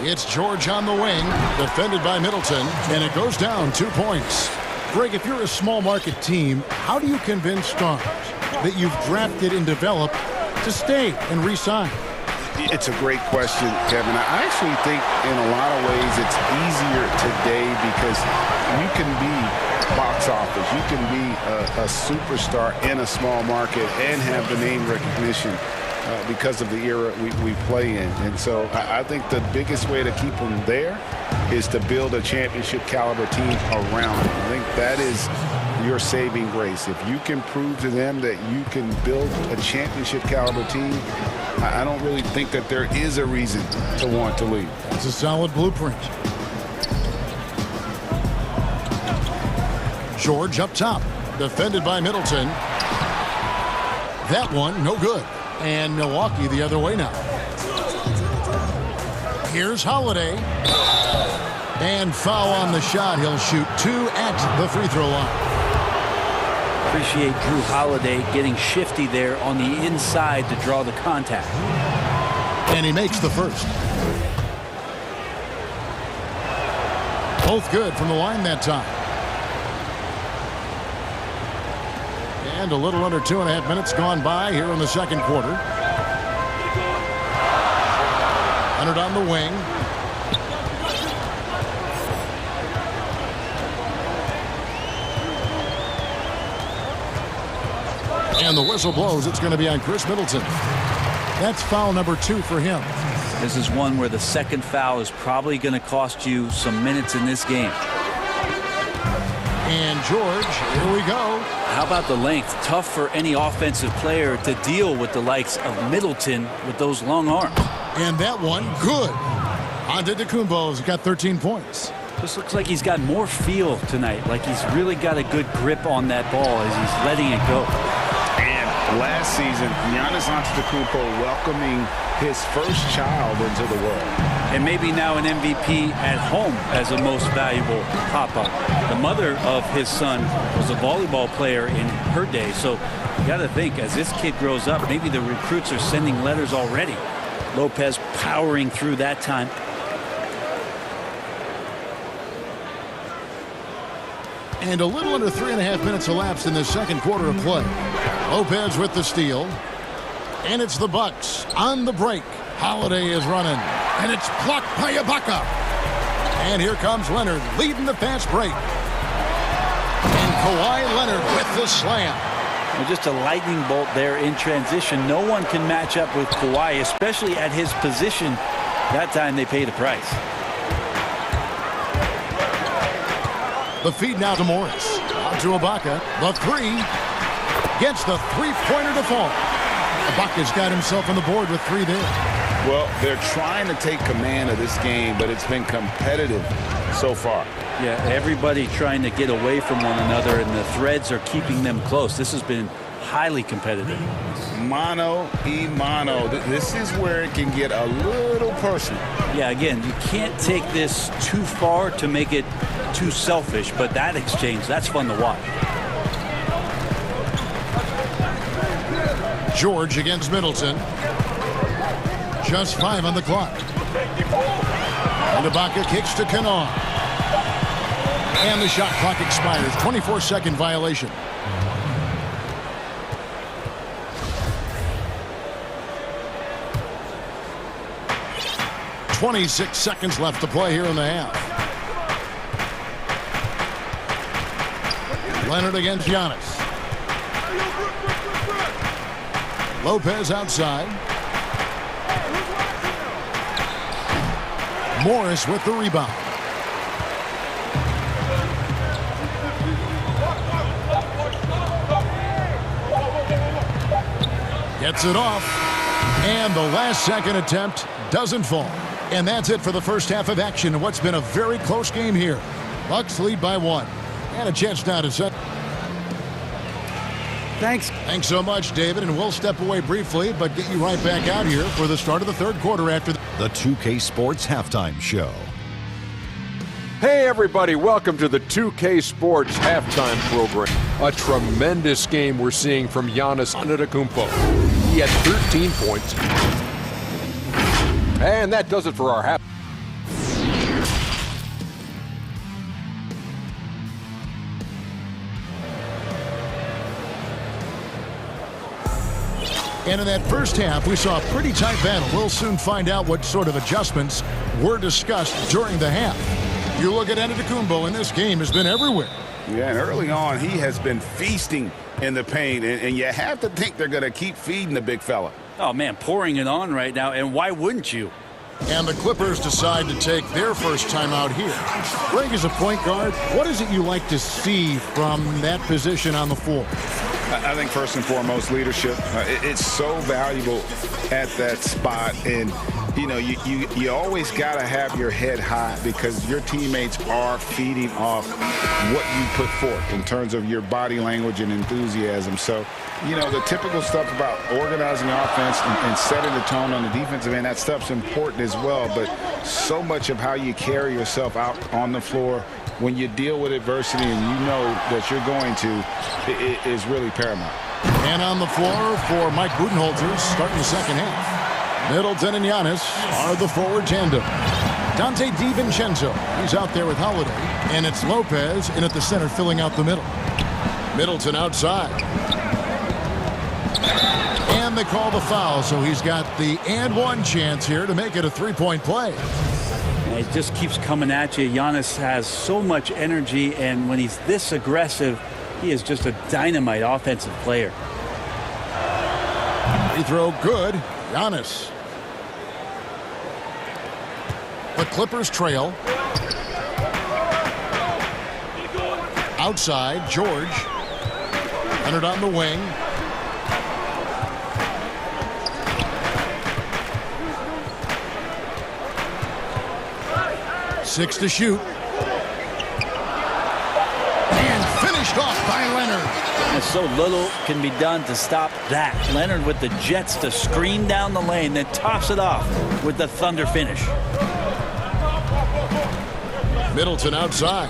Speaker 1: It's George on the wing, defended by Middleton, and it goes down 2 points. Greg, if you're a small market team, how do you convince stars that you've drafted and developed to stay and re-sign?
Speaker 2: It's a great question, Kevin. I actually think in a lot of ways it's easier today because you can be box office. You can be a superstar in a small market and have the name recognition. Because of the era we play in. And so I think the biggest way to keep them there is to build a championship caliber team around them. I think that is your saving grace. If you can prove to them that you can build a championship caliber team, I don't really think that there is a reason to want to leave.
Speaker 1: It's a solid blueprint. George up top, defended by Middleton. That one, no good. And Milwaukee the other way now. Here's Holiday. And foul on the shot. He'll shoot 2 at the free throw line.
Speaker 13: Appreciate Drew Holiday getting shifty there on the inside to draw the contact.
Speaker 1: And he makes the first. Both good from the line that time. And a little under 2.5 minutes gone by here in the second quarter. Leonard on the wing. And the whistle blows. It's going to be on Chris Middleton. That's foul number 2 for him.
Speaker 13: This is one where the second foul is probably going to cost you some minutes in this game.
Speaker 1: And George, here we go.
Speaker 13: How about the length? Tough for any offensive player to deal with the likes of Middleton with those long arms.
Speaker 1: And that one, good. Antetokounmpo's got 13 points.
Speaker 13: Just looks like he's got more feel tonight, like he's really got a good grip on that ball as he's letting it go.
Speaker 2: And last season, Giannis Antetokounmpo welcoming his first child into the world.
Speaker 13: And maybe now an MVP at home as a most valuable pop-up. The mother of his son was a volleyball player in her day, so you got to think, as this kid grows up, maybe the recruits are sending letters already. Lopez powering through that time.
Speaker 1: And a little under 3.5 minutes elapsed in the second quarter of play. Lopez with the steal. And it's the Bucks on the break. Holiday is running. And it's blocked by Ibaka. And here comes Leonard leading the fast break. And Kawhi Leonard with the slam.
Speaker 13: Well, just a lightning bolt there in transition. No one can match up with Kawhi, especially at his position. That time they pay the price.
Speaker 1: The feed now to Morris. Out to Ibaka. The 3. Gets the three-pointer to fall. Ibaka's got himself on the board with 3 there.
Speaker 2: Well, they're trying to take command of this game, but it's been competitive so far.
Speaker 13: Yeah, everybody trying to get away from one another, and the threads are keeping them close. This has been highly competitive.
Speaker 2: Mano y mano. This is where it can get a little personal.
Speaker 13: Yeah, again, you can't take this too far to make it too selfish, but that exchange, that's fun to watch.
Speaker 1: George against Middleton. Just 5 on the clock. And Ibaka kicks to Kanon. And the shot clock expires. 24-second violation. .26 seconds left to play here in the half. Leonard against Giannis. Lopez outside. Morris with the rebound. Gets it off. And the last second attempt doesn't fall. And that's it for the first half of action in what's been a very close game here. Bucks lead by 1. And a chance now to set.
Speaker 6: Thanks
Speaker 1: so much, David, and we'll step away briefly, but get you right back out here for the start of the third quarter after
Speaker 15: the 2K Sports Halftime Show.
Speaker 8: Hey, everybody, welcome to the 2K Sports Halftime program. A tremendous game we're seeing from Giannis Antetokounmpo. He had 13 points. And that does it for our half.
Speaker 1: And in that first half, we saw a pretty tight battle. We'll soon find out what sort of adjustments were discussed during the half. You look at Antetokounmpo, and this game has been everywhere.
Speaker 2: Yeah, and early on, he has been feasting in the paint, and you have to think they're going to keep feeding the big fella.
Speaker 13: Oh, man, pouring it on right now, and why wouldn't you?
Speaker 1: And the Clippers decide to take their first time out here. Greg, as a point guard, what is it you like to see from that position on the floor?
Speaker 2: I think first and foremost, leadership. It's so valuable at that spot. And, you know, you always got to have your head high because your teammates are feeding off what you put forth in terms of your body language and enthusiasm. So, you know, the typical stuff about organizing offense and setting the tone on the defensive end, that stuff's important as well. But so much of how you carry yourself out on the floor when you deal with adversity and you know that you're going to, it is really paramount.
Speaker 1: And on the floor for Mike Budenholzer starting the second half. Middleton and Giannis are the forward tandem. Dante DiVincenzo, he's out there with Holiday. And it's Lopez in at the center filling out the middle. Middleton outside. And they call the foul, so he's got the and one chance here to make it a three-point play.
Speaker 13: It just keeps coming at you. Giannis has so much energy, and when he's this aggressive, he is just a dynamite offensive player.
Speaker 1: Free throw good. Giannis. The Clippers trail. Outside, George. Leonard on the wing. Six to shoot. And finished off by Leonard.
Speaker 13: And so little can be done to stop that. Leonard with the jets to screen down the lane, then tops it off with the thunder finish.
Speaker 1: Middleton outside.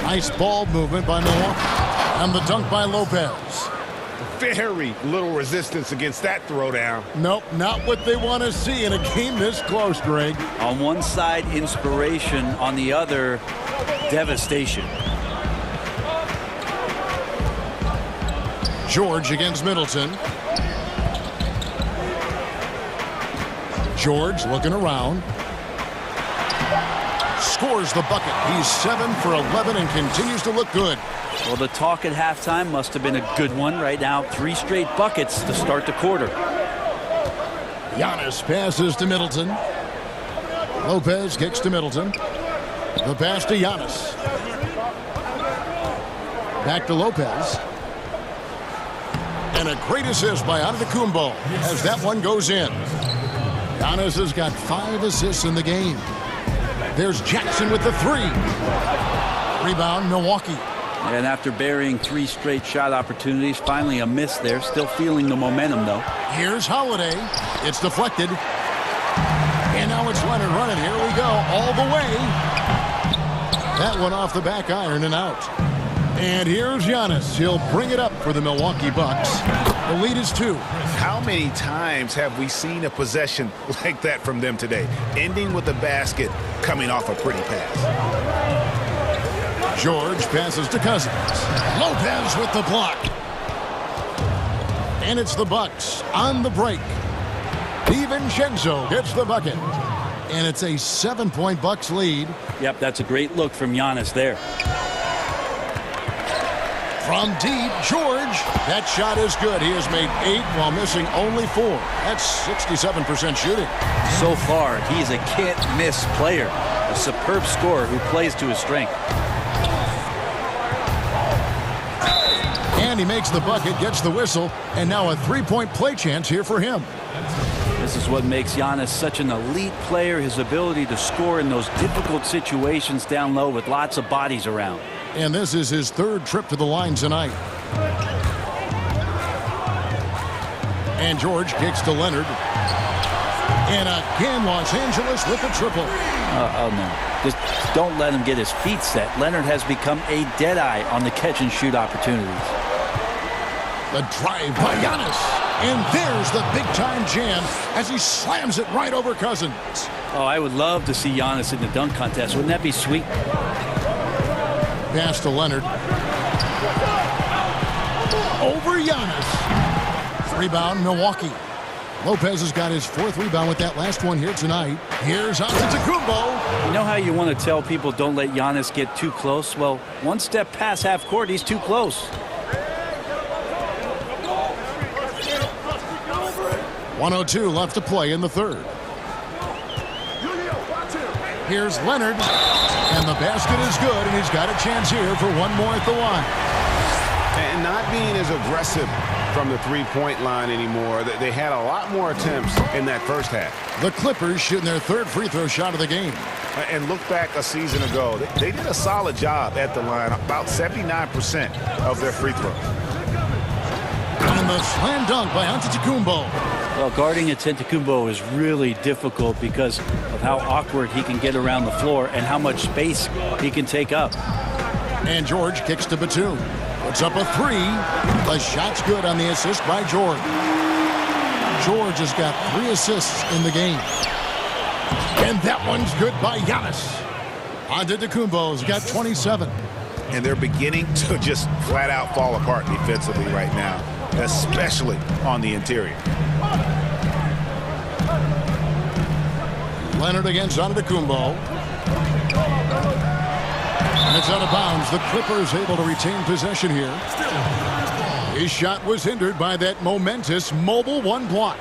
Speaker 1: Nice ball movement by Milwaukee. And the dunk by Lopez.
Speaker 14: Very little resistance against that throwdown.
Speaker 1: Nope, not what they want to see in a game this close, Greg.
Speaker 13: On one side, inspiration. On the other, devastation.
Speaker 1: George against Middleton. George looking around. Scores the bucket. He's 7 for 11 and continues to look good.
Speaker 13: Well, the talk at halftime must have been a good one. Right now, 3 straight buckets to start the quarter.
Speaker 1: Giannis passes to Middleton. Lopez kicks to Middleton. The pass to Giannis. Back to Lopez. And a great assist by Antetokounmpo as that one goes in. Giannis has got 5 assists in the game. There's Jackson with the 3. Rebound, Milwaukee.
Speaker 13: And after burying 3 straight shot opportunities, finally a miss there. Still feeling the momentum, though.
Speaker 1: Here's Holiday. It's deflected. And now it's Leonard running. Here we go. All the way. That one off the back iron and out. And here's Giannis. He'll bring it up for the Milwaukee Bucks. The lead is 2.
Speaker 14: How many times have we seen a possession like that from them today? Ending with a basket, coming off a pretty pass.
Speaker 1: George passes to Cousins. Lopez with the block. And it's the Bucks on the break. DiVincenzo gets the bucket. And it's a 7-point Bucks lead.
Speaker 13: Yep, that's a great look from Giannis there.
Speaker 1: From deep, George. That shot is good. He has made 8 while missing only 4. That's 67% shooting.
Speaker 13: So far, he's a can't-miss player. A superb scorer who plays to his strength.
Speaker 1: And he makes the bucket, gets the whistle, and now a 3-point play chance here for him.
Speaker 13: This is what makes Giannis such an elite player, his ability to score in those difficult situations down low with lots of bodies around.
Speaker 1: And this is his 3rd trip to the line tonight. And George kicks to Leonard. And again, Los Angeles with a triple.
Speaker 13: Oh, no. Just don't let him get his feet set. Leonard has become a deadeye on the catch-and-shoot opportunities.
Speaker 1: The drive by Giannis. And there's the big-time jam as he slams it right over Cousins.
Speaker 13: Oh, I would love to see Giannis in the dunk contest. Wouldn't that be sweet?
Speaker 1: Pass to Leonard. Over Giannis. Rebound, Milwaukee. Lopez has got his 4th rebound with that last one here tonight. Here's Antetokounmpo.
Speaker 13: You know how you want to tell people don't let Giannis get too close? Well, 1 step past half court, he's too close.
Speaker 1: 1:02 left to play in the 3rd. Here's Leonard. And the basket is good, and he's got a chance here for 1 more at the line.
Speaker 14: And not being as aggressive from the 3-point line anymore. They had a lot more attempts in that first half.
Speaker 1: The Clippers shooting their 3rd free throw shot of the game.
Speaker 14: And look back a season ago. They did a solid job at the line, about 79% of their free throws.
Speaker 1: And the slam dunk by Antetokounmpo.
Speaker 13: Well, guarding Antetokounmpo is really difficult because of how awkward he can get around the floor and how much space he can take up.
Speaker 1: And George kicks to Batum. Puts up a 3. The shot's good on the assist by George. George has got 3 assists in the game. And that one's good by Giannis. Antetokounmpo's got 27.
Speaker 14: And they're beginning to just flat out fall apart defensively right now, especially on the interior.
Speaker 1: Leonard against Antetokounmpo. And it's out of bounds. The Clippers able to retain possession here. His shot was hindered by that momentous mobile 1 block.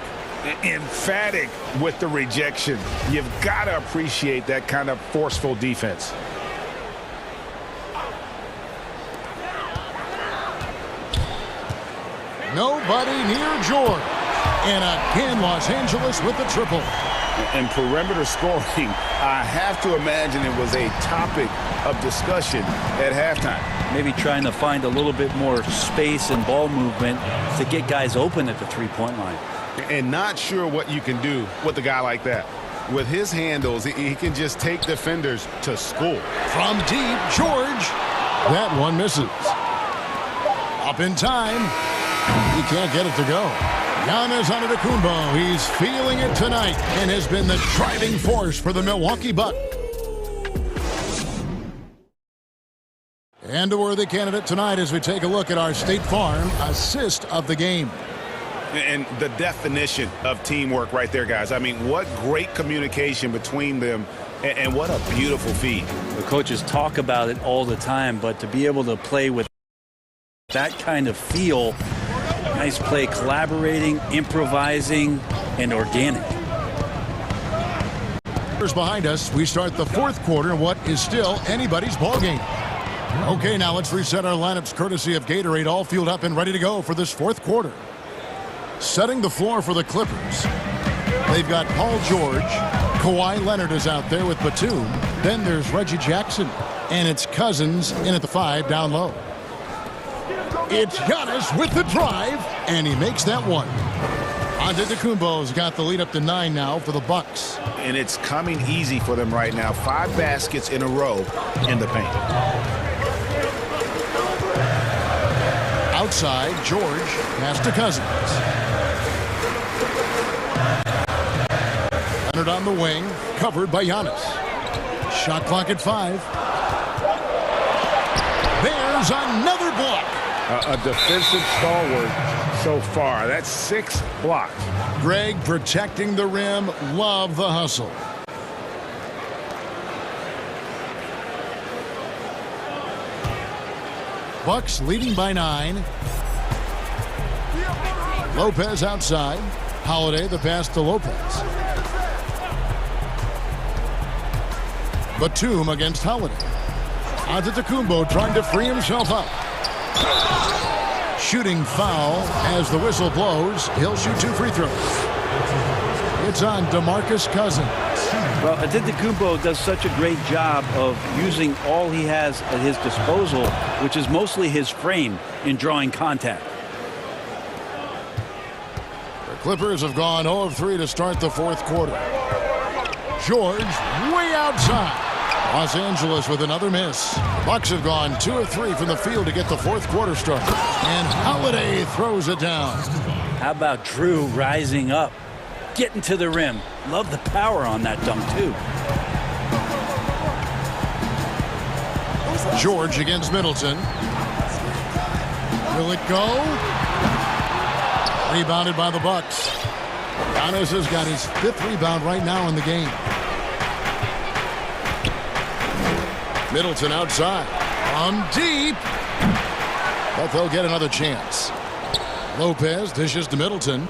Speaker 2: Emphatic with the rejection. You've got to appreciate that kind of forceful defense.
Speaker 1: Nobody near George. And again, Los Angeles with the triple.
Speaker 2: And perimeter scoring, I have to imagine it was a topic of discussion at halftime.
Speaker 11: Maybe trying to find a little bit more space and ball movement to get guys open at the three-point line.
Speaker 2: And not sure what you can do with a guy like that. With his handles, he can just take defenders to school.
Speaker 1: From deep, George. That one misses. Up in time. He can't get it to go. Giannis Antetokounmpo, he's feeling it tonight and has been the driving force for the Milwaukee Bucks. And a worthy candidate tonight as we take a look at our State Farm assist of the game.
Speaker 2: And the definition of teamwork right there, guys. I mean, what great communication between them, and what a beautiful feed.
Speaker 11: The coaches talk about it all the time, but to be able to play with that kind of feel, nice play, collaborating, improvising, and organic.
Speaker 1: Behind us, we start the fourth quarter in what is still anybody's ball game. Okay, now let's reset our lineups courtesy of Gatorade, all fueled up and ready to go for this fourth quarter. Setting the floor for the Clippers. They've got Paul George. Kawhi Leonard is out there with Batum. Then there's Reggie Jackson. And it's Cousins in at the 5 down low. It's Giannis with the drive, and he makes that one. Antetokounmpo's got the lead up to 9 now for the Bucks.
Speaker 2: And it's coming easy for them right now. 5 baskets in a row in the paint.
Speaker 1: Outside, George pass to Cousins. Leonard on the wing, covered by Giannis. Shot clock at 5. There's another block.
Speaker 2: A defensive stalwart so far. That's 6 blocks.
Speaker 1: Greg protecting the rim. Love the hustle. Bucks leading by 9. Lopez outside. Holiday the pass to Lopez. Batum against Holiday. Antetokounmpo trying to free himself up. Shooting foul as the whistle blows. He'll shoot 2 free throws. It's on DeMarcus Cousins.
Speaker 11: Well, Antetokounmpo does such a great job of using all he has at his disposal, which is mostly his frame in drawing contact.
Speaker 1: The Clippers have gone 0 of 3 to start the fourth quarter. George way outside. Los Angeles with another miss. The Bucks have gone 2 of 3 from the field to get the fourth quarter started. And Holiday throws it down.
Speaker 11: How about Drew rising up, getting to the rim? Love the power on that dunk, too.
Speaker 1: George against Middleton. Will it go? Rebounded by the Bucks. Giannis has got his 5th rebound right now in the game. Middleton outside. From deep. But they'll get another chance. Lopez dishes to Middleton.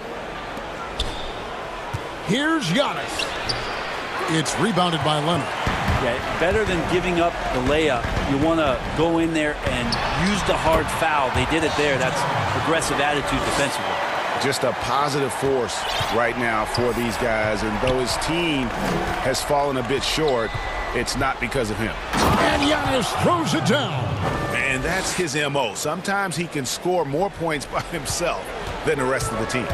Speaker 1: Here's Giannis. It's rebounded by Leonard.
Speaker 11: Yeah, better than giving up the layup. You want to go in there and use the hard foul. They did it there. That's aggressive attitude defensively.
Speaker 2: Just a positive force right now for these guys. And though his team has fallen a bit short, it's not because of him.
Speaker 1: And Giannis throws it down.
Speaker 2: And that's his MO. Sometimes he can score more points by himself than the rest of the team.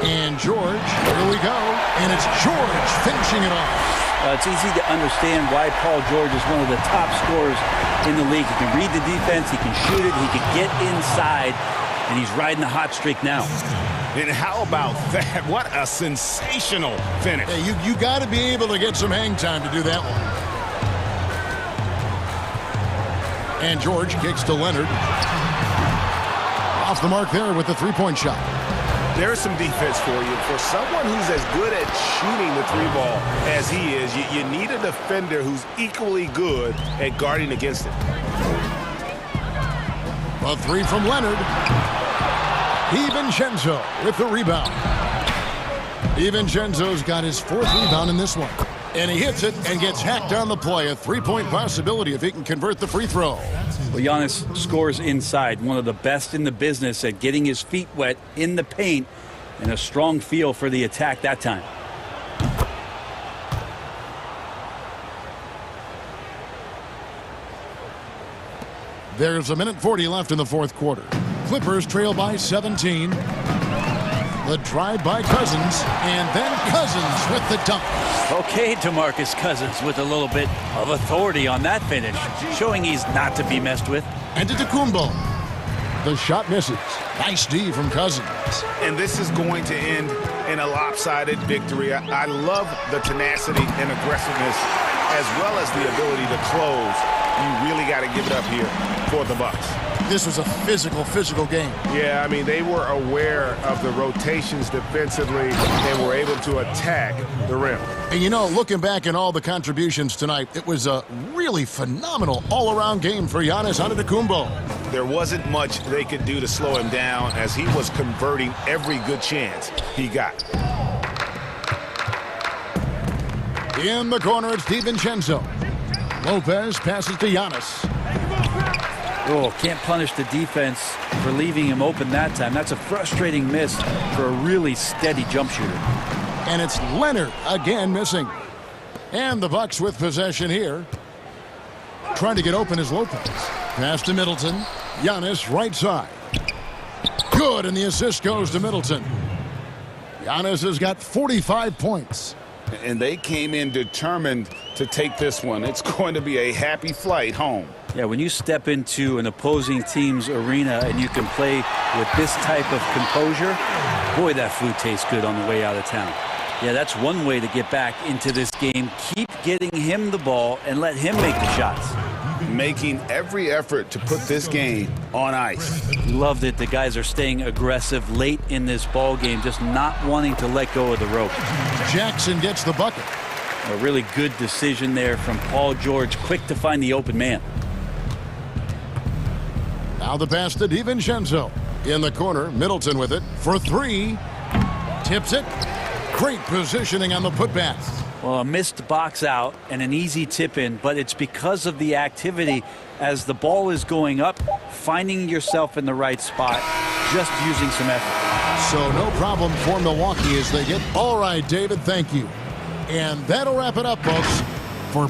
Speaker 1: And George, here we go. And it's George finishing it off.
Speaker 11: It's easy to understand why Paul George is one of the top scorers in the league. He can read the defense, he can shoot it, he can get inside, and he's riding the hot streak now.
Speaker 2: And how about that? What a sensational finish.
Speaker 1: Hey, you got to be able to get some hang time to do that one. And George kicks to Leonard. Off the mark there with the three-point shot.
Speaker 2: There's some defense for you. For someone who's as good at shooting the 3-ball as he is, you need a defender who's equally good at guarding against it.
Speaker 1: A 3 from Leonard. DiVincenzo with the rebound. DiVincenzo's got his 4th rebound in this one. And he hits it and gets hacked on the play. A 3-point possibility if he can convert the free throw.
Speaker 13: Well, Giannis scores inside. One of the best in the business at getting his feet wet in the paint. And a strong feel for the attack that time.
Speaker 1: There's 1:40 left in the 4th quarter. Clippers trail by 17. The drive by Cousins, and then Cousins with the dunk.
Speaker 13: Okay, DeMarcus Cousins with a little bit of authority on that finish, showing he's not to be messed with.
Speaker 1: And to Tecumbo. The shot misses. Nice D from Cousins.
Speaker 2: And this is going to end in a lopsided victory. I love the tenacity and aggressiveness as well as the ability to close. You really got to give it up here for the Bucks.
Speaker 1: This was a physical game.
Speaker 14: Yeah, I mean, they were aware of the rotations defensively and were able to attack the rim.
Speaker 1: And you know, looking back at all the contributions tonight, it was a really phenomenal all-around game for Giannis Antetokounmpo.
Speaker 2: There wasn't much they could do to slow him down as he was converting every good chance he got.
Speaker 1: In the corner, it's DiVincenzo. Lopez passes to Giannis.
Speaker 13: Oh, can't punish the defense for leaving him open that time. That's a frustrating miss for a really steady jump shooter.
Speaker 1: And it's Leonard again missing. And the Bucks with possession here. Trying to get open is Lopez. Pass to Middleton. Giannis right side. Good, and the assist goes to Middleton. Giannis has got 45 points.
Speaker 2: And they came in determined to take this one. It's going to be a happy flight home.
Speaker 13: Yeah, when you step into an opposing team's arena and you can play with this type of composure, boy, that food tastes good on the way out of town. Yeah, that's one way to get back into this game. Keep getting him the ball and let him make the shots.
Speaker 2: Making every effort to put this game on ice.
Speaker 13: Loved it. The guys are staying aggressive late in this ball game, just not wanting to let go of the rope.
Speaker 1: Jackson gets the bucket.
Speaker 13: A really good decision there from Paul George, quick to find the open man.
Speaker 1: Now the pass to DiVincenzo. In the corner, Middleton with it for 3. Tips it. Great positioning on the putback.
Speaker 13: Well, a missed box out and an easy tip in, but it's because of the activity as the ball is going up, finding yourself in the right spot, just using some effort.
Speaker 1: So no problem for Milwaukee as they get. All right, David, thank you. And that'll wrap it up, folks, for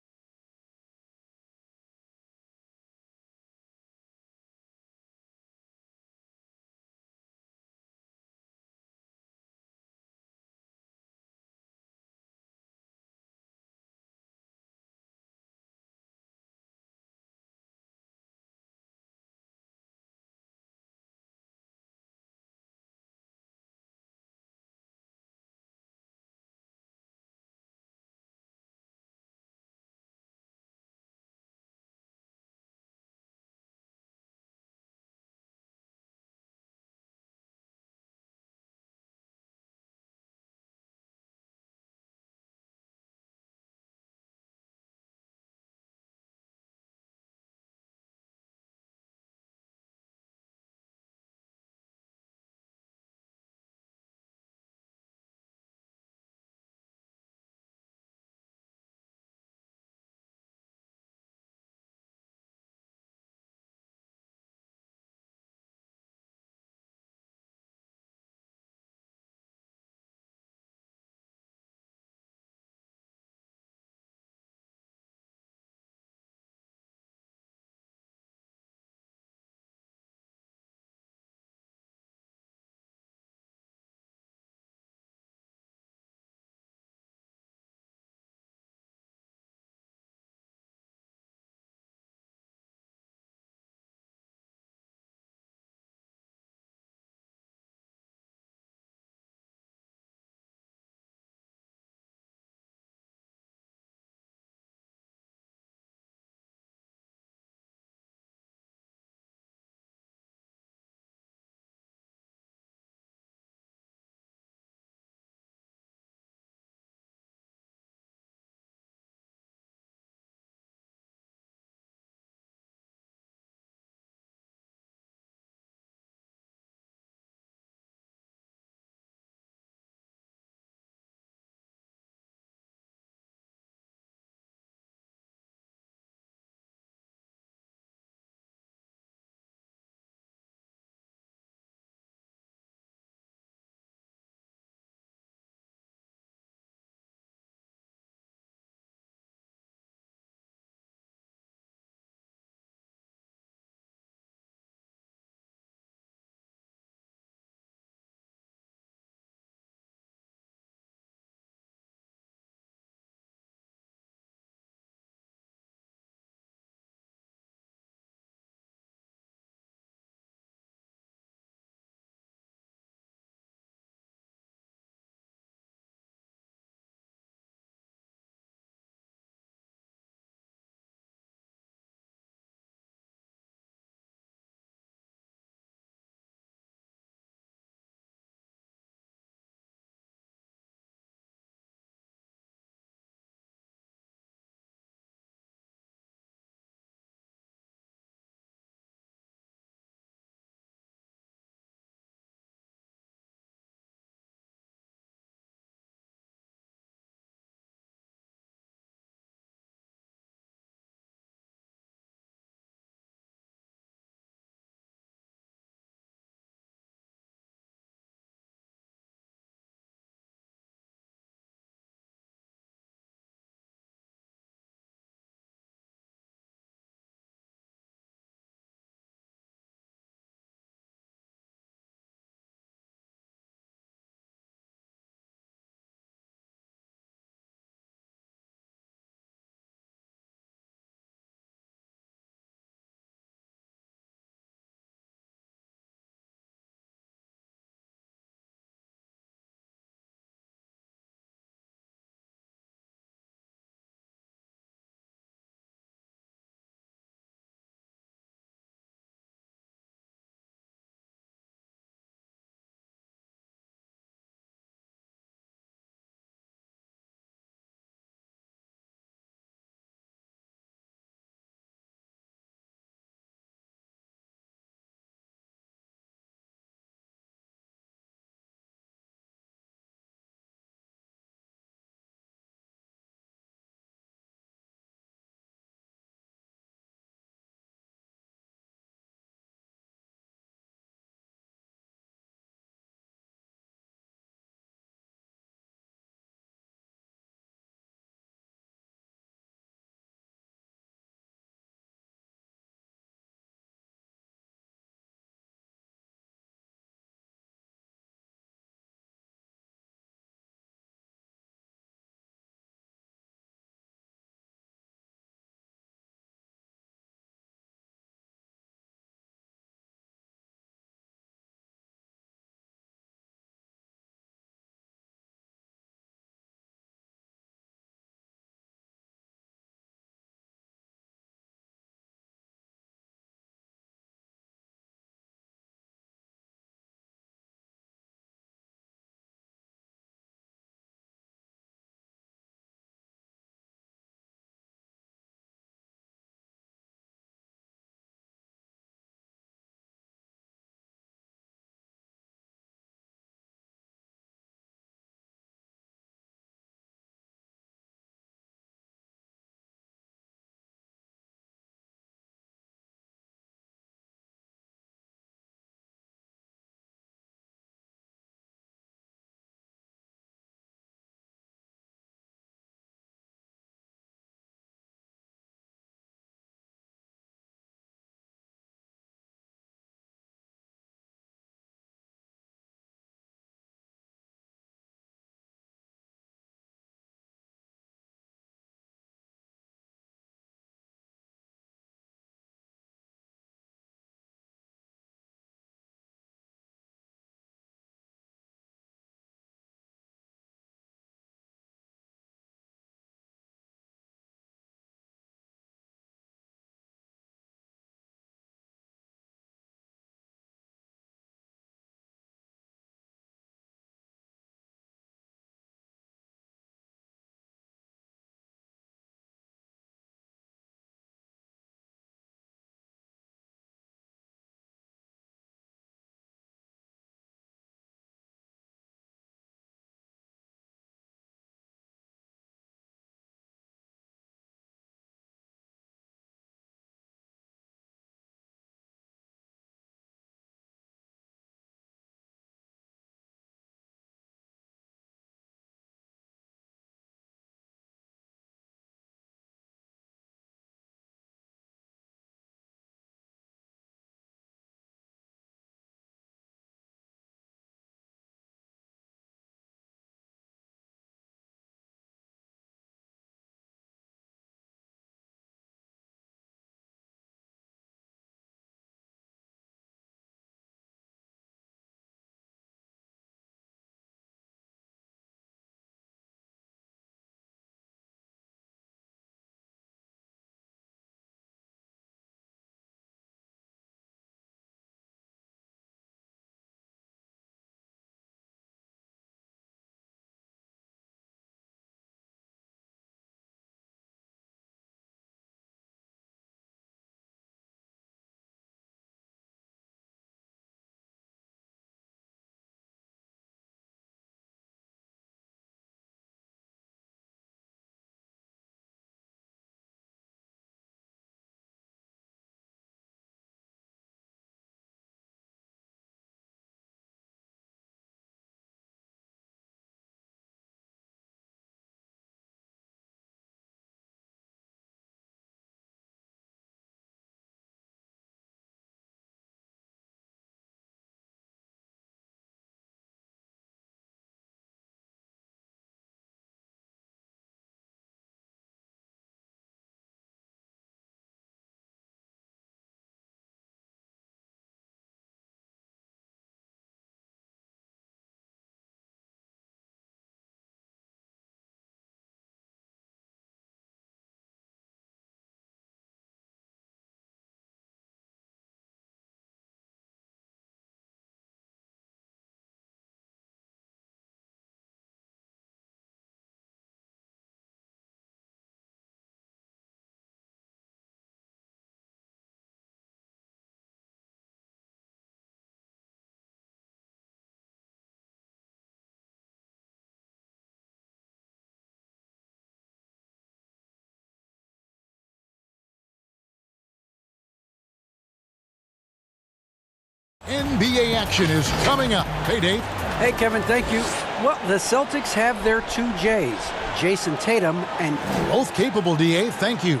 Speaker 1: NBA action is coming up. Hey, Dave.
Speaker 6: Hey, Kevin, thank you. Well, the Celtics have their two J's, Jason Tatum and...
Speaker 1: Both capable, DA. Thank you.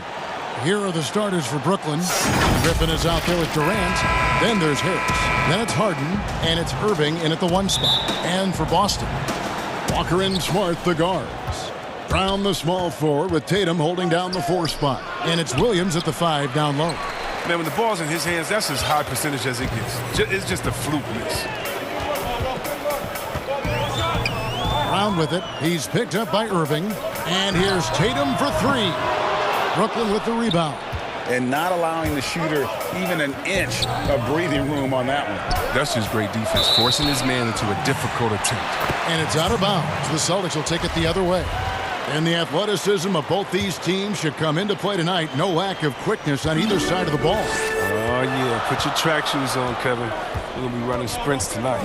Speaker 1: Here are the starters for Brooklyn. Griffin is out there with Durant. Then there's Harris. Then it's Harden, and it's Irving in at the 1 spot. And for Boston, Walker and Smart, the guards. Brown, the small forward, with Tatum holding down the 4 spot. And it's Williams at the 5 down low.
Speaker 3: Man, when the ball's in his hands, that's as high percentage as it gets. It's just a fluke miss.
Speaker 1: Brown with it. He's picked up by Irving. And here's Tatum for 3. Brooklyn with the rebound.
Speaker 2: And not allowing the shooter even an inch of breathing room on that one.
Speaker 3: That's just great defense, forcing his man into a difficult attempt.
Speaker 1: And it's out of bounds. The Celtics will take it the other way. And the athleticism of both these teams should come into play tonight. No lack of quickness on either side of the ball.
Speaker 3: Oh, yeah. Put your track shoes on, Kevin. We're going to be running sprints tonight.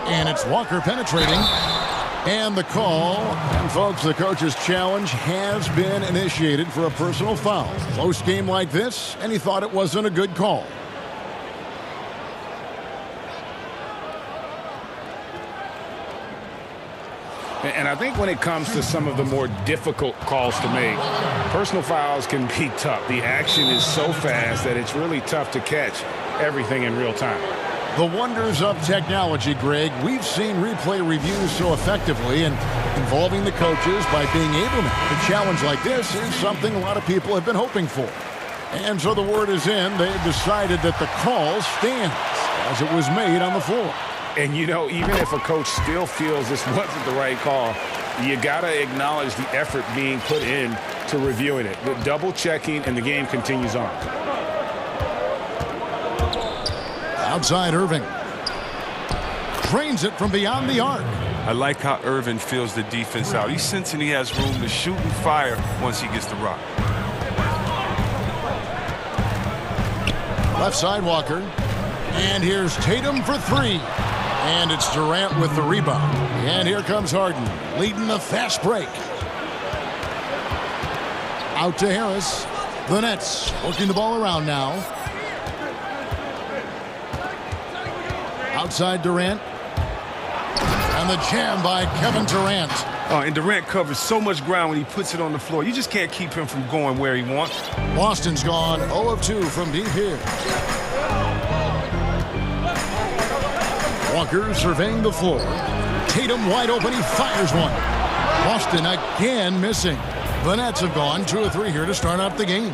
Speaker 1: And it's Walker penetrating. And the call. And, folks, the coach's challenge has been initiated for a personal foul. Close game like this, and he thought it wasn't a good call.
Speaker 2: And I think when it comes to some of the more difficult calls to make, personal fouls can be tough. The action is so fast that it's really tough to catch everything in real time.
Speaker 1: The wonders of technology, Greg. We've seen replay reviews so effectively, and involving the coaches by being able to make a challenge like this is something a lot of people have been hoping for. And so the word is in. They've decided that the call stands as it was made on the floor.
Speaker 2: And, you know, even if a coach still feels this wasn't the right call, you got to acknowledge the effort being put in to reviewing it. The double checking, and the game continues on.
Speaker 1: Outside Irving. Drains it from beyond the arc.
Speaker 3: I like how Irving fills the defense out. He's sensing he has room to shoot and fire once he gets the rock.
Speaker 1: Left side Walker. And here's Tatum for 3. And it's Durant with the rebound. And here comes Harden, leading the fast break. Out to Harris. The Nets working the ball around now. Outside Durant. And the jam by Kevin Durant.
Speaker 3: Oh, and Durant covers so much ground when he puts it on the floor. You just can't keep him from going where he wants.
Speaker 1: Boston's gone 0 of 2 from deep here. Walker surveying the floor. Tatum wide open. He fires one. Boston again missing. The Nets have gone 2 of 3 here to start out the game.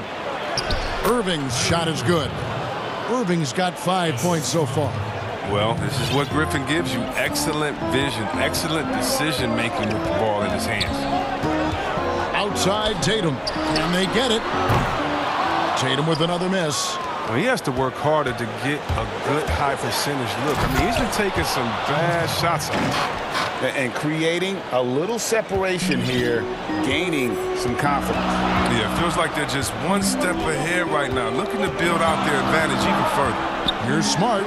Speaker 1: Irving's shot is good. Irving's got 5 points so far.
Speaker 3: Well, this is what Griffin gives you. Excellent vision, excellent decision-making with the ball in his hands.
Speaker 1: Outside Tatum. And they get it. Tatum with another miss.
Speaker 3: Well, he has to work harder to get a good high percentage look. I mean, he's been taking some bad shots on him.
Speaker 2: And creating a little separation here, gaining some confidence.
Speaker 3: Yeah, it feels like they're just one step ahead right now, looking to build out their advantage even further.
Speaker 1: Here's Smart.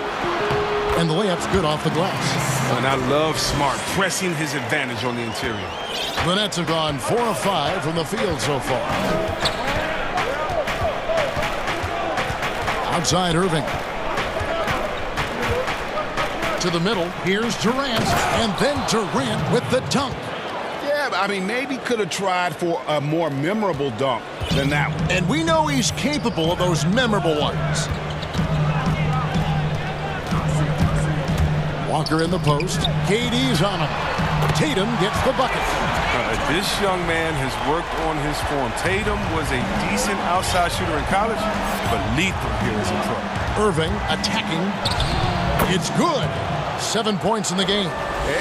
Speaker 1: And the layup's good off the glass.
Speaker 3: And I love Smart pressing his advantage on the interior.
Speaker 1: The Nets have gone 4 of 5 from the field so far. Outside Irving. To the middle. Here's Durant. And then Durant with the dunk.
Speaker 2: Yeah, I mean, maybe could have tried for a more memorable dunk than that one.
Speaker 1: And we know he's capable of those memorable ones. Walker in the post. KD's on him. Tatum gets the bucket.
Speaker 3: This young man has worked on his form. Tatum was a decent outside shooter in college, but lethal here as a pro.
Speaker 1: Irving attacking. It's good. 7 points in the game.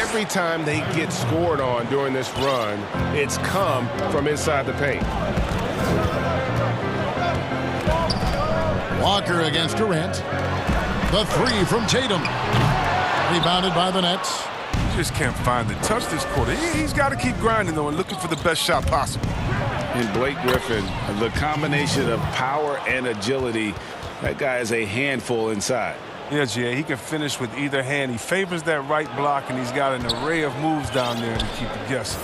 Speaker 14: Every time they get scored on during this run, it's come from inside the paint.
Speaker 1: Walker against Durant. The 3 from Tatum. Rebounded by the Nets.
Speaker 3: He just can't find the touch this quarter. He's got to keep grinding, though, and looking for the best shot possible.
Speaker 2: And Blake Griffin, the combination of power and agility, that guy is a handful inside.
Speaker 3: Yeah, Jay, he can finish with either hand. He favors that right block, and he's got an array of moves down there to keep you guessing.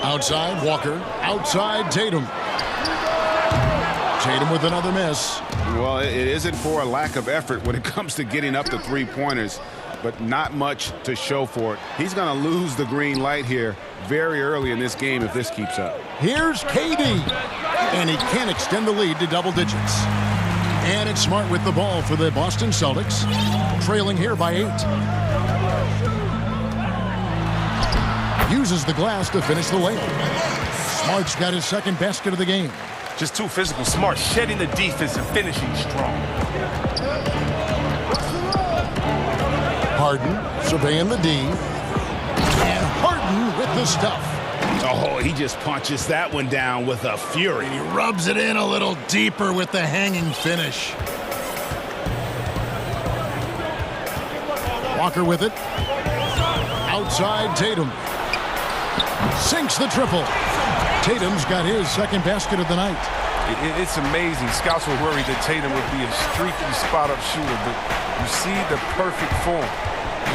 Speaker 3: Outside,
Speaker 1: Walker. Outside, Tatum. Tatum with another miss.
Speaker 2: Well, it isn't for a lack of effort when it comes to getting up to three-pointers, but not much to show for it. He's going to lose the green light here very early in this game if this keeps up.
Speaker 1: Here's KD, and he can't extend the lead to double digits. And it's Smart with the ball for the Boston Celtics, trailing here by 8. Uses the glass to finish the layup. Smart's got his second basket of the game.
Speaker 3: Just too physical. Smart shedding the defense and finishing strong.
Speaker 1: Harden surveying the D. And Harden with the stuff.
Speaker 2: Oh, he just punches that one down with a fury.
Speaker 1: And he rubs it in a little deeper with the hanging finish. Walker with it. Outside Tatum. Sinks the triple. Tatum's got his second basket of the night.
Speaker 3: It's amazing. Scouts were worried that Tatum would be a streaky spot-up shooter, but you see the perfect form.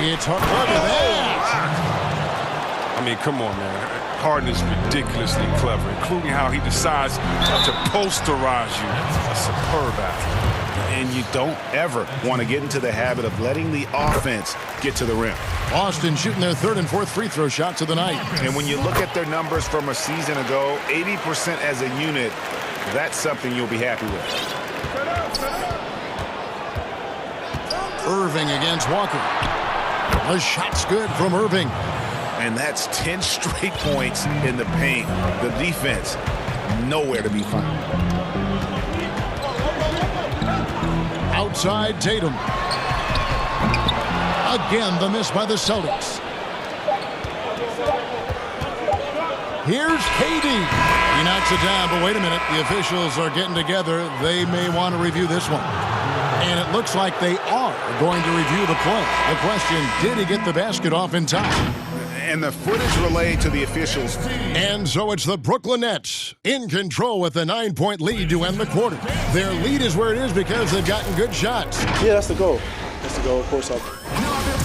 Speaker 1: It's hard. Look at that.
Speaker 3: I mean, come on, man. Harden is ridiculously clever, including how he decides to posterize you. A superb athlete.
Speaker 2: And you don't ever want to get into the habit of letting the offense get to the rim.
Speaker 1: Boston shooting their third and fourth free throw shots of the night.
Speaker 2: And when you look at their numbers from a season ago, 80% as a unit, that's something you'll be happy with.
Speaker 1: Irving against Walker. The shot's good from Irving.
Speaker 2: And that's 10 straight points in the paint. The defense, nowhere to be found.
Speaker 1: Outside Tatum. Again, the miss by the Celtics. Here's KD. He knocks it down, but wait a minute. The officials are getting together. They may want to review this one. And it looks like they are going to review the play. The question, did he get the basket off in time?
Speaker 2: And the footage relayed to the officials.
Speaker 1: And so it's the Brooklyn Nets in control with a 9-point lead to end the quarter. Their lead is where it is because they've gotten good shots.
Speaker 20: Yeah, that's the goal. That's the goal, of course.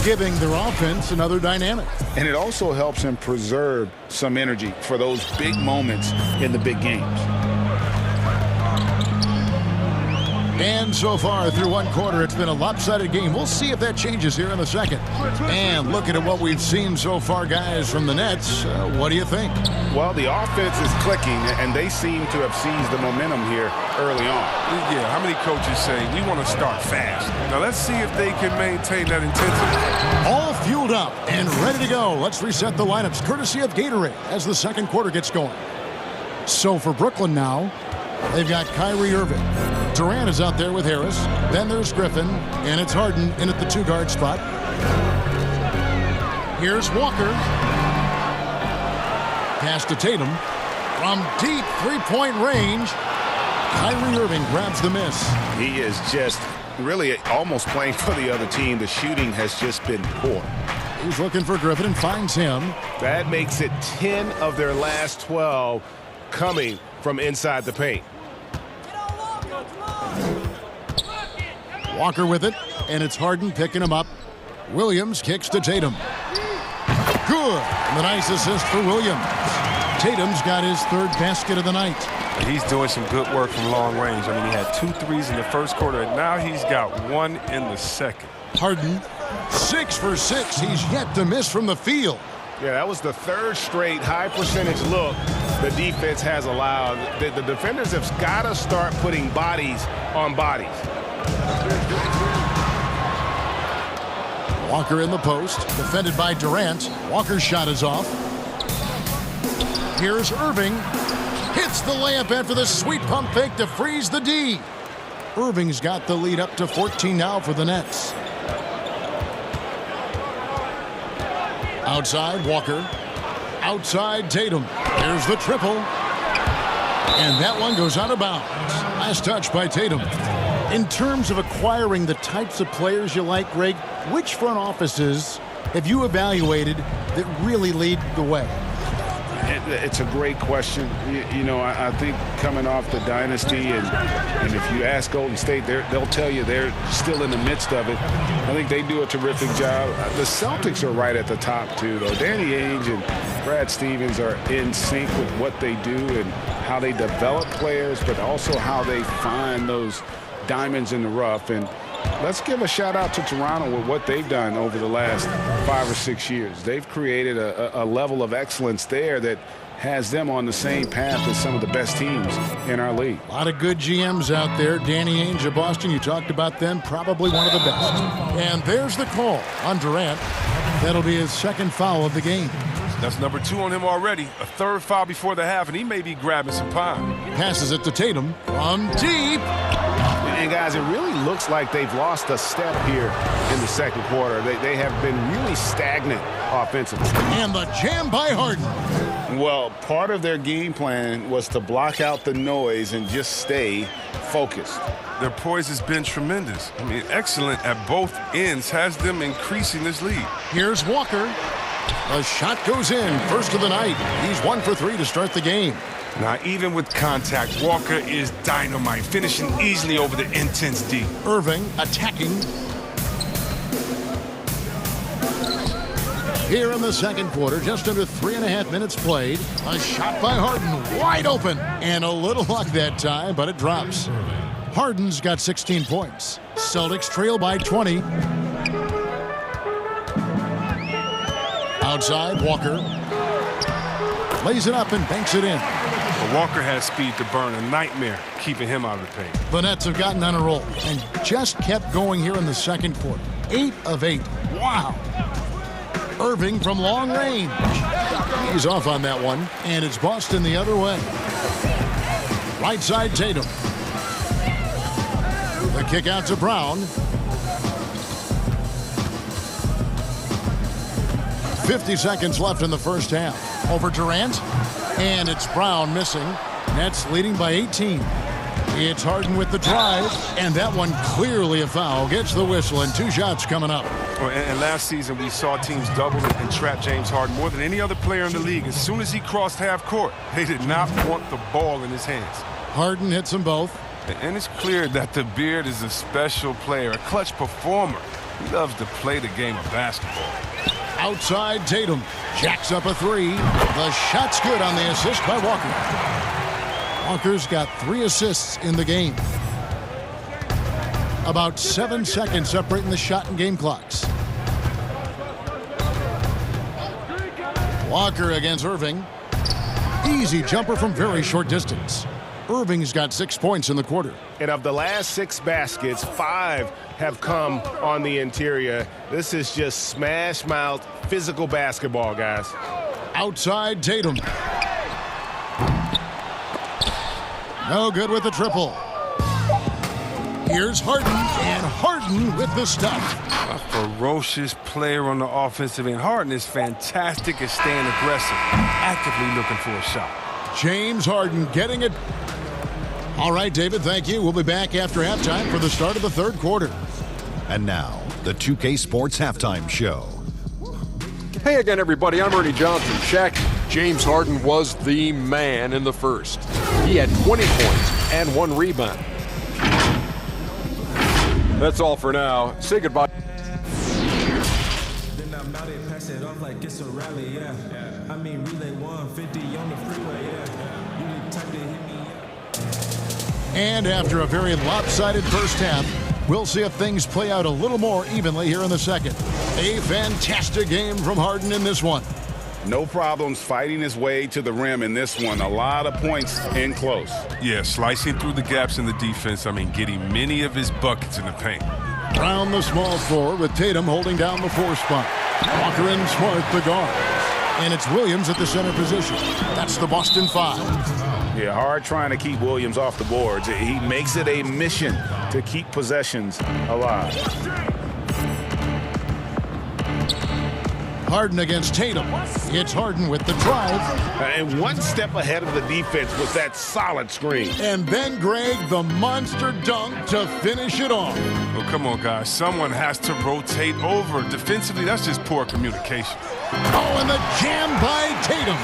Speaker 1: Giving their offense another dynamic.
Speaker 2: And it also helps him preserve some energy for those big moments in the big games.
Speaker 1: And so far through one quarter, it's been a lopsided game. We'll see if that changes here in a second. And looking at what we've seen so far, guys, from the Nets, what do you think?
Speaker 2: Well, the offense is clicking, and they seem to have seized the momentum here early on.
Speaker 3: Yeah, how many coaches say, we want to start fast? Now, let's see if they can maintain that intensity.
Speaker 1: All fueled up and ready to go. Let's reset the lineups, courtesy of Gatorade, as the second quarter gets going. So for Brooklyn now, they've got Kyrie Irving. Durant is out there with Harris. Then there's Griffin, and it's Harden in at the two-guard spot. Here's Walker. Pass to Tatum. From deep three-point range, Kyrie Irving grabs the miss.
Speaker 2: He is just really almost playing for the other team. The shooting has just been poor.
Speaker 1: He's looking for Griffin and finds him.
Speaker 14: That makes it 10 of their last 12 coming from inside the paint.
Speaker 1: Walker with it, and it's Harden picking him up. Williams kicks to Tatum. Good. And the nice assist for Williams. Tatum's got his third basket of the night.
Speaker 3: He's doing some good work from long range. I mean, he had 2 threes in the first quarter, and now he's got 1 in the second.
Speaker 1: Harden, 6 for 6. He's yet to miss from the field.
Speaker 14: Yeah, that was the third straight high-percentage look the defense has allowed. The defenders have got to start putting bodies on bodies.
Speaker 1: Walker in the post, defended by Durant. Walker's shot is off. Here's Irving. Hits the layup after the sweet pump fake to freeze the D. Irving's got the lead up to 14 now for the Nets. Outside, Walker. Outside, Tatum. There's the triple. And that one goes out of bounds. Last touch by Tatum. In terms of acquiring the types of players you like, Greg, which front offices have you evaluated that really lead the way?
Speaker 2: It's a great question. You know, I think coming off the dynasty, and if you ask Golden State, they'll tell you they're still in the midst of it. I think they do a terrific job. The Celtics are right at the top, too, though. Danny Ainge and Brad Stevens are in sync with what they do and how they develop players, but also how they find those diamonds in the rough. And let's give a shout out to Toronto with what they've done over the last 5 or 6 years. They've created a level of excellence there that has them on the same path as some of the best teams in our league.
Speaker 1: A lot of good GMs out there. Danny Ainge of Boston, you talked about them, probably one of the best. And there's the call on Durant. That'll be his second foul of the game.
Speaker 3: That's number 2 on him already. A third foul before the half, and he may be grabbing some pine.
Speaker 1: Passes it to Tatum from deep.
Speaker 2: And, guys, it really looks like they've lost a step here in the second quarter. They have been really stagnant offensively.
Speaker 1: And the jam by Harden.
Speaker 2: Well, part of their game plan was to block out the noise and just stay focused.
Speaker 3: Their poise has been tremendous. I mean, excellent at both ends, has them increasing this lead.
Speaker 1: Here's Walker. The shot goes in, first of the night. He's 1 for 3 to start the game.
Speaker 3: Now, even with contact, Walker is dynamite, finishing easily over the intense D.
Speaker 1: Irving attacking. Here in the second quarter, just under 3.5 minutes played. A shot by Harden, wide open. And a little luck that time, but it drops. Harden's got 16 points. Celtics trail by 20. Outside, Walker lays it up and banks it in.
Speaker 3: But Walker has speed to burn, a nightmare keeping him out of the paint.
Speaker 1: The Nets have gotten on a roll and just kept going here in the second quarter. 8 of 8. Wow. Irving from long range. He's off on that one, and it's Boston the other way. Right side, Tatum. The kick out to Brown. 50 seconds left in the first half. Over Durant, and it's Brown missing. Nets leading by 18. It's Harden with the drive, and that one clearly a foul. Gets the whistle, and 2 shots coming up.
Speaker 3: Well, and last season we saw teams double and trap James Harden more than any other player in the league. As soon as he crossed half court, they did not want the ball in his hands.
Speaker 1: Harden hits them both.
Speaker 3: And it's clear that the Beard is a special player, a clutch performer. He loves to play the game of basketball.
Speaker 1: Outside, Tatum jacks up a 3. The shot's good on the assist by Walker. Walker's got 3 assists in the game. About 7 seconds separating the shot and game clocks. Walker against Irving. Easy jumper from very short distance. Irving's got 6 points in the quarter.
Speaker 14: And of the last 6 baskets, 5 have come on the interior. This is just smash-mouth physical basketball, guys.
Speaker 1: Outside, Tatum. No good with the triple. Here's Harden, and Harden with the stuff.
Speaker 3: A ferocious player on the offensive end. Harden is fantastic at staying aggressive, actively looking for a shot.
Speaker 1: James Harden getting it. All right, David, thank you. We'll be back after halftime for the start of the third quarter.
Speaker 15: And now, the 2K Sports Halftime Show.
Speaker 8: Hey again, everybody. I'm Ernie Johnson. Shaq, James Harden was the man in the first. He had 20 points and 1 rebound. That's all for now. Say goodbye.
Speaker 21: Then I'm out there, pass it off like it's a rally, yeah. I mean, relay 150 on the freeway, yeah. You the type to hit me up.
Speaker 1: And after a very lopsided first half, we'll see if things play out a little more evenly here in the second. A fantastic game from Harden in this one.
Speaker 2: No problems fighting his way to the rim in this one. A lot of points in close.
Speaker 3: Yeah, slicing through the gaps in the defense. I mean, getting many of his buckets in the paint.
Speaker 1: Around the small floor with Tatum holding down the 4 spot. Walker and Smart the guards. And it's Williams at the center position. That's the Boston 5.
Speaker 2: Yeah, hard trying to keep Williams off the boards. He makes it a mission to keep possessions alive.
Speaker 1: Harden against Tatum. It's Harden with the drive.
Speaker 14: And one step ahead of the defense was that solid screen.
Speaker 1: And then Greg, the monster dunk to finish it off.
Speaker 3: Well, come on, guys. Someone has to rotate over. Defensively, that's just poor communication.
Speaker 1: Oh, and the jam by Tatum.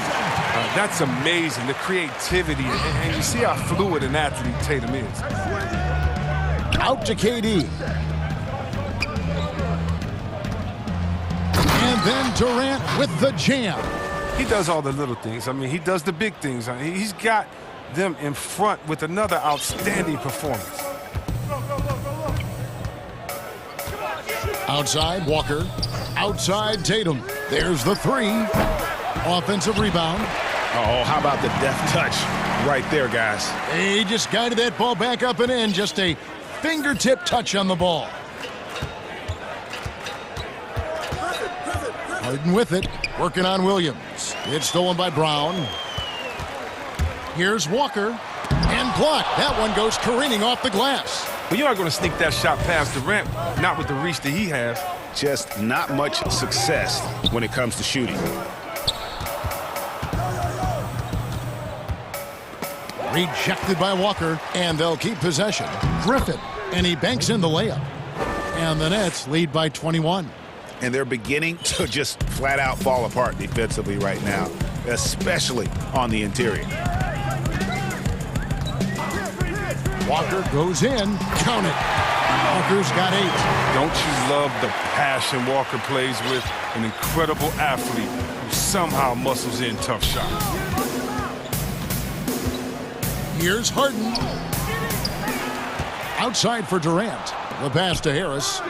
Speaker 3: That's amazing, the creativity. And you see how fluid an athlete Tatum is.
Speaker 1: Out to KD. And then Durant with the jam.
Speaker 3: He does all the little things. I mean, he does the big things. He's got them in front with another outstanding performance.
Speaker 1: Outside, Walker. Outside, Tatum. There's the three. Offensive rebound.
Speaker 2: Oh, how about the deft touch right there, guys?
Speaker 1: He just guided that ball back up and in. Just a fingertip touch on the ball. Harden with it. Working on Williams. It's stolen by Brown. Here's Walker. And blocked. That one goes careening off the glass.
Speaker 3: Well, you aren't going to sneak that shot past Durant, not with the reach that he has.
Speaker 2: Just not much success when it comes to shooting.
Speaker 1: Rejected by Walker, and they'll keep possession. Griffin, and he banks in the layup. And the Nets lead by 21.
Speaker 2: And they're beginning to just flat out fall apart defensively right now, especially on the interior.
Speaker 1: Walker goes in. Count it. Walker's got 8.
Speaker 3: Don't you love the passion Walker plays with? An incredible athlete who somehow muscles in tough shots.
Speaker 1: Here's Harden. Outside for Durant. The pass to Harris.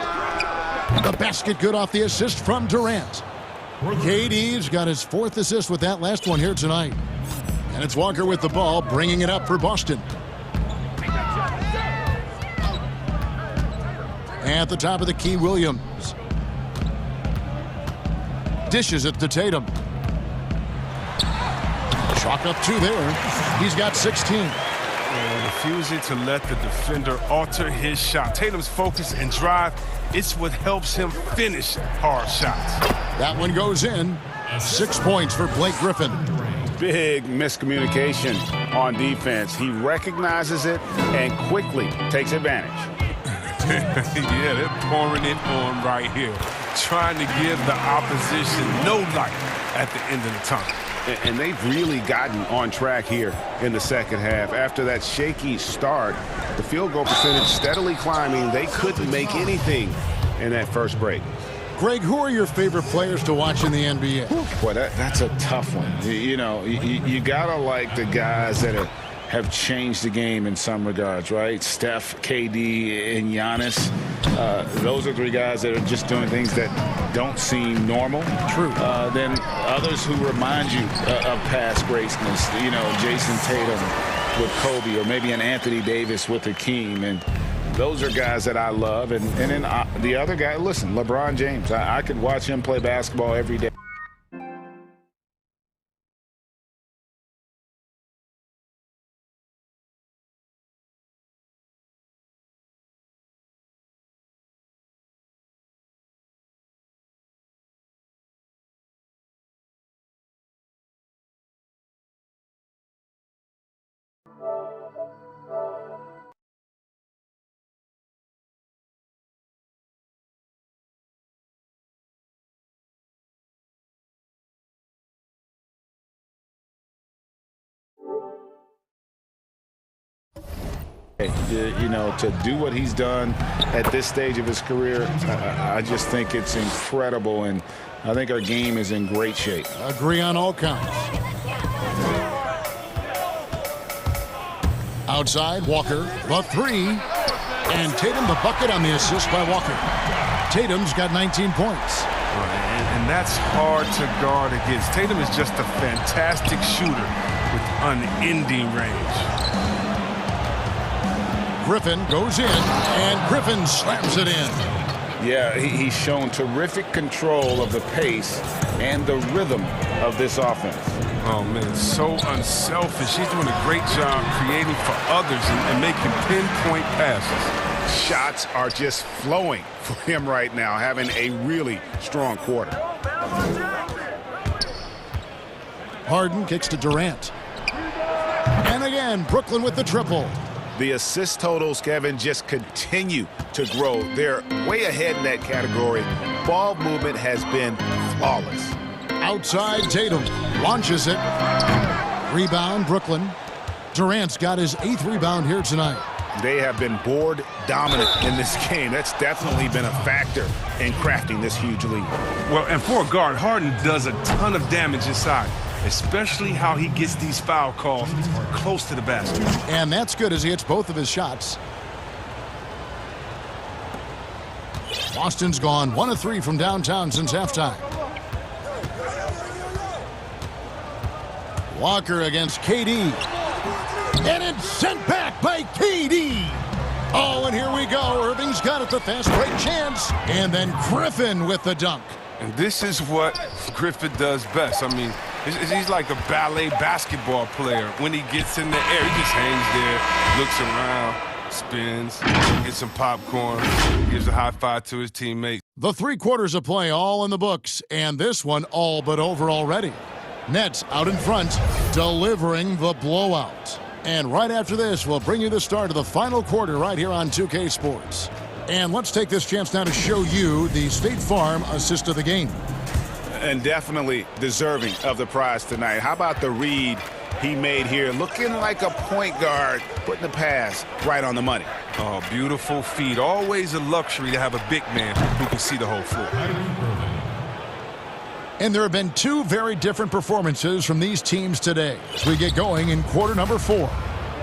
Speaker 1: The basket good off the assist from Durant. KD's got his 4th assist with that last one here tonight. And it's Walker with the ball, bringing it up for Boston. At the top of the key, Williams. Dishes it to Tatum. Chalk up 2 there. He's got 16.
Speaker 3: Refusing to let the defender alter his shot. Tatum's focus and drive, it's what helps him finish hard shots.
Speaker 1: That one goes in. 6 points for Blake Griffin.
Speaker 2: Big miscommunication on defense. He recognizes it and quickly takes advantage.
Speaker 3: Yeah, they're pouring it on right here, trying to give the opposition no light at the end of the tunnel.
Speaker 2: And they've really gotten on track here in the second half. After that shaky start, the field goal percentage steadily climbing. They couldn't make anything in that first break.
Speaker 1: Greg, who are your favorite players to watch in the NBA?
Speaker 2: Boy, that's a tough one. You know, you gotta like the guys that have changed the game in some regards, right? Steph, KD, and Giannis. Those are 3 guys that are just doing things that don't seem normal.
Speaker 1: True.
Speaker 2: Then others who remind you of past greatness. You know, Jason Tatum with Kobe, or maybe an Anthony Davis with Hakeem. And those are guys that I love. And then the other guy, listen, LeBron James. I could watch him play basketball every day. You know, to do what he's done at this stage of his career, I just think it's incredible, and I think our game is in great shape.
Speaker 1: Agree on all counts. Outside, Walker, the 3. And Tatum the bucket on the assist by Walker. Tatum's got 19 points.
Speaker 3: And that's hard to guard against. Tatum is just a fantastic shooter with unending range.
Speaker 1: Griffin goes in, and Griffin slams it in.
Speaker 2: Yeah, he's shown terrific control of the pace and the rhythm of this offense.
Speaker 3: Oh, man, so unselfish. He's doing a great job creating for others and making pinpoint passes.
Speaker 2: Shots are just flowing for him right now, having a really strong quarter.
Speaker 1: Harden kicks to Durant. And again, Brooklyn with the triple.
Speaker 2: The assist totals, Kevin, just continue to grow. They're way ahead in that category. Ball movement has been flawless.
Speaker 1: Outside, Tatum launches it. Rebound, Brooklyn. Durant's got his 8th rebound here tonight.
Speaker 2: They have been board dominant in this game. That's definitely been a factor in crafting this huge lead.
Speaker 3: Well, and for a guard, Harden does a ton of damage inside, especially how he gets these foul calls close to the basket.
Speaker 1: And that's good as he hits both of his shots. Boston's gone 1 of 3 from downtown since halftime. Walker against KD. And it's sent back by KD. Oh, and here we go. Irving's got it, the fast break chance. And then Griffin with the dunk.
Speaker 3: And this is what Griffin does best. I mean, he's like a ballet basketball player. When he gets in the air, he just hangs there, looks around, spins, gets some popcorn, gives a high five to his teammates.
Speaker 1: The 3 quarters of play all in the books, and this one all but over already. Nets out in front, delivering the blowout. And right after this, we'll bring you the start of the final quarter right here on 2K Sports. And let's take this chance now to show you the State Farm assist of the game.
Speaker 2: And definitely deserving of the prize tonight. How about the read he made here? Looking like a point guard, putting the pass right on the money.
Speaker 3: Oh, beautiful feed. Always a luxury to have a big man who can see the whole floor.
Speaker 1: And there have been 2 very different performances from these teams today as we get going in quarter number 4.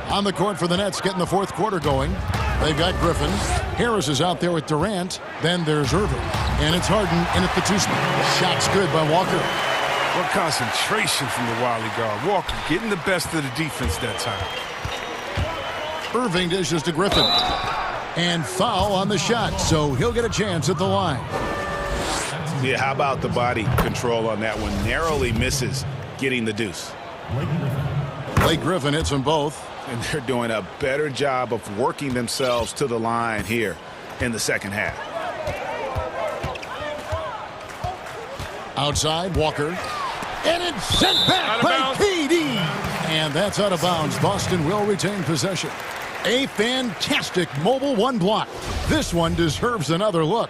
Speaker 1: On the court for the Nets, getting the 4th quarter going. They've got Griffin. Harris is out there with Durant. Then there's Irving. And it's Harden in at the 2 spot. Shot's good by Walker.
Speaker 3: What concentration from the Wiley guard. Walker getting the best of the defense that time.
Speaker 1: Irving dishes to Griffin. And foul on the shot, so he'll get a chance at the line.
Speaker 2: Yeah, how about the body control on that one? Narrowly misses getting the deuce.
Speaker 1: Blake Griffin hits them both.
Speaker 2: And they're doing a better job of working themselves to the line here in the second half.
Speaker 1: Outside, Walker. And it's sent back by KD. And that's out of bounds. Boston will retain possession. A fantastic mobile 1 block. This one deserves another look.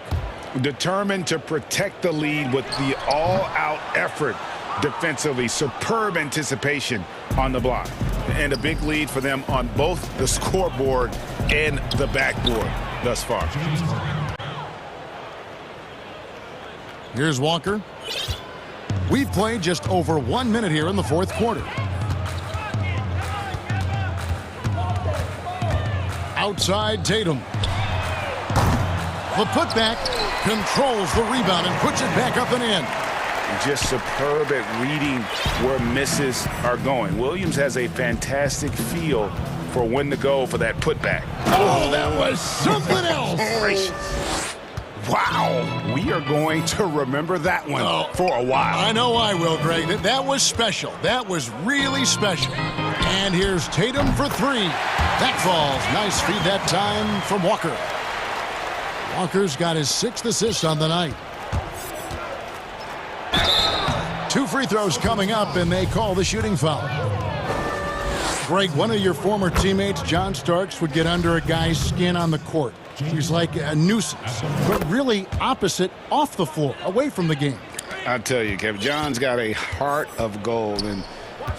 Speaker 2: Determined to protect the lead with the all-out effort defensively. Superb anticipation on the block. And a big lead for them on both the scoreboard and the backboard thus far.
Speaker 1: Here's Walker. We've played just over 1 minute here in the 4th quarter. Outside, Tatum. The putback controls the rebound and puts it back up and in.
Speaker 2: Just superb at reading where misses are going. Williams has a fantastic feel for when to go for that putback.
Speaker 1: Oh, that was something else.
Speaker 2: Gracious. Wow. We are going to remember that one for a while.
Speaker 1: I know I will, Greg. That was special. That was really special. And here's Tatum for 3. That falls. Nice feed that time from Walker. Walker's got his 6th assist on the night. 2 free throws coming up, and they call the shooting foul. Greg, one of your former teammates, John Starks, would get under a guy's skin on the court. He's like a nuisance, but really opposite off the floor, away from the game.
Speaker 2: I tell you, Kevin, John's got a heart of gold, and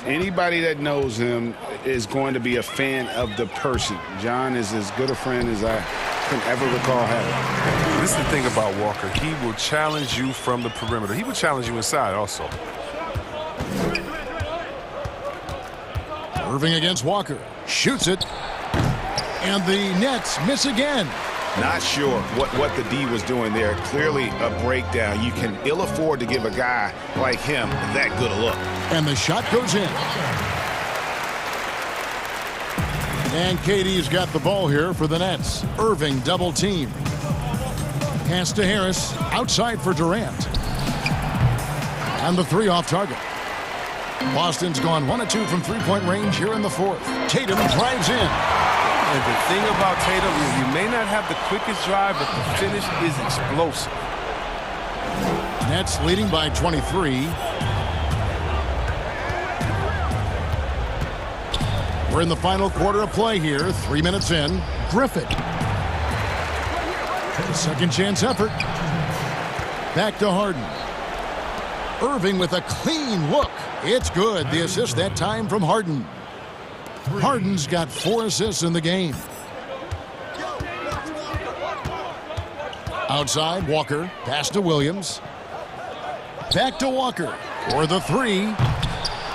Speaker 2: anybody that knows him is going to be a fan of the person. John is as good a friend as I can ever recall having.
Speaker 3: This is the thing about Walker. He will challenge you from the perimeter. He will challenge you inside also.
Speaker 1: Irving against Walker. Shoots it. And the Nets miss again.
Speaker 2: Not sure what the D was doing there. Clearly a breakdown. You can ill afford to give a guy like him that good a look.
Speaker 1: And the shot goes in. And KD's got the ball here for the Nets. Irving double team. Pass to Harris. Outside for Durant. And the 3 off target. Boston's gone 1 of 2 from 3-point range here in the 4th. Tatum drives in.
Speaker 3: And the thing about Tatum is you may not have the quickest drive, but the finish is explosive.
Speaker 1: Nets leading by 23. We're in the final quarter of play here, 3 minutes in. Griffin. Second chance effort. Back to Harden. Irving with a clean look. It's good. The assist that time from Harden. Harden's got 4 assists in the game. Outside, Walker. Pass to Williams. Back to Walker for the 3.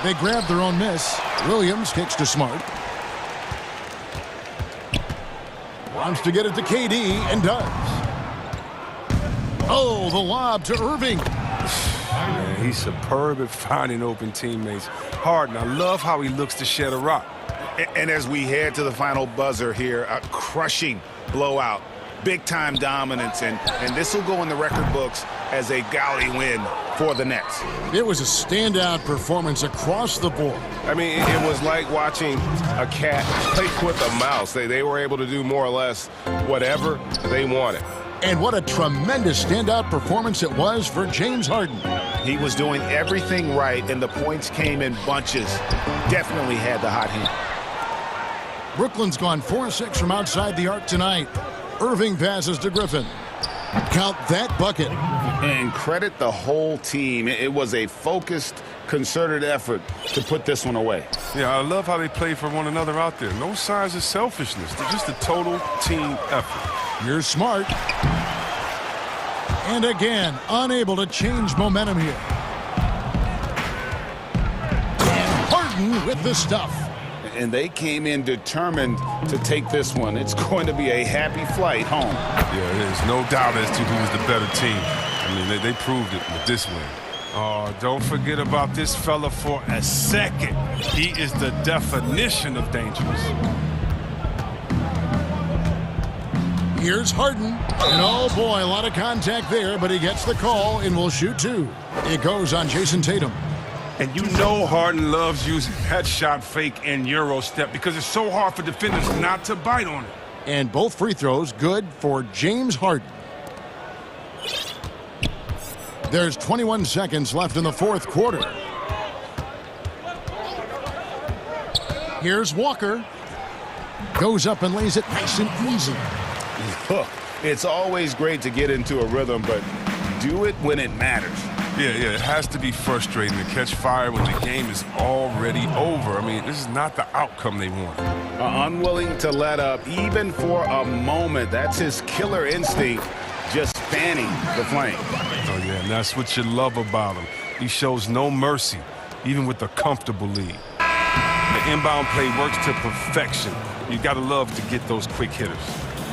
Speaker 1: They grab their own miss. Williams kicks to Smart. Wants to get it to KD and does. Oh, the lob to Irving.
Speaker 3: Man, he's superb at finding open teammates. Harden, I love how he looks to shed a rock.
Speaker 2: And as we head to the final buzzer here, a crushing blowout. Big-time dominance, and this will go in the record books as a gaudy win for the Nets.
Speaker 1: It was a standout performance across the board.
Speaker 14: I mean, it was like watching a cat play with a mouse. They were able to do more or less whatever they wanted.
Speaker 1: And what a tremendous standout performance it was for James Harden.
Speaker 2: He was doing everything right, and the points came in bunches. Definitely had the hot hand.
Speaker 1: Brooklyn's gone 4-6 from outside the arc tonight. Irving passes to Griffin. Count that bucket.
Speaker 2: And credit the whole team. It was a focused, concerted effort to put this one away.
Speaker 3: Yeah, I love how they play for one another out there. No signs of selfishness. They're just a total team effort.
Speaker 1: You're smart. And again, unable to change momentum here. And Harden with the stuff.
Speaker 2: And they came in determined to take this one. It's going to be a happy flight home.
Speaker 3: Yeah, there's no doubt as to who's the better team. I mean, they proved it with this win. Oh, don't forget about this fella for a second. He is the definition of dangerous.
Speaker 1: Here's Harden. And oh boy, a lot of contact there, but he gets the call and will shoot 2. It goes on Jason Tatum.
Speaker 3: And you know Harden loves using that shot fake and Euro step because it's so hard for defenders not to bite on it.
Speaker 1: And both free throws good for James Harden. There's 21 seconds left in the 4th quarter. Here's Walker. Goes up and lays it nice and easy.
Speaker 2: Look, it's always great to get into a rhythm, but do it when it matters.
Speaker 3: Yeah, it has to be frustrating to catch fire when the game is already over. I mean, this is not the outcome they want.
Speaker 2: Unwilling to let up, even for a moment. That's his killer instinct, just fanning the flame.
Speaker 3: Oh, yeah, and that's what you love about him. He shows no mercy, even with a comfortable lead. The inbound play works to perfection. You got to love to get those quick hitters.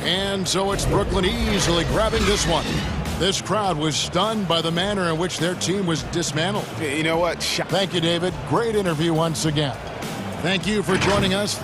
Speaker 1: And so it's Brooklyn easily grabbing this one. This crowd was stunned by the manner in which their team was dismantled.
Speaker 2: You know what?
Speaker 1: Thank you, David. Great interview once again. Thank you for joining us.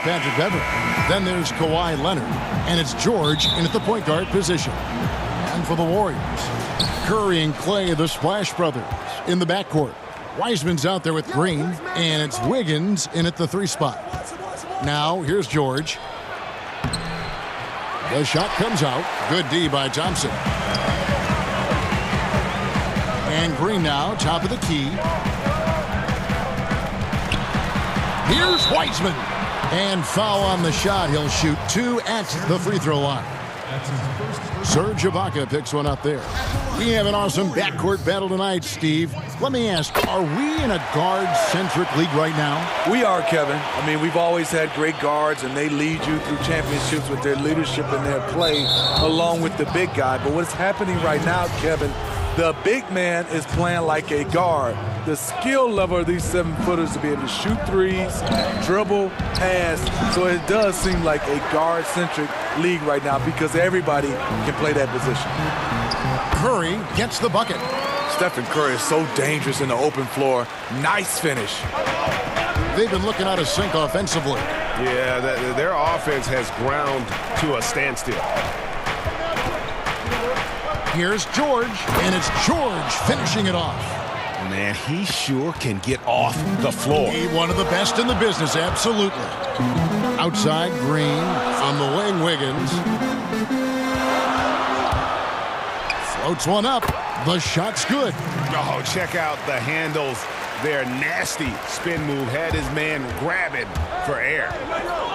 Speaker 1: Patrick Beverly. Then there's Kawhi Leonard. And it's George in at the point guard position. And for the Warriors, Curry and Clay, the Splash Brothers, in the backcourt. Wiseman's out there with Green, and it's Wiggins in at the 3 spot. Now, here's George. The shot comes out. Good D by Thompson. And Green now, top of the key. Here's Wiseman. And foul on the shot. He'll shoot 2 at the free throw line. Serge Ibaka picks one up there. We have an awesome backcourt battle tonight, Steve. Let me ask, are we in a guard-centric league right now?
Speaker 16: We are, Kevin. I mean, we've always had great guards, and they lead you through championships with their leadership and their play, along with the big guy. But what's happening right now, Kevin, the big man is playing like a guard. The skill level of these 7-footers to be able to shoot threes, dribble, pass. So it does seem like a guard-centric league right now because everybody can play that position.
Speaker 1: Curry gets the bucket.
Speaker 16: Stephen Curry is so dangerous in the open floor. Nice finish.
Speaker 1: They've been looking out of sync offensively.
Speaker 14: Yeah, their offense has ground to a standstill.
Speaker 1: Here's George, and it's George finishing it off.
Speaker 14: Man, he sure can get off the floor.
Speaker 1: One of the best in the business, absolutely. Outside, Green. On the wing, Wiggins. Floats one up. The shot's good.
Speaker 14: Oh, check out the handles. Their nasty spin move had his man grabbing for air.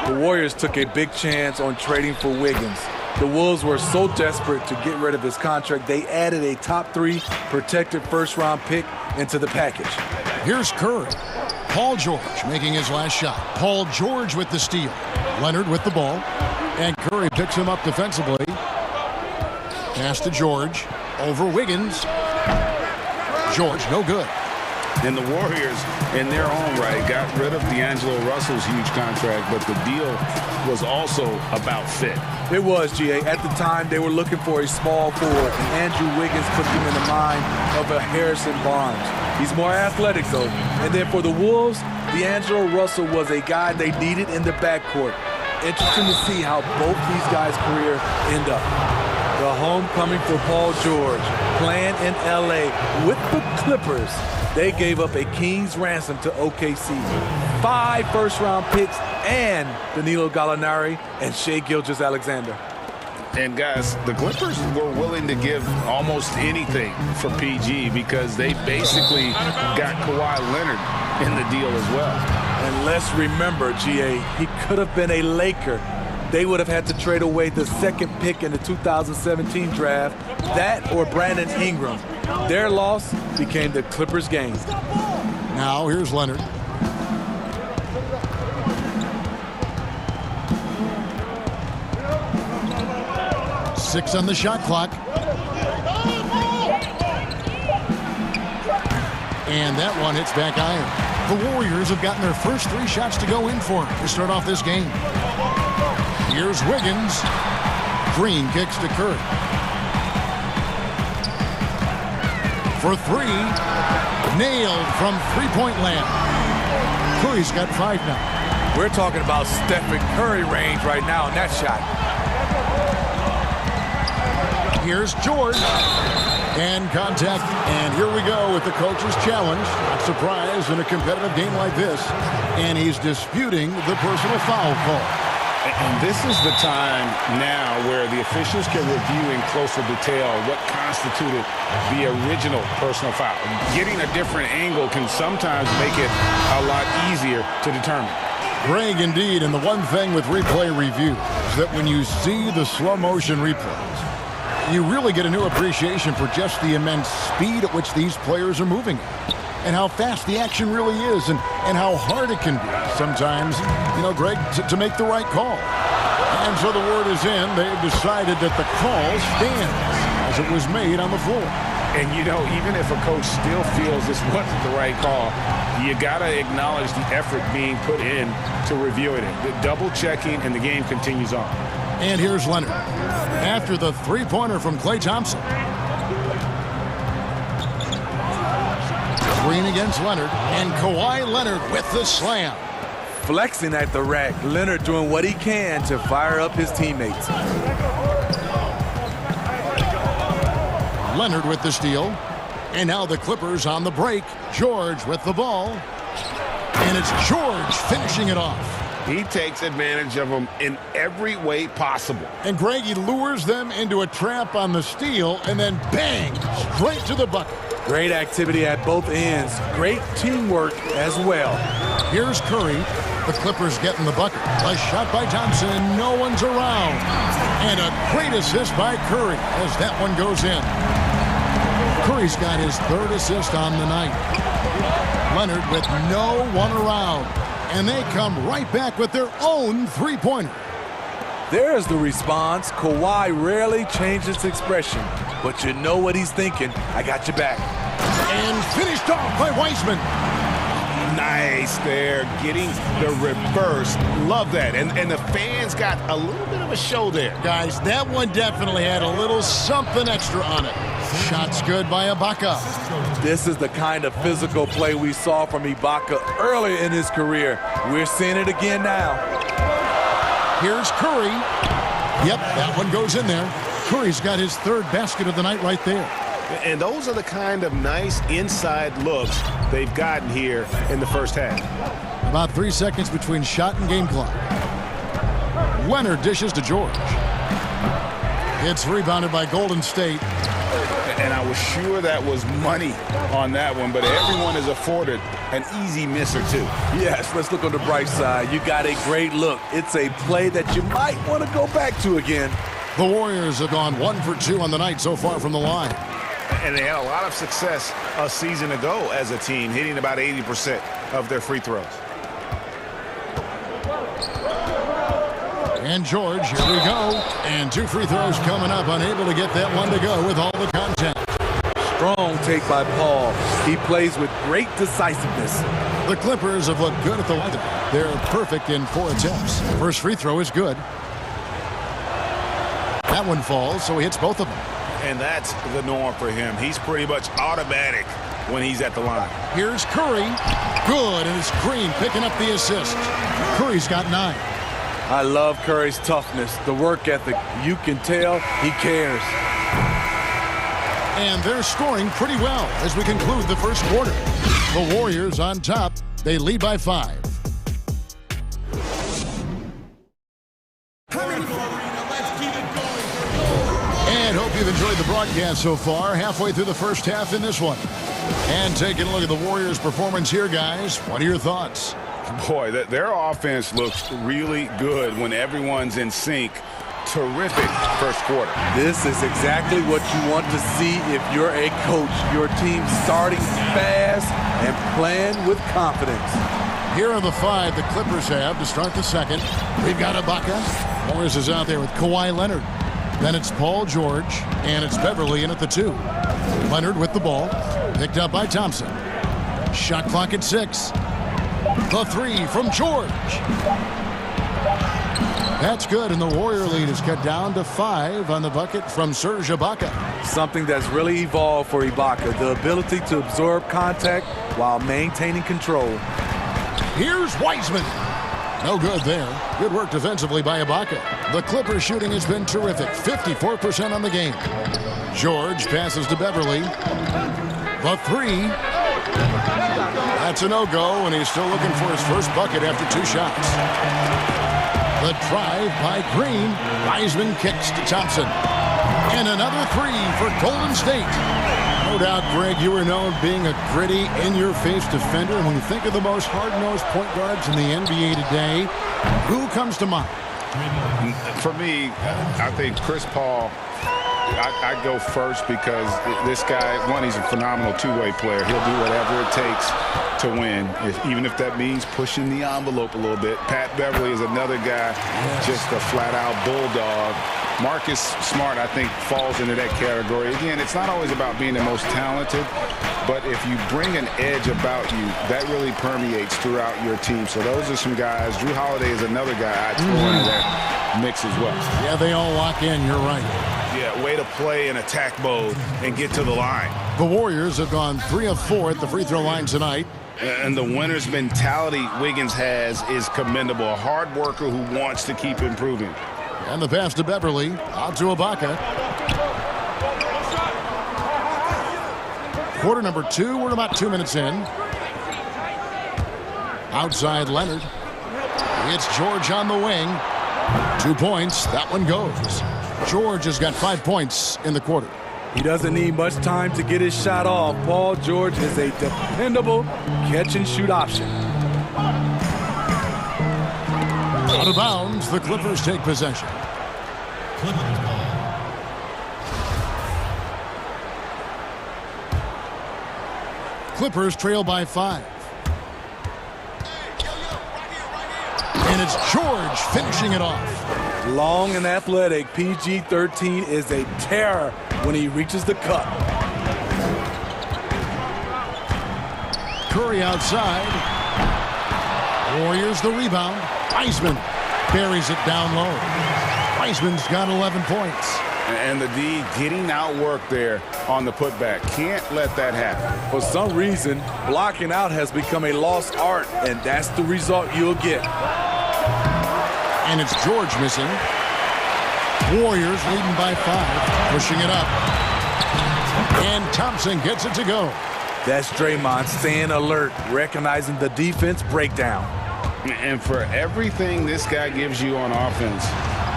Speaker 16: The Warriors took a big chance on trading for Wiggins. The Wolves were so desperate to get rid of his contract, they added a top 3 protected first-round pick into the package.
Speaker 1: Here's Curry. Paul George making his last shot. Paul George with the steal. Leonard with the ball. And Curry picks him up defensively. Pass to George. Over Wiggins. George, no good.
Speaker 2: And the Warriors, in their own right, got rid of D'Angelo Russell's huge contract, but the deal was also about fit.
Speaker 16: It was, GA. At the time, they were looking for a small forward, and Andrew Wiggins put them in the mind of a Harrison Barnes. He's more athletic, though. And then for the Wolves, D'Angelo Russell was a guy they needed in the backcourt. Interesting to see how both these guys' career end up. The homecoming for Paul George, playing in L.A. with the Clippers. They gave up a king's ransom to OKC. 5 first-round picks and Danilo Gallinari and Shai Gilgeous-Alexander.
Speaker 2: And guys, the Clippers were willing to give almost anything for PG because they basically got Kawhi Leonard in the deal as well.
Speaker 16: And let's remember, GA, he could have been a Laker. They would have had to trade away the 2nd pick in the 2017 draft, that or Brandon Ingram. Their loss became the Clippers' gain.
Speaker 1: Now here's Leonard. Six on the shot clock. And that one hits back iron. The Warriors have gotten their first 3 shots to go in for to start off this game. Here's Wiggins. Green kicks to Curry. For 3. Nailed from 3-point land. Curry's got 5 now.
Speaker 16: We're talking about Stephen Curry range right now in that shot.
Speaker 1: Here's George. And contact. And here we go with the coach's challenge. Not surprised in a competitive game like this. And he's disputing the personal foul call.
Speaker 2: And this is the time now where the officials can review in closer detail what constituted the original personal foul. Getting a different angle can sometimes make it a lot easier to determine.
Speaker 1: Greg, indeed, and the one thing with replay review is that when you see the slow motion replays, you really get a new appreciation for just the immense speed at which these players are moving and how fast the action really is and how hard it can be sometimes, you know, Greg, to make the right call. And so the word is in. They've decided that the call stands as it was made on the floor.
Speaker 2: And, you know, even if a coach still feels this wasn't the right call, you got to acknowledge the effort being put in to reviewing it. The double checking, and the game continues on.
Speaker 1: And here's Leonard after the 3-pointer from Klay Thompson. Green against Leonard, and Kawhi Leonard with the slam.
Speaker 16: flexing at the rack. Leonard doing what he can to fire up his teammates.
Speaker 1: Leonard with the steal. And now the Clippers on the break. George with the ball. And it's George finishing it off.
Speaker 2: He takes advantage of them in every way possible.
Speaker 1: And Greg, he lures them into a trap on the steal, and then bang, straight to the bucket.
Speaker 16: Great activity at both ends. Great teamwork as well.
Speaker 1: Here's Curry. The Clippers getting the bucket. A shot by Thompson. No one's around. And a great assist by Curry as that one goes in. Curry's got his third assist on the night. Leonard with no one around. And they come right back with their own three-pointer.
Speaker 16: There's the response. Kawhi rarely changes expression, but you know what he's thinking. I got your back.
Speaker 1: And finished off by Wiseman.
Speaker 2: Nice there, getting the reverse. Love that. And the fans got a little bit of a show there.
Speaker 1: Guys, that one definitely had a little something extra on it. Shot's good by Ibaka.
Speaker 16: This is the kind of physical play we saw from Ibaka earlier in his career. We're seeing it again now.
Speaker 1: Here's Curry. Yep, that one goes in there. Curry's got his third basket of the night right there.
Speaker 2: And those are the kind of nice inside looks they've gotten here in the first half.
Speaker 1: About 3 seconds between shot and game clock. Leonard dishes to George. It's rebounded by Golden State.
Speaker 2: And I was sure that was money on that one, but everyone is afforded an easy miss or two.
Speaker 16: Yes, let's look on the bright side. You got a great look. It's a play that you might want to go back to again.
Speaker 1: The Warriors have gone 1 for 2 on the night so far from the line.
Speaker 2: And they had a lot of success a season ago as a team, hitting about 80% of their free throws.
Speaker 1: And George, here we go. And 2 free throws coming up, unable to get that one to go with all the contact.
Speaker 16: Strong take by Paul. He plays with great decisiveness.
Speaker 1: The Clippers have looked good at the line. They're perfect in 4 attempts. First free throw is good. That one falls, so he hits both of them.
Speaker 2: And that's the norm for him. He's pretty much automatic when he's at the line.
Speaker 1: Here's Curry. Good, and it's Green picking up the assist. Curry's got 9.
Speaker 16: I love Curry's toughness, the work ethic. You can tell he cares.
Speaker 1: And they're scoring pretty well as we conclude the first quarter. The Warriors on top. They lead by 5. And hope you've enjoyed the broadcast so far. Halfway through the first half in this one. And taking a look at the Warriors' performance here, guys. What are your thoughts?
Speaker 2: Boy, their offense looks really good when everyone's in sync. Terrific first quarter.
Speaker 16: This is exactly what you want to see if you're a coach. Your team starting fast and playing with confidence.
Speaker 1: Here are the 5 the Clippers have to start the second. We've got Ibaka. Morris is out there with Kawhi Leonard. Then it's Paul George, and it's Beverly in at the 2. Leonard with the ball. Picked up by Thompson. Shot clock at 6. The 3 from George. That's good, and the Warrior lead is cut down to 5 on the bucket from Serge Ibaka.
Speaker 16: Something that's really evolved for Ibaka, the ability to absorb contact while maintaining control.
Speaker 1: Here's Wiseman. No good there. Good work defensively by Ibaka. The Clippers shooting has been terrific, 54% on the game. George passes to Beverly. The 3. That's a no-go, and he's still looking for his first bucket after 2 shots. The drive by Green. Wiseman kicks to Thompson. And another 3 for Golden State. No doubt, Greg, you are known being a gritty, in-your-face defender. And when you think of the most hard-nosed point guards in the NBA today, who comes to mind?
Speaker 2: For me, I think Chris Paul. I go first because this guy, one, he's a phenomenal two-way player. He'll do whatever it takes to win, even if that means pushing the envelope a little bit. Pat Beverly is another guy, just a flat-out bulldog. Marcus Smart, I think, falls into that category. Again, it's not always about being the most talented, but if you bring an edge about you, that really permeates throughout your team. So those are some guys. Drew Holiday is another guy I'd throw into that mix as well.
Speaker 1: Yeah, they all lock in. You're right.
Speaker 2: Yeah, way to play in attack mode and get to the line.
Speaker 1: The Warriors have gone 3 of 4 at the free throw line tonight.
Speaker 2: And the winner's mentality Wiggins has is commendable. A hard worker who wants to keep improving.
Speaker 1: And the pass to Beverly. Out to Ibaka. Quarter number 2. We're about 2 minutes in. Outside Leonard. It's George on the wing. 2 points. That one goes. George has got 5 points in the quarter.
Speaker 16: He doesn't need much time to get his shot off. Paul George is a dependable catch-and-shoot option.
Speaker 1: Out of bounds, the Clippers take possession.
Speaker 7: Clippers ball.
Speaker 1: Clippers trail by 5. And it's George finishing it off.
Speaker 16: Long and athletic, PG-13 is a terror when he reaches the cup.
Speaker 1: Curry outside. Warriors the rebound. Wiseman buries it down low. Wiseman's got 11 points.
Speaker 2: And the D getting outworked there on the putback. Can't let that happen.
Speaker 16: For some reason, blocking out has become a lost art, and that's the result you'll get.
Speaker 1: And it's George missing. Warriors leading by 5, pushing it up. And Thompson gets it to go.
Speaker 16: That's Draymond staying alert, recognizing the defense breakdown.
Speaker 2: And for everything this guy gives you on offense,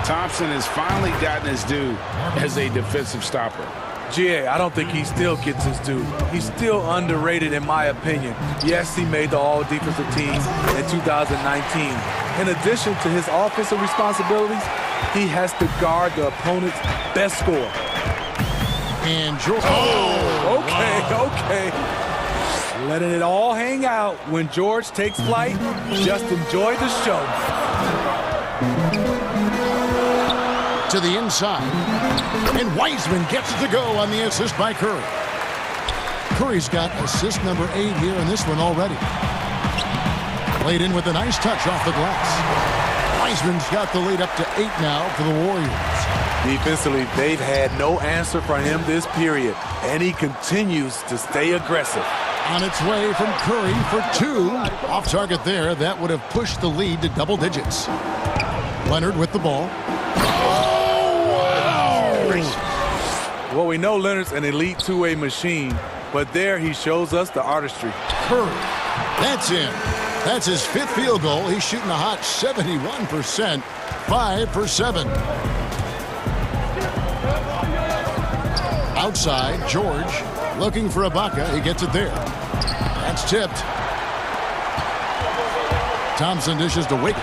Speaker 2: Thompson has finally gotten his due as a defensive stopper.
Speaker 16: GA, I don't think he still gets his due. He's still underrated in my opinion. Yes, he made the all-defensive team in 2019. In addition to his offensive responsibilities, he has to guard the opponent's best scorer.
Speaker 1: And George.
Speaker 16: Oh, okay. Letting it all hang out when George takes flight. Just enjoy the show.
Speaker 1: To the inside. And Wiseman gets it to go on the assist by Curry. Curry's got assist number 8 here in this one already. Played in with a nice touch off the glass. Wiseman's got the lead up to 8 now for the Warriors.
Speaker 16: Defensively, they've had no answer for him this period, and he continues to stay aggressive.
Speaker 1: On its way from Curry for 2. Off target there. That would have pushed the lead to double digits. Leonard with the ball.
Speaker 16: Well, we know Leonard's an elite two-way machine, but there he shows us the artistry.
Speaker 1: Curry. That's in. That's his 5th field goal. He's shooting a hot 71%. 5 for 7. Outside, George looking for Ibaka. He gets it there. That's tipped. Thompson dishes to Wiggins.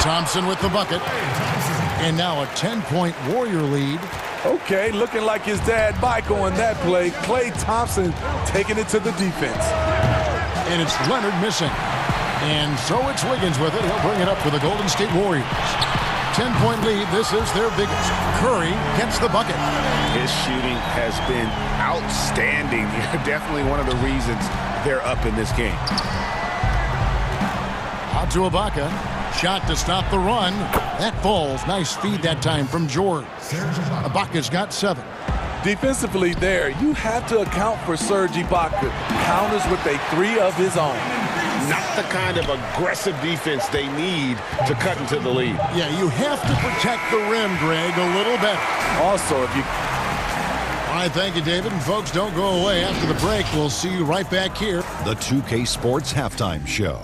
Speaker 1: Thompson with the bucket. And now a 10-point Warrior lead.
Speaker 16: Okay, looking like his dad Mike on that play. Klay Thompson taking it to the defense.
Speaker 1: And it's Leonard missing. And so it's Wiggins with it. He'll bring it up for the Golden State Warriors. 10-point lead. This is their biggest. Curry gets the bucket.
Speaker 2: His shooting has been outstanding. Definitely one of the reasons they're up in this game.
Speaker 1: Out to Ibaka. Shot to stop the run. That falls. Nice feed that time from George. Ibaka's got 7.
Speaker 16: Defensively there, you have to account for Serge Ibaka. Counters with a 3 of his own.
Speaker 2: Not the kind of aggressive defense they need to cut into the lead.
Speaker 1: Yeah, you have to protect the rim, Greg, a little better.
Speaker 16: Also, if you...
Speaker 1: All right, thank you, David. And folks, don't go away. After the break, we'll see you right back here.
Speaker 15: The 2K Sports Halftime Show.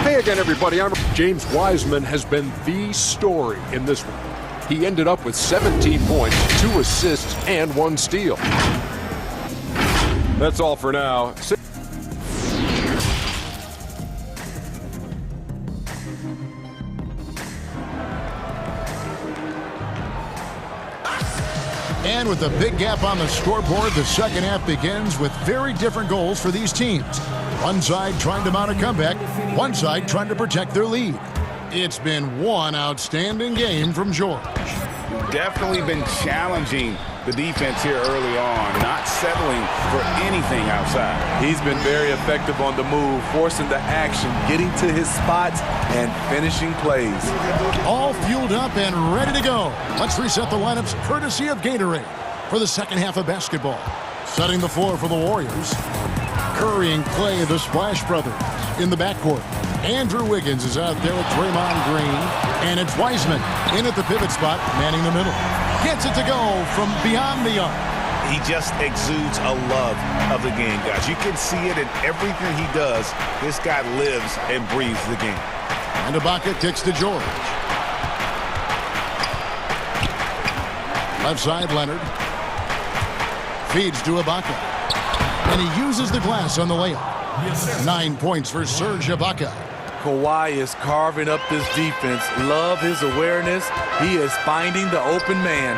Speaker 8: Hey again, everybody. James Wiseman has been the story in this one. He ended up with 17 points, 2 assists, and 1 steal. That's all for now.
Speaker 1: And with a big gap on the scoreboard, the second half begins with very different goals for these teams. One side trying to mount a comeback, one side trying to protect their lead. It's been one outstanding game from George.
Speaker 2: Definitely been challenging the defense here early on, not settling for anything outside.
Speaker 16: He's been very effective on the move, forcing the action, getting to his spots, and finishing plays.
Speaker 1: All fueled up and ready to go. Let's reset the lineups courtesy of Gatorade for the second half of basketball. Setting the floor for the Warriors. Curry and Clay, the Splash Brothers, in the backcourt. Andrew Wiggins is out there with Draymond Green. And it's Wiseman in at the pivot spot, manning the middle. Gets it to go from beyond the arc.
Speaker 14: He just exudes a love of the game, guys. You can see it in everything he does. This guy lives and breathes the game.
Speaker 1: And Ibaka kicks to George. Left side, Leonard. Feeds to Ibaka. And he uses the glass on the layup. 9 points for Serge Ibaka.
Speaker 16: Kawhi is carving up this defense. Love his awareness. He is finding the open man.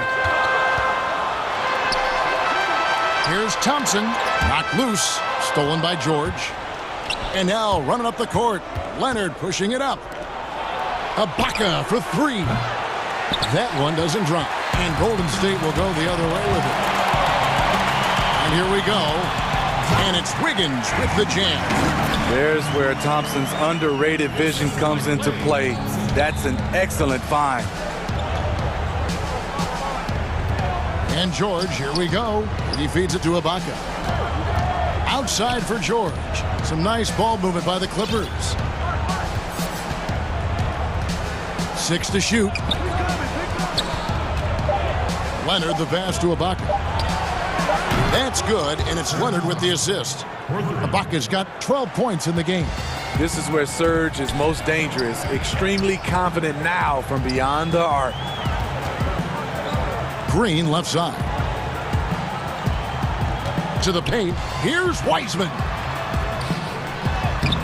Speaker 1: Here's Thompson. Knocked loose. Stolen by George. And now running up the court. Leonard pushing it up. Ibaka for three. That one doesn't drop. And Golden State will go the other way with it. And here we go. And it's Wiggins with the jam.
Speaker 16: There's where Thompson's underrated vision comes into play. That's an excellent find.
Speaker 1: And George, here we go. He feeds it to Ibaka. Outside for George. Some nice ball movement by the Clippers. 6 to shoot. Leonard the pass to Ibaka. That's good, and it's Leonard with the assist. Ibaka's got 12 points in the game.
Speaker 16: This is where Serge is most dangerous. Extremely confident now from beyond the arc.
Speaker 1: Green left side. To the paint. Here's Wiseman.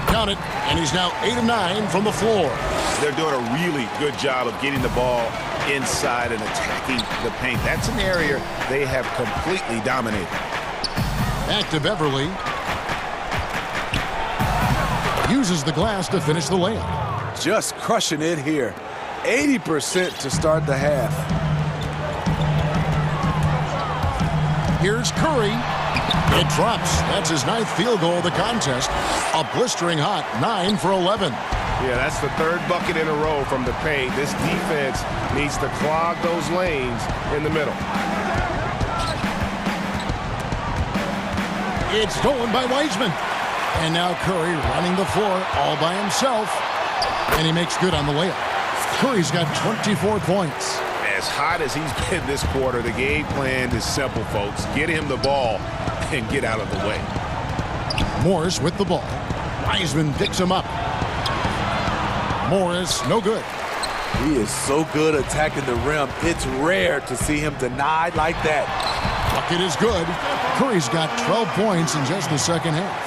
Speaker 1: Count it, and he's now 8 of 9 from the floor.
Speaker 14: They're doing a really good job of getting the ball inside and attacking the paint. That's an area they have completely dominated.
Speaker 1: Back to Beverly. Uses the glass to finish the layup.
Speaker 16: Just crushing it here. 80% to start the half.
Speaker 1: Here's Curry. It drops. That's his 9th field goal of the contest. A blistering hot 9 for 11.
Speaker 14: Yeah, that's the 3rd bucket in a row from the paint. This defense needs to clog those lanes in the middle.
Speaker 1: It's stolen by Wiseman. And now Curry running the floor all by himself. And he makes good on the layup. Curry's got 24 points.
Speaker 14: As hot as he's been this quarter, the game plan is simple, folks. Get him the ball and get out of the way.
Speaker 1: Morris with the ball. Wiseman picks him up. Morris, no good.
Speaker 16: He is so good attacking the rim. It's rare to see him denied like that.
Speaker 1: Bucket is good. Curry's got 12 points in just the second half.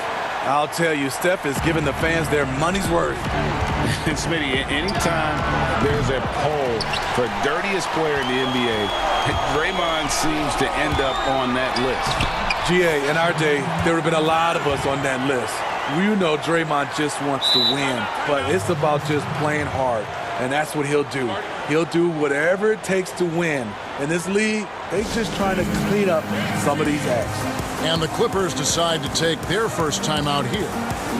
Speaker 16: I'll tell you, Steph is giving the fans their money's worth.
Speaker 2: And Smitty, anytime there's a poll for dirtiest player in the NBA, Draymond seems to end up on that list.
Speaker 16: GA, in our day, there would have been a lot of us on that list. You know Draymond just wants to win, but it's about just playing hard, and that's what he'll do. He'll do whatever it takes to win. In this league, they're just trying to clean up some of these acts.
Speaker 1: And the Clippers decide to take their first time out here.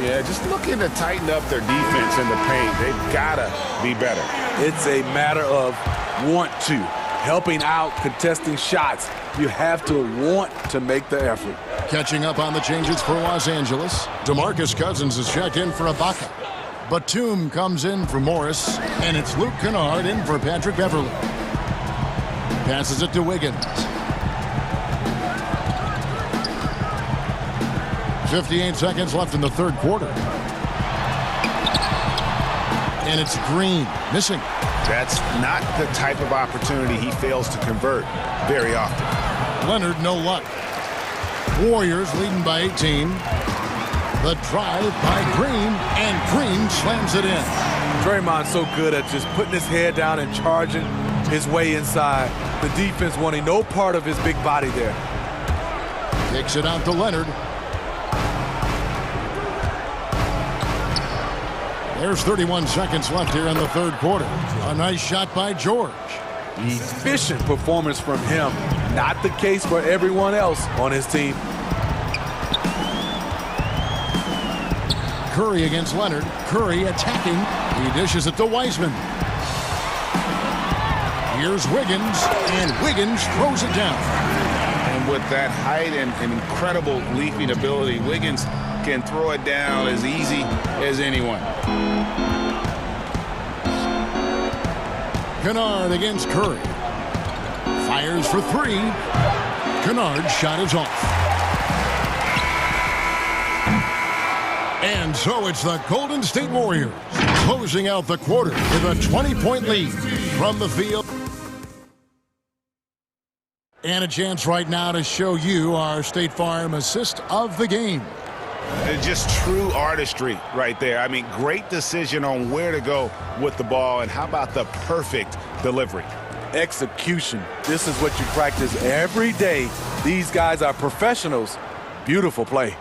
Speaker 14: Yeah, just looking to tighten up their defense in the paint. They've got to be better.
Speaker 16: It's a matter of want to. Helping out, contesting shots. You have to want to make the effort.
Speaker 1: Catching up on the changes for Los Angeles. DeMarcus Cousins is checked in for Ibaka. Batum comes in for Morris. And it's Luke Kennard in for Patrick Beverly. Passes it to Wiggins. 58 seconds left in the 3rd quarter. And it's Green missing.
Speaker 14: That's not the type of opportunity he fails to convert very often.
Speaker 1: Leonard, no luck. Warriors leading by 18. The drive by Green, and Green slams it in.
Speaker 16: Draymond's so good at just putting his head down and charging his way inside. The defense wanting no part of his big body there.
Speaker 1: Kicks it out to Leonard. There's 31 seconds left here in the 3rd quarter. A nice shot by George.
Speaker 16: Efficient performance from him. Not the case for everyone else on his team.
Speaker 1: Curry against Leonard. Curry attacking. He dishes it to Wiseman. Here's Wiggins, and Wiggins throws it down.
Speaker 14: And with that height and incredible leaping ability, Wiggins
Speaker 2: can throw it down as easy as anyone.
Speaker 1: Kennard against Curry. Fires for three. Kennard's shot is off. And so it's the Golden State Warriors closing out the quarter with a 20-point lead from the field. And a chance right now to show you our State Farm assist of the game.
Speaker 2: Just true artistry right there. I mean, great decision on where to go with the ball, and how about the perfect delivery?
Speaker 16: Execution. This is what you practice every day. These guys are professionals. Beautiful play.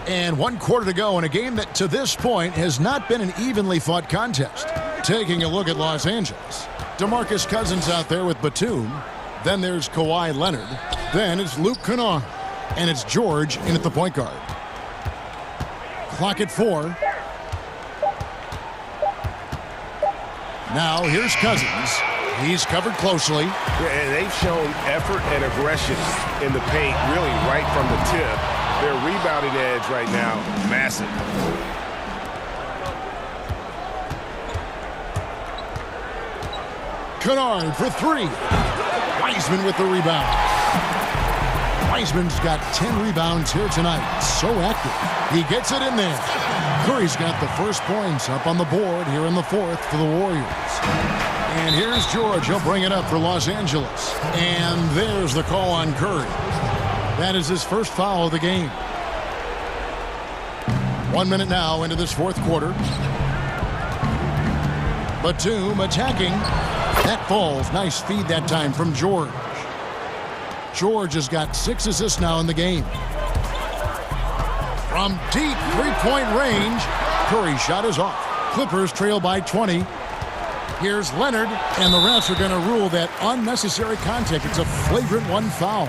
Speaker 1: And 1 quarter to go in a game that to this point has not been an evenly fought contest. Taking a look at Los Angeles. DeMarcus Cousins out there with Batum. Then there's Kawhi Leonard. Then it's Luke Kennard. And it's George in at the point guard. Clock at 4. Now here's Cousins. He's covered closely.
Speaker 14: And they've shown effort and aggression in the paint, really right from the tip. Their rebounding edge right now, massive.
Speaker 1: Kennard for three. Wiseman with the rebound. Wiseman's got 10 rebounds here tonight. So active. He gets it in there. Curry's got the first points up on the board here in the fourth for the Warriors. And here's George. He'll bring it up for Los Angeles. And there's the call on Curry. That is his first foul of the game. 1 minute now into this fourth quarter. Batum attacking. That falls. Nice feed that time from George. George has got 6 assists now in the game. From deep three-point range, Curry's shot is off. Clippers trail by 20. Here's Leonard, and the refs are going to rule that unnecessary contact. It's a flagrant one foul.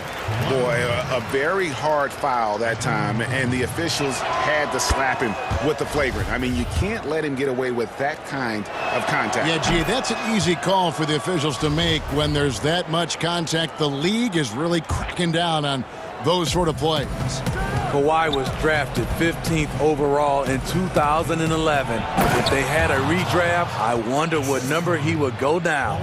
Speaker 2: Boy, a very hard foul that time, and the officials had to slap him with the flagrant. I mean, you can't let him get away with that kind of contact.
Speaker 1: Yeah, gee, that's an easy call for the officials to make when there's that much contact. The league is really cracking down on those sort of plays.
Speaker 16: Kawhi was drafted 15th overall in 2011. If they had a redraft, I wonder what number he would go down.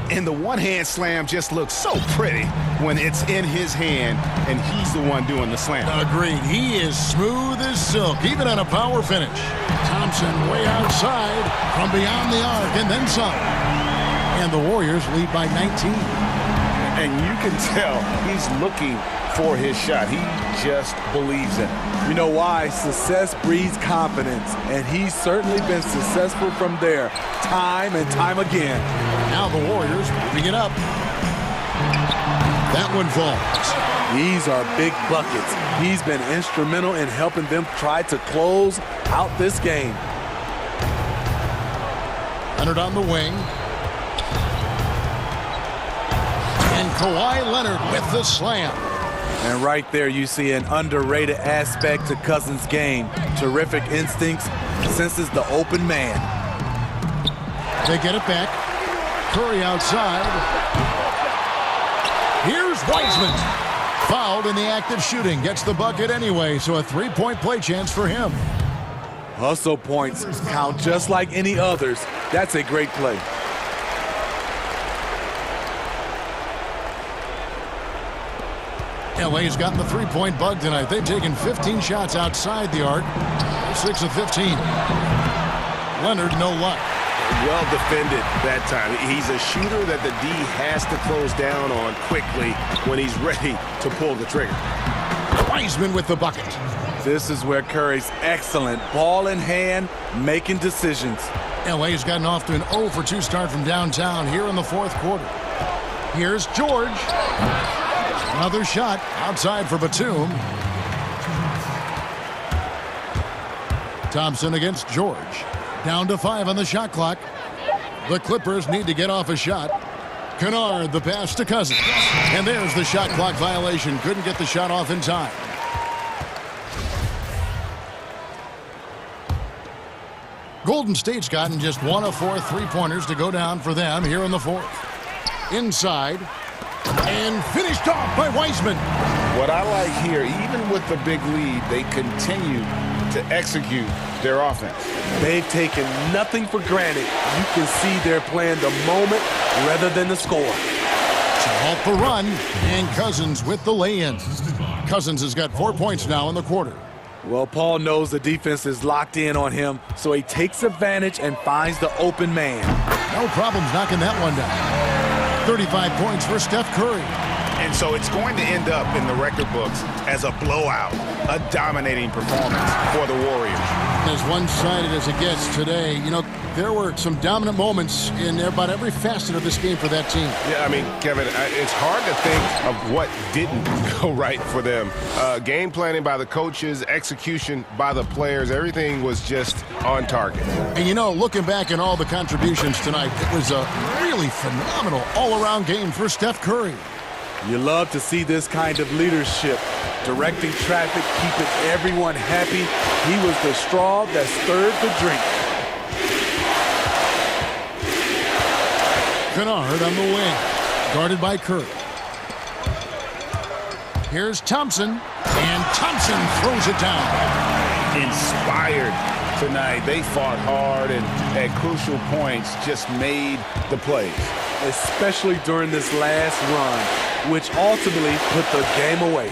Speaker 2: And the one-hand slam just looks so pretty when it's in his hand and he's the one doing the slam.
Speaker 1: Agreed. He is smooth as silk, even on a power finish. Thompson way outside from beyond the arc and then some. And the Warriors lead by 19.
Speaker 14: And you can tell he's looking for his shot. He just believes in it.
Speaker 16: You know why? Success breeds confidence, and he's certainly been successful from there time and time again.
Speaker 1: Now the Warriors moving it up. That one falls.
Speaker 16: These are big buckets. He's been instrumental in helping them try to close out this game.
Speaker 1: Leonard on the wing. And Kawhi Leonard with the slam.
Speaker 16: And right there you see an underrated aspect to Cousins' game. Terrific instincts, senses the open man.
Speaker 1: They get it back. Curry outside. Here's Wiseman. Fouled in the act of shooting. Gets the bucket anyway, so a three-point play chance for him.
Speaker 16: Hustle points count just like any others. That's a great play.
Speaker 1: LA's gotten the three-point bug tonight. They've taken 15 shots outside the arc. 6 of 15. Leonard, no luck.
Speaker 14: Well defended that time. He's a shooter that the D has to close down on quickly when he's ready to pull the trigger.
Speaker 1: Wiseman with the bucket.
Speaker 16: This is where Curry's excellent. Ball in hand, making decisions.
Speaker 1: LA's gotten off to an 0 for 2 start from downtown here in the fourth quarter. Here's George. Another shot outside for Batum. Thompson against George. Down to 5 on the shot clock. The Clippers need to get off a shot. Kennard, the pass to Cousins. And there's the shot clock violation. Couldn't get the shot off in time. Golden State's gotten just 1 of 4 three-pointers to go down for them here in the fourth. Inside. And finished off by Wiseman.
Speaker 2: What I like here, even with the big lead, they continue to execute their offense.
Speaker 16: They've taken nothing for granted. You can see they're playing the moment rather than the score.
Speaker 1: To halt the run, and Cousins with the lay-in. Cousins has got 4 points now in the quarter.
Speaker 16: Well, Paul knows the defense is locked in on him, so he takes advantage and finds the open man.
Speaker 1: No problems knocking that one down. 35 points for Steph Curry.
Speaker 2: And so it's going to end up in the record books as a blowout, a dominating performance for the Warriors.
Speaker 1: As one-sided as it gets today, you know, there were some dominant moments in about every facet of this game for that team.
Speaker 14: Yeah, I mean, Kevin, it's hard to think of what didn't go right for them. Game planning by the coaches, execution by the players, everything was just on target.
Speaker 1: And, you know, looking back at all the contributions tonight, it was a really phenomenal all-around game for Steph Curry.
Speaker 16: You love to see this kind of leadership, directing traffic, keeping everyone happy. He was the straw that stirred the drink.
Speaker 1: Kennard on the wing, guarded by Curry. Here's Thompson, and Thompson throws it down.
Speaker 2: Inspired tonight. They fought hard and at crucial points just made the plays.
Speaker 16: Especially during this last run, which ultimately put the game away.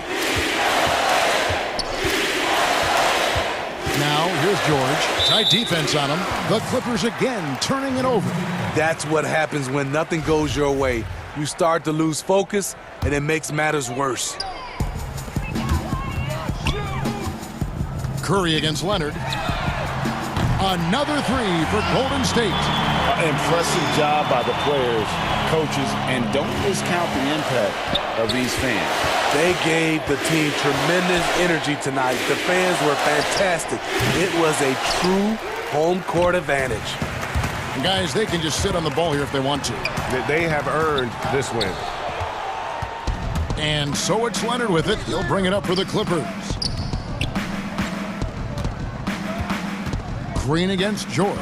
Speaker 1: Now, here's George. Tight defense on him. The Clippers again turning it over.
Speaker 16: That's what happens when nothing goes your way. You start to lose focus, and it makes matters worse.
Speaker 1: Curry against Leonard. Another three for Golden State.
Speaker 2: Impressive job by the players, coaches, and don't discount the impact of these fans.
Speaker 16: They gave the team tremendous energy tonight. The fans were fantastic. It was a true home court advantage.
Speaker 1: And guys, they can just sit on the ball here if they want to.
Speaker 14: They have earned this win.
Speaker 1: And so it's Leonard with it. He'll bring it up for the Clippers. Green against George.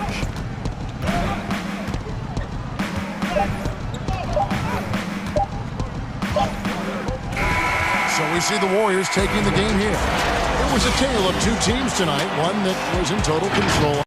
Speaker 1: So we see the Warriors taking the game here. It was a tale of two teams tonight, one that was in total control.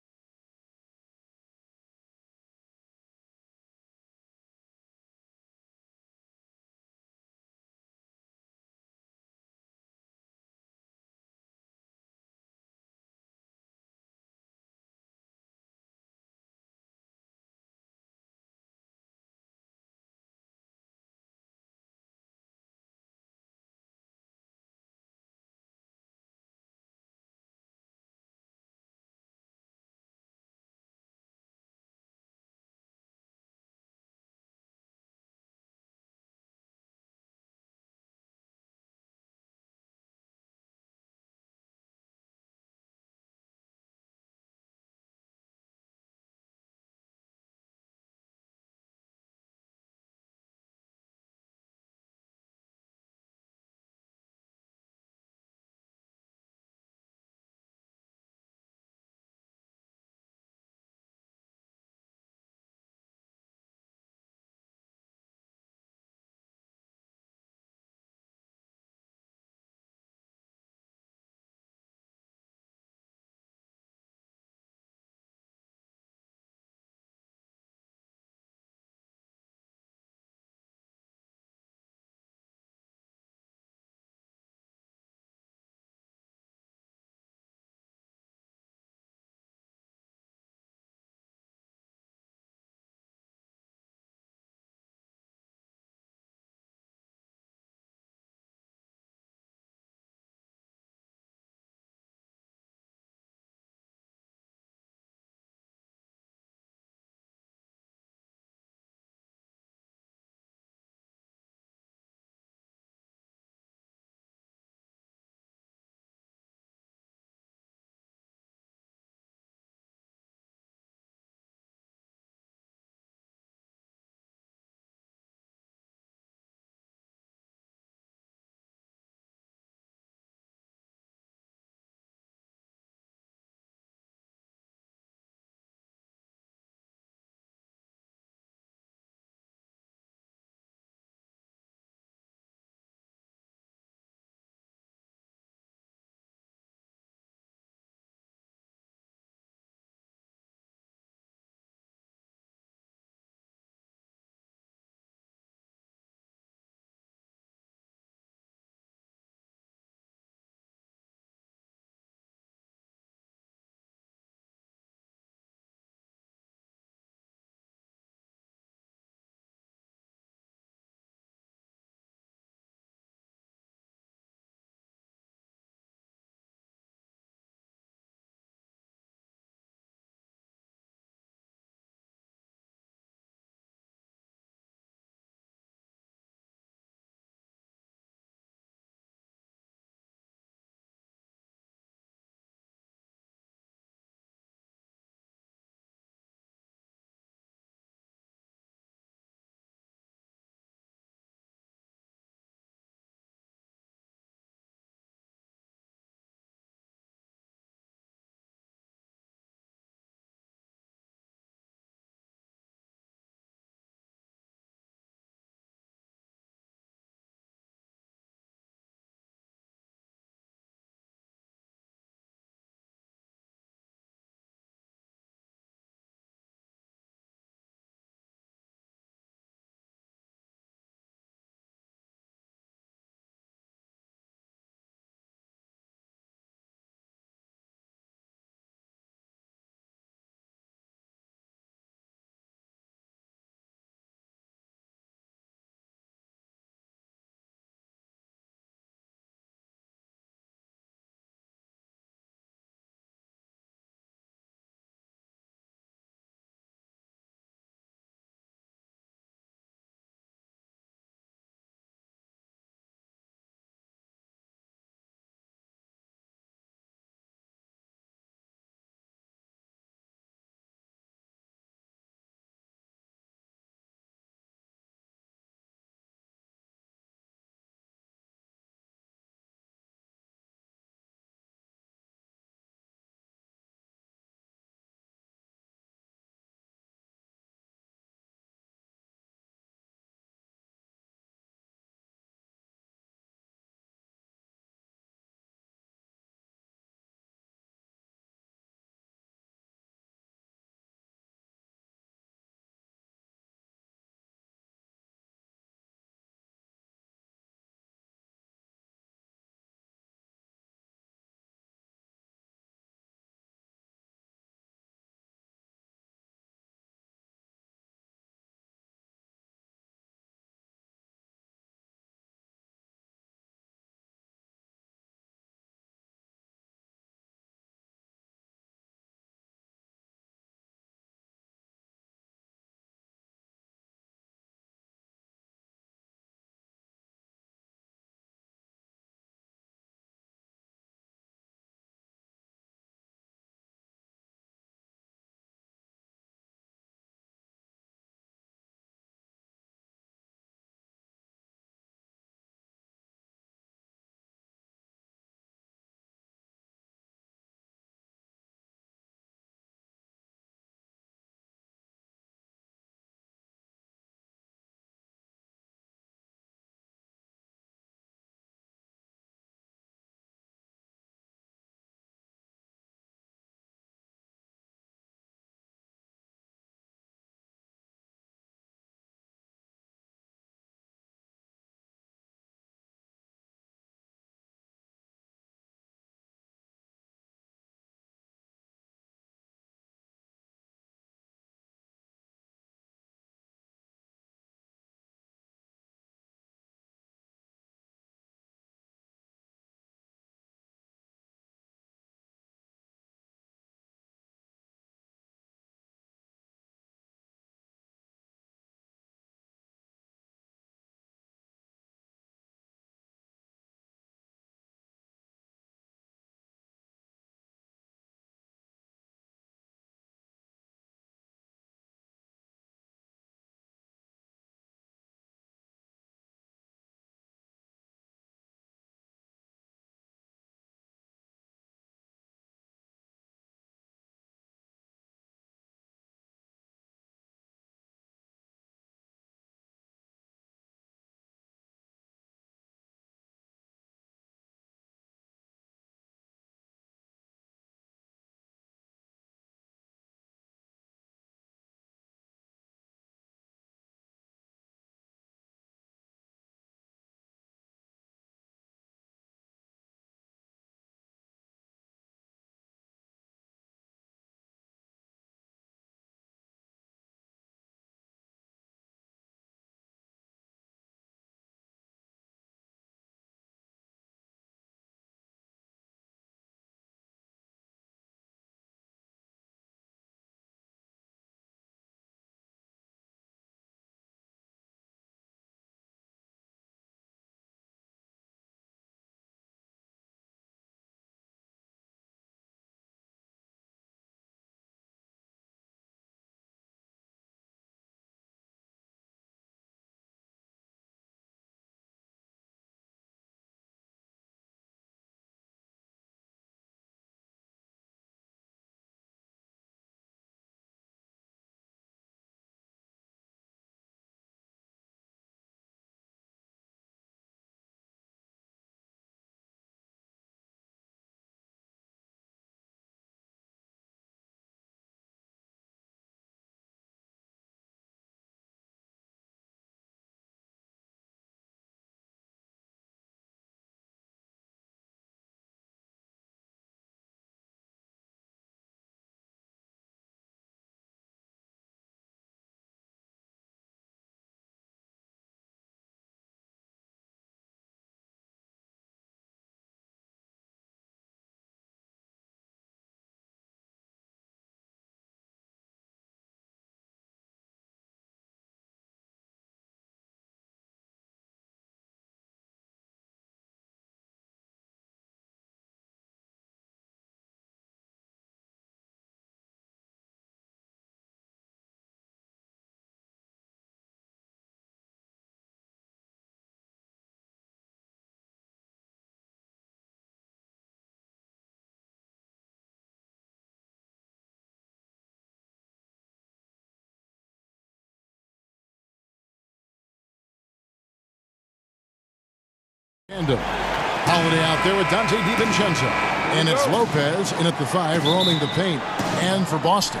Speaker 1: Holiday out there with Dante DiVincenzo. And it's Lopez in at the 5, roaming the paint. And for Boston,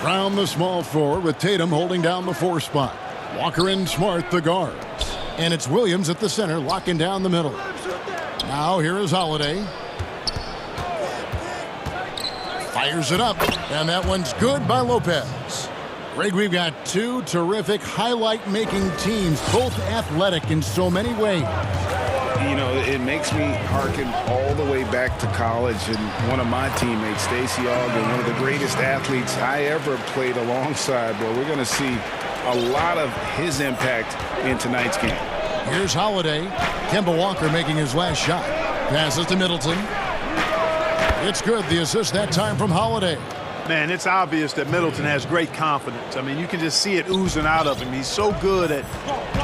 Speaker 1: Brown the small forward with Tatum holding down the 4 spot. Walker and Smart the guards. And it's Williams at the center locking down the middle. Now here is Holiday. Fires it up. And that one's good by Lopez. Greg, we've got 2 terrific highlight-making teams, both athletic in so many ways.
Speaker 2: You know, it makes me hearken all the way back to college, and one of my teammates, Stacey Ogden, one of the greatest athletes I ever played alongside. But we're going to see a lot of his impact in tonight's game.
Speaker 1: Here's Holiday. Kemba Walker making his last shot. Passes to Middleton. It's good. The assist that time from Holiday.
Speaker 9: Man, it's obvious that Middleton has great confidence. I mean, you can just see it oozing out of him. He's so good at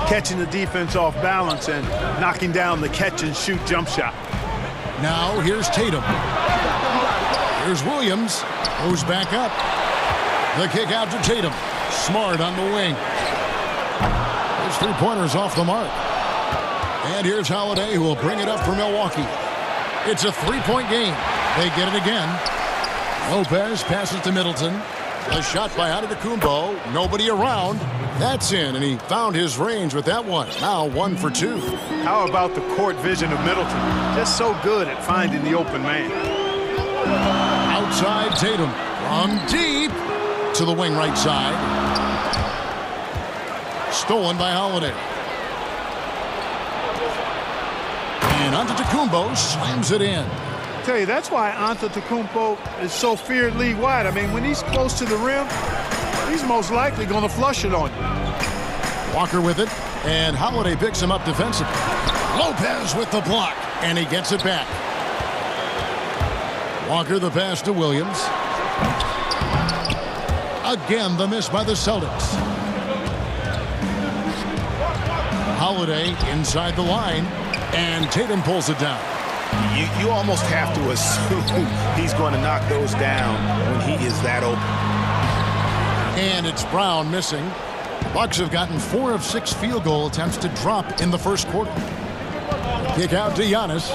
Speaker 9: catching the defense off balance and knocking down the catch-and-shoot jump shot.
Speaker 1: Now here's Tatum. Here's Williams. Goes back up. The kick out to Tatum. Smart on the wing. His 3-pointers off the mark. And here's Holiday, who will bring it up for Milwaukee. It's a 3-point game. They get it again. Lopez passes to Middleton. A shot by Antetokounmpo. Nobody around. That's in, and he found his range with that one. Now 1 for 2.
Speaker 9: How about the court vision of Middleton? Just so good at finding the open man.
Speaker 1: Outside Tatum. From deep to the wing right side. Stolen by Holiday. And Antetokounmpo slams it in.
Speaker 9: I tell you, that's why Antetokounmpo is so feared league-wide. I mean, when he's close to the rim, he's most likely going to flush it on you.
Speaker 1: Walker with it, and Holiday picks him up defensively. Lopez with the block, and he gets it back. Walker the pass to Williams. Again, the miss by the Celtics. Holiday inside the line, and Tatum pulls it down.
Speaker 14: You almost have to assume he's going to knock those down when he is that open.
Speaker 1: And it's Brown missing. Bucks have gotten 4 of 6 field goal attempts to drop in the first quarter. Kick out to Giannis.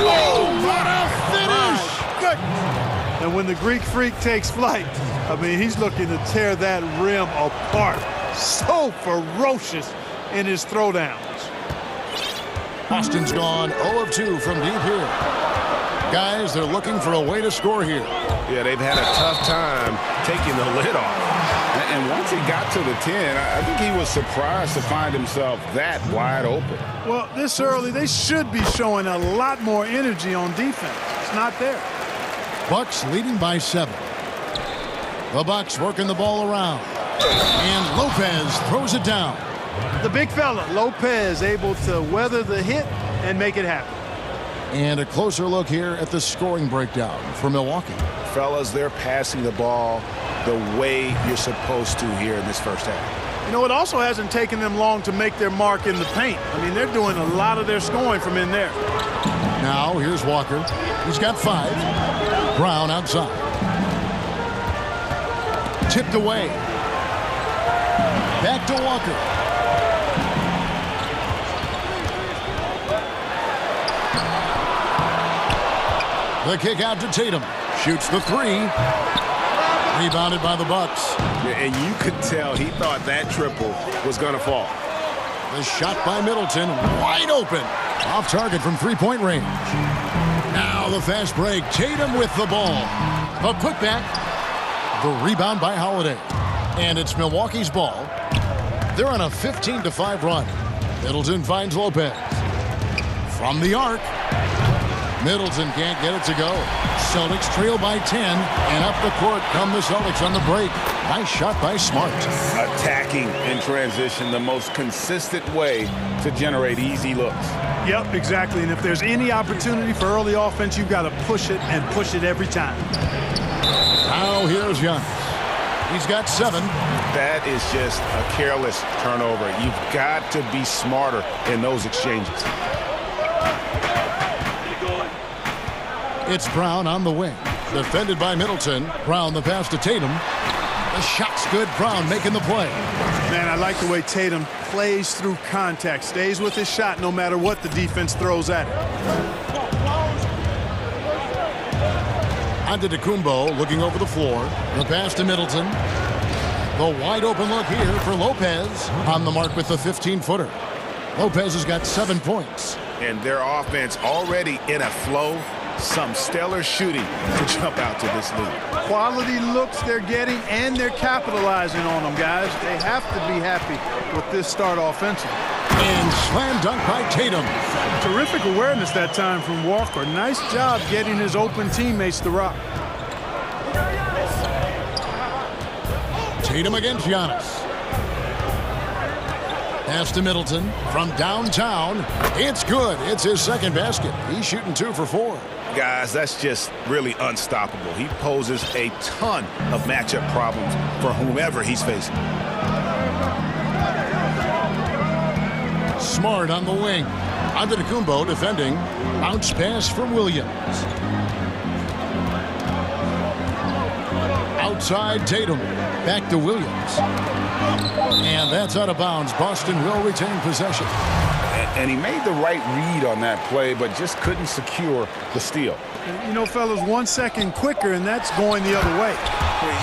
Speaker 1: Whoa, what a finish!
Speaker 9: Good. And when the Greek Freak takes flight, I mean, he's looking to tear that rim apart. So ferocious in his throwdowns.
Speaker 1: Boston's gone 0 of 2 from deep here. Guys, they're looking for a way to score here.
Speaker 14: Yeah, they've had a tough time taking the lid off.
Speaker 2: And once he got to the 10, I think he was surprised to find himself that wide open.
Speaker 9: Well, this early, they should be showing a lot more energy on defense. It's not there.
Speaker 1: Bucks leading by 7. The Bucks working the ball around. And Lopez throws it down.
Speaker 9: The big fella, Lopez, able to weather the hit and make it happen.
Speaker 1: And a closer look here at the scoring breakdown for Milwaukee.
Speaker 2: Fellas, they're passing the ball the way you're supposed to here in this first half.
Speaker 9: You know, it also hasn't taken them long to make their mark in the paint. I mean, they're doing a lot of their scoring from in there.
Speaker 1: Now, here's Walker. He's got 5. Brown outside. Tipped away. Back to Walker. The kick out to Tatum. Shoots the 3. Rebounded by the Bucks.
Speaker 14: And you could tell he thought that triple was going to fall.
Speaker 1: The shot by Middleton, wide open. Off target from 3-point range. Now the fast break. Tatum with the ball. A putback. The rebound by Holiday. And it's Milwaukee's ball. They're on a 15-5 run. Middleton finds Lopez. From the arc. Middleton can't get it to go. Celtics trail by 10, and up the court come the Celtics on the break. Nice shot by Smart.
Speaker 2: Attacking in transition, the most consistent way to generate easy looks.
Speaker 9: Yep, exactly. And if there's any opportunity for early offense, you've got to push it and push it every time.
Speaker 1: Now here's Giannis. He's got 7.
Speaker 2: That is just a careless turnover. You've got to be smarter in those exchanges.
Speaker 1: It's Brown on the wing. Defended by Middleton. Brown the pass to Tatum. The shot's good. Brown making the play.
Speaker 9: Man, I like the way Tatum plays through contact, stays with his shot no matter what the defense throws at him.
Speaker 1: Antetokounmpo looking over the floor. The pass to Middleton. The wide open look here for Lopez on the mark with the 15-footer. Lopez has got 7 points.
Speaker 2: And their offense already in a flow. Some stellar shooting to jump out to this lead.
Speaker 9: Quality looks they're getting, and they're capitalizing on them, guys. They have to be happy with this start offensively.
Speaker 1: And slam dunk by Tatum.
Speaker 9: Terrific awareness that time from Walker. Nice job getting his open teammates to rock.
Speaker 1: Tatum against Giannis. Pass to Middleton from downtown. It's good. It's his second basket. He's shooting 2 for 4.
Speaker 2: Guys, that's just really unstoppable. He poses a ton of matchup problems for whomever he's facing.
Speaker 1: Smart on the wing. Antetokounmpo defending. Bounce pass from Williams. Outside Tatum. Back to Williams. And that's out of bounds. Boston will retain possession.
Speaker 2: And he made the right read on that play, but just couldn't secure the steal.
Speaker 9: You know, fellas, 1 second quicker, and that's going the other way.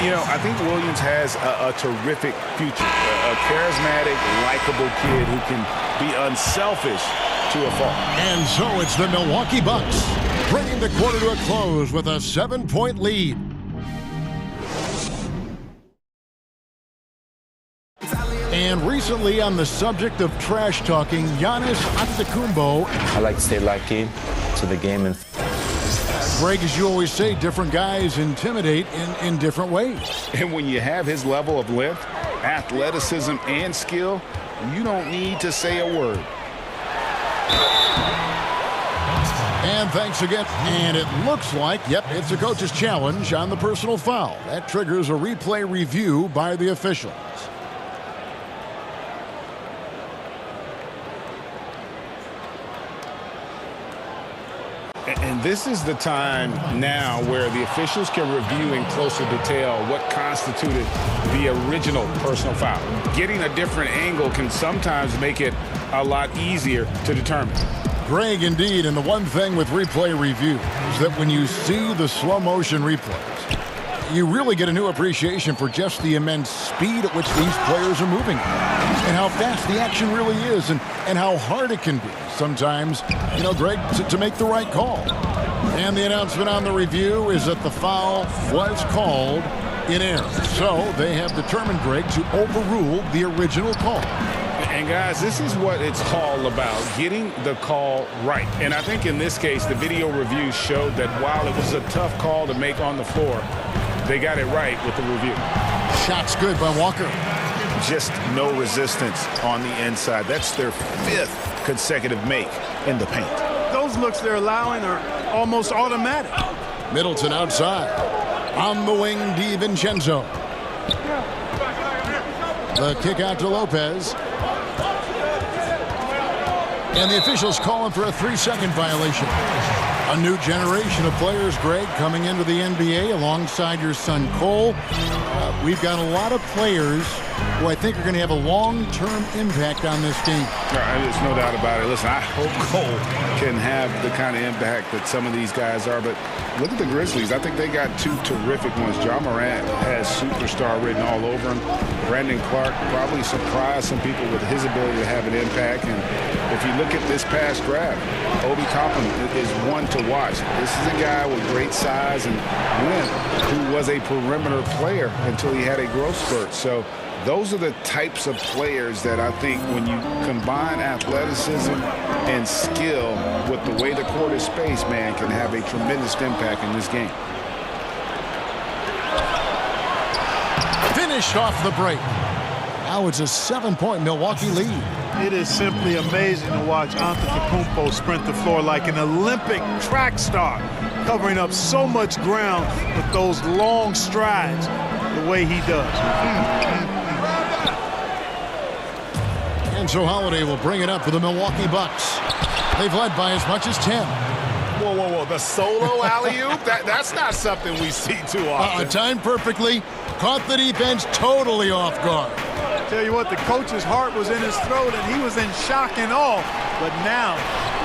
Speaker 2: You know, I think Williams has a terrific future. A charismatic, likable kid who can be unselfish to a fault.
Speaker 1: And so it's the Milwaukee Bucks bringing the quarter to a close with a 7-point lead. And recently, on the subject of trash talking, Giannis Antetokounmpo.
Speaker 17: I like to stay locked in to the game. And
Speaker 1: Greg, as you always say, different guys intimidate in different ways.
Speaker 2: And when you have his level of length, athleticism, and skill, you don't need to say a word.
Speaker 1: And thanks again. And it looks like, yep, it's a coach's challenge on the personal foul. That triggers a replay review by the officials.
Speaker 2: And this is the time now where the officials can review in closer detail what constituted the original personal foul. Getting a different angle can sometimes make it a lot easier to determine.
Speaker 1: Greg, indeed, and the one thing with replay review is that when you see the slow motion replays, you really get a new appreciation for just the immense speed at which these players are moving and how fast the action really is and how hard it can be sometimes, you know, Greg, to make the right call. And the announcement on the review is that the foul was called in error. So they have determined, Greg, to overrule the original call.
Speaker 2: And guys, this is what it's all about, getting the call right. And I think in this case, the video review showed that while it was a tough call to make on the floor, they got it right with the review.
Speaker 1: Shots good by Walker.
Speaker 2: Just no resistance on the inside. That's their 5th consecutive make in the paint.
Speaker 9: Those looks they're allowing are almost automatic.
Speaker 1: Middleton outside. On the wing, DiVincenzo. The kick out to Lopez. And the officials calling for a 3-second violation. A new generation of players, Greg, coming into the NBA alongside your son Cole. We've got a lot of players who I think are going to have a long-term impact on this game.
Speaker 2: There's no doubt about it. Listen, I hope Cole can have the kind of impact that some of these guys are. But look at the Grizzlies. I think they got 2 terrific ones. Ja Morant has superstar written all over him. Brandon Clark probably surprised some people with his ability to have an impact. And if you look at this past draft, Obi Toppin is one to watch. This is a guy with great size and length who was a perimeter player until he had a growth spurt. So those are the types of players that I think when you combine athleticism and skill with the way the court is spaced, man, can have a tremendous impact in this game.
Speaker 1: Finished off the break. Now it's a 7-point Milwaukee lead.
Speaker 9: It is simply amazing to watch Antetokounmpo sprint the floor like an Olympic track star, covering up so much ground with those long strides the way he does.
Speaker 1: And so Holiday will bring it up for the Milwaukee Bucks. They've led by as much as 10.
Speaker 14: Whoa, whoa, whoa. The solo alley-oop? That's not something we see too often.
Speaker 1: Timed perfectly. Caught the defense totally off guard.
Speaker 9: Tell you what, the coach's heart was in his throat, and he was in shock and awe. But now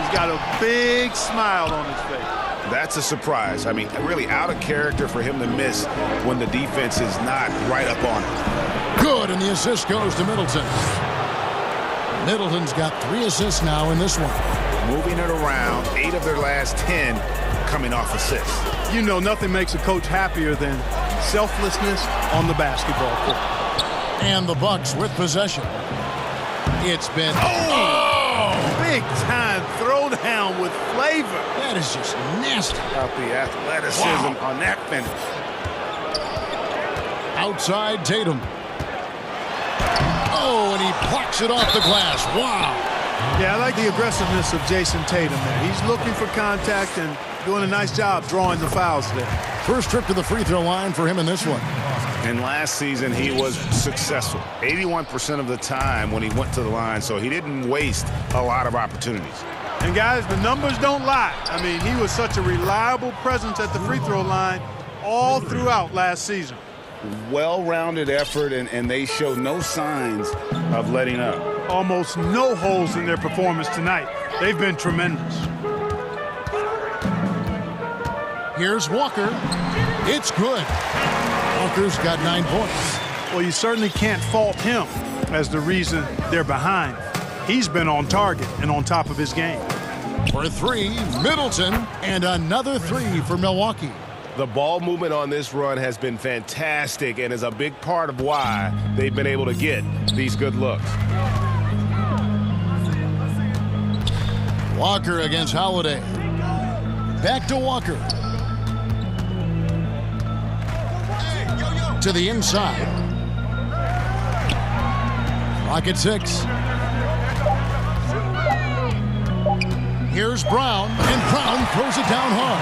Speaker 9: he's got a big smile on his face.
Speaker 14: That's a surprise. I mean, really out of character for him to miss when the defense is not right up on it.
Speaker 1: Good, and the assist goes to Middleton. Middleton's got 3 assists now in this one.
Speaker 14: Moving it around, 8 of their last 10 coming off assists.
Speaker 9: You know, nothing makes a coach happier than selflessness on the basketball court.
Speaker 1: And the Bucks with possession. It's been...
Speaker 9: Big-time throwdown with flavor.
Speaker 1: That is just nasty.
Speaker 14: About the athleticism on that finish.
Speaker 1: Outside Tatum. Oh, and he plucks it off the glass. Wow.
Speaker 9: Yeah, I like the aggressiveness of Jason Tatum there. He's looking for contact and doing a nice job drawing the fouls there.
Speaker 1: First trip to the free throw line for him in this one.
Speaker 14: And last season, he was successful 81% of the time when he went to the line, so he didn't waste a lot of opportunities.
Speaker 9: And guys, the numbers don't lie. I mean, he was such a reliable presence at the free throw line all throughout last season.
Speaker 14: Well-rounded effort, and they show no signs of letting up.
Speaker 9: Almost no holes in their performance tonight. They've been tremendous.
Speaker 1: Here's Walker. It's good. Walker's got 9 points.
Speaker 9: Well, you certainly can't fault him as the reason they're behind. He's been on target and on top of his game.
Speaker 1: For 3, Middleton, and another 3 for Milwaukee.
Speaker 14: The ball movement on this run has been fantastic and is a big part of why they've been able to get these good looks.
Speaker 1: Walker against Holiday. Back to Walker. To the inside. Clock at 6. Here's Brown, and Brown throws it down hard.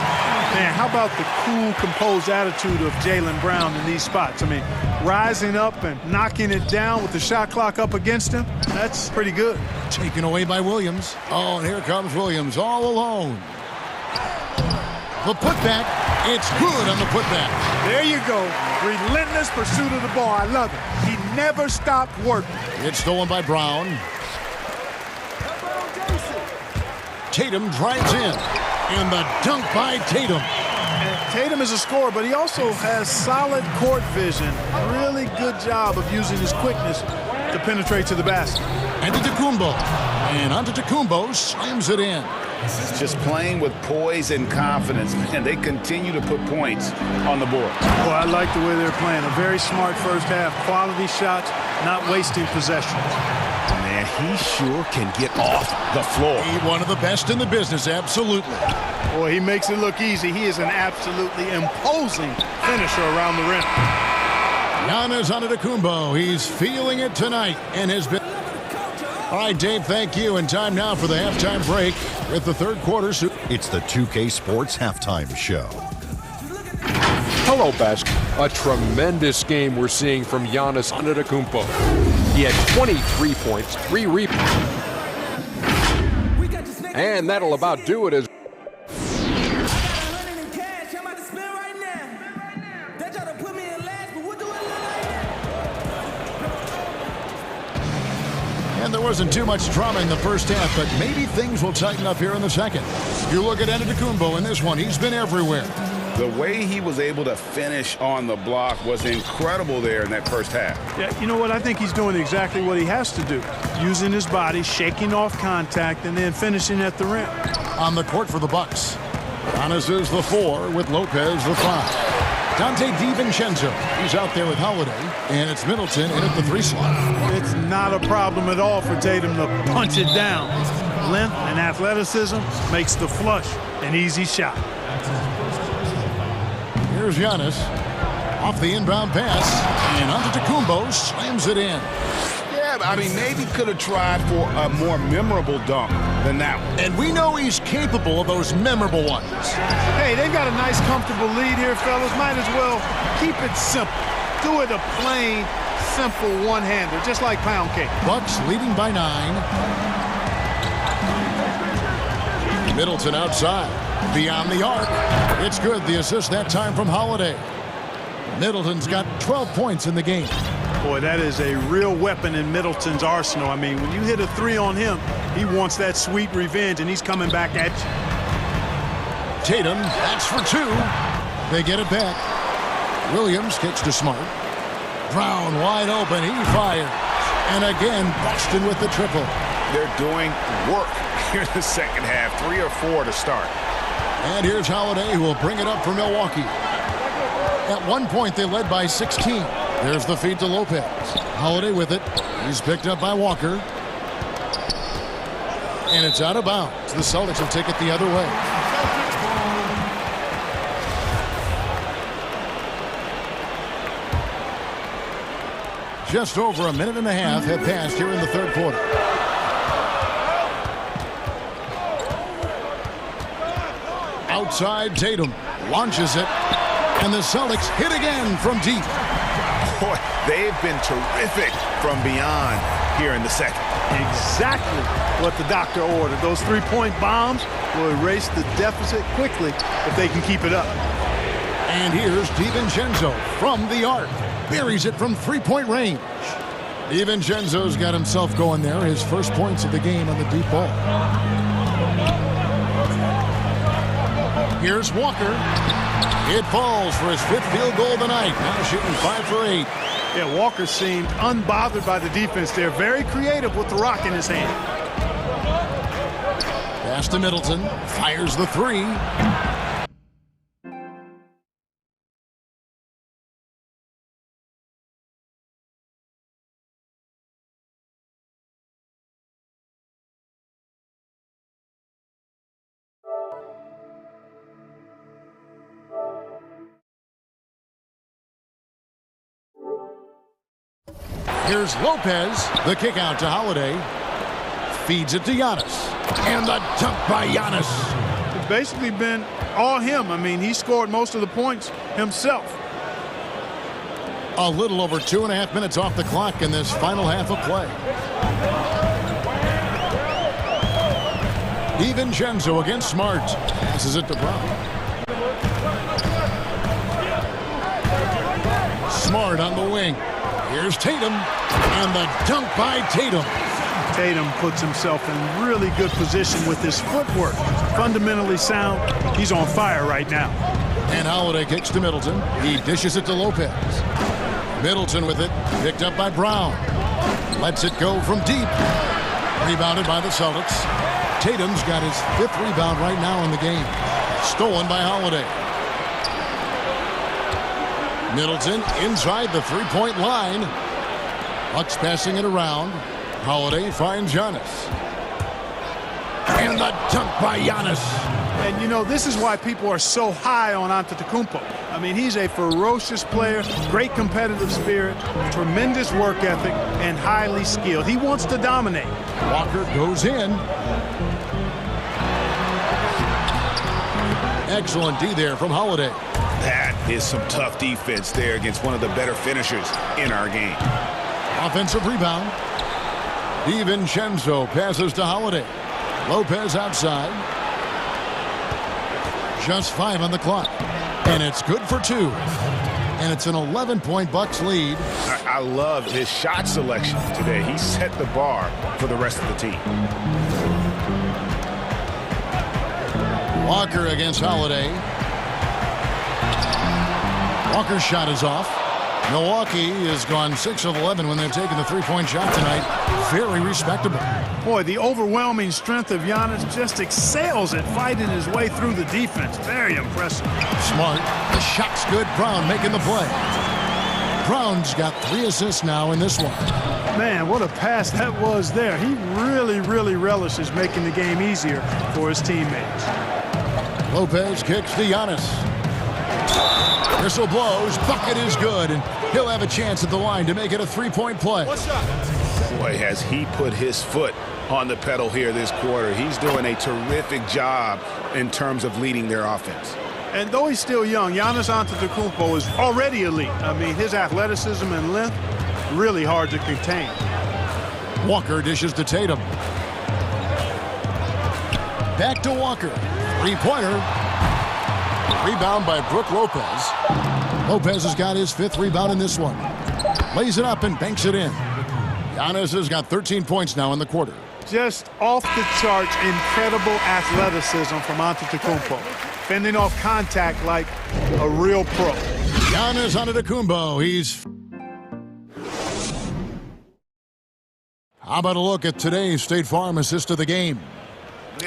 Speaker 9: Man, how about the cool, composed attitude of Jaylen Brown in these spots? I mean, rising up and knocking it down with the shot clock up against him, that's pretty good.
Speaker 1: Taken away by Williams. Oh, and here comes Williams all alone. The putback, it's good on the putback.
Speaker 9: There you go. Relentless pursuit of the ball. I love it. He never stopped working.
Speaker 1: It's stolen by Brown. Tatum drives in. And the dunk by Tatum.
Speaker 9: And Tatum is a scorer, but he also has solid court vision. Really good job of using his quickness to penetrate to the basket.
Speaker 1: And Antetokounmpo. And Antetokounmpo slams it in.
Speaker 14: Just playing with poise and confidence, and they continue to put points on the board.
Speaker 9: Well, I like the way they're playing. A very smart first half. Quality shots, not wasting possessions.
Speaker 14: Man, he sure can get off the floor.
Speaker 1: He's one of the best in the business, absolutely.
Speaker 9: Boy, he makes it look easy. He is an absolutely imposing finisher around the rim.
Speaker 1: Giannis Antetokounmpo, he's feeling it tonight and has been... All right, Dave, thank you. And time now for the halftime break with the third quarter.
Speaker 15: It's the 2K Sports Halftime Show.
Speaker 8: Hello, Bask. A tremendous game we're seeing from Giannis Antetokounmpo. He had 23 points, 3 rebounds. And that'll about do it as...
Speaker 1: And there wasn't too much drama in the first half, but maybe things will tighten up here in the second. You look at Antetokounmpo in this one. He's been everywhere.
Speaker 14: The way he was able to finish on the block was incredible there in that first half.
Speaker 9: Yeah, you know what? I think he's doing exactly what he has to do. Using his body, shaking off contact, and then finishing at the rim.
Speaker 1: On the court for the Bucks. Giannis is the 4 with Lopez the 5. Dante DiVincenzo, he's out there with Holiday, and it's Middleton in at the 3 slot.
Speaker 9: It's not a problem at all for Tatum to punch it down. Length and athleticism makes the flush an easy shot.
Speaker 1: Here's Giannis off the inbound pass, and Antetokounmpo slams it in.
Speaker 14: Yeah, I mean, maybe could have tried for a more memorable dunk than that one.
Speaker 1: And we know he's capable of those memorable ones.
Speaker 9: Hey, they've got a nice, comfortable lead here, fellas. Might as well keep it simple. Do it a plain, simple one-hander, just like pound cake.
Speaker 1: Bucks leading by 9. Middleton outside. Beyond the arc. It's good. The assist that time from Holiday. Middleton's got 12 points in the game.
Speaker 9: Boy, that is a real weapon in Middleton's arsenal. I mean, when you hit a three on him, he wants that sweet revenge, and he's coming back at you.
Speaker 1: Tatum, that's for two. They get it back. Williams kicks to Smart. Brown wide open. He fires. And again, Boston with the triple.
Speaker 2: They're doing work here in the second half. 3 or 4 to start.
Speaker 1: And here's Holiday, who will bring it up for Milwaukee. At one point, they led by 16. There's the feed to Lopez. Holiday with it. He's picked up by Walker. And it's out of bounds. The Celtics will take it the other way. Just over a minute and a half have passed here in the third quarter. Outside, Tatum launches it. And the Celtics hit again from deep.
Speaker 2: Boy, they've been terrific from beyond here in the second.
Speaker 9: Exactly what the doctor ordered. Those three-point bombs will erase the deficit quickly if they can keep it up.
Speaker 1: And here's DiVincenzo from the arc. Buries it from three-point range. DiVincenzo's got himself going there. His first points of the game on the deep ball. Here's Walker. It falls for his 5th field goal of the night. Now shooting 5 for 8.
Speaker 9: Yeah, Walker seemed unbothered by the defense there. Very creative with the rock in his hand.
Speaker 1: Pass to Middleton. Fires the three. Here's Lopez. The kick out to Holiday. Feeds it to Giannis. And the dunk by Giannis.
Speaker 9: It's basically been all him. I mean, he scored most of the points himself.
Speaker 1: A little over 2.5 minutes off the clock in this final half of play. DiVincenzo against Smart. Passes it to Brown. Smart on the wing. Here's Tatum, and the dunk by Tatum.
Speaker 9: Tatum puts himself in really good position with his footwork. Fundamentally sound. He's on fire right now.
Speaker 1: And Holiday kicks to Middleton. He dishes it to Lopez. Middleton with it, picked up by Brown. Lets it go from deep. Rebounded by the Celtics. Tatum's got his 5th rebound right now in the game. Stolen by Holiday. Middleton inside the three-point line. Bucks passing it around. Holiday finds Giannis. And the dunk by Giannis.
Speaker 9: And, you know, this is why people are so high on Antetokounmpo. I mean, he's a ferocious player, great competitive spirit, tremendous work ethic, and highly skilled. He wants to dominate.
Speaker 1: Walker goes in. Excellent D there from Holiday.
Speaker 2: That is some tough defense there against one of the better finishers in our game.
Speaker 1: Offensive rebound. DiVincenzo passes to Holiday. Lopez outside. Just 5 on the clock. And it's good for 2. And it's an 11-point Bucks lead.
Speaker 2: I love his shot selection today. He set the bar for the rest of the team.
Speaker 1: Walker against Holiday. Walker's shot is off. Milwaukee has gone 6 of 11 when they've taken the three-point shot tonight. Very respectable.
Speaker 9: Boy, the overwhelming strength of Giannis just excels at fighting his way through the defense. Very impressive.
Speaker 1: Smart. The shot's good. Brown making the play. Brown's got 3 assists now in this one.
Speaker 9: Man, what a pass that was there. He really, really relishes making the game easier for his teammates.
Speaker 1: Lopez kicks to Giannis. Whistle blows. Bucket is good, and he'll have a chance at the line to make it a 3-point play.
Speaker 2: Boy, has he put his foot on the pedal here this quarter. He's doing a terrific job in terms of leading their offense.
Speaker 9: And though he's still young, Giannis Antetokounmpo is already elite. I mean, his athleticism and length, really hard to contain.
Speaker 1: Walker dishes to Tatum. Back to Walker. Three-pointer. Rebound by Brook Lopez. Lopez has got his 5th rebound in this one. Lays it up and banks it in. Giannis has got 13 points now in the quarter.
Speaker 9: Just off the charts, incredible athleticism from Antetokounmpo. Fending off contact like a real pro.
Speaker 1: Giannis Antetokounmpo, he's... How about a look at today's State Farm assist of the game?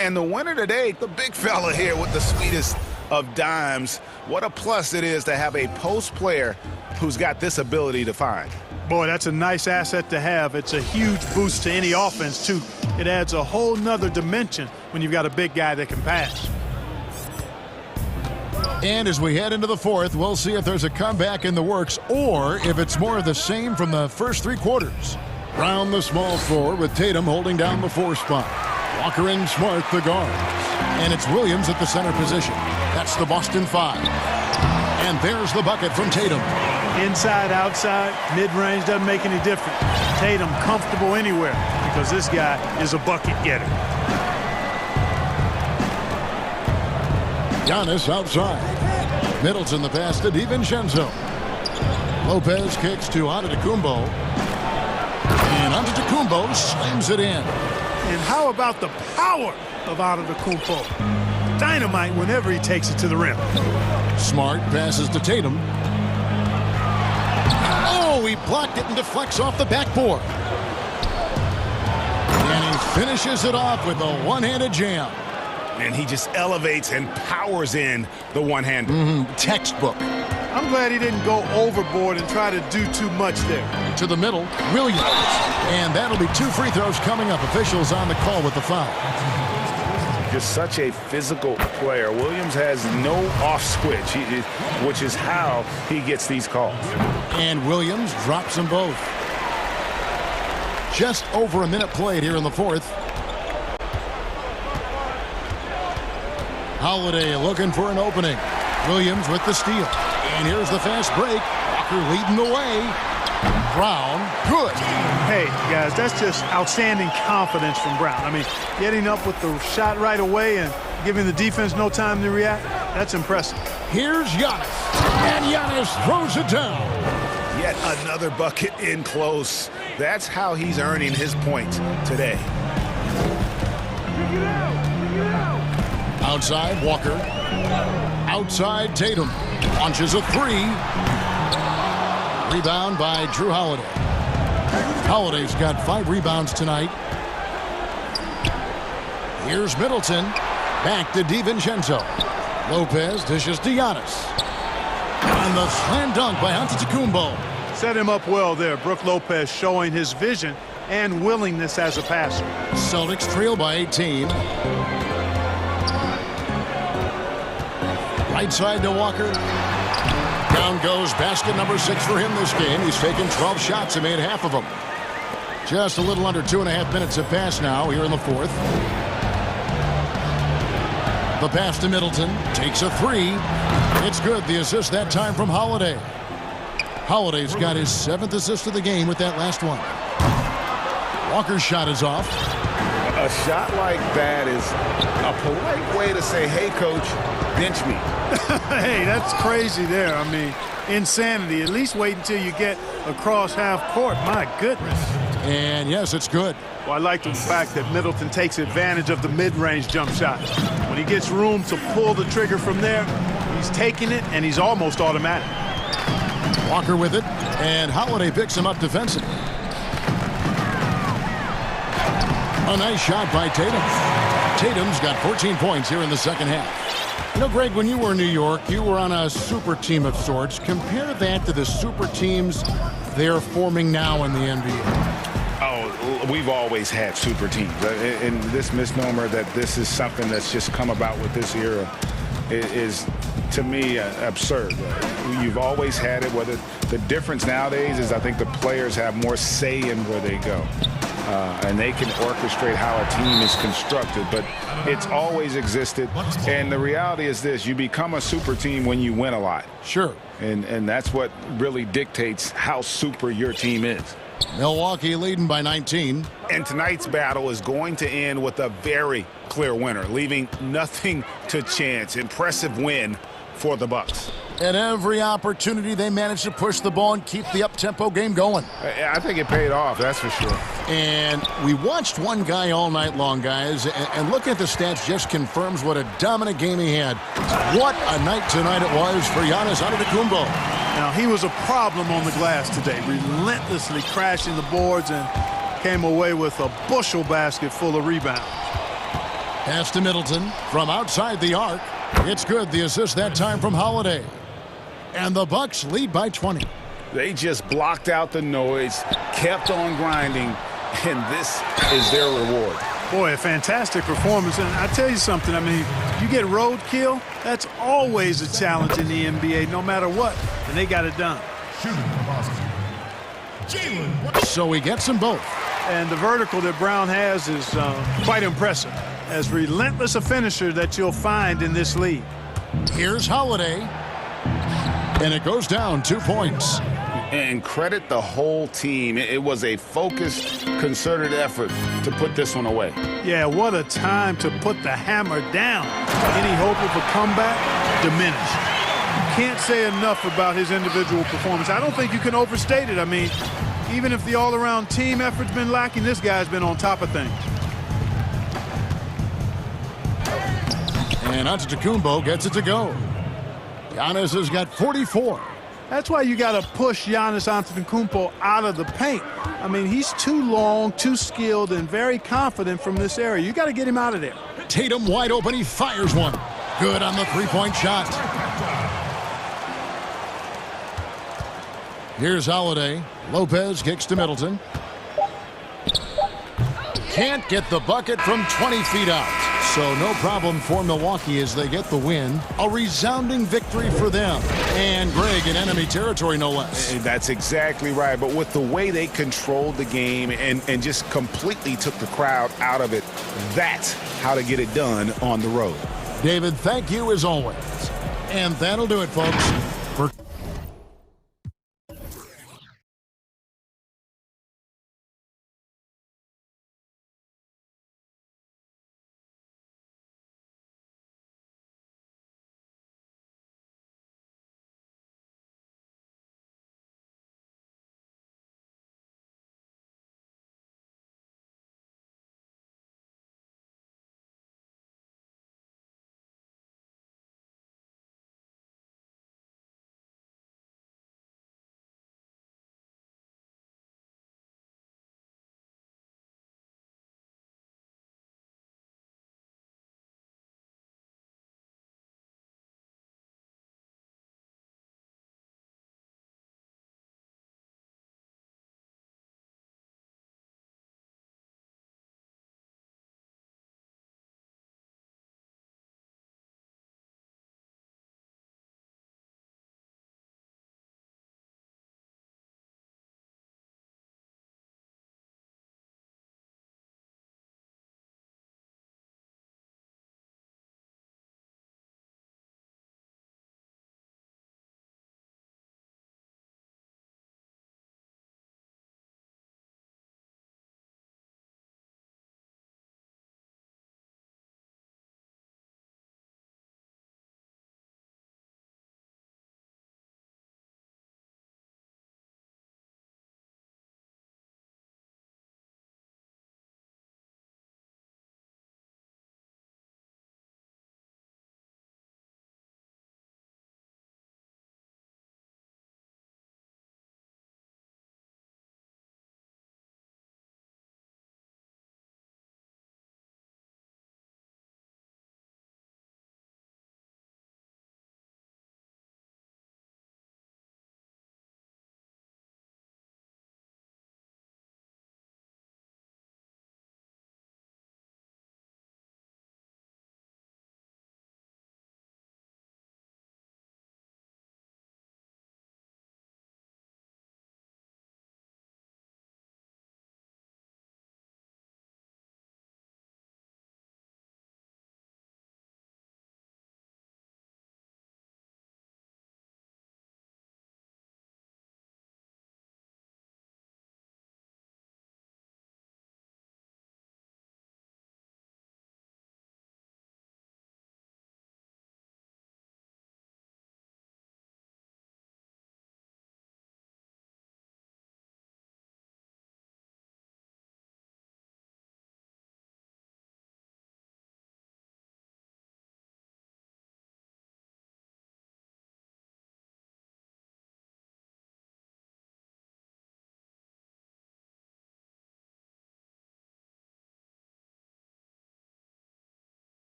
Speaker 2: And the winner today, the big fella here with the sweetest of dimes. What a plus it is to have a post player who's got this ability to find.
Speaker 9: Boy, that's a nice asset to have. It's a huge boost to any offense, too. It adds a whole nother dimension when you've got a big guy that can pass.
Speaker 1: And as we head into the fourth, we'll see if there's a comeback in the works or if it's more of the same from the first 3 quarters. Round the small floor with Tatum holding down the 4 spot. Walker and Smart the guards. And it's Williams at the center position. That's the Boston 5. And there's the bucket from Tatum.
Speaker 9: Inside, outside, mid-range doesn't make any difference. Tatum comfortable anywhere because this guy is a bucket getter.
Speaker 1: Giannis outside. Middleton the pass to DiVincenzo. Lopez kicks to Antetokounmpo. And Antetokounmpo slams it in.
Speaker 9: And how about the power of Antetokounmpo? Dynamite whenever he takes it to the rim.
Speaker 1: Smart passes to Tatum. Oh, he blocked it and deflects off the backboard. And he finishes it off with a one-handed jam.
Speaker 2: And he just elevates and powers in the one-hander.
Speaker 1: Textbook.
Speaker 9: I'm glad he didn't go overboard and try to do too much there.
Speaker 1: To the middle, Williams. And that'll be 2 free throws coming up. Officials on the call with the foul.
Speaker 2: Just such a physical player. Williams has no off switch, which is how he gets these calls.
Speaker 1: And Williams drops them both. Just over a minute played here in the fourth. Holiday looking for an opening. Williams with the steal. And here's the fast break. Walker leading the way. Brown, good.
Speaker 9: Hey, guys, that's just outstanding confidence from Brown. I mean, getting up with the shot right away and giving the defense no time to react, that's impressive.
Speaker 1: Here's Giannis. And Giannis throws it down.
Speaker 2: Yet another bucket in close. That's how he's earning his points today.
Speaker 1: Outside, Walker. Outside, Tatum. Launches a 3. Rebound by Drew Holiday. Holiday's got 5 rebounds tonight. Here's Middleton. Back to DiVincenzo. Lopez dishes to Giannis. And the slam dunk by Antetokounmpo.
Speaker 9: Set him up well there. Brook Lopez showing his vision and willingness as a passer.
Speaker 1: Celtics trail by 18. Right side to Walker. Down goes basket number 6 for him this game. He's taken 12 shots and made half of them. Just a little under 2.5 minutes have passed now here in the fourth. The pass to Middleton. Takes a 3. It's good. The assist that time from Holiday. Holiday's got his 7th assist of the game with that last one. Walker's shot is off.
Speaker 2: A shot like that is a polite way to say, hey, coach, bench me.
Speaker 9: Hey, that's crazy there. I mean, insanity. At least wait until you get across half court. My goodness.
Speaker 1: And yes, it's good.
Speaker 9: Well, I like the fact that Middleton takes advantage of the mid-range jump shot. When he gets room to pull the trigger from there, he's taking it, and he's almost automatic.
Speaker 1: Walker with it, and Holiday picks him up defensively. A nice shot by Tatum. Tatum's got 14 points here in the second half. You know, Greg, when you were in New York, you were on a super team of sorts. Compare that to the super teams they're forming now in the NBA.
Speaker 2: Oh, we've always had super teams. And this misnomer that this is something that's just come about with this era is, to me, absurd. You've always had it. Whether the difference nowadays is I think the players have more say in where they go. And they can orchestrate how a team is constructed, but it's always existed. And the reality is this: you become a super team when you win a lot.
Speaker 1: Sure.
Speaker 2: And that's what really dictates how super your team is.
Speaker 1: Milwaukee leading by 19.
Speaker 2: And tonight's battle is going to end with a very clear winner, leaving nothing to chance. Impressive win for the Bucks.
Speaker 1: At every opportunity, they managed to push the ball and keep the up-tempo game going.
Speaker 2: I think it paid off, that's for sure.
Speaker 1: And we watched one guy all night long, guys, and looking at the stats just confirms what a dominant game he had. What a night tonight it was for Giannis Antetokounmpo.
Speaker 9: Now, he was a problem on the glass today, relentlessly crashing the boards and came away with a bushel basket full of rebounds.
Speaker 1: Pass to Middleton from outside the arc. It's good. The assist that time from Holiday. And the Bucks lead by 20.
Speaker 2: They just blocked out the noise, kept on grinding, and this is their reward.
Speaker 9: Boy, a fantastic performance. And I tell you something, I mean, you get roadkill, that's always a challenge in the NBA, no matter what. And they got it done.
Speaker 1: So he gets them both.
Speaker 9: And the vertical that Brown has is quite impressive. As relentless a finisher that you'll find in this league.
Speaker 1: Here's Holiday. And it goes down 2 points.
Speaker 2: And credit the whole team. It was a focused, concerted effort to put this one away.
Speaker 9: Yeah, what a time to put the hammer down. Any hope of a comeback diminished. Can't say enough about his individual performance. I don't think you can overstate it. I mean, even if the all-around team effort's been lacking, this guy's been on top of things.
Speaker 1: And Antetokounmpo gets it to go. Giannis has got 44.
Speaker 9: That's why you got to push Giannis Antetokounmpo out of the paint. I mean, he's too long, too skilled, and very confident from this area. You got to get him out of there.
Speaker 1: Tatum wide open. He fires one. Good on the three-point shot. Here's Holiday. Lopez kicks to Middleton. Can't get the bucket from 20 feet out. So no problem for Milwaukee as they get the win. A resounding victory for them. And Greg in enemy territory, no less.
Speaker 2: That's exactly right. But with the way they controlled the game and just completely took the crowd out of it, that's how to get it done on the road.
Speaker 1: David, thank you as always. And that'll do it, folks. For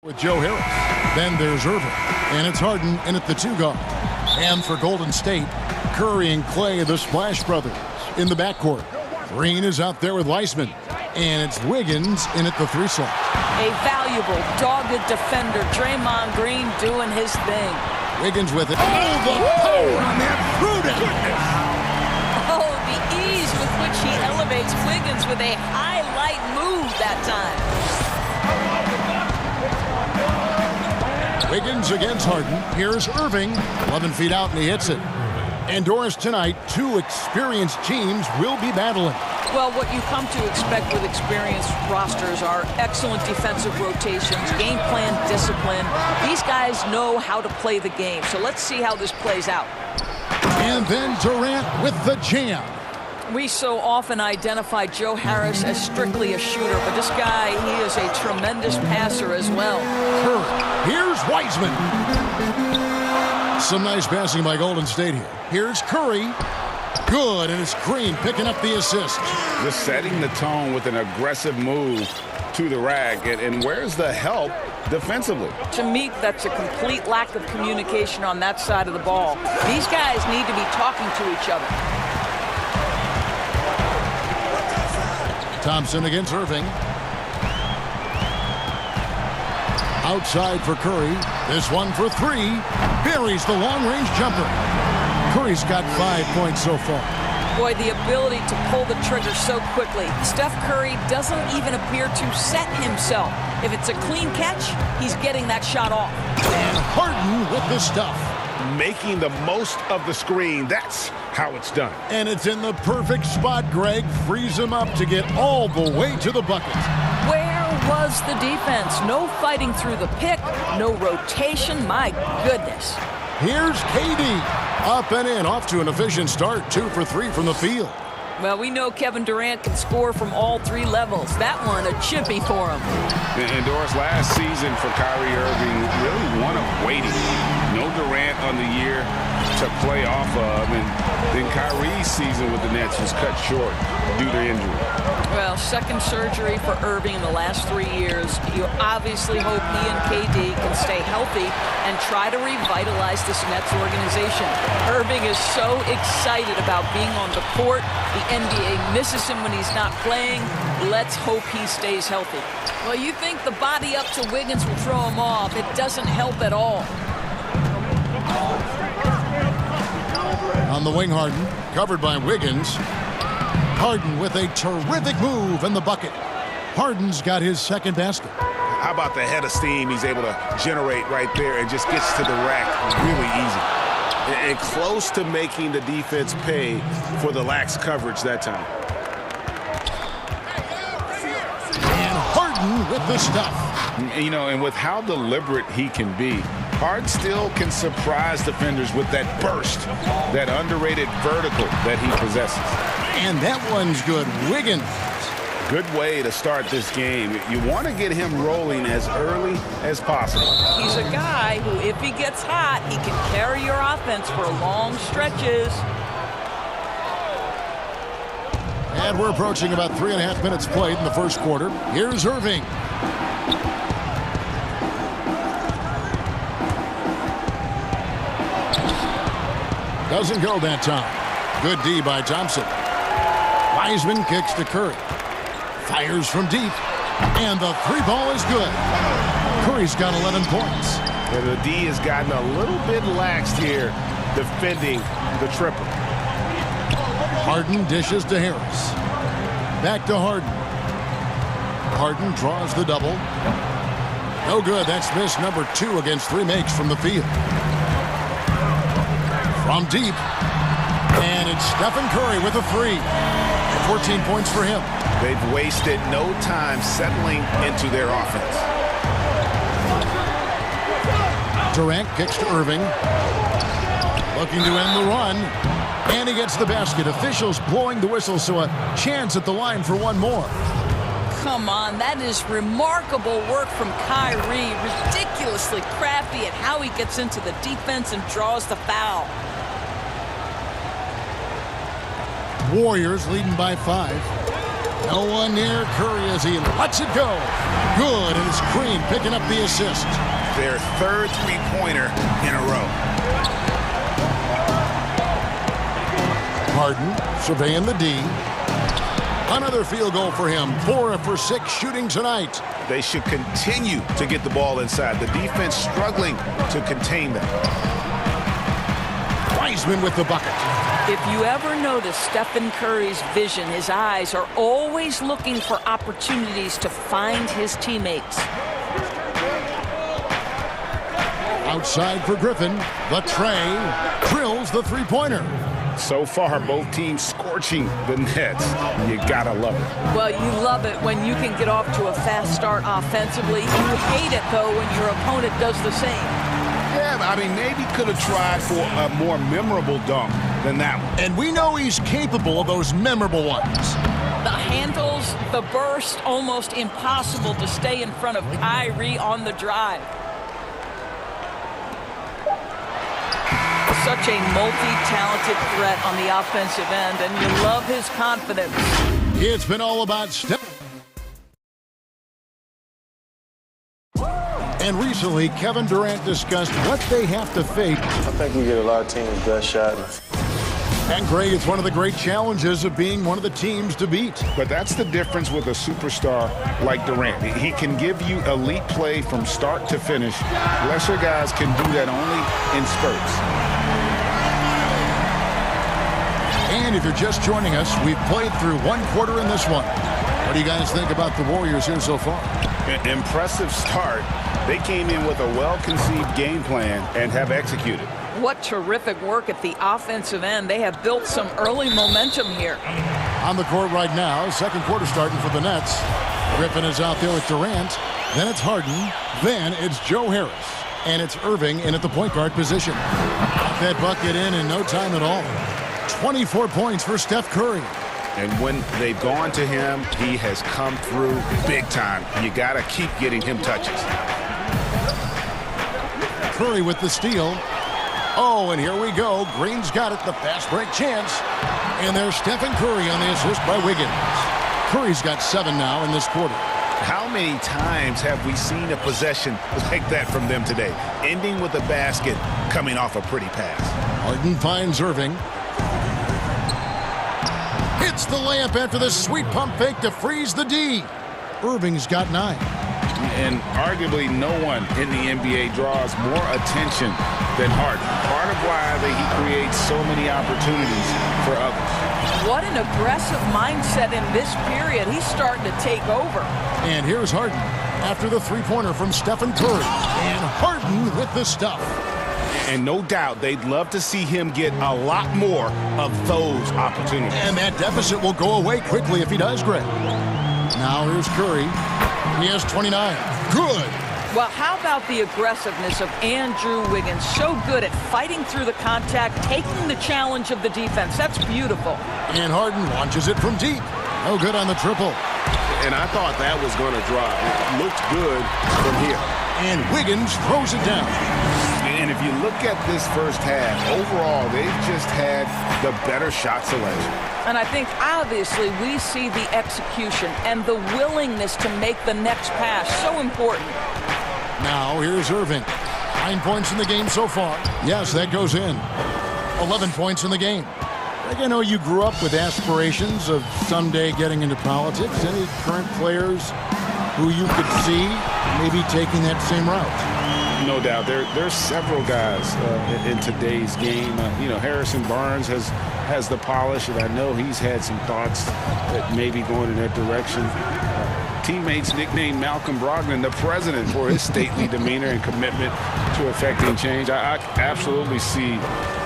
Speaker 1: With Joe Harris. Then there's Irving. And it's Harden in at the 2 guard. And for Golden State, Curry and Clay, the Splash Brothers, in the backcourt. Green is out there with Weissman. And it's Wiggins in at the 3 slot.
Speaker 18: A valuable, dogged defender, Draymond Green doing his thing.
Speaker 1: Wiggins with it. Oh, the power on that prudent.
Speaker 18: Oh, the ease with which he elevates Wiggins with a highlight move that time.
Speaker 1: Wiggins against Harden. Here's Irving. 11 feet out, and he hits it. And Doris, tonight, 2 experienced teams will be battling.
Speaker 18: Well, what you come to expect with experienced rosters are excellent defensive rotations, game plan discipline. These guys know how to play the game. So let's see how this plays out.
Speaker 1: And then Durant with the jam.
Speaker 18: We so often identify Joe Harris as strictly a shooter, but this guy, he is a tremendous passer as well.
Speaker 1: Curry. Here's Weissman. Some nice passing by Golden State here. Here's Curry. Good, and it's Green picking up the assist.
Speaker 2: Just setting the tone with an aggressive move to the rack. And where's the help defensively?
Speaker 18: To me, that's a complete lack of communication on that side of the ball. These guys need to be talking to each other.
Speaker 1: Thompson against Irving. Outside for Curry. This one for 3. Buries the long-range jumper. Curry's got 5 points so far.
Speaker 18: Boy, the ability to pull the trigger so quickly. Steph Curry doesn't even appear to set himself. If it's a clean catch, he's getting that shot off.
Speaker 1: And Harden with the stuff.
Speaker 2: Making the most of the screen. That's how it's done.
Speaker 1: And it's in the perfect spot, Greg. Frees him up to get all the way to the bucket.
Speaker 18: Where was the defense? No fighting through the pick, no rotation. My goodness.
Speaker 1: Here's KD. Up and in, off to an efficient start. 2 for 3 from the field.
Speaker 18: Well, we know Kevin Durant can score from all 3 levels. That one, a chippy for him.
Speaker 2: And Doris, last season for Kyrie Irving, really one of waiting. No Durant on the year to play off of. And then Kyrie's season with the Nets was cut short due to injury.
Speaker 18: Well, second surgery for Irving in the last 3 years. You obviously hope he and KD can stay healthy and try to revitalize this Nets organization. Irving is so excited about being on the court. The NBA misses him when he's not playing. Let's hope he stays healthy. Well, you think the body up to Wiggins will throw him off. It doesn't help at all.
Speaker 1: On the wing, Harden, covered by Wiggins. Harden with a terrific move in the bucket. Harden's got his second basket.
Speaker 2: How about the head of steam he's able to generate right there and just gets to the rack really easy. And close to making the defense pay for the lax coverage that time.
Speaker 1: And Harden with the stuff.
Speaker 2: You know, and with how deliberate he can be, Harden still can surprise defenders with that burst, that underrated vertical that he possesses.
Speaker 1: And that one's good. Wiggins.
Speaker 2: Good way to start this game. You want to get him rolling as early as possible.
Speaker 18: He's a guy who, if he gets hot, he can carry your offense for long stretches.
Speaker 1: And we're approaching about 3.5 minutes played in the first quarter. Here's Irving. Doesn't go that time. Good D by Thompson. Weissman kicks to Curry. Fires from deep. And the 3-ball is good. Curry's got 11 points.
Speaker 2: And the D has gotten a little bit laxed here defending the triple.
Speaker 1: Harden dishes to Harris. Back to Harden. Harden draws the double. No good. That's miss number 2 against 3 makes from the field. From deep. And it's Stephen Curry with a 3. 14 points for him.
Speaker 2: They've wasted no time settling into their offense.
Speaker 1: Durant kicks to Irving. Looking to end the run. And he gets the basket. Officials blowing the whistle, so a chance at the line for one more.
Speaker 18: Come on, that is remarkable work from Kyrie. Ridiculously crafty at how he gets into the defense and draws the foul.
Speaker 1: Warriors leading by 5. No one near Curry as he lets it go. Good, and it's Green picking up the assist.
Speaker 2: Their third three-pointer in a row.
Speaker 1: Harden surveying the D. Another field goal for him. 4 for 6 shooting tonight.
Speaker 2: They should continue to get the ball inside. The defense struggling to contain them.
Speaker 1: Wiseman with the bucket.
Speaker 18: If you ever notice Stephen Curry's vision, his eyes are always looking for opportunities to find his teammates.
Speaker 1: Outside for Griffin. The tray drills the three-pointer.
Speaker 2: So far, both teams scorching the nets. You gotta love it.
Speaker 18: Well, you love it when you can get off to a fast start offensively. You hate it, though, when your opponent does the same.
Speaker 2: Yeah, I mean, maybe could have tried for a more memorable dunk than that one.
Speaker 1: And we know he's capable of those memorable ones.
Speaker 18: The handles, the burst, almost impossible to stay in front of Kyrie on the drive. Such a multi-talented threat on the offensive end, and you love his confidence.
Speaker 1: It's been all about step. And recently, Kevin Durant discussed what they have to face.
Speaker 19: I think we get a lot of teams' best shot.
Speaker 1: And Greg, it's one of the great challenges of being one of the teams to beat.
Speaker 2: But that's the difference with a superstar like Durant. He can give you elite play from start to finish. Lesser guys can do that only in spurts.
Speaker 1: And if you're just joining us, we've played through one quarter in this one. What do you guys think about the Warriors here so far?
Speaker 2: Impressive start. They came in with a well-conceived game plan and have executed.
Speaker 18: What terrific work at the offensive end. They have built some early momentum here.
Speaker 1: On the court right now, second quarter starting for the Nets. Griffin is out there with Durant. Then it's Harden. Then it's Joe Harris. And it's Irving in at the point guard position. Got that bucket in no time at all. 24 points for Steph Curry.
Speaker 2: And when they've gone to him, he has come through big time. You got to keep getting him touches.
Speaker 1: Curry with the steal. Oh, and here we go. Green's got it, the fast break chance. And there's Stephen Curry on the assist by Wiggins. Curry's got 7 now in this quarter.
Speaker 2: How many times have we seen a possession like that from them today? Ending with a basket, coming off a pretty pass.
Speaker 1: Harden finds Irving. It's the layup after the sweet pump fake to freeze the D. Irving's got 9.
Speaker 2: And arguably no one in the NBA draws more attention than Harden. Part of why he creates so many opportunities for others.
Speaker 18: What an aggressive mindset in this period. He's starting to take over.
Speaker 1: And here's Harden after the three-pointer from Stephen Curry. And Harden with the stuff.
Speaker 2: And no doubt they'd love to see him get a lot more of those opportunities.
Speaker 1: And that deficit will go away quickly if he does, Greg. Now here's Curry. He has 29. Good.
Speaker 18: Well, how about the aggressiveness of Andrew Wiggins? So good at fighting through the contact, taking the challenge of the defense. That's beautiful.
Speaker 1: And Harden launches it from deep. No good on the triple.
Speaker 2: And I thought that was going to drop. It looked good from here.
Speaker 1: And Wiggins throws it down.
Speaker 2: And if you look at this first half, overall, they've just had the better shot selection.
Speaker 18: And I think, obviously, we see the execution and the willingness to make the next pass so important.
Speaker 1: Now, here's Irving. 9 points in the game so far. Yes, that goes in. 11 points in the game. I know you grew up with aspirations of someday getting into politics. Any current players who you could see maybe taking that same route?
Speaker 2: No doubt. There's several guys in today's game. Harrison Barnes has the polish, and I know he's had some thoughts that maybe going in that direction. Teammates nicknamed Malcolm Brogdon the president for his stately demeanor and commitment to effecting change. I absolutely see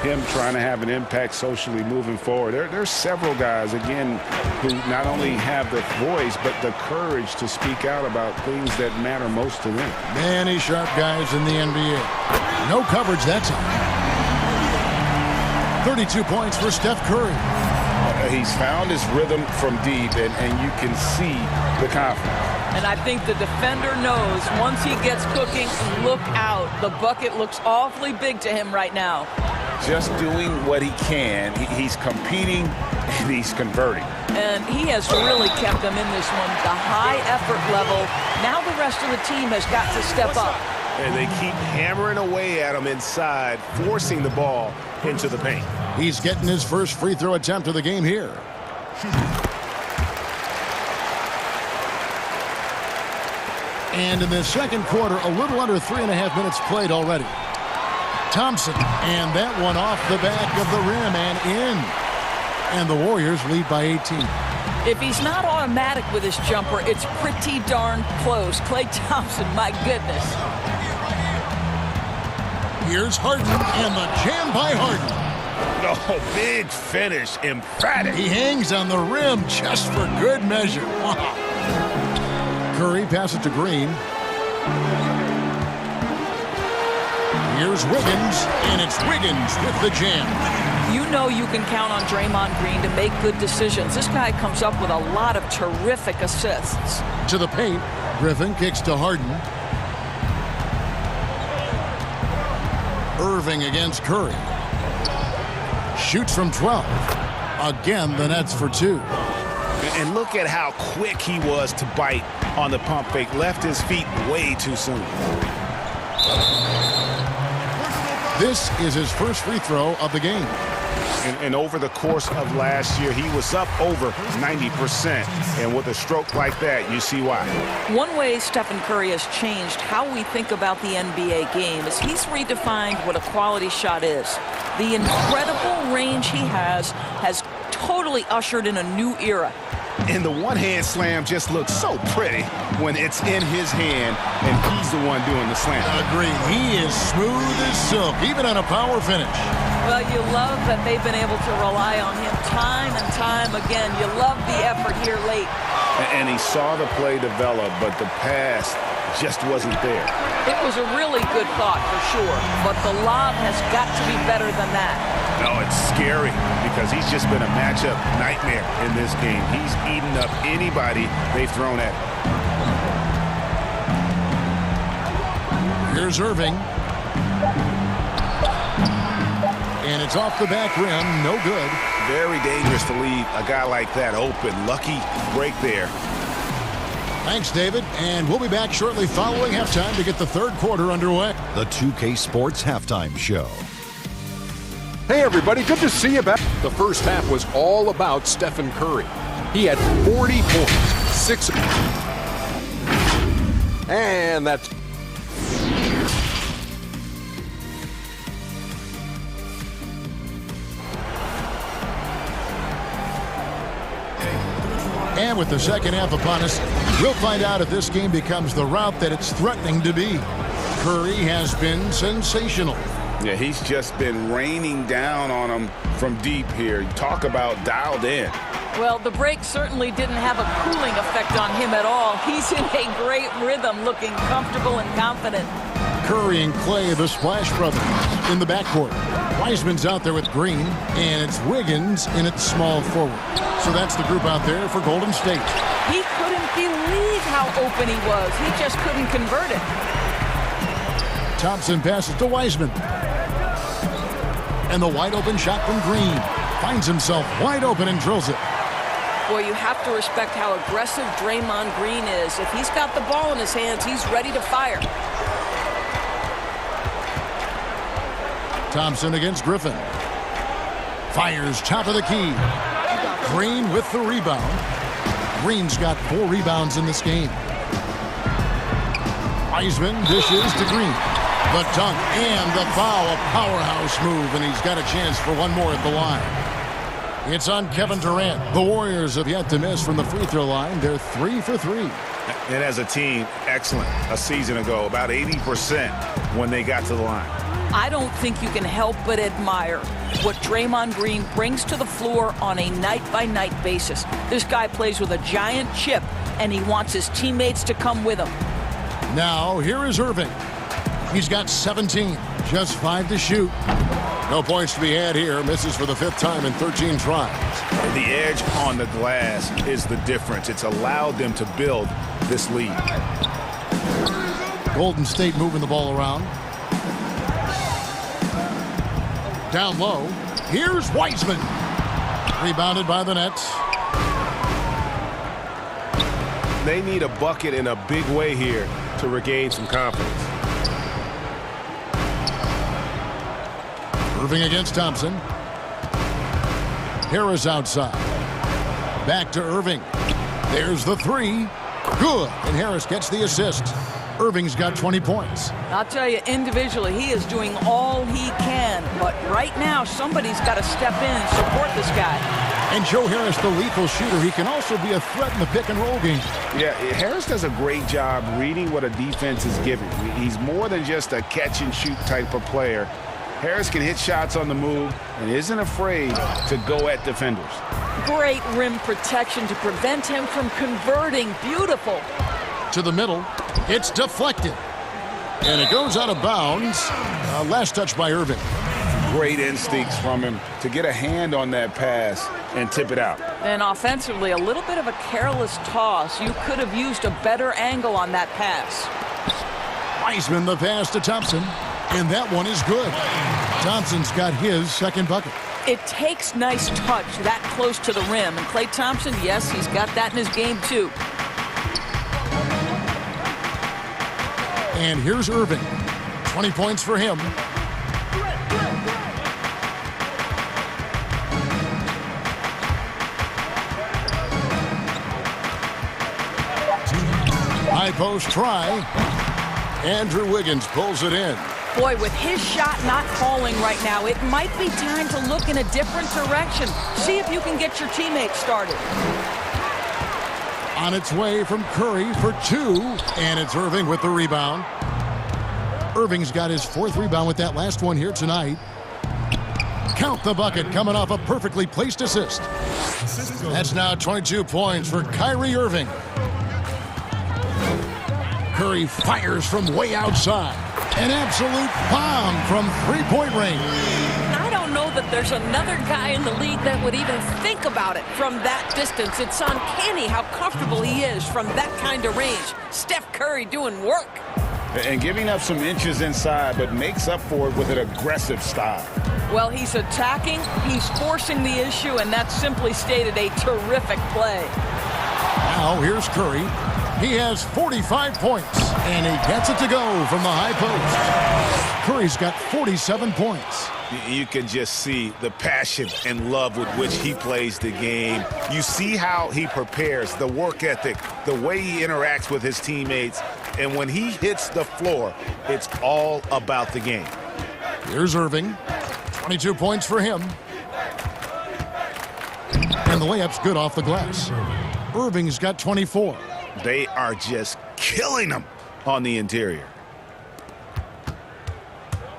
Speaker 2: him trying to have an impact socially moving forward. There's several guys, again, who not only have the voice, but the courage to speak out about things that matter most to them.
Speaker 1: Many sharp guys in the NBA. No coverage that time. 32 points for Steph Curry.
Speaker 2: He's found his rhythm from deep, and you can see the confidence.
Speaker 18: And I think the defender knows once he gets cooking, look out. The bucket looks awfully big to him right now.
Speaker 2: Just doing what he can. He's competing, and he's converting.
Speaker 18: And he has really kept them in this one. The high effort level. Now the rest of the team has got to step up.
Speaker 14: And they keep hammering away at him inside, forcing the ball into the paint.
Speaker 1: He's getting his first free throw attempt of the game here. And in the second quarter, a little under 3.5 minutes played already. Thompson, and that one off the back of the rim and in. And the Warriors lead by 18.
Speaker 18: If he's not automatic with his jumper, it's pretty darn close. Klay Thompson, my goodness.
Speaker 1: Here's Harden, and the jam by Harden.
Speaker 14: Oh, big finish, emphatic.
Speaker 1: He hangs on the rim just for good measure. Wow. Curry passes to Green. Here's Wiggins, and it's Wiggins with the jam.
Speaker 18: You know you can count on Draymond Green to make good decisions. This guy comes up with a lot of terrific assists.
Speaker 1: To the paint, Griffin kicks to Harden. Irving against Curry. Shoots from 12. Again, the Nets for 2.
Speaker 14: And look at how quick he was to bite on the pump fake. Left his feet way too soon.
Speaker 1: This is his first free throw of the game.
Speaker 14: And over the course of last year, he was up over 90%. And with a stroke like that, you see why.
Speaker 18: One way Stephen Curry has changed how we think about the NBA game is he's redefined what a quality shot is. The incredible range he has totally ushered in a new era.
Speaker 14: And the one-hand slam just looks so pretty when it's in his hand and he's the one doing the slam.
Speaker 1: Agreed. He is smooth as silk, even on a power finish.
Speaker 18: Well, you love that they've been able to rely on him time and time again. You love the effort here late.
Speaker 14: And he saw the play develop, but the pass just wasn't there.
Speaker 18: It was a really good thought for sure, but the lob has got to be better than that.
Speaker 14: No, it's scary because he's just been a matchup nightmare in this game. He's eaten up anybody they've thrown at
Speaker 1: him. Here's Irving. And it's off the back rim, no good.
Speaker 14: Very dangerous to leave a guy like that open. Lucky break there.
Speaker 1: Thanks, David. And we'll be back shortly following halftime to get the third quarter underway.
Speaker 15: The 2K Sports Halftime Show.
Speaker 8: Hey, everybody. Good to see you back. The first half was all about Stephen Curry. He had 40 points, 6. And that's...
Speaker 1: And with the second half upon us, we'll find out if this game becomes the route that it's threatening to be. Curry has been sensational.
Speaker 14: Yeah, he's just been raining down on him from deep here. Talk about dialed in.
Speaker 18: Well, the break certainly didn't have a cooling effect on him at all. He's in a great rhythm, looking comfortable and confident.
Speaker 1: Curry and Klay, the Splash Brothers, in the backcourt. Wiseman's out there with Green, and it's Wiggins in its small forward. So that's the group out there for Golden State.
Speaker 18: He couldn't believe how open he was. He just couldn't convert it.
Speaker 1: Thompson passes to Wiseman. And the wide open shot from Green. Finds himself wide open and drills it.
Speaker 18: Boy, you have to respect how aggressive Draymond Green is. If he's got the ball in his hands, he's ready to fire.
Speaker 1: Thompson against Griffin. Fires top of the key. Green with the rebound. Green's got 4 rebounds in this game. Wiseman dishes to Green. The dunk and the foul, a powerhouse move, and he's got a chance for one more at the line. It's on Kevin Durant. The Warriors have yet to miss from the free throw line. They're 3 for 3.
Speaker 14: And as a team, excellent. A season ago, about 80% when they got to the line.
Speaker 18: I don't think you can help but admire what Draymond Green brings to the floor on a night-by-night basis. This guy plays with a giant chip, and he wants his teammates to come with him.
Speaker 1: Now, here is Irving. He's got 17, just 5 to shoot. No points to be had here. Misses for the 5th time in 13 tries.
Speaker 14: And the edge on the glass is the difference. It's allowed them to build this lead.
Speaker 1: Golden State moving the ball around. Down low. Here's Wiseman. Rebounded by the Nets.
Speaker 14: They need a bucket in a big way here to regain some confidence.
Speaker 1: Irving against Thompson. Harris outside. Back to Irving. There's the three. Good. And Harris gets the assist. Irving's got 20 points.
Speaker 18: I'll tell you, individually, he is doing all he can. But right now, somebody's got to step in and support this guy.
Speaker 1: And Joe Harris, the lethal shooter, he can also be a threat in the pick-and-roll game.
Speaker 2: Yeah, Harris does a great job reading what a defense is giving. He's more than just a catch-and-shoot type of player. Harris can hit shots on the move and isn't afraid to go at defenders.
Speaker 18: Great rim protection to prevent him from converting. Beautiful.
Speaker 1: To the middle. It's deflected. And it goes out of bounds. Last touch by Irving.
Speaker 2: Great instincts from him to get a hand on that pass and tip it out.
Speaker 18: And offensively, a little bit of a careless toss. You could have used a better angle on that pass.
Speaker 1: Wiseman the pass to Thompson. And that one is good. Thompson's got his second bucket.
Speaker 18: It takes nice touch that close to the rim. And Klay Thompson, yes, he's got that in his game too.
Speaker 1: And here's Irving. 20 points for him. High post try. Andrew Wiggins pulls it in.
Speaker 18: Boy, with his shot not falling right now, it might be time to look in a different direction. See if you can get your teammates started.
Speaker 1: On its way from Curry for two, and it's Irving with the rebound. Irving's got his fourth rebound with that last one here tonight. Count the bucket coming off a perfectly placed assist. That's now 22 points for Kyrie Irving. Curry fires from way outside. An absolute bomb from three-point range.
Speaker 18: I don't know that there's another guy in the league that would even think about it from that distance. It's uncanny how comfortable he is from that kind of range. Steph Curry doing work.
Speaker 2: And giving up some inches inside, but makes up for it with an aggressive style.
Speaker 18: Well, he's attacking, he's forcing the issue, and that's simply stated a terrific play.
Speaker 1: Now here's Curry. He has 45 points, and he gets it to go from the high post. Curry's got 47 points.
Speaker 2: You can just see the passion and love with which he plays the game. You see how he prepares, the work ethic, the way he interacts with his teammates. And when he hits the floor, it's all about the game.
Speaker 1: Here's Irving. 22 points for him. And the layup's good off the glass. Irving's got 24.
Speaker 2: They are just killing them on the interior.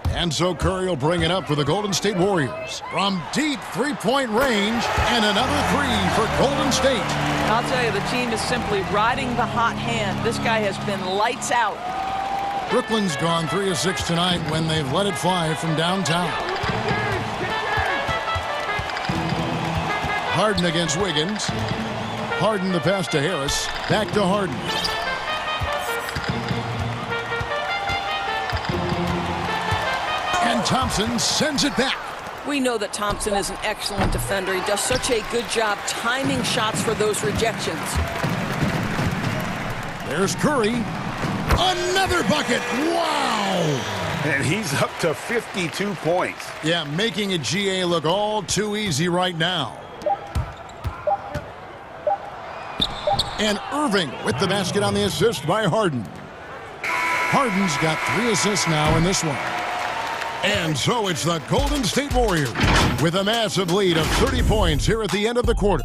Speaker 1: And so Curry will bring it up for the Golden State Warriors. From deep three-point range, and another three for Golden State.
Speaker 18: I'll tell you, the team is simply riding the hot hand. This guy has been lights out.
Speaker 1: Brooklyn's gone 3 of 6 tonight when they've let it fly from downtown. Harden against Wiggins. Harden the pass to Harris. Back to Harden. And Thompson sends it back.
Speaker 18: We know that Thompson is an excellent defender. He does such a good job timing shots for those rejections.
Speaker 1: There's Curry. Another bucket. Wow.
Speaker 2: And he's up to 52 points.
Speaker 1: Yeah, making a GA look all too easy right now. And Irving with the basket on the assist by Harden. Harden's got 3 assists now in this one. And so it's the Golden State Warriors with a massive lead of 30 points here at the end of the quarter.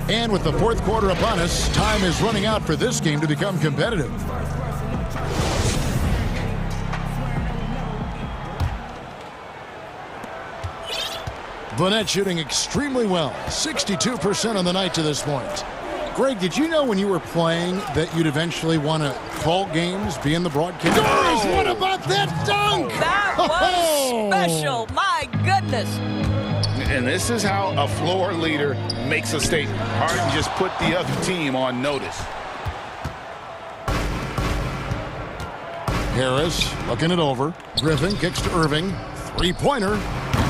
Speaker 1: And with the fourth quarter upon us, time is running out for this game to become competitive. Bonnet shooting extremely well, 62% on the night to this point. Greg, did you know when you were playing that you'd eventually want to call games, be in the broadcast?
Speaker 2: Oh!
Speaker 1: What about that dunk?
Speaker 18: That was special. My goodness.
Speaker 2: And this is how a floor leader makes a statement. Harden just put the other team on notice.
Speaker 1: Harris looking it over. Griffin kicks to Irving. Three-pointer.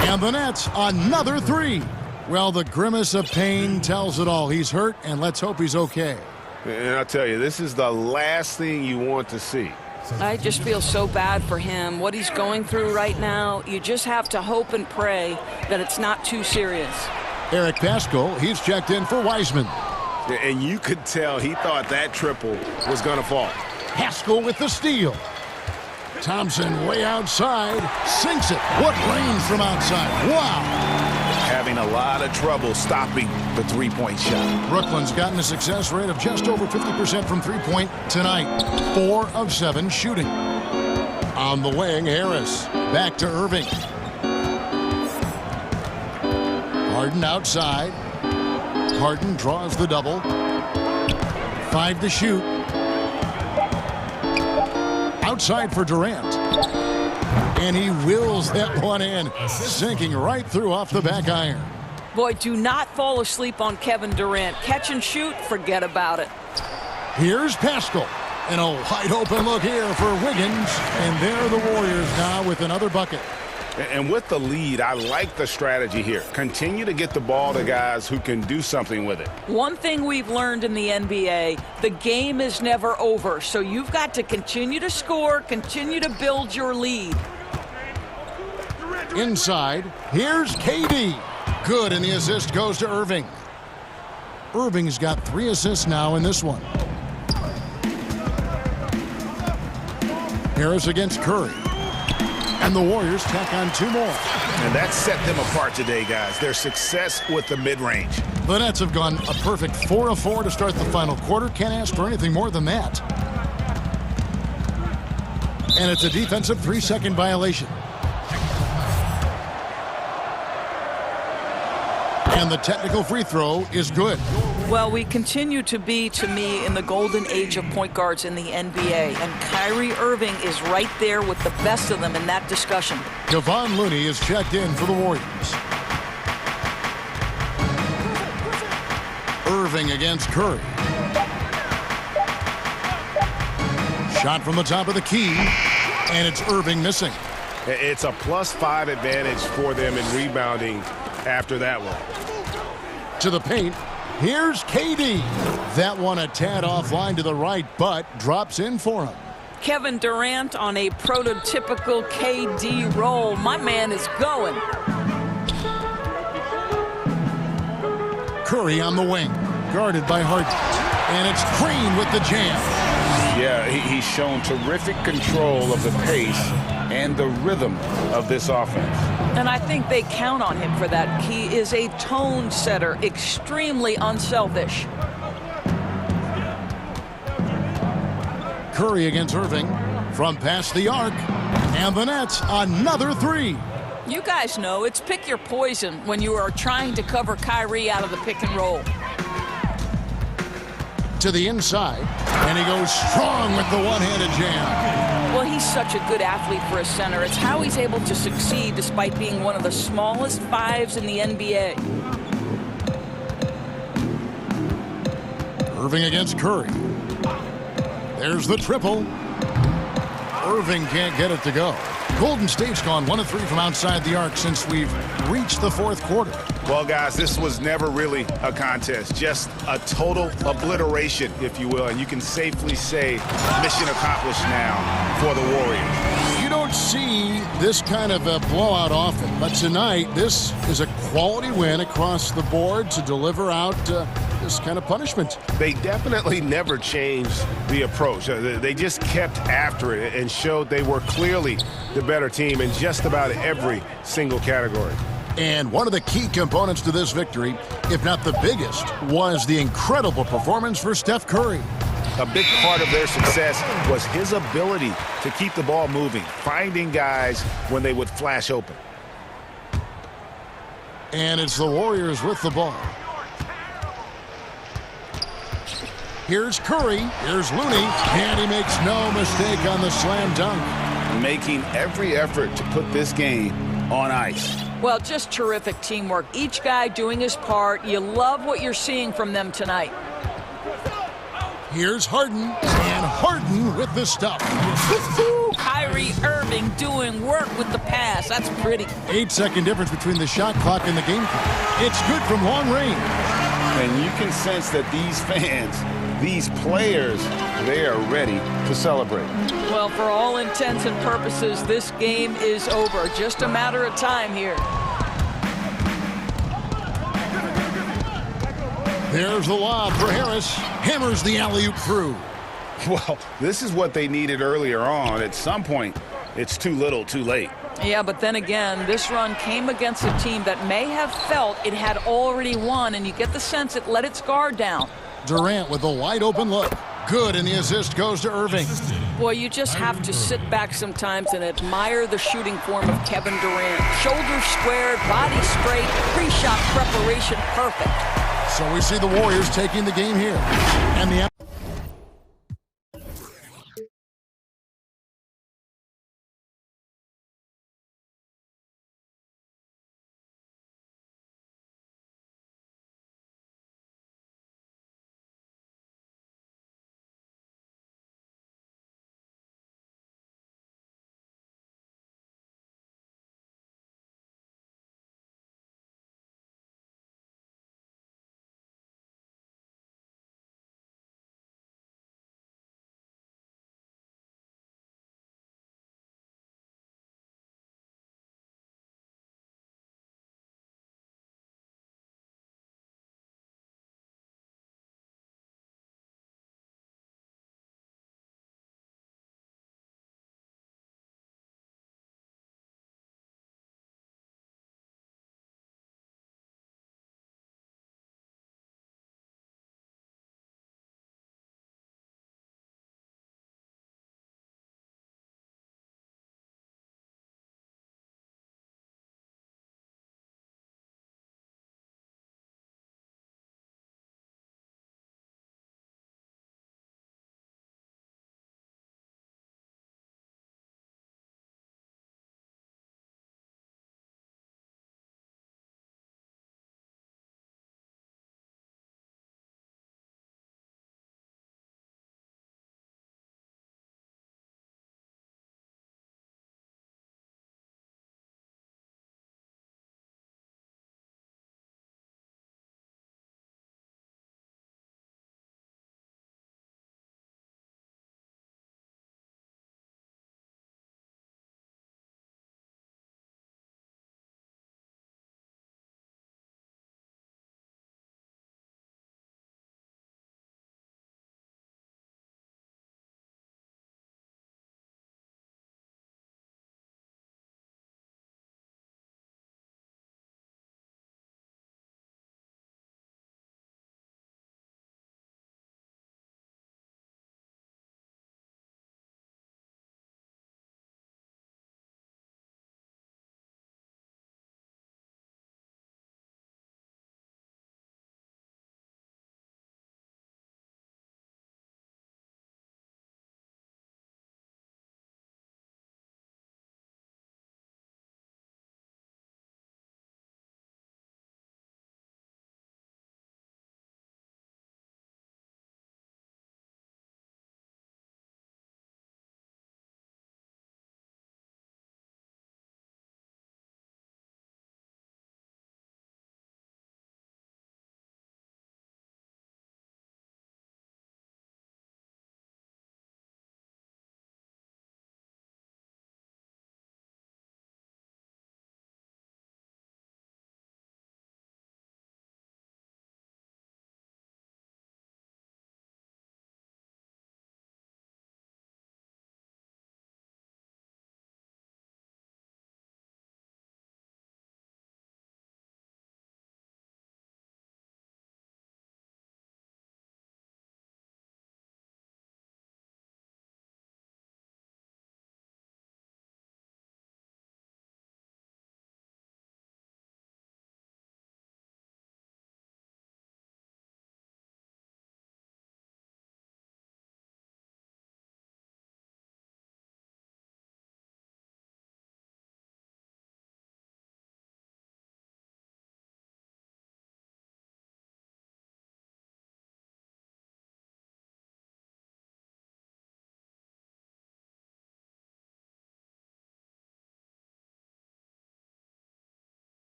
Speaker 1: And the Nets another three. Well, the grimace of pain tells it all. He's hurt, and let's hope he's okay.
Speaker 14: And I'll tell you, this is the last thing you want to see.
Speaker 18: I just feel so bad for him. What he's going through right now, you just have to hope and pray that it's not too serious.
Speaker 1: Eric Pascal, he's checked in for Wiseman.
Speaker 14: And you could tell he thought that triple was going to fall.
Speaker 1: Pascal with the steal. Thompson way outside, sinks it. What range from outside. Wow.
Speaker 14: Having a lot of trouble stopping the three-point shot.
Speaker 1: Brooklyn's gotten a success rate of just over 50% from three-point tonight. 4 of 7 shooting. On the wing, Harris. Back to Irving. Harden outside. Harden draws the double. 5 to shoot. Outside for Durant. And he wills that one in, sinking right through off the back iron.
Speaker 18: Boy, do not fall asleep on Kevin Durant. Catch and shoot, forget about it.
Speaker 1: Here's Pascal. And a wide open look here for Wiggins. And there are the Warriors now with another bucket.
Speaker 14: And with the lead, I like the strategy here. Continue to get the ball to guys who can do something with it.
Speaker 18: One thing we've learned in the NBA, the game is never over. So you've got to continue to score, continue to build your lead.
Speaker 1: Inside, here's KD. Good, and the assist goes to Irving. Irving's got 3 assists now in this one. Harris against Curry. And the Warriors tack on 2 more.
Speaker 14: And that set them apart today, guys. Their success with the mid-range.
Speaker 1: The Nets have gone a perfect 4 of 4 to start the final quarter. Can't ask for anything more than that. And it's a defensive 3-second violation. And the technical free throw is good.
Speaker 18: Well, we continue to be, to me, in the golden age of point guards in the NBA. And Kyrie Irving is right there with the best of them in that discussion.
Speaker 1: Kevon Looney is checked in for the Warriors. Irving against Curry. Shot from the top of the key. And it's Irving missing.
Speaker 14: It's a +5 advantage for them in rebounding after that one.
Speaker 1: To the paint. Here's KD. That one a tad offline to the right, but drops in for him.
Speaker 18: Kevin Durant on a prototypical KD roll. My man is going.
Speaker 1: Curry on the wing, guarded by Harden. And it's Green with the jam.
Speaker 14: Yeah, he's shown terrific control of the pace and the rhythm of this offense.
Speaker 18: And I think they count on him for that. He is a tone setter, extremely unselfish.
Speaker 1: Curry against Irving from past the arc. And the Nets, another 3.
Speaker 18: You guys know it's pick your poison when you are trying to cover Kyrie out of the pick and roll.
Speaker 1: To the inside, and he goes strong with the one-handed jam.
Speaker 18: Well, he's such a good athlete for a center. It's how he's able to succeed despite being one of the smallest 5s in the NBA.
Speaker 1: Irving against Curry. There's the triple. Irving can't get it to go. Golden State's gone 1 of 3 from outside the arc since we've reached the 4th quarter.
Speaker 14: Well, guys, this was never really a contest, just a total obliteration, if you will, and you can safely say mission accomplished now for the Warriors.
Speaker 1: You don't see this kind of a blowout often, but tonight this is a quality win across the board to deliver out this kind of punishment.
Speaker 14: They definitely never changed the approach. They just kept after it and showed they were clearly the better team in just about every single category.
Speaker 1: And one of the key components to this victory, if not the biggest, was the incredible performance for Steph Curry.
Speaker 14: A big part of their success was his ability to keep the ball moving, finding guys when they would flash open.
Speaker 1: And it's the Warriors with the ball. Here's Curry, here's Looney, and he makes no mistake on the slam dunk.
Speaker 14: Making every effort to put this game on ice.
Speaker 18: Well, just terrific teamwork. Each guy doing his part. You love what you're seeing from them tonight.
Speaker 1: Here's Harden, and Harden with the stuff.
Speaker 18: Kyrie Kyrie Irving doing work with the pass. That's pretty.
Speaker 1: 8-second difference between the shot clock and the game clock. It's good from long range.
Speaker 2: And you can sense that these fans, these players, they are ready to celebrate.
Speaker 18: Well, for all intents and purposes, this game is over. Just a matter of time here.
Speaker 1: There's the lob for Harris. Hammers the alley-oop through.
Speaker 2: Well, this is what they needed earlier on. At some point, it's too little, too late.
Speaker 18: Yeah, but then again, this run came against a team that may have felt it had already won, and you get the sense it let its guard down.
Speaker 1: Durant with a wide-open look. Good, and the assist goes to Irving.
Speaker 18: Boy, you just have to sit back sometimes and admire the shooting form of Kevin Durant. Shoulders squared, body straight, pre-shot preparation perfect.
Speaker 1: So we see the Warriors taking the game here. And the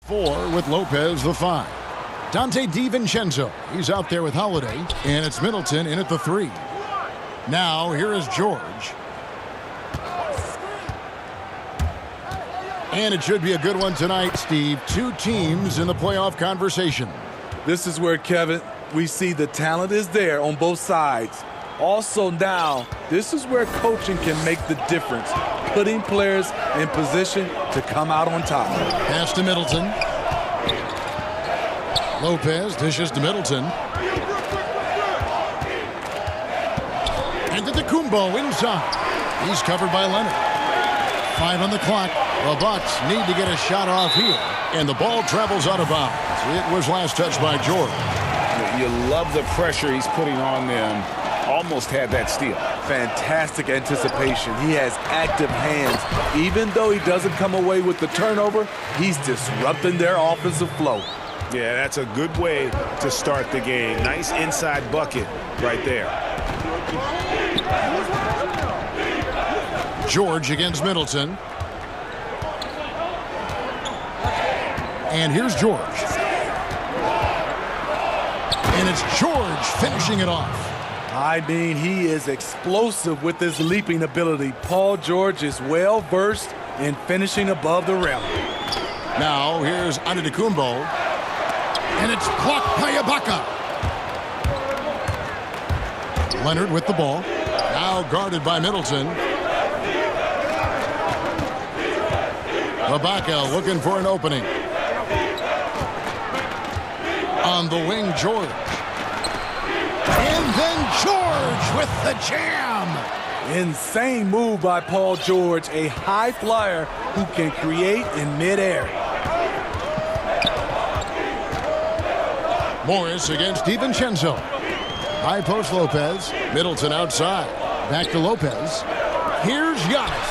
Speaker 1: 4 with Lopez, the 5. Dante DiVincenzo, he's out there with Holiday, and it's Middleton in at the 3. Now, here is George. And it should be a good one tonight, Steve. 2 teams in the playoff conversation.
Speaker 16: This is where, Kevin, we see the talent is there on both sides. Also now, this is where coaching can make the difference, putting players in position to come out on top.
Speaker 1: Pass to Middleton. Lopez dishes to Middleton. And to Kumbo inside. He's covered by Leonard. 5 on the clock. The Bucks need to get a shot off here. And the ball travels out of bounds. It was last touched by George.
Speaker 2: You love the pressure he's putting on them. Almost had that steal.
Speaker 16: Fantastic anticipation. He has active hands. Even though he doesn't come away with the turnover, he's disrupting their offensive flow.
Speaker 2: Yeah, that's a good way to start the game. Nice inside bucket right there.
Speaker 1: George against Middleton. And here's George. And it's George finishing it off.
Speaker 16: I mean, he is explosive with his leaping ability. Paul George is well-versed in finishing above the rim.
Speaker 1: Now, here's Antetokounmpo. And it's blocked by Ibaka. Leonard with the ball. Now guarded by Middleton. Ibaka looking for an opening. On the wing, George. And then George with the jam.
Speaker 16: Insane move by Paul George, a high flyer who can create in midair.
Speaker 1: Morris against DiVincenzo. High post Lopez. Middleton outside. Back to Lopez. Here's Giannis.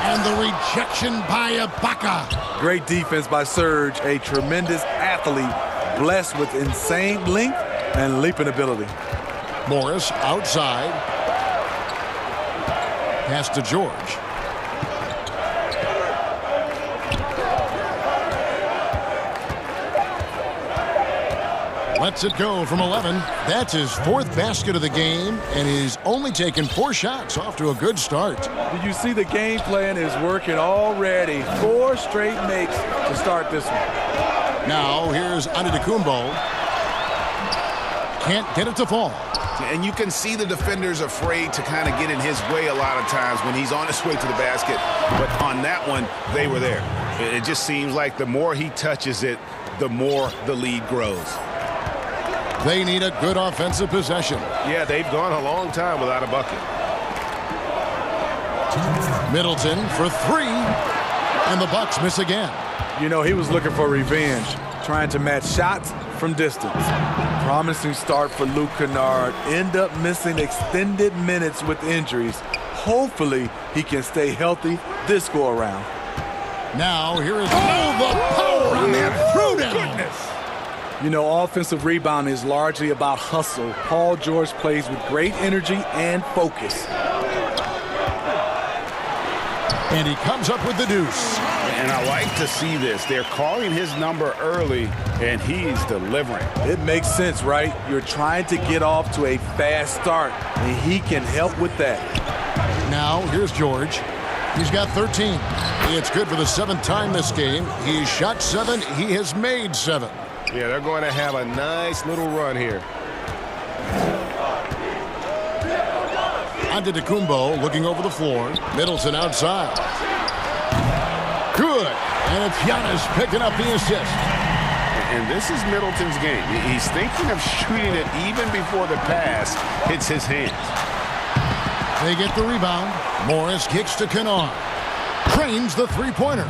Speaker 1: And the rejection by Ibaka.
Speaker 16: Great defense by Serge, a tremendous athlete, blessed with insane length and leaping ability.
Speaker 1: Morris outside. Pass to George. Lets it go from 11. That's his 4th basket of the game, and he's only taken 4 shots. Off to a good start.
Speaker 16: Did you see the game plan is working already? 4 straight makes to start this one.
Speaker 1: Now here's Antetokounmpo. Can't get it to fall.
Speaker 2: And you can see the defenders afraid to kind of get in his way a lot of times when he's on his way to the basket. But on that one, they were there. It just seems like the more he touches it, the more the lead grows.
Speaker 1: They need a good offensive possession.
Speaker 14: Yeah, they've gone a long time without a bucket.
Speaker 1: Middleton for 3. And the Bucks miss again.
Speaker 16: You know, he was looking for revenge, trying to match shots from distance. Promising start for Luke Kennard. End up missing extended minutes with injuries. Hopefully, he can stay healthy this go around.
Speaker 1: Now, here is the power on that throwdown. Goodness.
Speaker 16: You know, offensive rebound is largely about hustle. Paul George plays with great energy and focus.
Speaker 1: And he comes up with the deuce.
Speaker 2: And I like to see this. They're calling his number early, and he's delivering.
Speaker 16: It makes sense, right? You're trying to get off to a fast start, and he can help with that.
Speaker 1: Now, here's George. He's got 13. It's good for the 7th time this game. He's shot 7. He has made 7.
Speaker 14: Yeah, they're going to have a nice little run here.
Speaker 1: Antetokounmpo looking over the floor. Middleton outside. Good. And it's Giannis picking up the assist.
Speaker 2: And this is Middleton's game. He's thinking of shooting it even before the pass hits his hands.
Speaker 1: They get the rebound. Morris kicks to Kennard. Trains the three-pointer.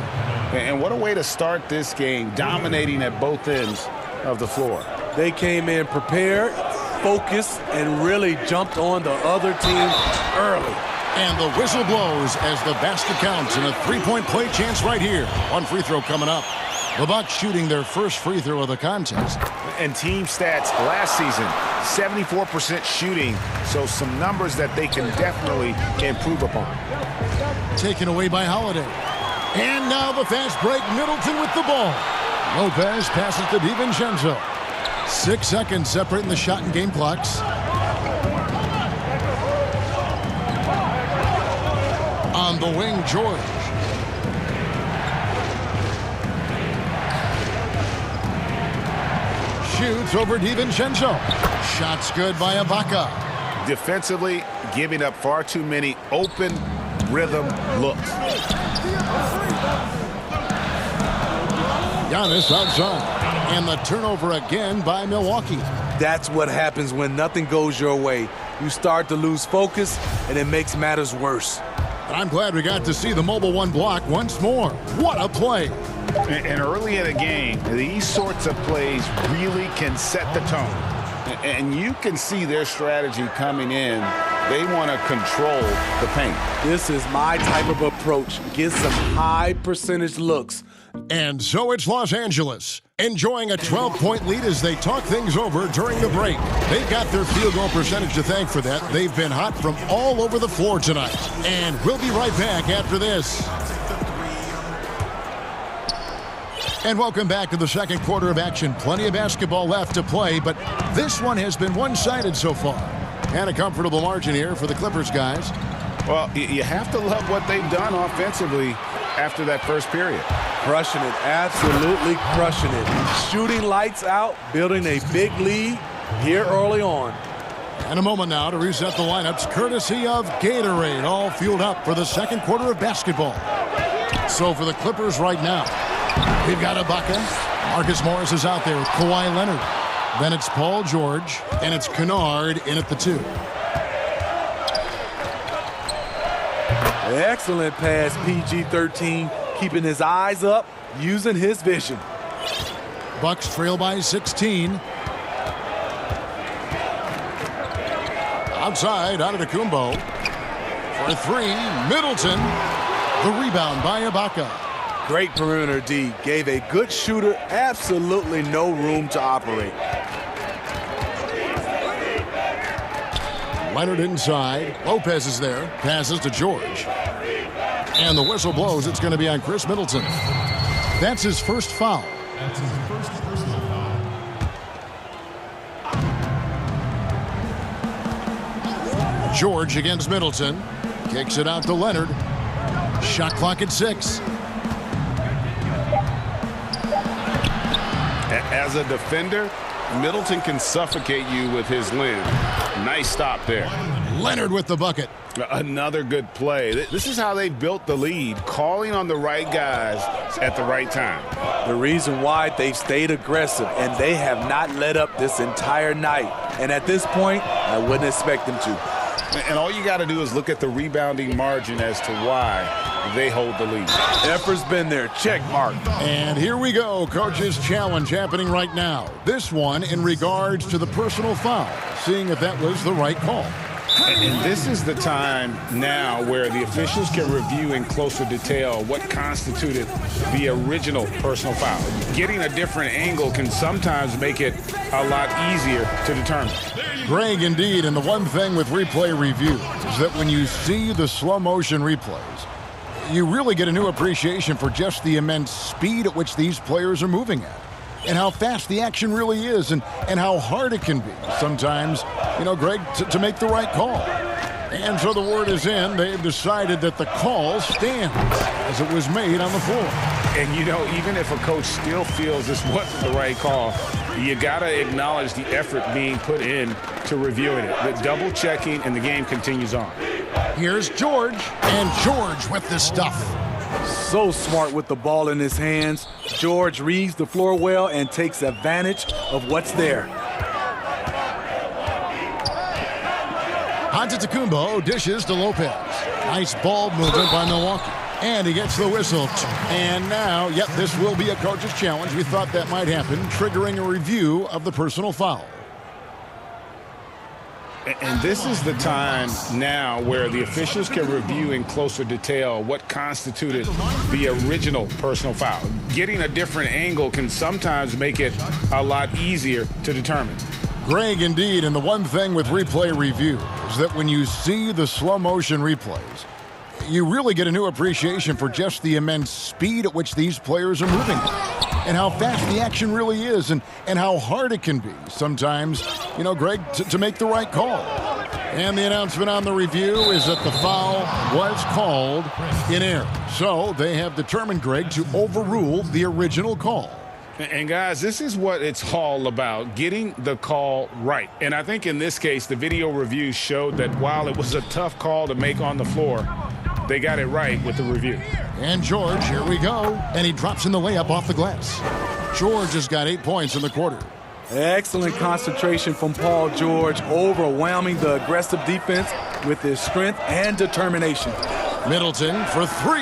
Speaker 2: And what a way to start this game, dominating at both ends of the floor.
Speaker 16: They came in prepared, focused, and really jumped on the other team early.
Speaker 1: And the whistle blows as the basket counts, and a three-point play chance right here. One free throw coming up. The Bucks shooting their first free throw of the contest.
Speaker 2: And team stats last season, 74% shooting, so some numbers that they can definitely improve upon.
Speaker 1: Taken away by Holiday. And now the fast break, Middleton with the ball. Lopez passes to DiVincenzo. 6 seconds separating the shot and game clocks. On the wing, George. Shoots over DiVincenzo. Shot's good by Ibaka.
Speaker 2: Defensively, giving up far too many open rhythm looks.
Speaker 1: Giannis outside. And the turnover again by Milwaukee.
Speaker 16: That's what happens when nothing goes your way. You start to lose focus, and it makes matters worse.
Speaker 1: I'm glad we got to see the Mobile One block once more. What a play.
Speaker 2: And early in the game, these sorts of plays really can set the tone. And you can see their strategy coming in. They want to control the paint.
Speaker 16: This is my type of approach. Get some high percentage looks.
Speaker 1: And so it's Los Angeles, enjoying a 12-point lead as they talk things over during the break. They've got their field goal percentage to thank for that. They've been hot from all over the floor tonight. And we'll be right back after this. And welcome back to the second quarter of action. Plenty of basketball left to play, but this one has been one-sided so far. And a comfortable margin here for the Clippers guys.
Speaker 2: Well, you have to love what they've done offensively after that first period.
Speaker 16: Crushing it, absolutely crushing it. Shooting lights out, building a big lead here early on.
Speaker 1: And a moment now to reset the lineups, courtesy of Gatorade, all fueled up for the second quarter of basketball. So for the Clippers right now, we've got Ibaka. Marcus Morris is out there with Kawhi Leonard. Then it's Paul George, and it's Kennard in at the 2.
Speaker 16: Excellent pass, PG-13, keeping his eyes up, using his vision.
Speaker 1: Bucks trail by 16. Outside, Antetokounmpo. For 3, Middleton. The rebound by Ibaka.
Speaker 16: Great perimeter D. Gave a good shooter absolutely no room to operate.
Speaker 1: Leonard inside. Lopez is there. Passes to George. And the whistle blows. It's going to be on Chris Middleton. That's his first foul.
Speaker 21: That's his first personal foul.
Speaker 1: George against Middleton. Kicks it out to Leonard. Shot clock at 6.
Speaker 2: As a defender, Middleton can suffocate you with his length. Nice stop there.
Speaker 1: Leonard with the bucket.
Speaker 2: Another good play. This is how they built the lead, calling on the right guys at the right time.
Speaker 16: The reason why they've stayed aggressive, and they have not let up this entire night. And at this point, I wouldn't expect them to.
Speaker 2: And all you got to do is look at the rebounding margin as to why they hold the lead.
Speaker 16: Effort's been there. Check mark.
Speaker 1: And here we go. Coach's challenge happening right now. This one in regards to the personal foul, seeing if that was the right call.
Speaker 2: And this is the time now where the officials can review in closer detail what constituted the original personal foul. Getting a different angle can sometimes make it a lot easier to determine.
Speaker 1: Greg, indeed, and the one thing with replay review is that when you see the slow motion replays, you really get a new appreciation for just the immense speed at which these players are moving at. And how fast the action really is, and how hard it can be sometimes, Greg, to make the right call. And so the word is in. They've decided that the call stands as it was made on the floor.
Speaker 2: And, even if a coach still feels this wasn't the right call, you got to acknowledge the effort being put in to reviewing it. The double checking, and the game continues on.
Speaker 1: Here's George, and George with the stuff.
Speaker 16: So smart with the ball in his hands. George reads the floor well and takes advantage of what's there.
Speaker 1: Antetokounmpo dishes to Lopez. Nice ball movement by Milwaukee. And he gets the whistle. And now, this will be a coach's challenge. We thought that might happen, triggering a review of the personal foul.
Speaker 2: And this is the time now where the officials can review in closer detail what constituted the original personal foul. Getting a different angle can sometimes make it a lot easier to determine.
Speaker 1: Greg, indeed, and the one thing with replay review is that when you see the slow motion replays, you really get a new appreciation for just the immense speed at which these players are moving. and how fast the action really is and how hard it can be sometimes, Greg, to make the right call. And the announcement on the review is that the foul was called in error. So they have determined, Greg, to overrule the original call.
Speaker 2: And guys, this is what it's all about, getting the call right. And I think in this case, the video review showed that while it was a tough call to make on the floor, they got it right with the review.
Speaker 1: And George, here we go. And he drops in the layup off the glass. George has got 8 points in the quarter.
Speaker 16: Excellent concentration from Paul George, overwhelming the aggressive defense with his strength and determination.
Speaker 1: Middleton for 3.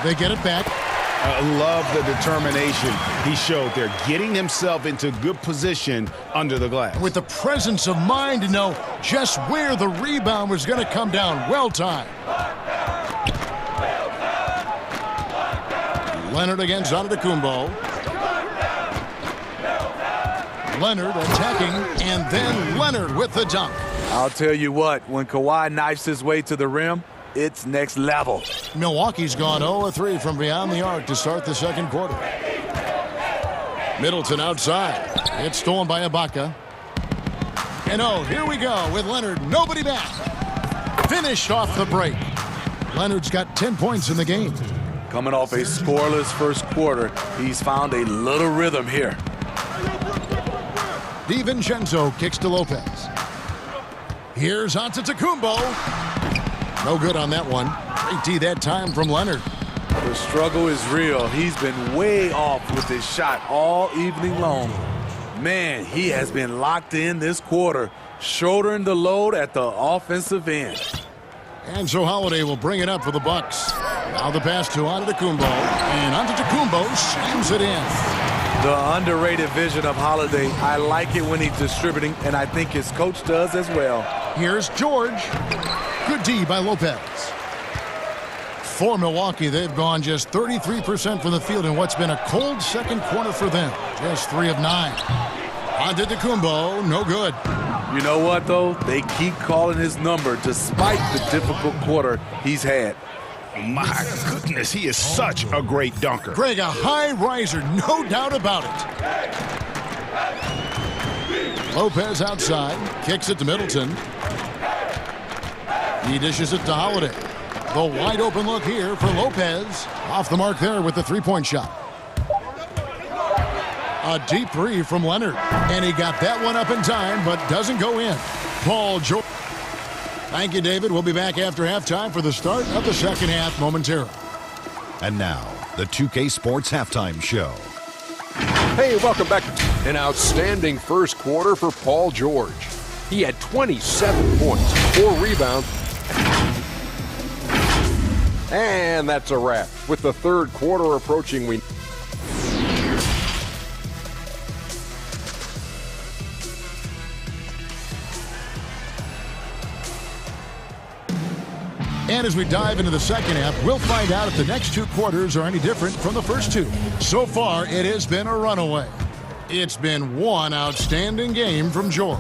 Speaker 1: They get it back.
Speaker 2: I love the determination he showed there, getting himself into good position under the glass.
Speaker 1: With the presence of mind to know just where the rebound was going to come down. Well timed. Leonard against Antetokounmpo. Leonard attacking, and then Leonard with the dunk.
Speaker 16: I'll tell you what, when Kawhi knifes his way to the rim, it's next level.
Speaker 1: Milwaukee's gone 0-3 from beyond the arc to start the second quarter. Middleton outside. It's stolen by Ibaka. And here we go with Leonard. Nobody back. Finished off the break. Leonard's got 10 points in the game.
Speaker 16: Coming off a scoreless first quarter, he's found a little rhythm here.
Speaker 1: DiVincenzo kicks to Lopez. Here's Antetokounmpo. No good on that one. Great D that time from Leonard.
Speaker 16: The struggle is real. He's been way off with his shot all evening long. Man, he has been locked in this quarter, shouldering the load at the offensive end.
Speaker 1: And so Holiday will bring it up for the Bucks. Now the pass to Antetokounmpo, and Antetokounmpo slams it in.
Speaker 16: The underrated vision of Holiday. I like it when he's distributing, and I think his coach does as well.
Speaker 1: Here's George. Good D by Lopez. For Milwaukee, they've gone just 33% from the field in what's been a cold second quarter for them. Just 3 of 9. Antetokounmpo, no good.
Speaker 16: You know what, though? They keep calling his number despite the difficult quarter he's had.
Speaker 2: My goodness, he is such a great dunker.
Speaker 1: Greg, a high riser, no doubt about it. Lopez outside, kicks it to Middleton. He dishes it to Holiday. The wide open look here for Lopez. Off the mark there with the three-point shot. A deep 3 from Leonard. And he got that one up in time, but doesn't go in. Paul George. Thank you, David. We'll be back after halftime for the start of the second half momentarily.
Speaker 15: And now, the 2K Sports Halftime Show.
Speaker 8: Hey, welcome back. An outstanding first quarter for Paul George. He had 27 points, 4 rebounds. And that's a wrap. With the third quarter approaching,
Speaker 1: And as we dive into the second half, we'll find out if the next 2 quarters are any different from the first 2. So far, it has been a runaway. It's been one outstanding game from George.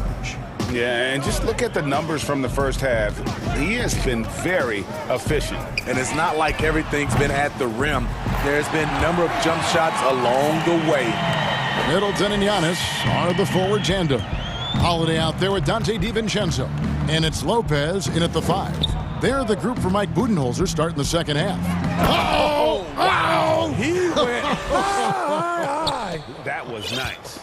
Speaker 2: Yeah, and just look at the numbers from the first half. He has been very efficient.
Speaker 16: And it's not like everything's been at the rim. There's been a number of jump shots along the way.
Speaker 1: Middleton and Giannis are the forward tandem. Holiday out there with Dante DiVincenzo. And it's Lopez in at the 5. They're the group for Mike Budenholzer starting the second half.
Speaker 16: Oh, wow! He went high.
Speaker 2: That was nice.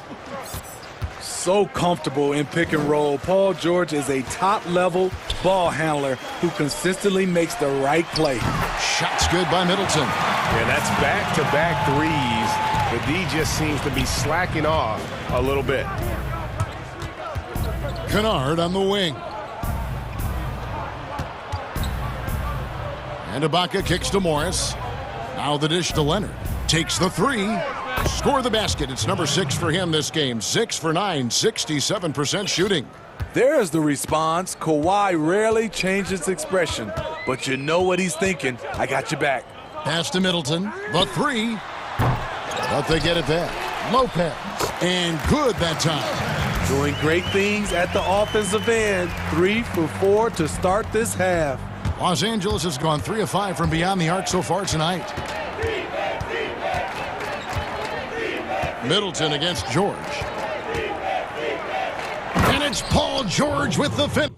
Speaker 16: So comfortable in pick and roll. Paul George is a top-level ball handler who consistently makes the right play.
Speaker 1: Shots good by Middleton.
Speaker 14: Yeah, that's back-to-back threes. The D just seems to be slacking off a little bit.
Speaker 1: Kennard on the wing. And Ibaka kicks to Morris. Now the dish to Leonard. Takes the 3. Score the basket. It's number 6 for him this game. 6 for 9, 67% shooting.
Speaker 16: There's the response. Kawhi rarely changes expression, but you know what he's thinking. I got you back.
Speaker 1: Pass to Middleton. The 3. But they get it back. Lopez. And good that time.
Speaker 16: Doing great things at the offensive end. 3 for 4 to start this half.
Speaker 1: Los Angeles has gone 3 of 5 from beyond the arc so far tonight. Middleton against George. And it's Paul George with the finish.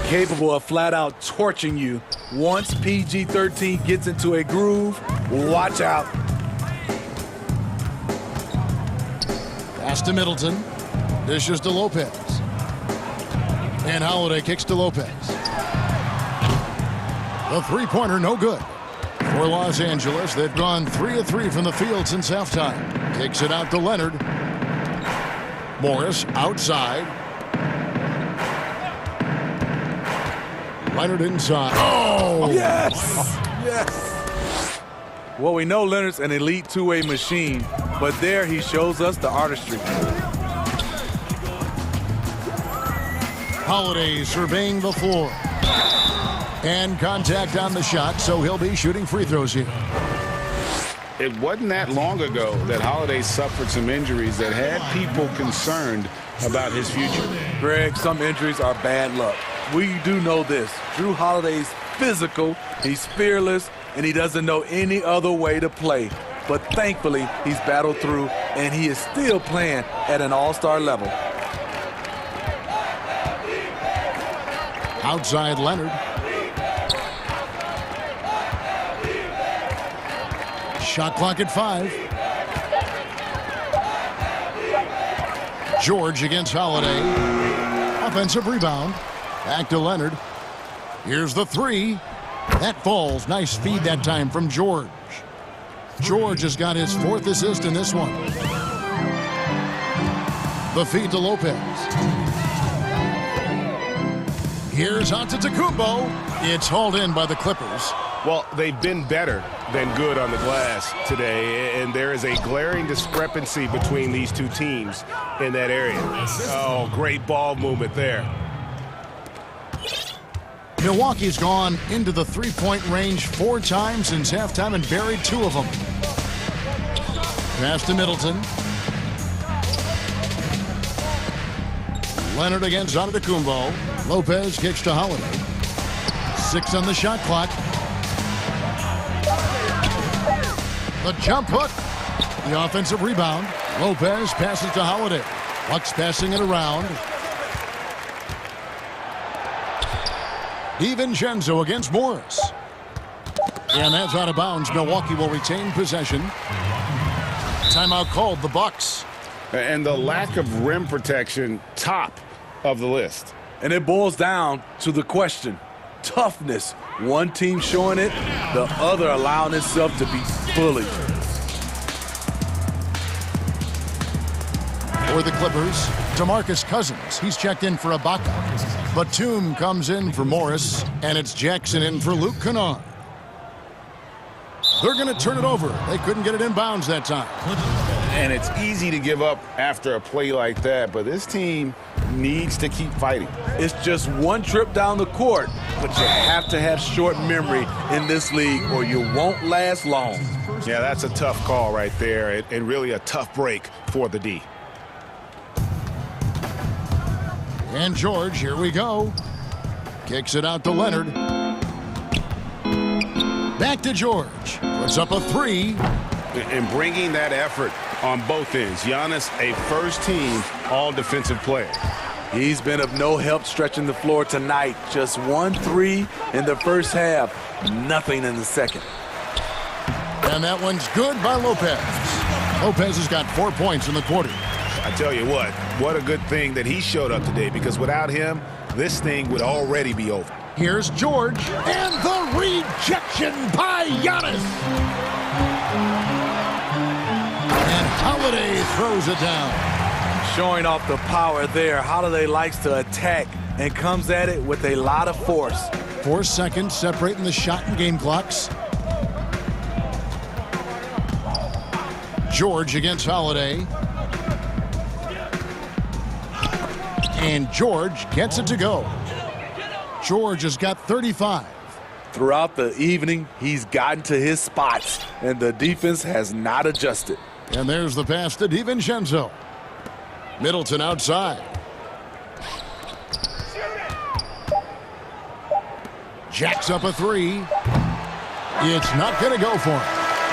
Speaker 16: Capable of flat out torching you. Once PG-13 gets into a groove, watch out.
Speaker 1: Pass to Middleton. Dishes to Lopez. And Holiday kicks to Lopez. The three-pointer no good. For Los Angeles, they've gone 3 of 3 from the field since halftime. Kicks it out to Leonard. Morris outside. Leonard inside. Oh!
Speaker 16: Yes! Yes! Well, we know Leonard's an elite two-way machine, but there he shows us the artistry.
Speaker 1: Holiday surveying the floor. And contact on the shot, so he'll be shooting free throws here.
Speaker 2: It wasn't that long ago that Holiday suffered some injuries that had people concerned about his future.
Speaker 16: Greg, some injuries are bad luck. We do know this. Drew Holiday's physical, he's fearless, and he doesn't know any other way to play. But thankfully, he's battled through, and he is still playing at an all-star level.
Speaker 1: Outside Leonard. Shot clock at 5. George against Holiday. Offensive rebound. Back to Leonard. Here's the three. That falls. Nice feed that time from George. George has got his 4th assist in this one. The feed to Lopez. Here's Antetokounmpo. It's hauled in by the Clippers.
Speaker 14: Well, they've been better than good on the glass today, and there is a glaring discrepancy between these two teams in that area. Oh, great ball movement there.
Speaker 1: Milwaukee's gone into the three-point range 4 times since halftime and buried 2 of them. Pass to Middleton. Leonard against Antetokounmpo. Lopez kicks to Holiday. 6 on the shot clock. The jump hook. The offensive rebound. Lopez passes to Holiday. Bucks passing it around. DiVincenzo against Morris. And that's out of bounds. Milwaukee will retain possession. Timeout called the Bucks.
Speaker 2: And the lack of rim protection, top of the list.
Speaker 16: And it boils down to the question. Toughness. One team showing it, the other allowing itself to be bullied.
Speaker 1: For the Clippers, DeMarcus Cousins. He's checked in for Ibaka. Batum comes in for Morris, and it's Jackson in for Luke Kennard. They're going to turn it over. They couldn't get it in bounds that time.
Speaker 2: And it's easy to give up after a play like that, but this team needs to keep fighting.
Speaker 16: It's just one trip down the court, but you have to have short memory in this league or you won't last long.
Speaker 14: Yeah, that's a tough call right there, and really a tough break for the D.
Speaker 1: And George, here we go. Kicks it out to Leonard. Back to George. Puts up a 3.
Speaker 14: And bringing that effort on both ends. Giannis, a first-team all-defensive player.
Speaker 16: He's been of no help stretching the floor tonight. Just 1 3 in the first half. Nothing in the second.
Speaker 1: And that one's good by Lopez. Lopez has got 4 points in the quarter.
Speaker 14: I tell you what a good thing that he showed up today, because without him, this thing would already be over.
Speaker 1: Here's George, and the rejection by Giannis. And Holiday throws it down.
Speaker 16: Showing off the power there. Holiday likes to attack and comes at it with a lot of force.
Speaker 1: 4 seconds separating the shot and game clocks. George against Holiday. And George gets it to go. George has got 35.
Speaker 16: Throughout the evening, he's gotten to his spots, and the defense has not adjusted.
Speaker 1: And there's the pass to DiVincenzo. Middleton outside. Jacks up a three. It's not going to go for him.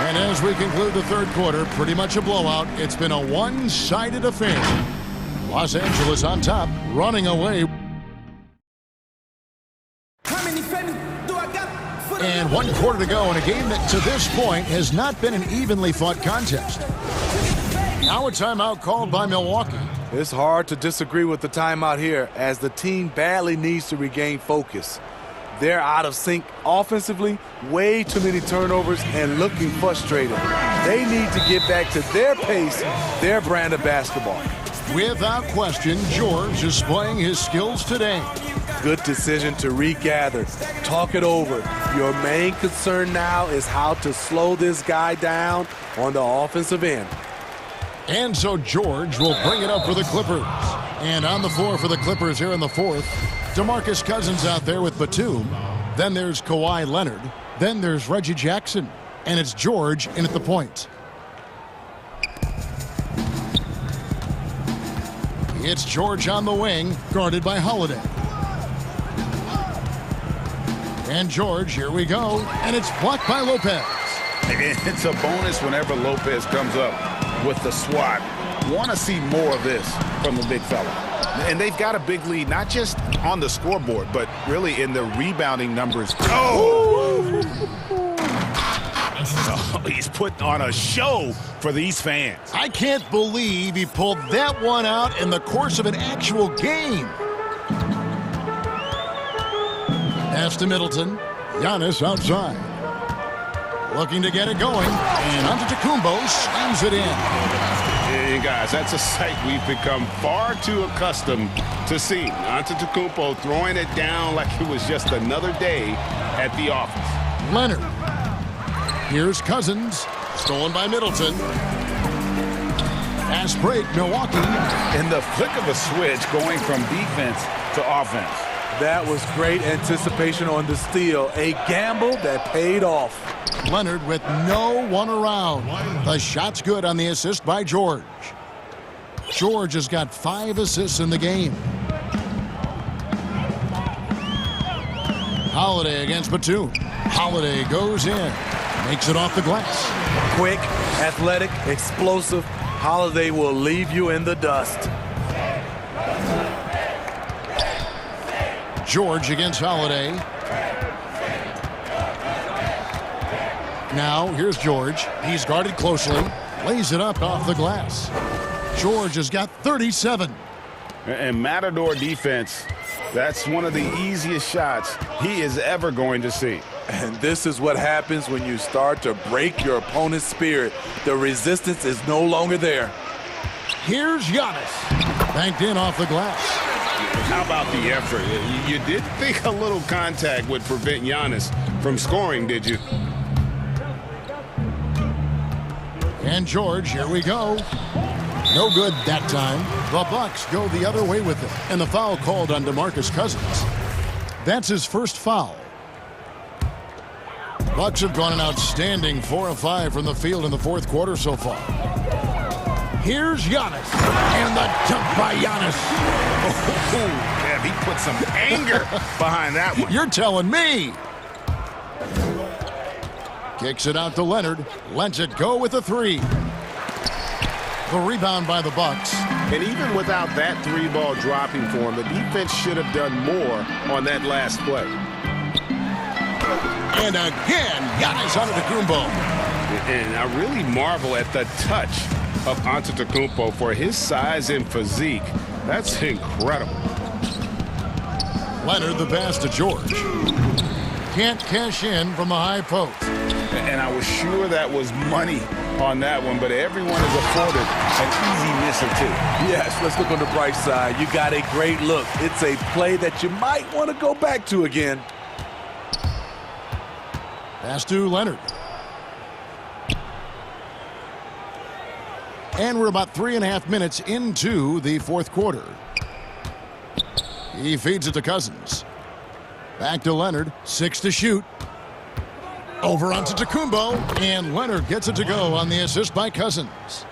Speaker 1: And as we conclude the third quarter, pretty much a blowout. It's been a one-sided affair. Los Angeles on top, running away. And 1 quarter to go in a game that to this point has not been an evenly fought contest. Now a timeout called by Milwaukee.
Speaker 16: It's hard to disagree with the timeout here as the team badly needs to regain focus. They're out of sync offensively, way too many turnovers, and looking frustrated. They need to get back to their pace, their brand of basketball.
Speaker 1: Without question, George is displaying his skills today.
Speaker 16: Good decision to regather. Talk it over. Your main concern now is how to slow this guy down on the offensive end.
Speaker 1: And so George will bring it up for the Clippers. And on the floor for the Clippers here in the fourth, DeMarcus Cousins out there with Batum. Then there's Kawhi Leonard. Then there's Reggie Jackson. And it's George in at the point. It's George on the wing, guarded by Holiday. And George, here we go. And it's blocked by Lopez.
Speaker 2: It's a bonus whenever Lopez comes up with the swat. Want to see more of this from the big fella. And they've got a big lead, not just on the scoreboard, but really in the rebounding numbers. Oh! He's put on a show for these fans.
Speaker 1: I can't believe he pulled that one out in the course of an actual game. Pass to Middleton. Giannis outside. Looking to get it going. And Antetokounmpo slams it in.
Speaker 2: Hey guys, that's a sight we've become far too accustomed to seeing. Antetokounmpo throwing it down like it was just another day at the office.
Speaker 1: Leonard. Here's Cousins. Stolen by Middleton. Pass break, Milwaukee.
Speaker 2: In the flick of a switch, going from defense to offense.
Speaker 16: That was great anticipation on the steal. A gamble that paid off.
Speaker 1: Leonard with no one around. The shot's good on the assist by George. George has got 5 assists in the game. Holiday against Batum. Holiday goes in. Makes it off the glass.
Speaker 16: Quick, athletic, explosive. Holiday will leave you in the dust.
Speaker 1: George against Holiday. Now, here's George. He's guarded closely. Lays it up off the glass. George has got 37.
Speaker 2: And Matador defense, that's one of the easiest shots he is ever going to see.
Speaker 16: And this is what happens when you start to break your opponent's spirit. The resistance is no longer there.
Speaker 1: Here's Giannis. Banked in off the glass.
Speaker 2: How about the effort? You did think a little contact would prevent Giannis from scoring, did you?
Speaker 1: And George, here we go. No good that time. The Bucks go the other way with it. And the foul called on DeMarcus Cousins. That's his first foul. Bucks have gone an outstanding 4 of 5 from the field in the fourth quarter so far. Here's Giannis. And the dunk by Giannis.
Speaker 2: Oh, yeah, he put some anger behind that one.
Speaker 1: You're telling me. Kicks it out to Leonard. Lets it go with a 3. The rebound by the Bucks.
Speaker 2: And even without that 3-ball dropping for him, the defense should have done more on that last play.
Speaker 1: And again, Giannis Antetokounmpo.
Speaker 2: And I really marvel at the touch of Antetokounmpo for his size and physique. That's incredible.
Speaker 1: Leonard the pass to George. Can't cash in from the high post.
Speaker 2: And I was sure that was money on that one, but everyone is afforded an easy miss or two.
Speaker 16: Yes, let's look on the bright side. You got a great look. It's a play that you might want to go back to again.
Speaker 1: Pass to Leonard. And we're about 3.5 minutes into the fourth quarter. He feeds it to Cousins. Back to Leonard. 6 to shoot. Over onto Antetokounmpo. And Leonard gets it to go on the assist by Cousins.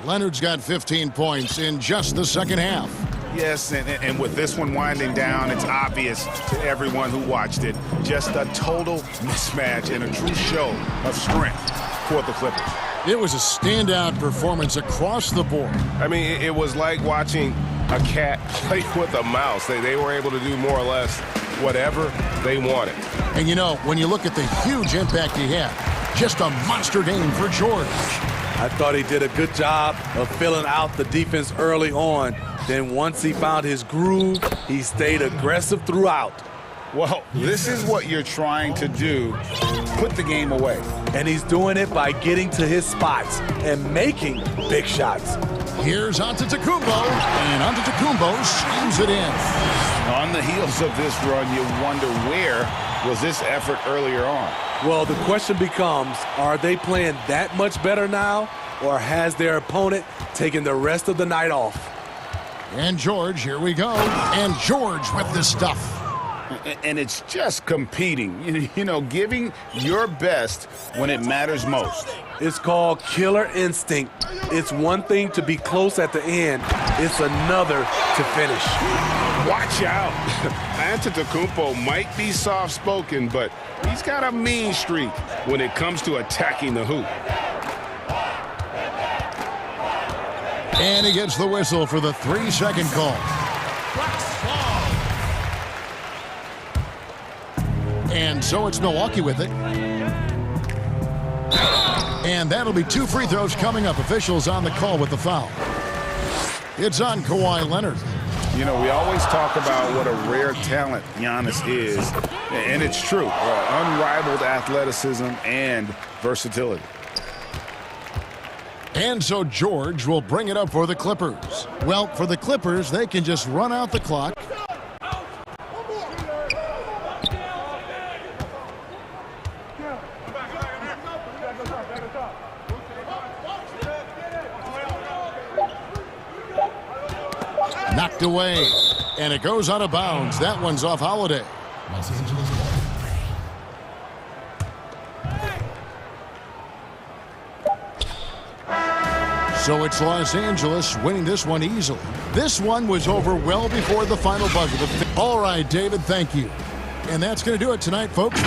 Speaker 1: Leonard's got 15 points in just the second half.
Speaker 2: Yes, and with this one winding down, it's obvious to everyone who watched it. Just a total mismatch and a true show of strength for the Clippers.
Speaker 1: It was a standout performance across the board.
Speaker 14: I mean, it was like watching a cat play with a mouse. They were able to do more or less whatever they wanted.
Speaker 1: And you know, when you look at the huge impact he had, just a monster game for George.
Speaker 16: I thought he did a good job of filling out the defense early on. Then once he found his groove, he stayed aggressive throughout.
Speaker 2: Well, this is what you're trying to do, put the game away.
Speaker 16: And he's doing it by getting to his spots and making big shots.
Speaker 1: Here's Antetokounmpo, and Antetokounmpo slams it in.
Speaker 2: On the heels of this run, you wonder where was this effort earlier on?
Speaker 16: Well, the question becomes, are they playing that much better now, or has their opponent taken the rest of the night off?
Speaker 1: And George, here we go. And George with the stuff.
Speaker 2: And it's just competing, you know, giving your best when it matters most.
Speaker 16: It's called killer instinct. It's one thing to be close at the end. It's another to finish.
Speaker 2: Watch out. Antetokounmpo might be soft-spoken, but he's got a mean streak when it comes to attacking the hoop.
Speaker 1: And he gets the whistle for the 3-second call. And so it's Milwaukee with it. And that'll be 2 free throws coming up. Officials on the call with the foul. It's on Kawhi Leonard.
Speaker 2: You know, we always talk about what a rare talent Giannis is, and it's true. Unrivaled athleticism and versatility.
Speaker 1: And so George will bring it up for the Clippers. Well, for the Clippers, they can just run out the clock. Knocked away, and it goes out of bounds. That one's off Holiday. So it's Los Angeles winning this one easily. This one was over well before the final buzzer. All right, David, thank you. And that's going to do it tonight, folks.